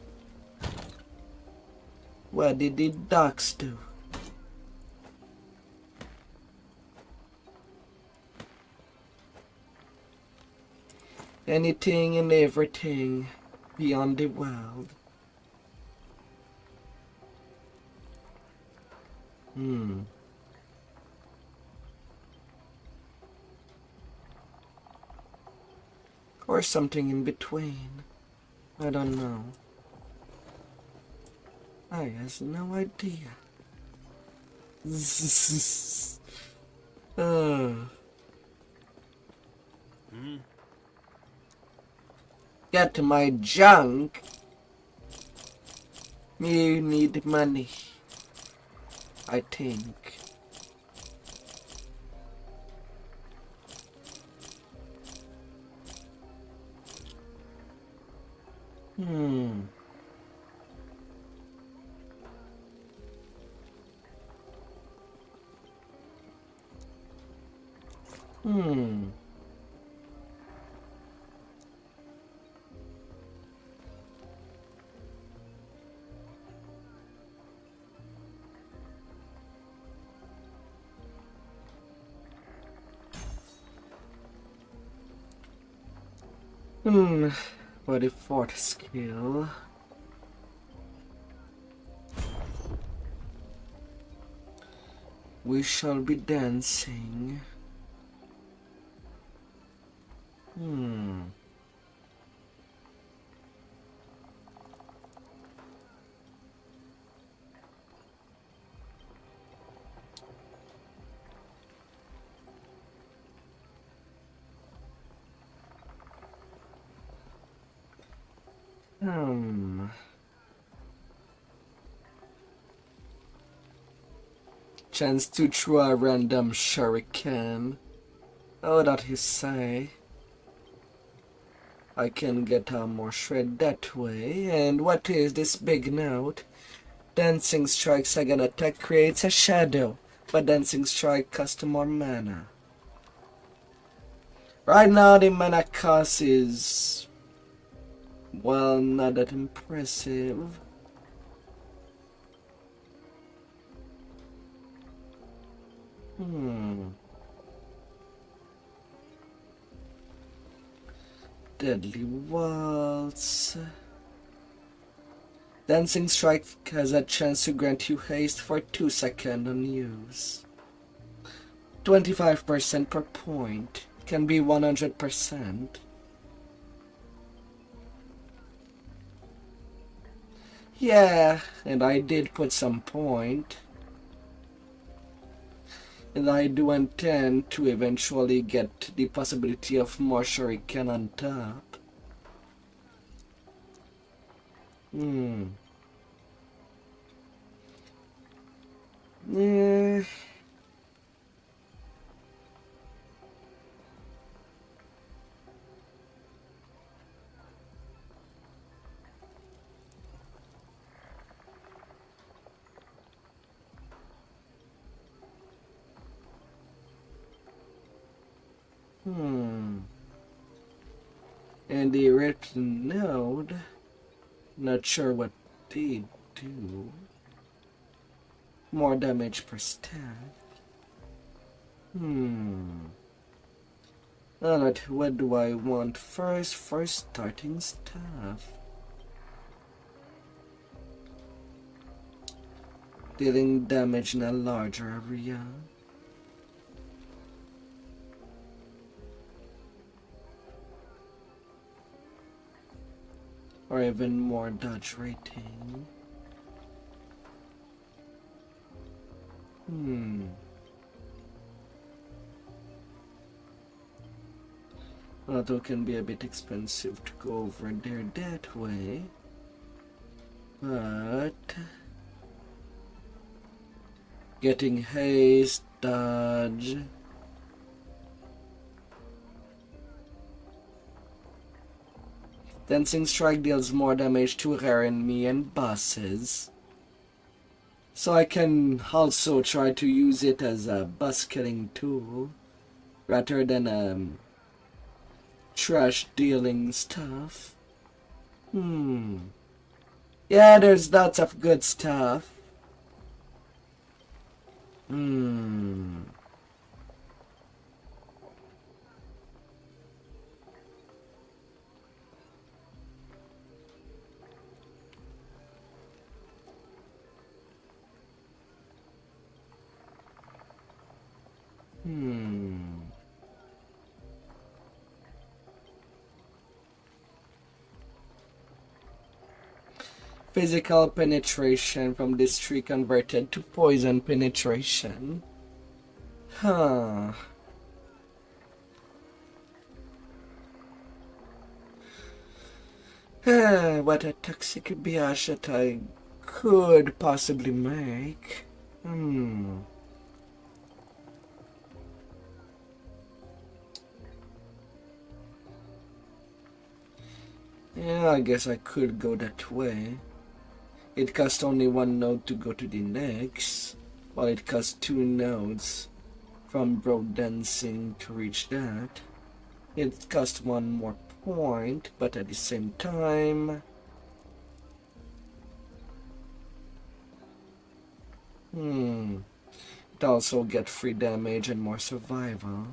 What did the docks do? Anything and everything beyond the world. Or something in between. I don't know. I has no idea. Get my junk. Me need money. I think. For the fourth skill. We shall be dancing. Chance to throw a random shuriken. Oh, that you say. I can get a more shred that way. And what is this big note? Dancing strikes again attack creates a shadow, but dancing strike costs more mana. Right now the mana cost is, well, not that impressive. Deadly Waltz. Dancing Strike has a chance to grant you haste for 2 seconds on use. 25% per point. Can be 100%. Yeah, and I did put some point. And I do intend to eventually get the possibility of more shuriken on top. Yeah. And the written node, not sure what they do. More damage per stack. Alright, what do I want first? First starting staff. Dealing damage in a larger area. Or even more dodge rating. Although can be a bit expensive to go over there that way. But getting haste, dodge. Dancing Strike deals more damage to rare enemy and bosses. So I can also try to use it as a boss killing tool rather than trash dealing stuff. Yeah, there's lots of good stuff. Physical penetration from this tree converted to poison penetration. What a toxic biash that I could possibly make. Yeah, I guess I could go that way. It costs only one node to go to the next, while it costs 2 nodes from broad dancing to reach that. It costs 1 more point, but at the same time... It also get free damage and more survival.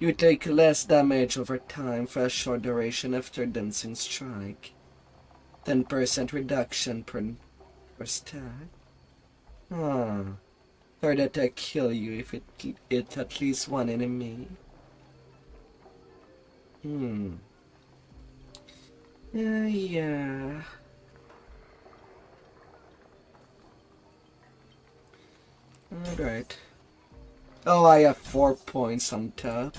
You take less damage over time for a short duration after Dancing Strike. 10% reduction per stack. Third attack kill you if it's at least one enemy. Yeah. Alright. Oh, I have 4 points on top.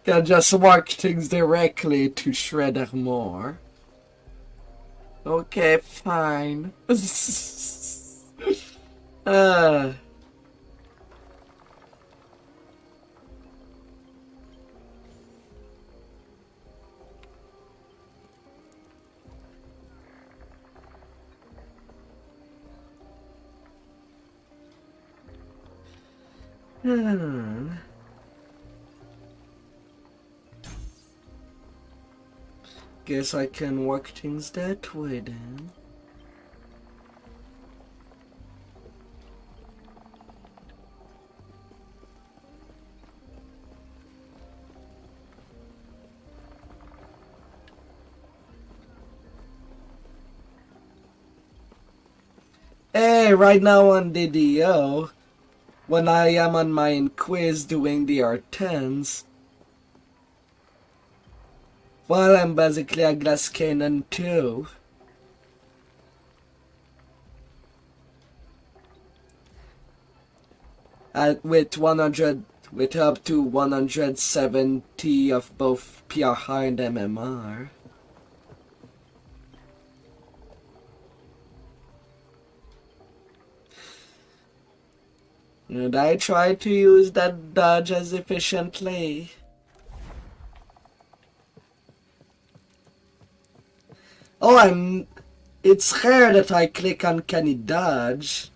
Can just mark things directly to Shredder more. Okay, fine. Guess I can work things that way then. Hey, right now on DDO, when I am on my quiz doing the R10s, well, I'm basically a glass cannon too. With up to 170 of both PRI and MMR. And I try to use that dodge as efficiently. Oh, it's rare that I click Uncanny Dodge.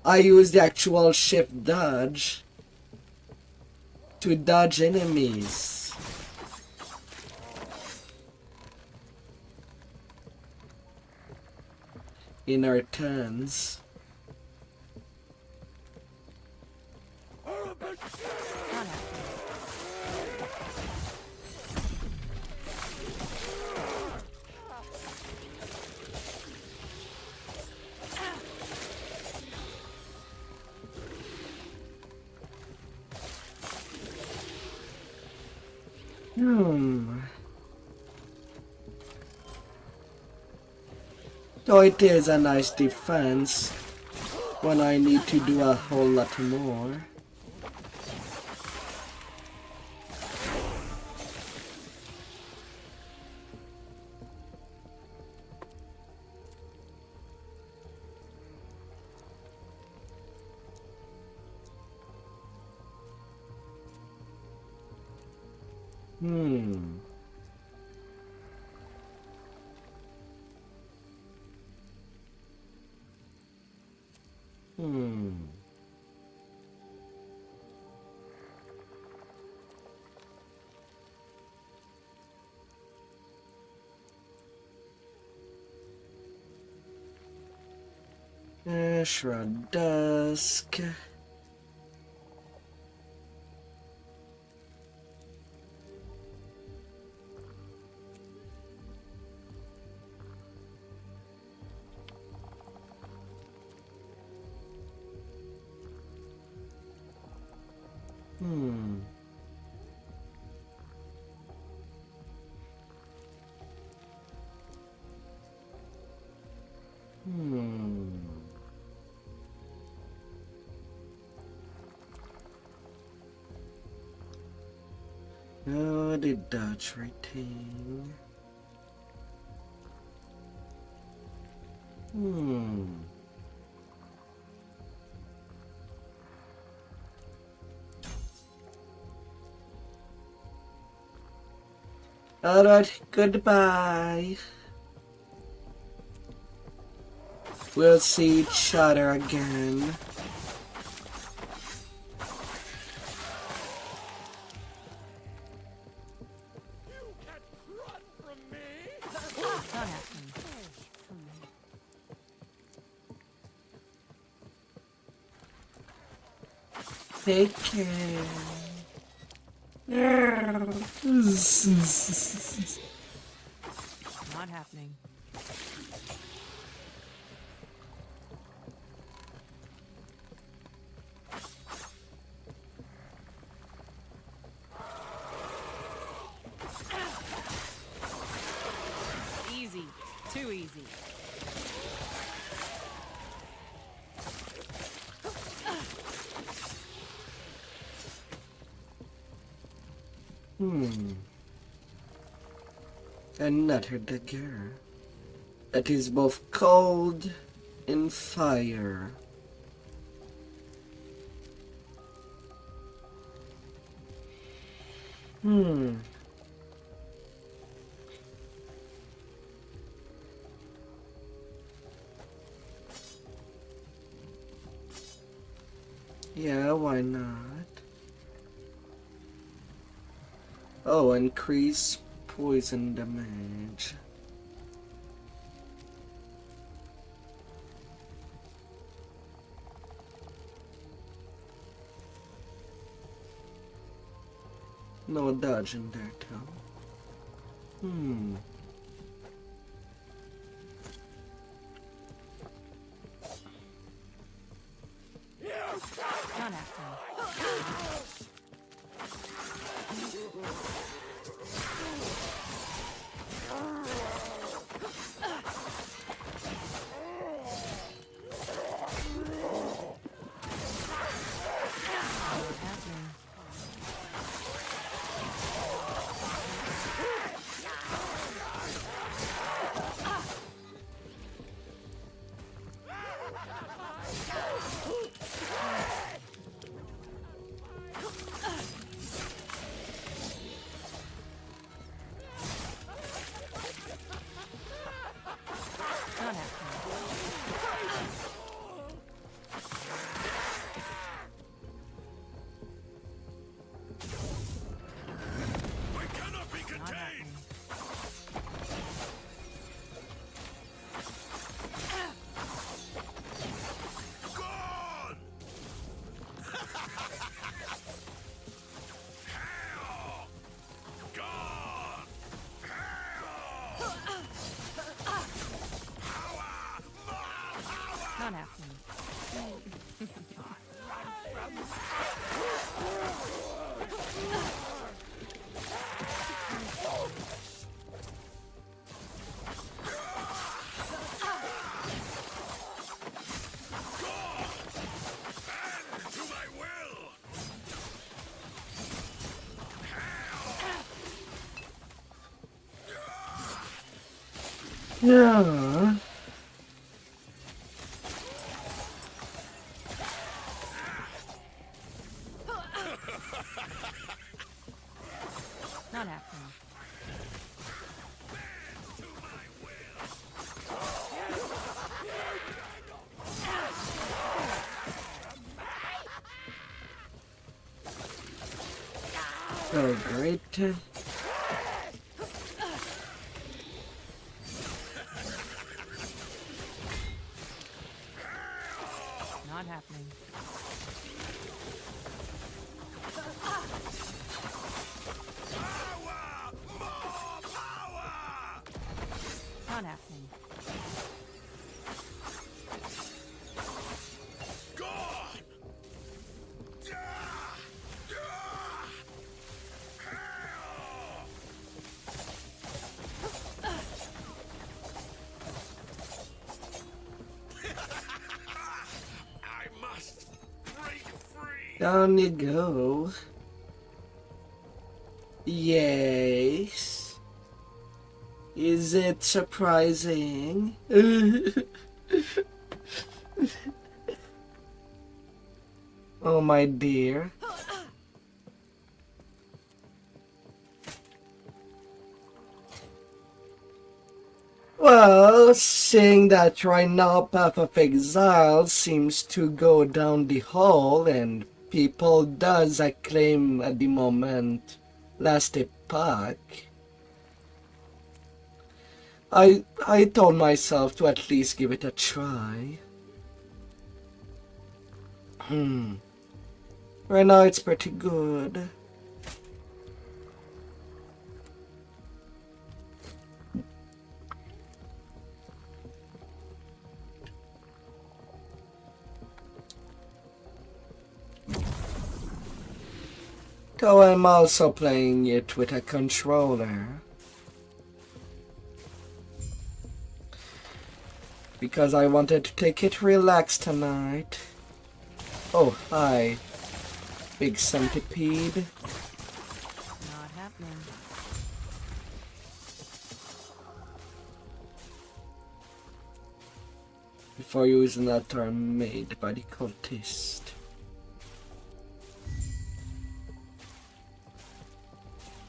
I use the actual shift dodge to dodge enemies. In our turns. Though it is a nice defense when I need to do a whole lot more. Shroud Dusk. Oh, the dodge rating. Alright, goodbye. We'll see each other again. Take care. Not happening. Easy. Too easy. Another dagger that is both cold and fire. Yeah, why not? Oh, increase poison damage. No dodge in there too. Not happening. Yeah. Not happening. Oh, great. Not happening. Not happening. Down you go. Yes. Is it surprising? Oh, my dear. Well, seeing that right now Path of Exile seems to go down the hole and people does acclaim at the moment last epoch, I told myself to at least give it a try. Right now it's pretty good. Though I'm also playing it with a controller. Because I wanted to take it relaxed tonight. Oh, hi. Big centipede. Not happening. Before using that term made by the cultist.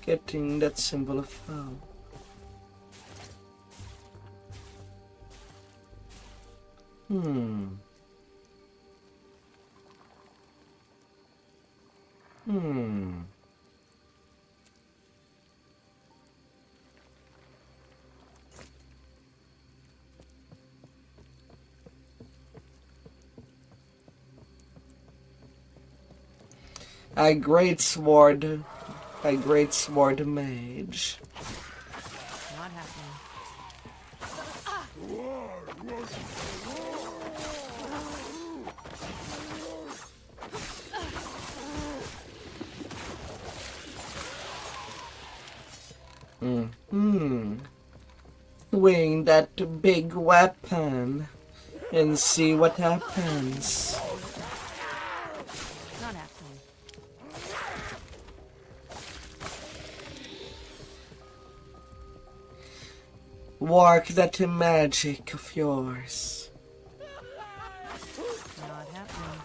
Getting that symbol of hell. A great sword mage. Not happening. Swing that big weapon and see what happens. Not happening. Work that magic of yours. Not happening.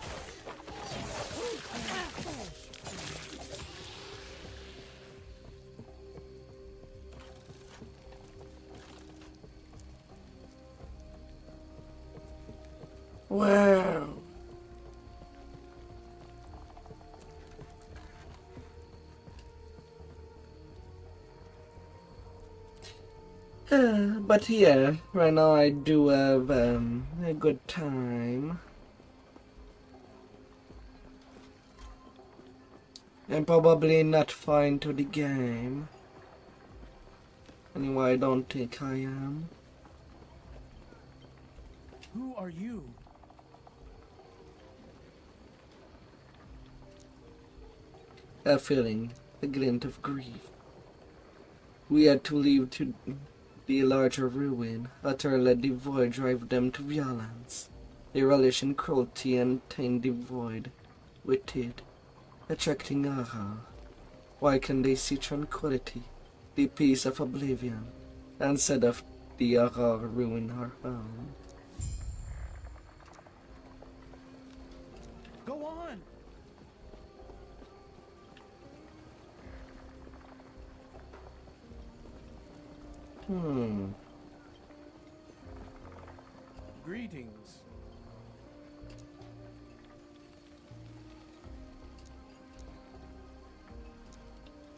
Wow. But yeah, right now I do have a good time. I'm probably not fine to the game. Anyway, I don't think I am. Who are you? A feeling, a glint of grief. We had to leave to the larger ruin. Utter let the void drive them to violence. They relish in cruelty and taint the void with it, attracting awe. Why can they see tranquility, the peace of oblivion, instead of the ruin her home. Go on! Greetings.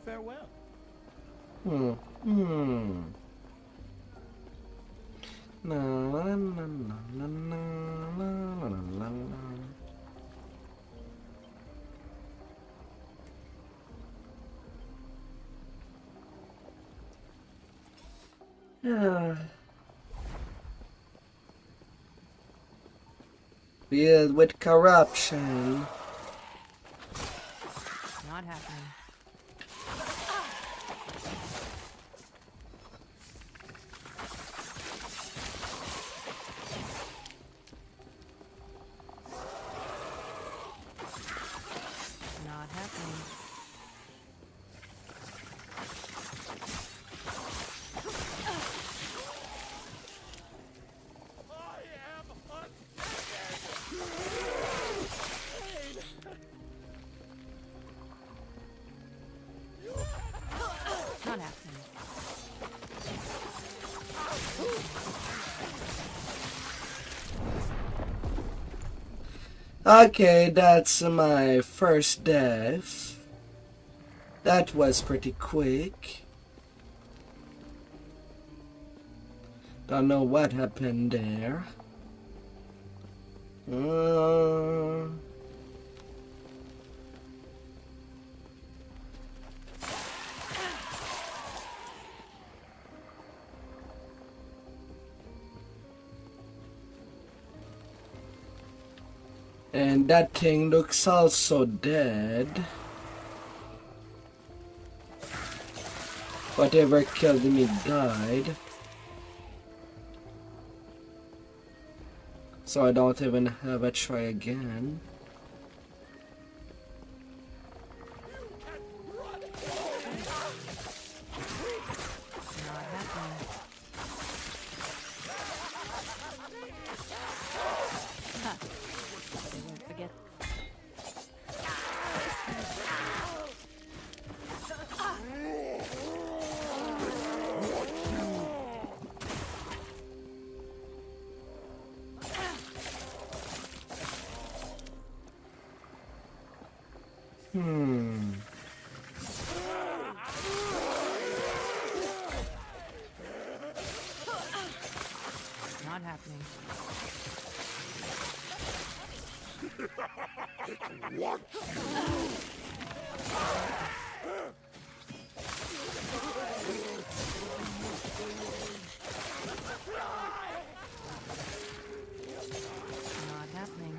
Farewell. Na na na na na na na na. Filled with corruption. Not happening. Not happening. Not happening. Okay, that's my first death. That was pretty quick. Don't know what happened there. And that thing looks also dead. Whatever killed me died. So I don't even have a try again. Not happening. Ha. They won't forget. Not happening. Not happening.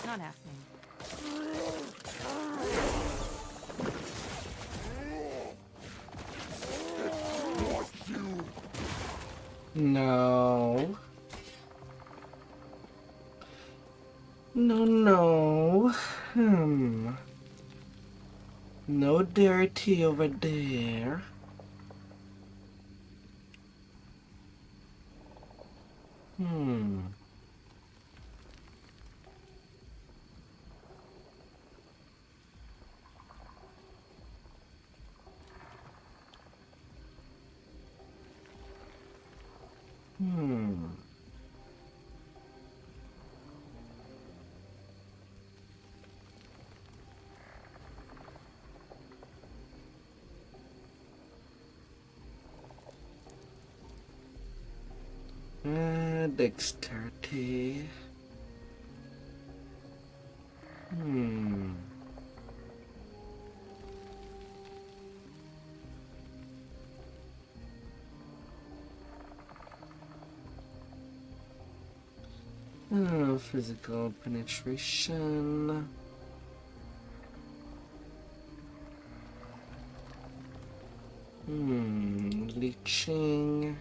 Not happening. No. No. No dirty over there. Dexterity. Physical penetration. Leeching.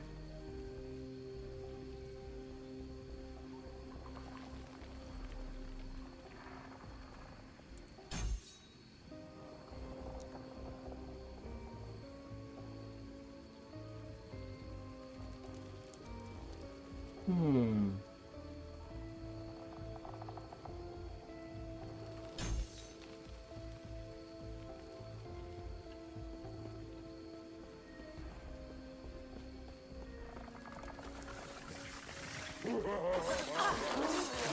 Hmm.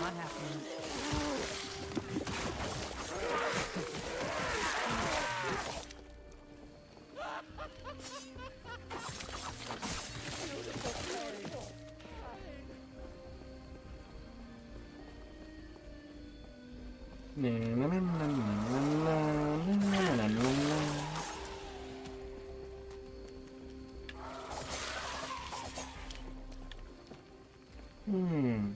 Not happening. Hmm.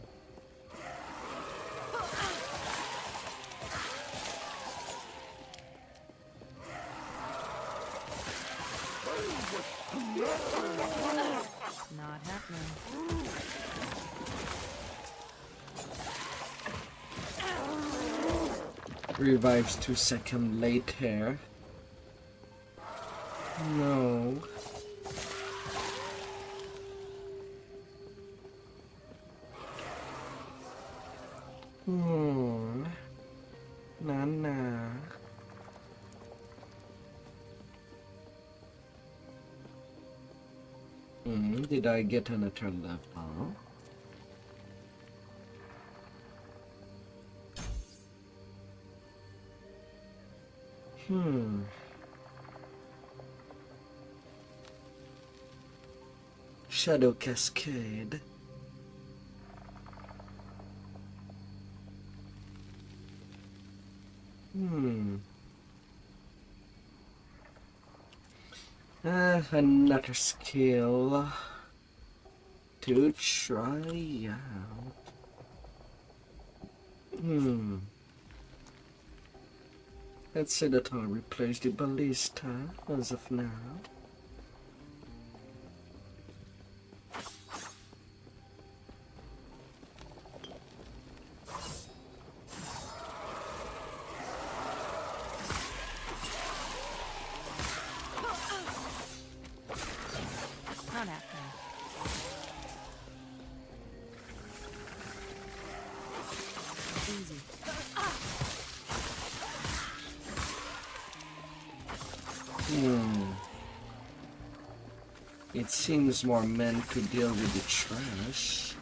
Not happening. Revives 2 seconds later. No. Nah. Did I get another level? Shadow Cascade. Another skill to try out. Let's say that I'll replace the ballista as of now. Not happening. Easy. It seems more meant to deal with the trash.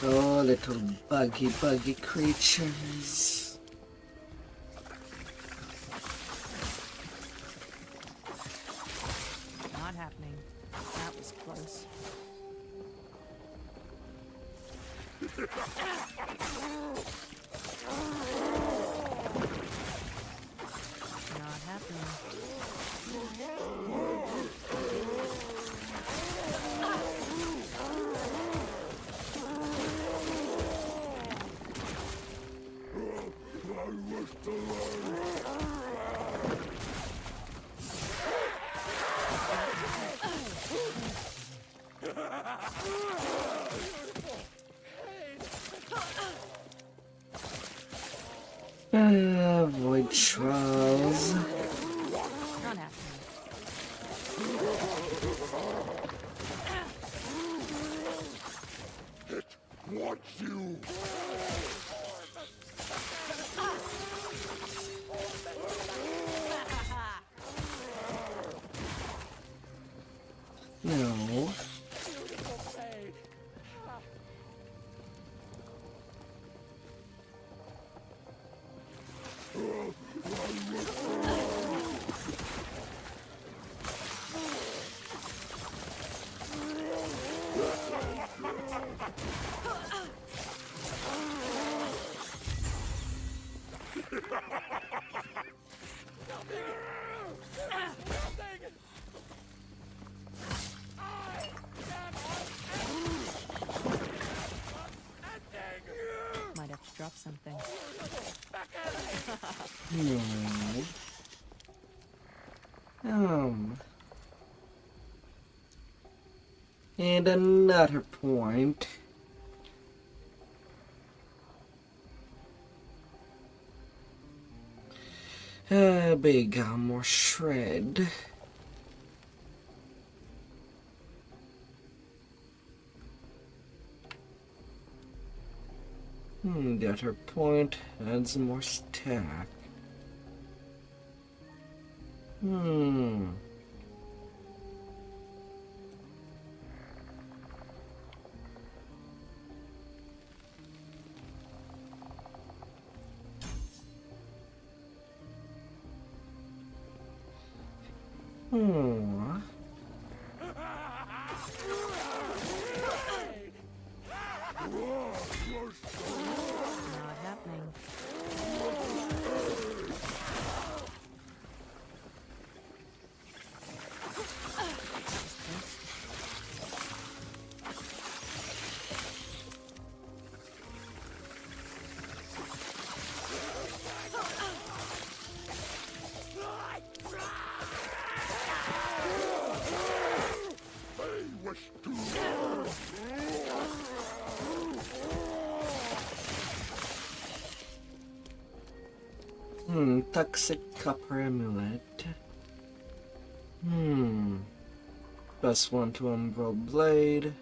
Oh, little buggy creatures. Not happening. That was close. Not happening. Void trials. Not happening. What's you? No. something. And another point. Big armor shred. The other point adds more stack. Not happening. Toxic copper amulet. +1 to umbral blade.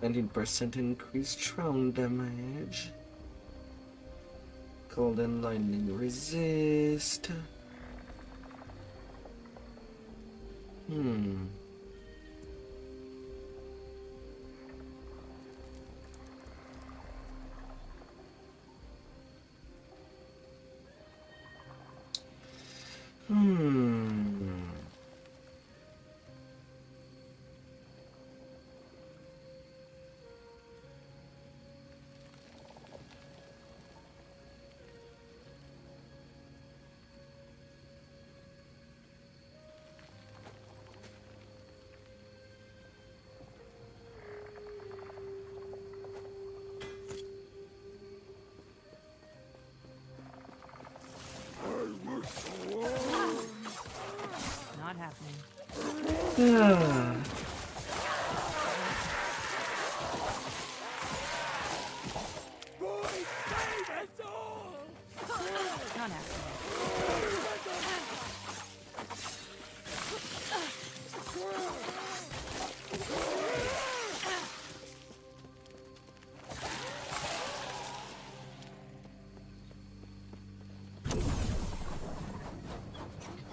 19% increased thrown damage. Cold and lightning resist. Not happening. Not happening.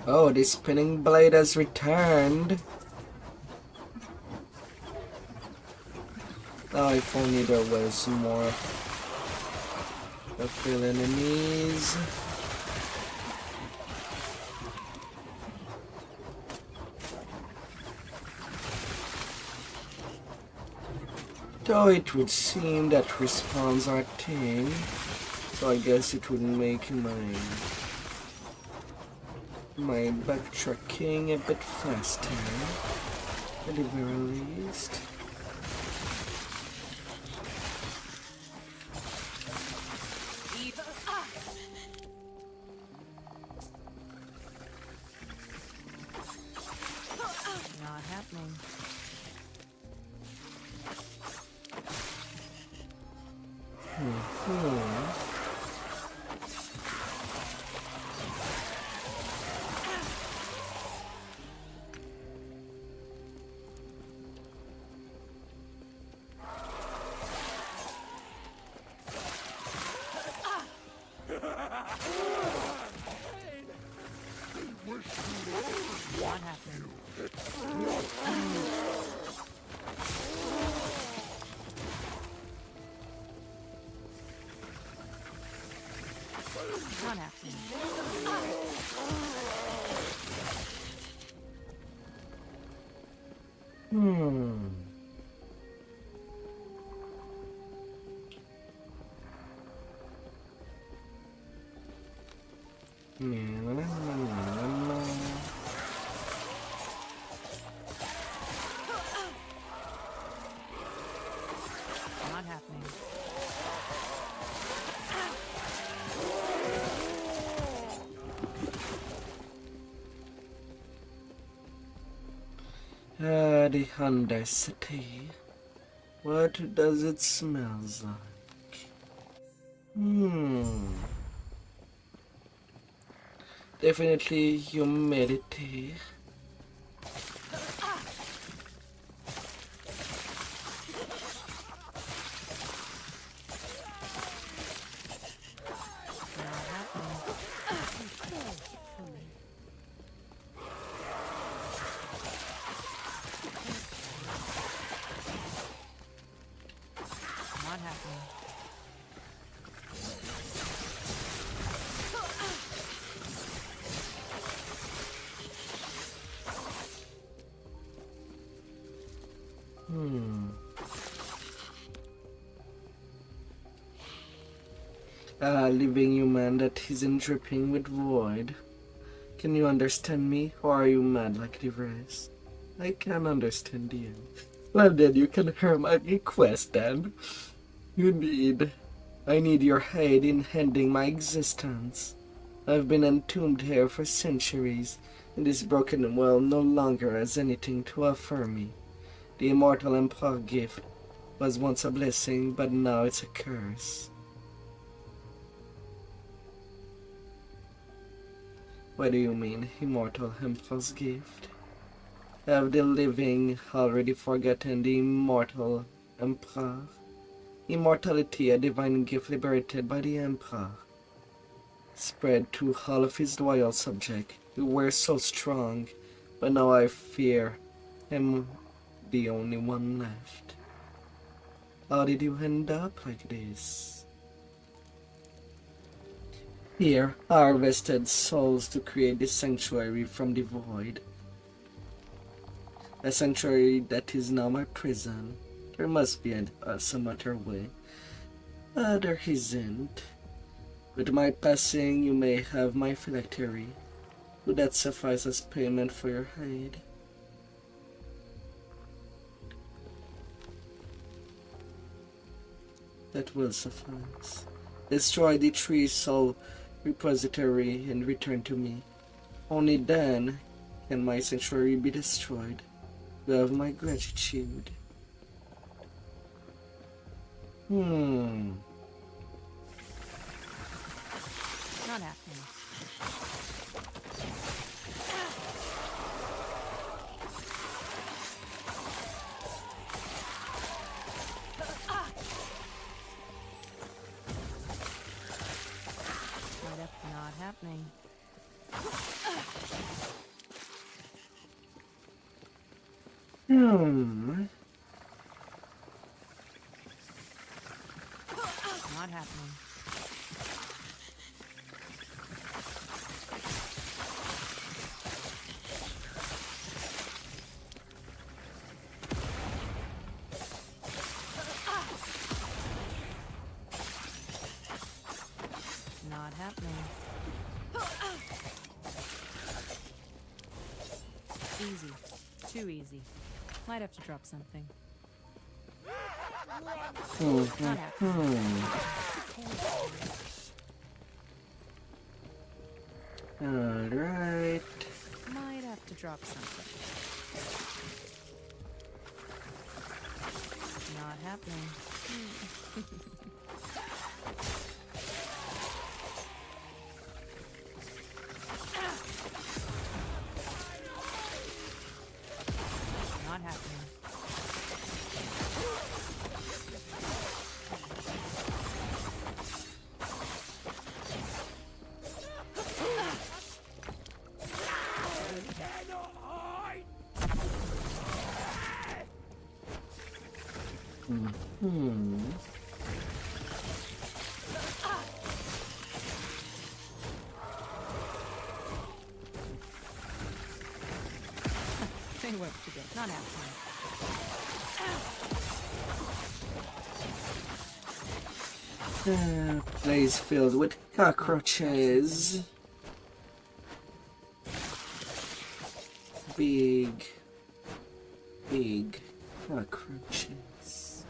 Oh, the spinning blade has returned. Oh, if only there was more battlefield enemies. Though it would seem that respawns are tame, so I guess it would make my backtracking a bit faster, at the very least. Not happening. Not happening. Not happening. Not happening. The Undercity. What does it smell like? Definitely humidity. Not happening. Living human that isn't dripping with void. Can you understand me, or are you mad like the rest? I can understand you. Well then, you can hear my request then. You need... I need your aid in ending my existence. I've been entombed here for centuries, and this broken world no longer has anything to offer me. The immortal Emperor gift was once a blessing, but now it's a curse. What do you mean, immortal Emperor's gift? Have the living already forgotten the immortal Emperor? Immortality, a divine gift liberated by the Emperor, spread to all of his loyal subjects who were so strong, but now I fear am the only one left. How did you end up like this? Here, I harvested souls to create this sanctuary from the void. A sanctuary that is now my prison. There must be some other way. There isn't. With my passing, you may have my phylactery. Would that suffice as payment for your aid? That will suffice. Destroy the tree soul repository and return to me. Only then can my sanctuary be destroyed. You have my gratitude. Not happening. Not happening. Not happening. Not happening. Easy. Too easy. Might have to drop something. Not happening. Alright. Might have to drop something. Not happening. Not happening. They won't forget. Not happening. Place filled with cockroaches. Big cockroaches.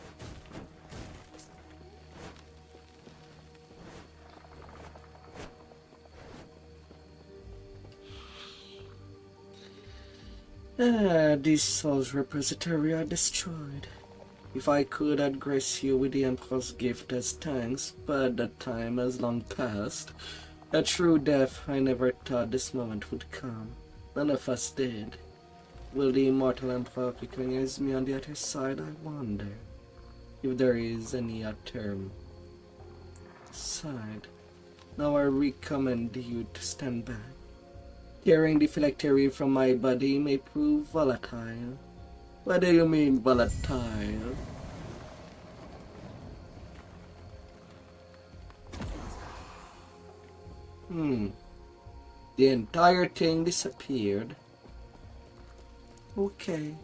These souls repository are destroyed. If I could, I'd grace you with the Emperor's gift as thanks, but that time has long passed. A true death, I never thought this moment would come. None of us did. Will the immortal Emperor recognize me on the other side, I wonder? If there is any other side. Now I recommend you to stand back. Tearing the phylactery from my body may prove volatile. What do you mean, volatile? The entire thing disappeared. Okay.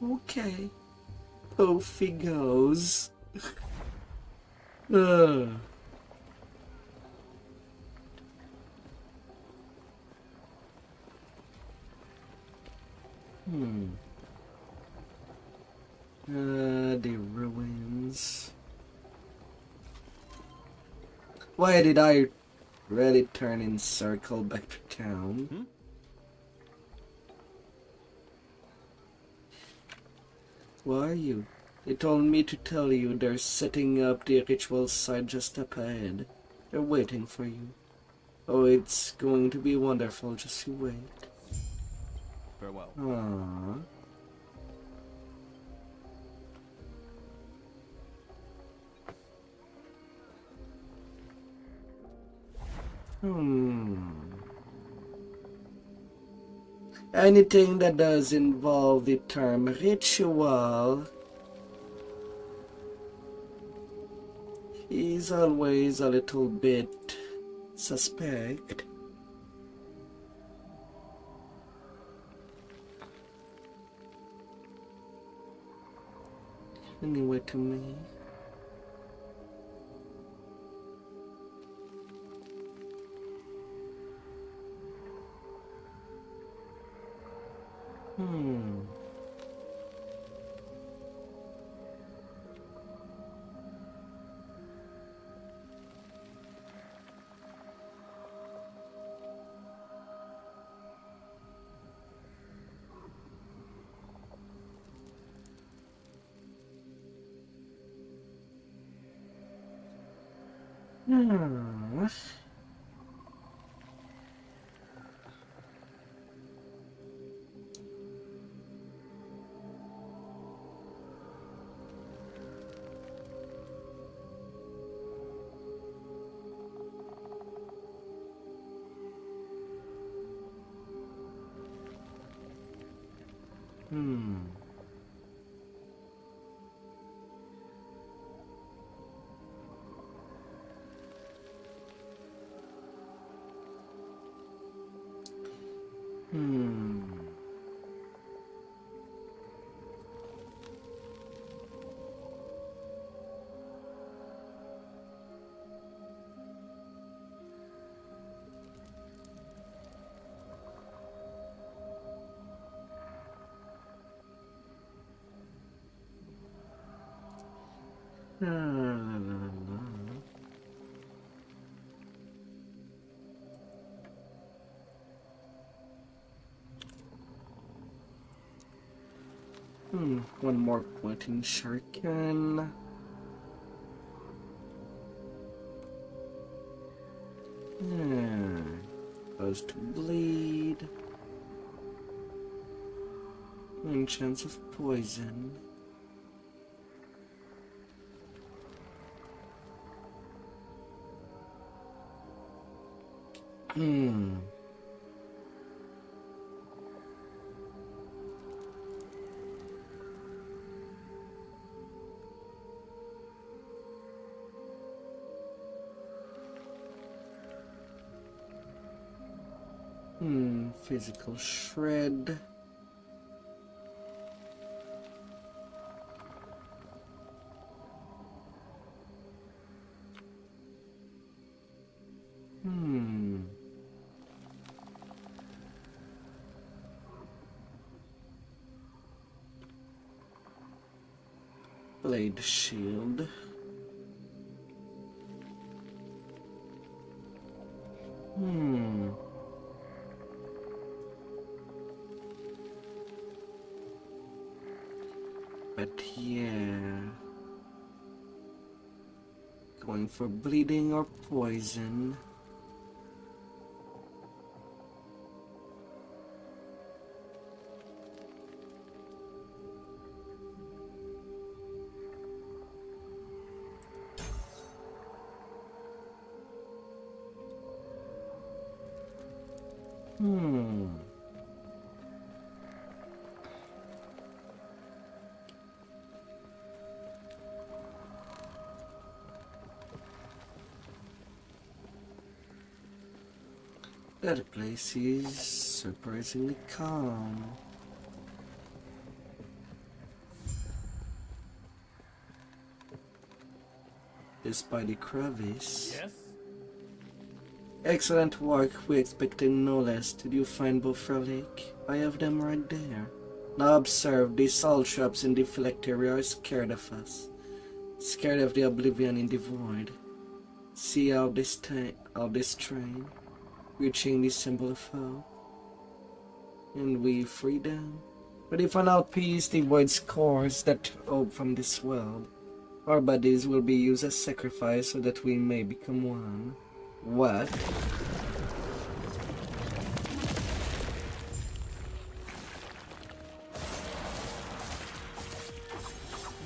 Okay. Off he goes. Ugh. The ruins. Why did I really turn in circle back to town? Who are you? They told me to tell you they're setting up the ritual site just up ahead. They're waiting for you. Oh, it's going to be wonderful, just you wait. Farewell. Aww. Anything that does involve the term ritual is always a little bit suspect. Anyway, to me. One more point in Shuriken. Cause to bleed. And chance of poison. Physical shred. Blade shield. But yeah. Going for bleeding or poison. That place is surprisingly calm. Despite the crevice. Yes? Excellent work. We expected no less. Did you find both relic? I have them right there. Now observe, these soul traps in the deflect area are scared of us. Scared of the oblivion in the void. See how this train reaching the symbol of hope. And we free them. But if an outpiece the void scores that hope from this world, our bodies will be used as sacrifice so that we may become one. What?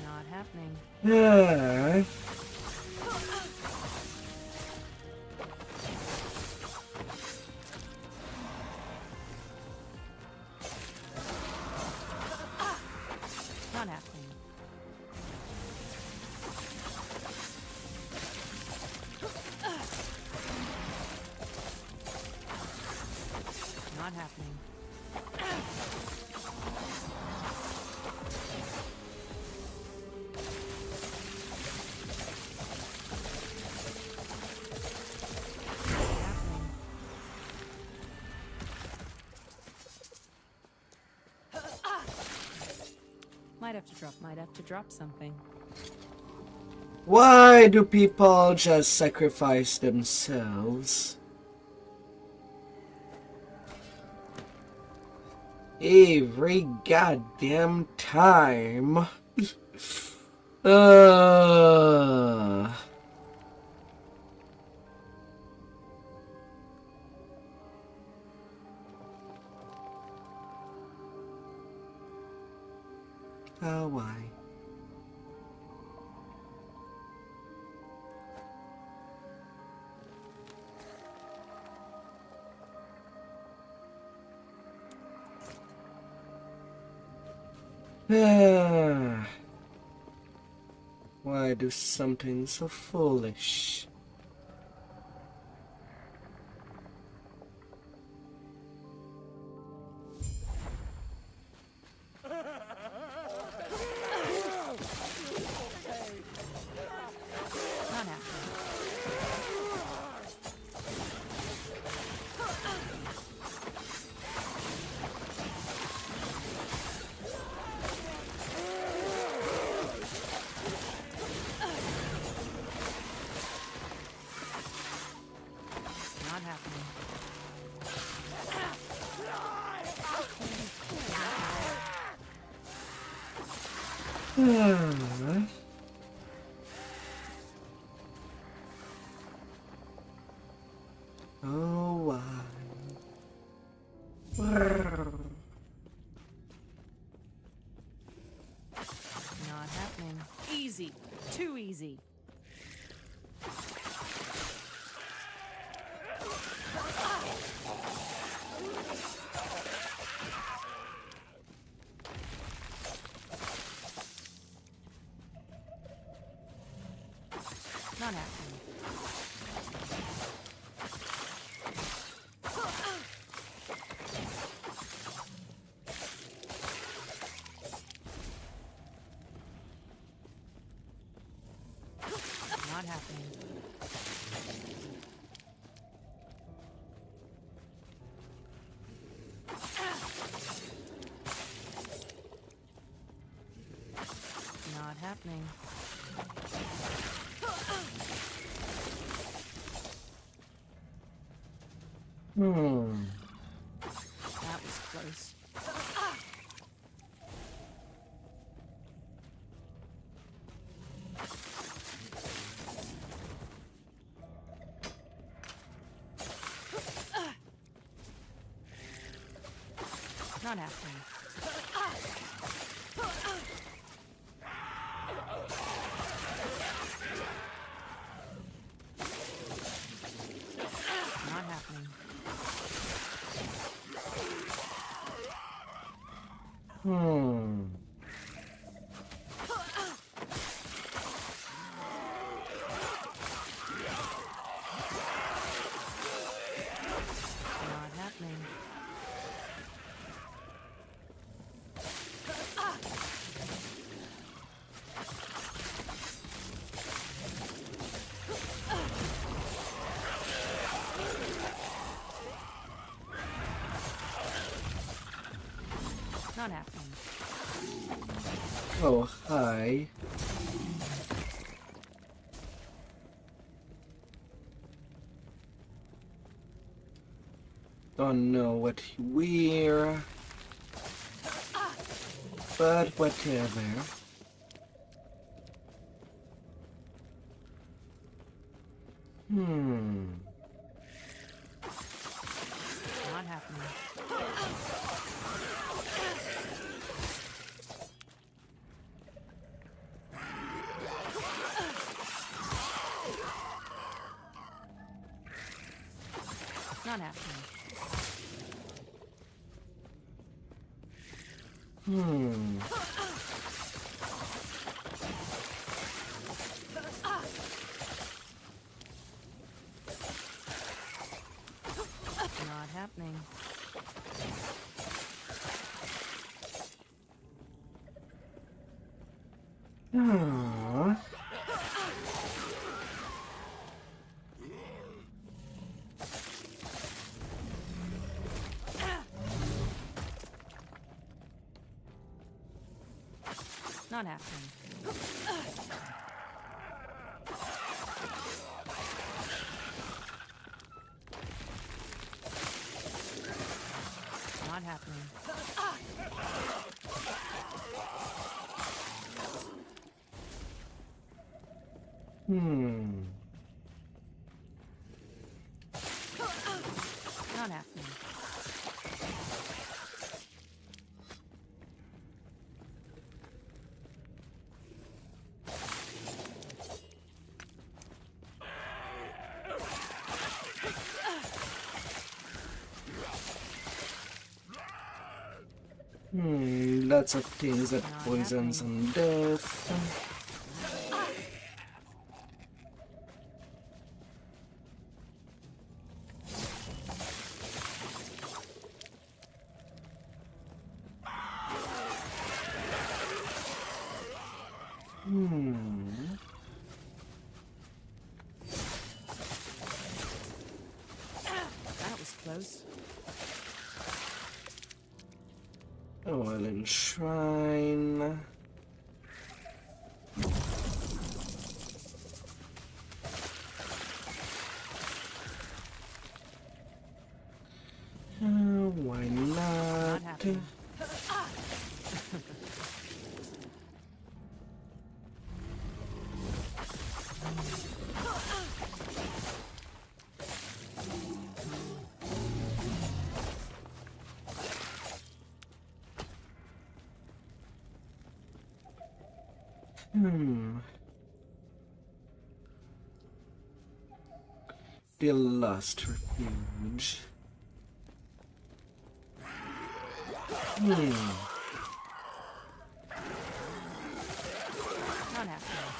Not happening. Yeah. Not happening. Not happening. Might have to drop something. Why do people just sacrifice themselves? Every goddamn time. Oh, why? Why do something so foolish? Oh, why? Not happening. Easy. Too easy. Not happening. Not happening. Not happening. That was close. Not happening. Not happening. Not happening. Not happening. Oh, hi. Don't know what we're, but whatever. Not happening. Not happening. Not happening. Aww. Not happening. Not happening. Not happening. Lots of things that poisons and death. That was close. Oh, a little shrine. Why not? happening. The Lost Refuge. Not happening.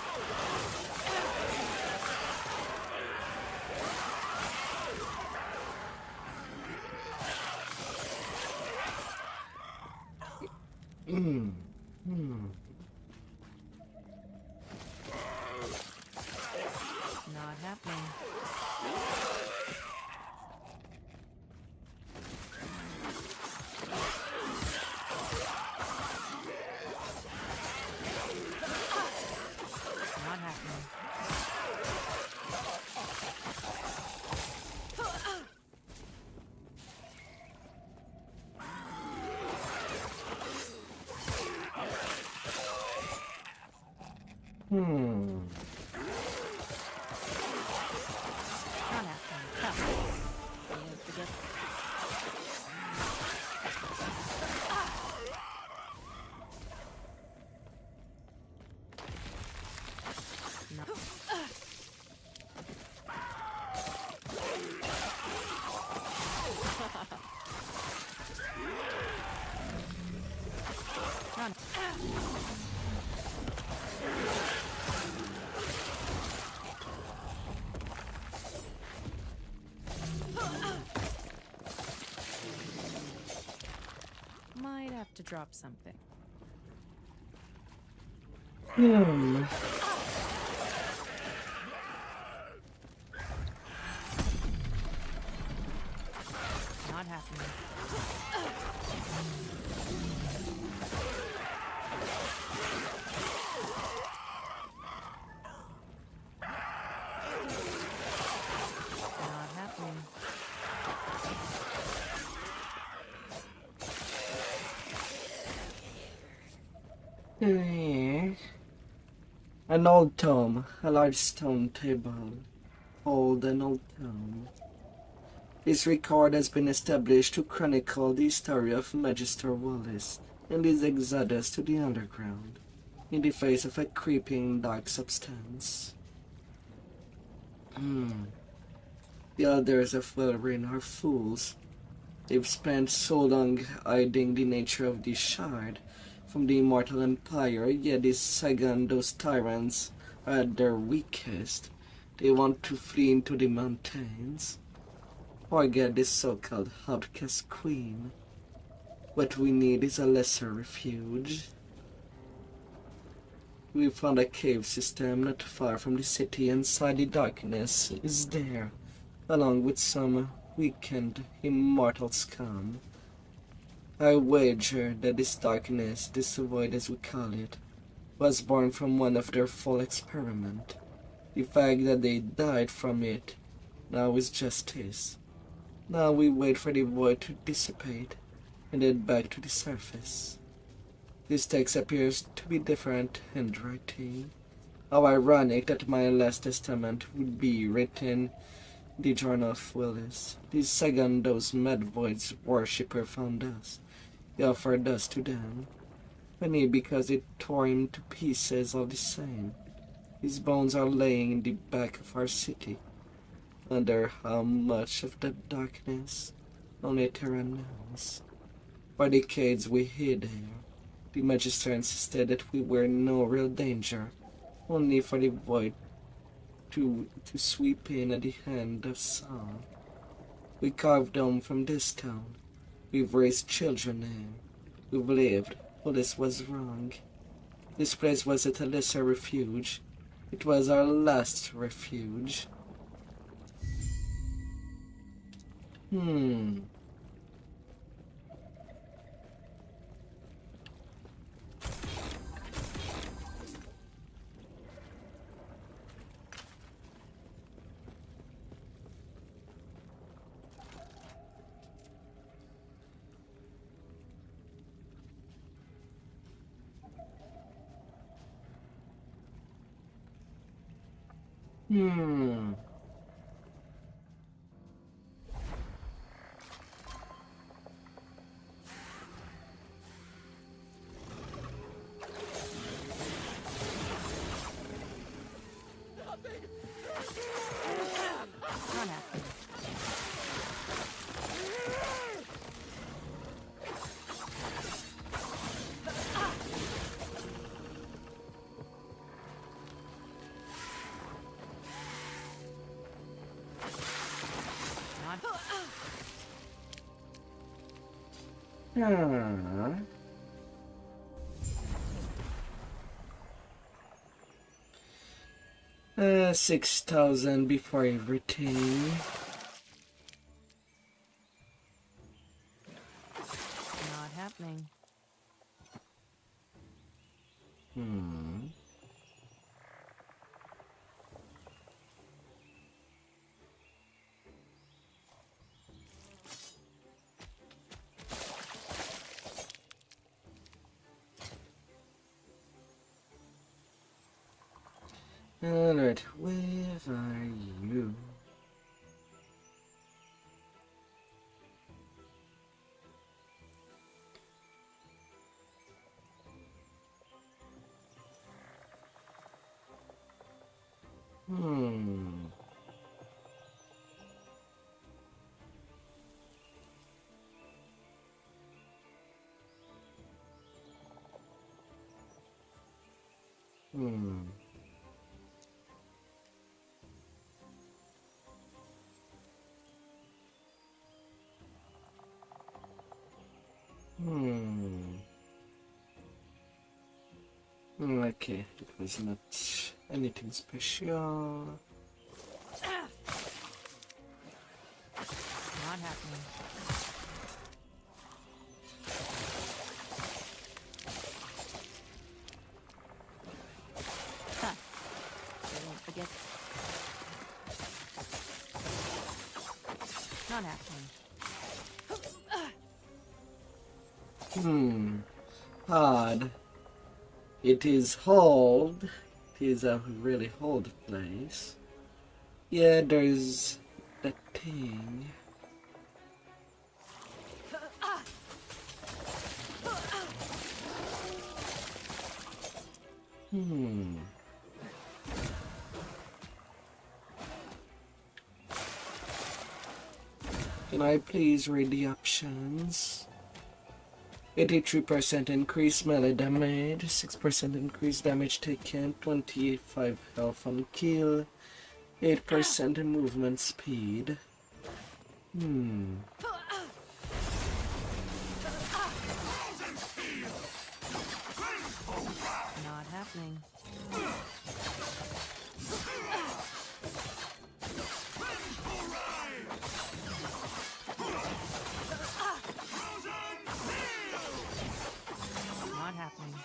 Not happening. Not happening. Not happening. Huh. Yeah, forget. Might have to drop something. Not happening. Not happening. An old tome, a large stone table. Old and old tome. This record has been established to chronicle the story of Magister Wallace and his exodus to the underground, in the face of a creeping dark substance. The elders of Welrin are fools. They've spent so long hiding the nature of the shard from the immortal empire, yet these those tyrants are at their weakest. They want to flee into the mountains. Forget this so-called outcast queen. What we need is a lesser refuge. We found a cave system not far from the city, inside the darkness is there, along with some weakened immortal scum. I wager that this darkness, this void as we call it, was born from one of their full experiment. The fact that they died from it now is justice. Now we wait for the void to dissipate and head back to the surface. This text appears to be different handwriting. How ironic that my last testament would be written in the journal of Willis. This second those mad voids worshipper found us. He offered us to them. Funny because it tore him to pieces all the same. His bones are laying in the back of our city. Wonder how much of that darkness only Terra knows. For decades we hid here. The Magister insisted that we were in no real danger, only for the void to sweep in at the hand of some. We carved home from this town. We've raised children here. We've lived. All this was wrong. This place wasn't a lesser refuge. It was our last refuge. Not happening. Ah. 6,000 before everything. Not happening. Alright, where are you? Hmm. Hmm. Okay, it was not anything special. Not happening. Huh. I won't forget. Not happening. Odd. It is hold. It is a really hold place. Yeah, there's that thing. Can I please read the options? 83% increased melee damage, 6% increased damage taken, 25 health on kill, 8% in movement speed. Not happening. Not happening.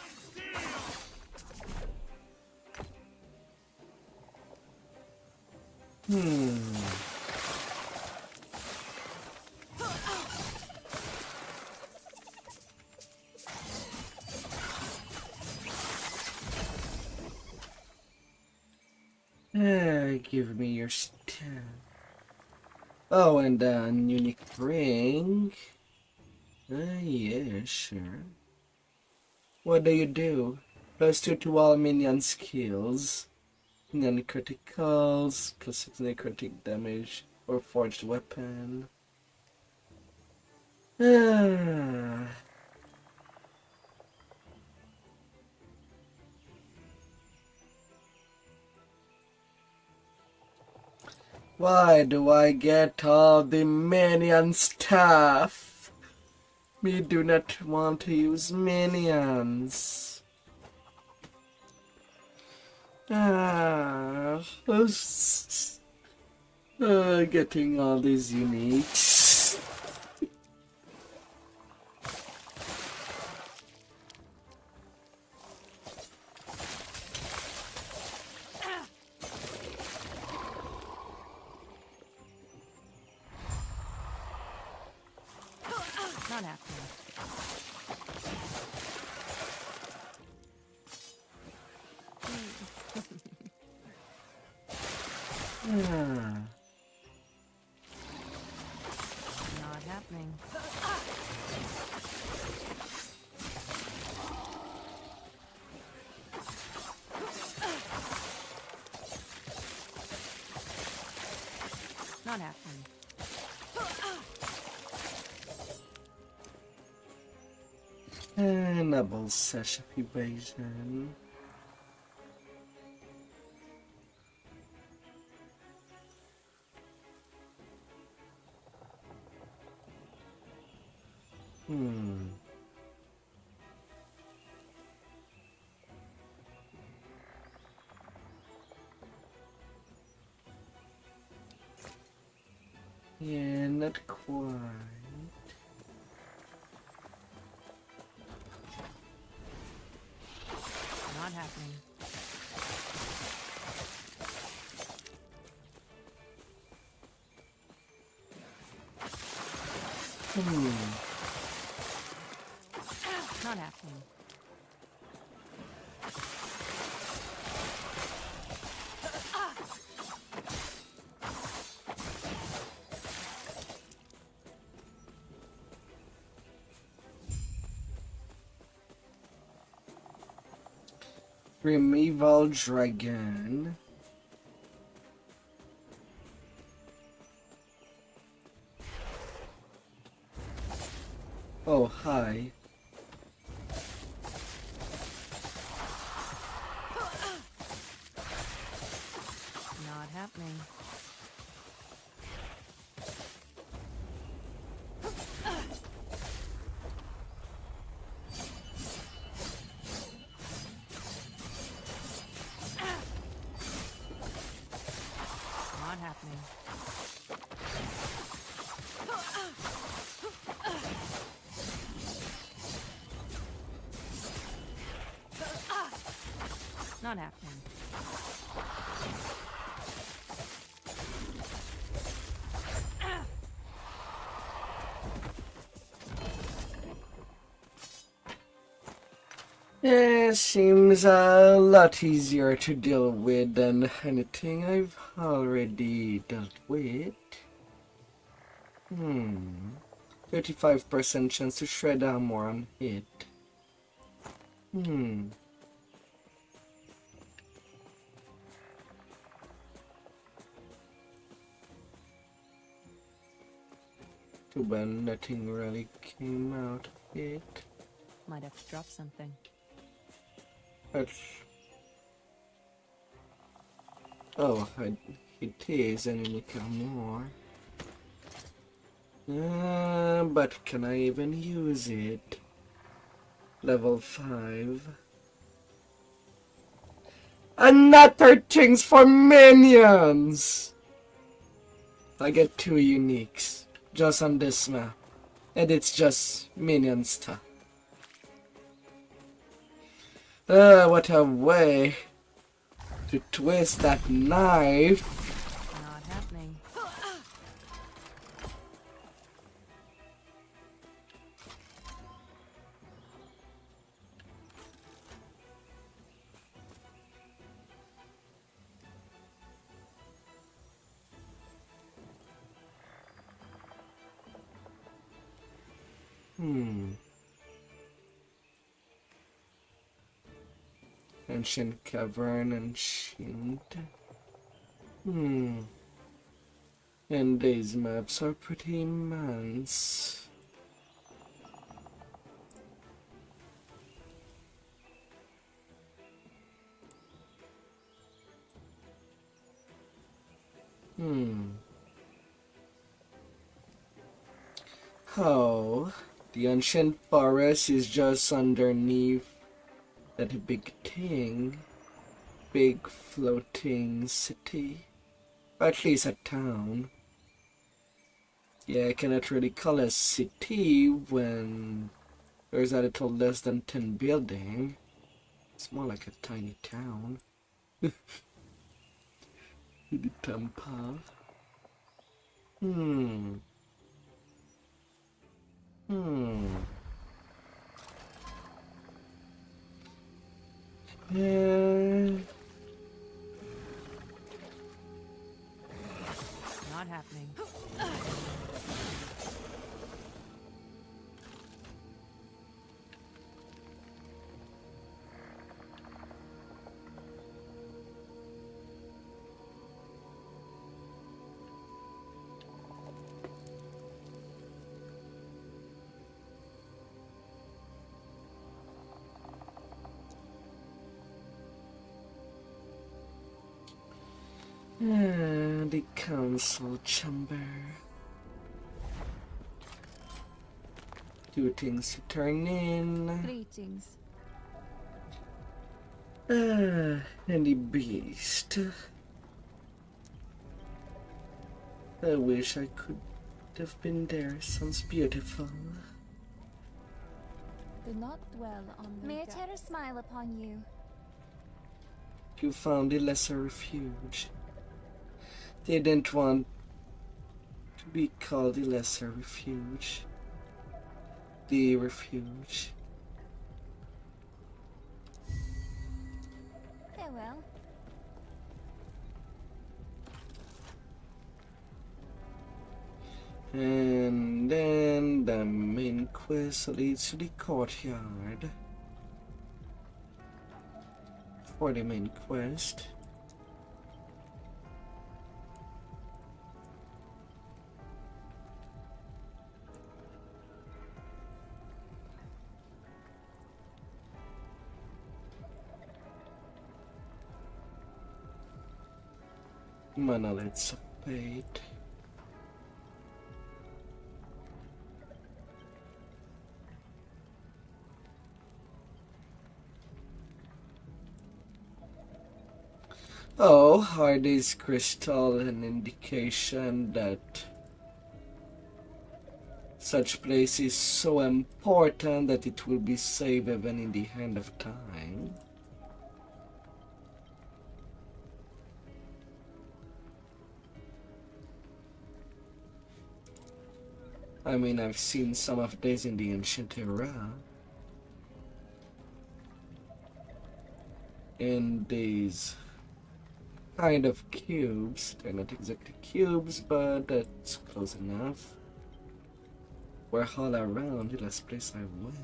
Give me your stuff. Oh, and unique ring. Yeah, sure. What do you do? +2 to all minion skills. Minion criticals, +6 necrotic damage, or forged weapon. Why do I get all the minion stuff? We do not want to use minions. Getting all these uniques. Not happening. Not happening. Not happening. Double sash of evasion. Yeah, not quite. Not happening. Not happening. Primeval Dragon. Oh, hi. Not happening. Yeah, seems a lot easier to deal with than anything I've already dealt with. 35% chance to shred armor on hit. Too bad nothing really came out of it. Might have to drop something. But oh, it is an unique armor. But can I even use it? Level 5. Another things for minions! I get 2 uniques just on this map. And it's just minion stuff. What a way to twist that knife. Not happening. Ancient cavern, ancient. And these maps are pretty immense. Oh, the ancient forest is just underneath that big thing. Big floating city. Or at least a town. Yeah, I cannot really call a city when there's a little less than 10 building. It's more like a tiny town. The temple. Not happening. The council chamber. 2 things to turn in. Greetings. And the beast. I wish I could have been there. Sounds beautiful. Do not dwell on the May terror smile upon you. You found the lesser refuge. They didn't want to be called the lesser refuge. The refuge. Farewell. And then the main quest leads to the courtyard. For the main quest. Monoliths of fate. Oh, are these crystal an indication that such place is so important that it will be saved even in the hand of time? I mean, I've seen some of these in the ancient era. In these kind of cubes. They're not exactly cubes, but that's close enough. We're all around the last place I went.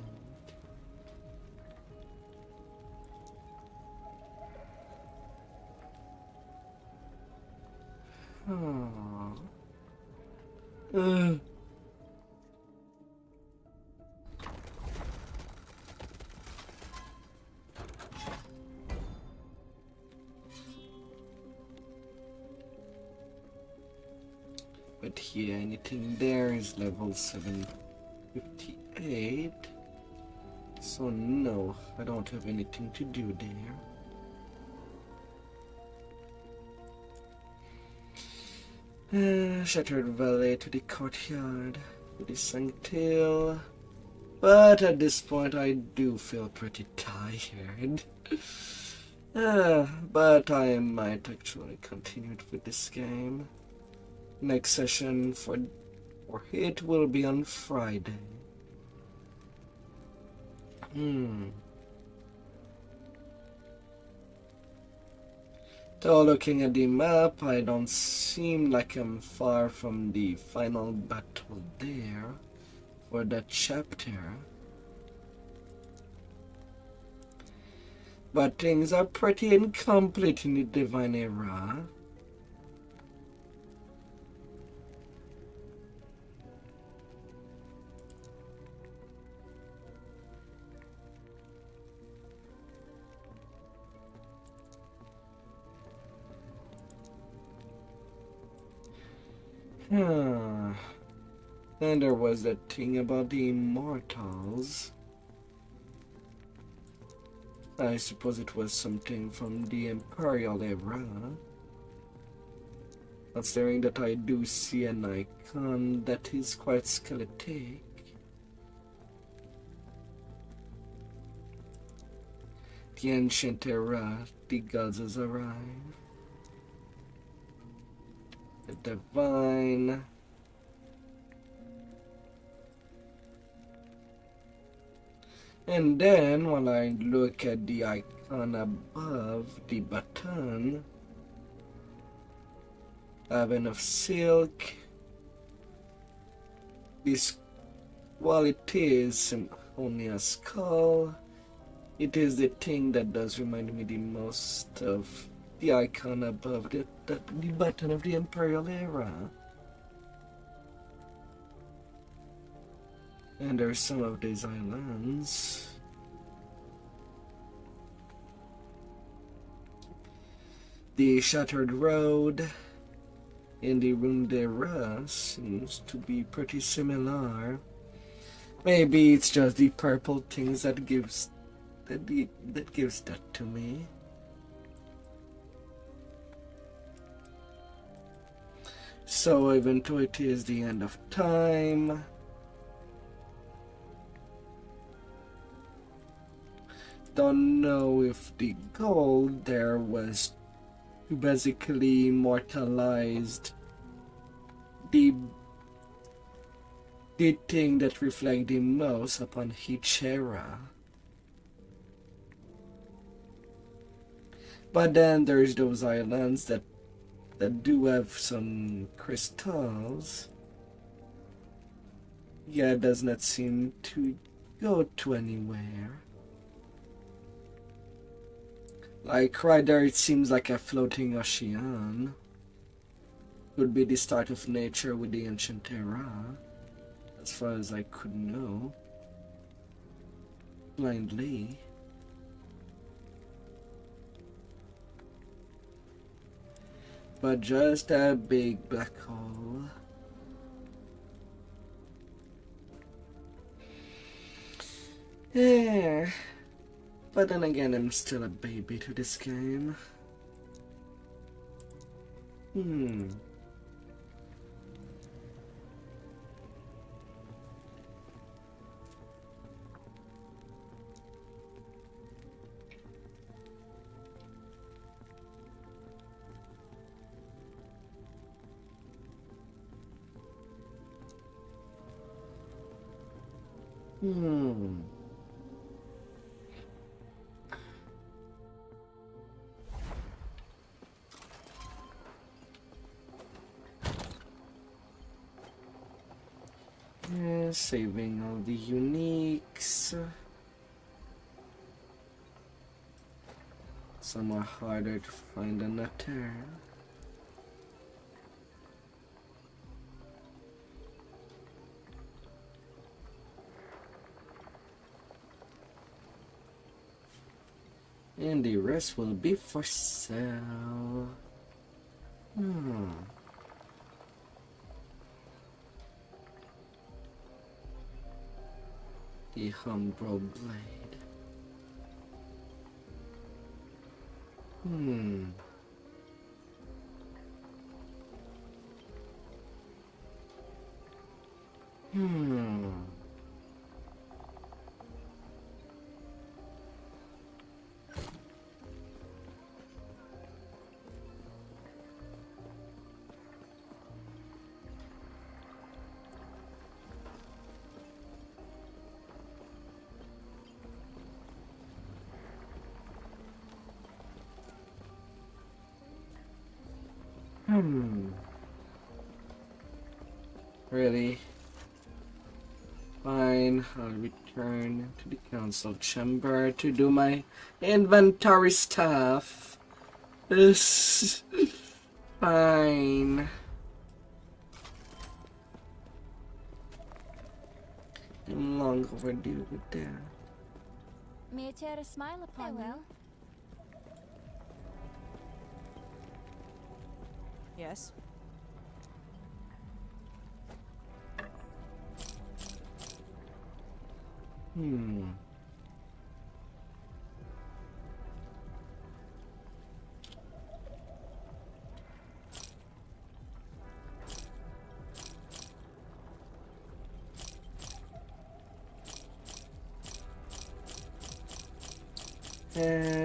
Oh. But here, anything there is level 758. So no, I don't have anything to do there. Shattered Valley to the courtyard, to the Sanctil. But at this point I do feel pretty tired. But I might actually continue with this game. Next session for it will be on Friday. So looking at the map, I don't seem like I'm far from the final battle there for that chapter. But things are pretty incomplete in the Divine Era. Then there was that thing about the immortals. I suppose it was something from the Imperial Era. Considering that I do see an icon that is quite skeletic. The ancient era, the gods has arrived. The divine. And then when I look at the icon above the button, I have enough silk. This, while it is only a skull, it is the thing that does remind me the most of the icon above the button of the Imperial Era. And there's some of these islands. The Shattered Road in the Rundera seems to be pretty similar. Maybe it's just the purple things that gives that to me. So even though it is the end of time, don't know if the goal there was to basically immortalize the thing that reflects the most upon each era. But then there's those islands that do have some crystals. Yeah, it does not seem to go to anywhere. Like right there, it seems like a floating ocean. Could be the start of nature with the ancient era, as far as I could know. Blindly. But just a big black hole. Yeah. But then again, I'm still a baby to this game. Hmm. Yeah, saving all the uniques. Some are harder to find than others. And the rest will be for sale. The Humble Blade. Really? Fine, I'll return to the council chamber to do my inventory stuff. This fine. I'm long overdue with that. May I tear a smile upon you? Yes?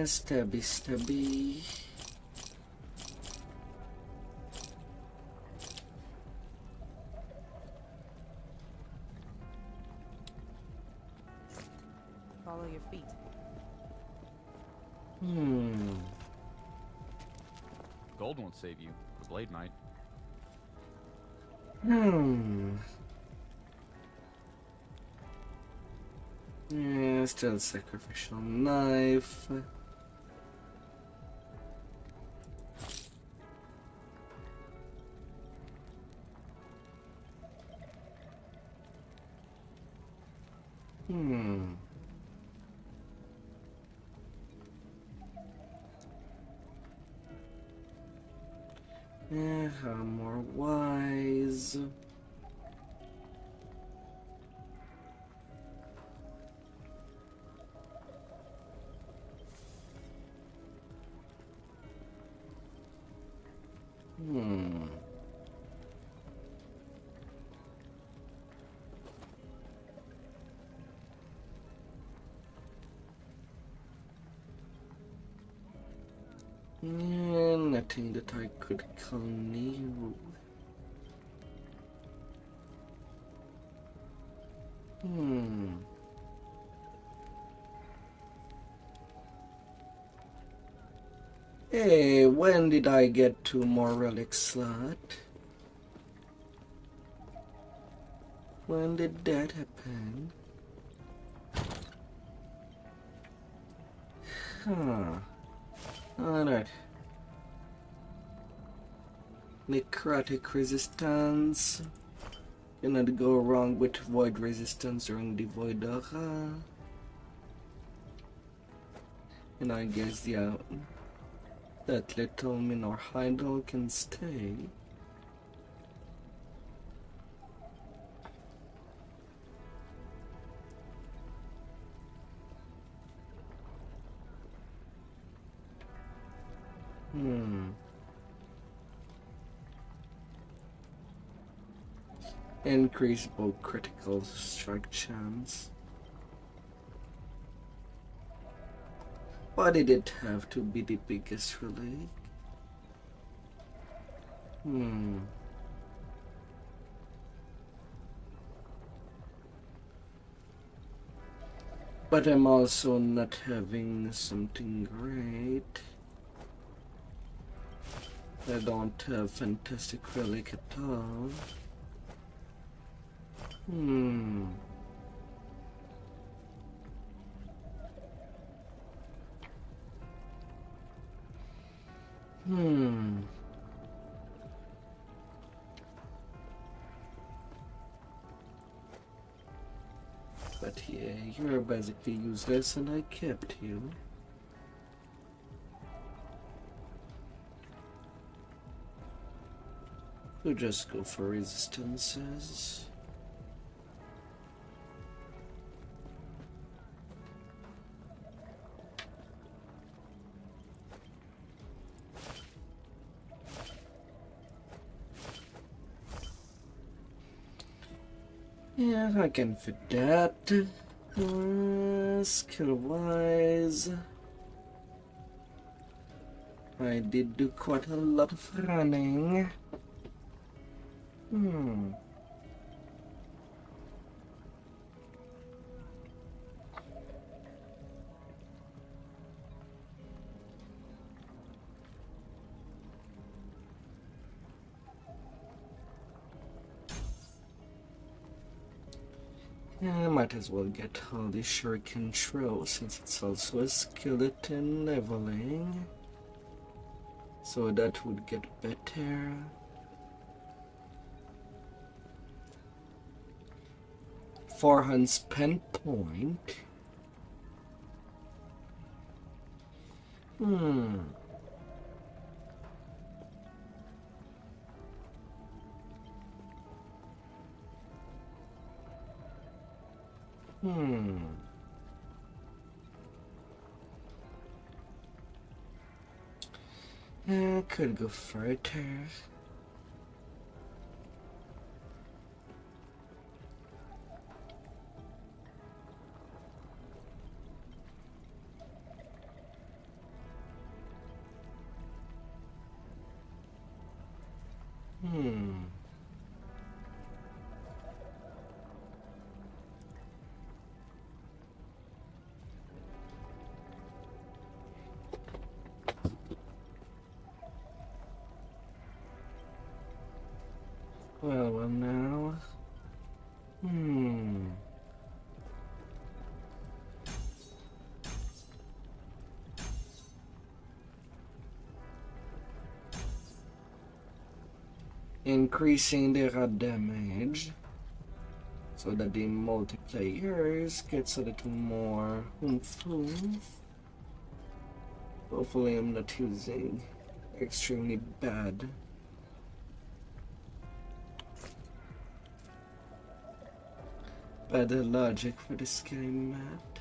Stabby. Follow your feet. Gold won't save you. The blade might. Yeah, still sacrificial knife. Yeah, I'm more wise. Yeah, nothing that I could call new. Hey, when did I get 2 more relic slot? When did that happen? Alright. Necrotic resistance. Cannot go wrong with void resistance during the void aura. And I guess, yeah, that little minor idol can stay. Increase both critical strike chance. Why did it have to be the biggest relic? But I'm also not having something great. I don't have fantastic relic at all. Hmm. But yeah, you're basically useless and I kept you. We'll just go for resistances. Yeah, I can fit that. Skill wise, I did do quite a lot of running. Yeah, I might as well get all the shuriken throw since it's also a skeleton leveling. So that would get better. For unspent point. Yeah, could go further. Well now. Increasing the damage so that the multiplayers gets a little more oomph. Hopefully I'm not using extremely bad logic for this game, Matt.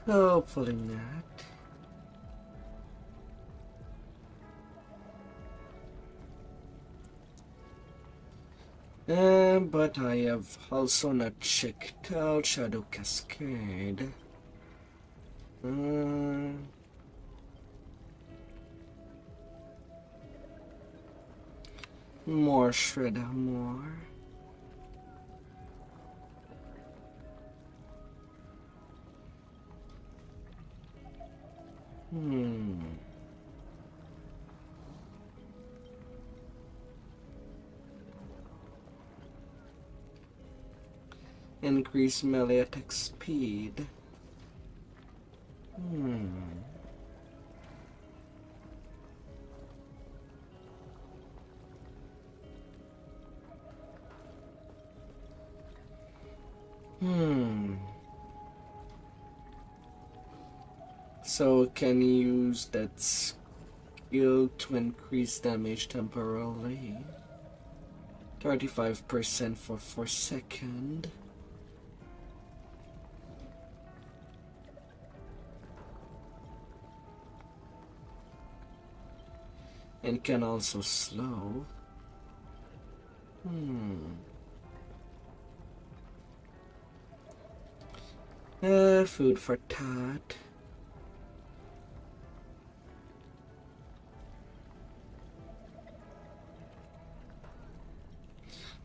Hopefully not. But I have also not checked out Shadow Cascade. More Shredder, more. Increase melee attack speed. So can you use that skill to increase damage temporarily? 35% for 4 seconds. And can also slow. Food for thought.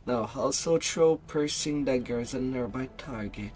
Now also throw piercing daggers at nearby target.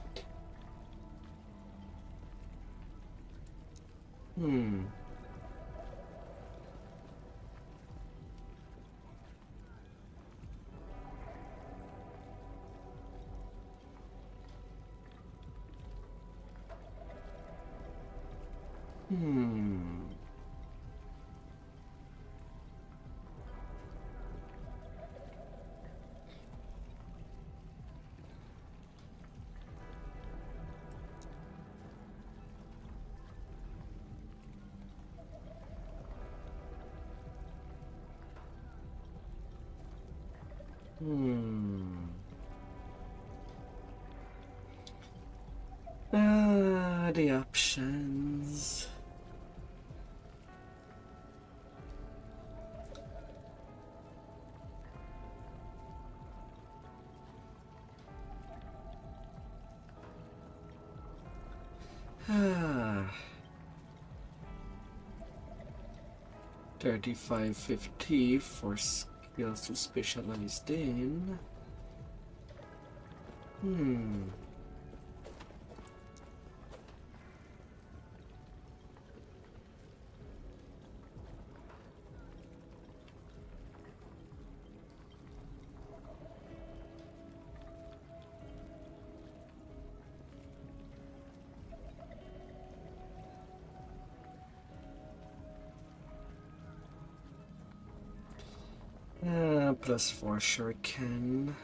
The options. Ah. 3550 for skills to specialized in. Plus 4 shuriken.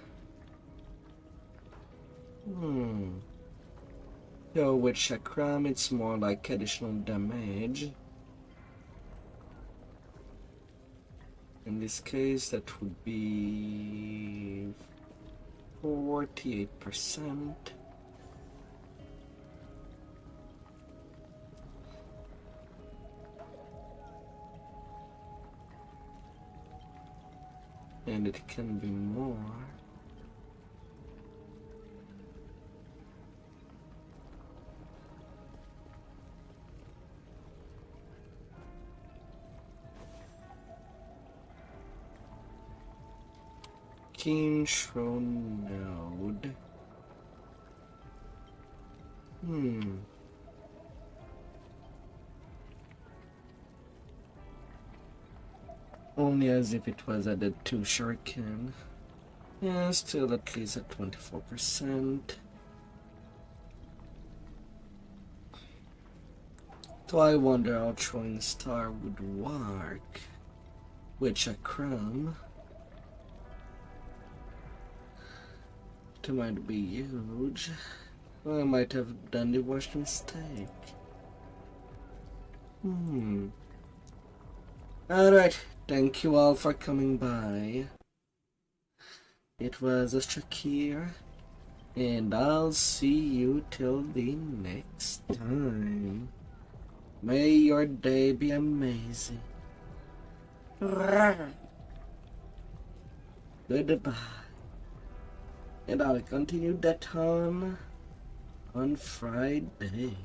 So with chakram, it's more like additional damage. In this case, that would be 48%. And it can be more. Control node. Only as if it was added to shuriken. Yeah, still at least at 24%. So I wonder how throwing star would work with chakram. It might be huge. I might have done the worst mistake. Alright, thank you all for coming by. It was a Shakir, and I'll see you till the next time. May your day be amazing. Goodbye. And I'll continue that on Friday.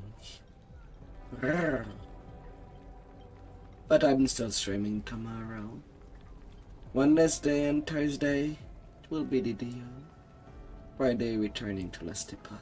But I'm still streaming tomorrow. Wednesday and Thursday, it will be the deal. Friday returning to Epoch.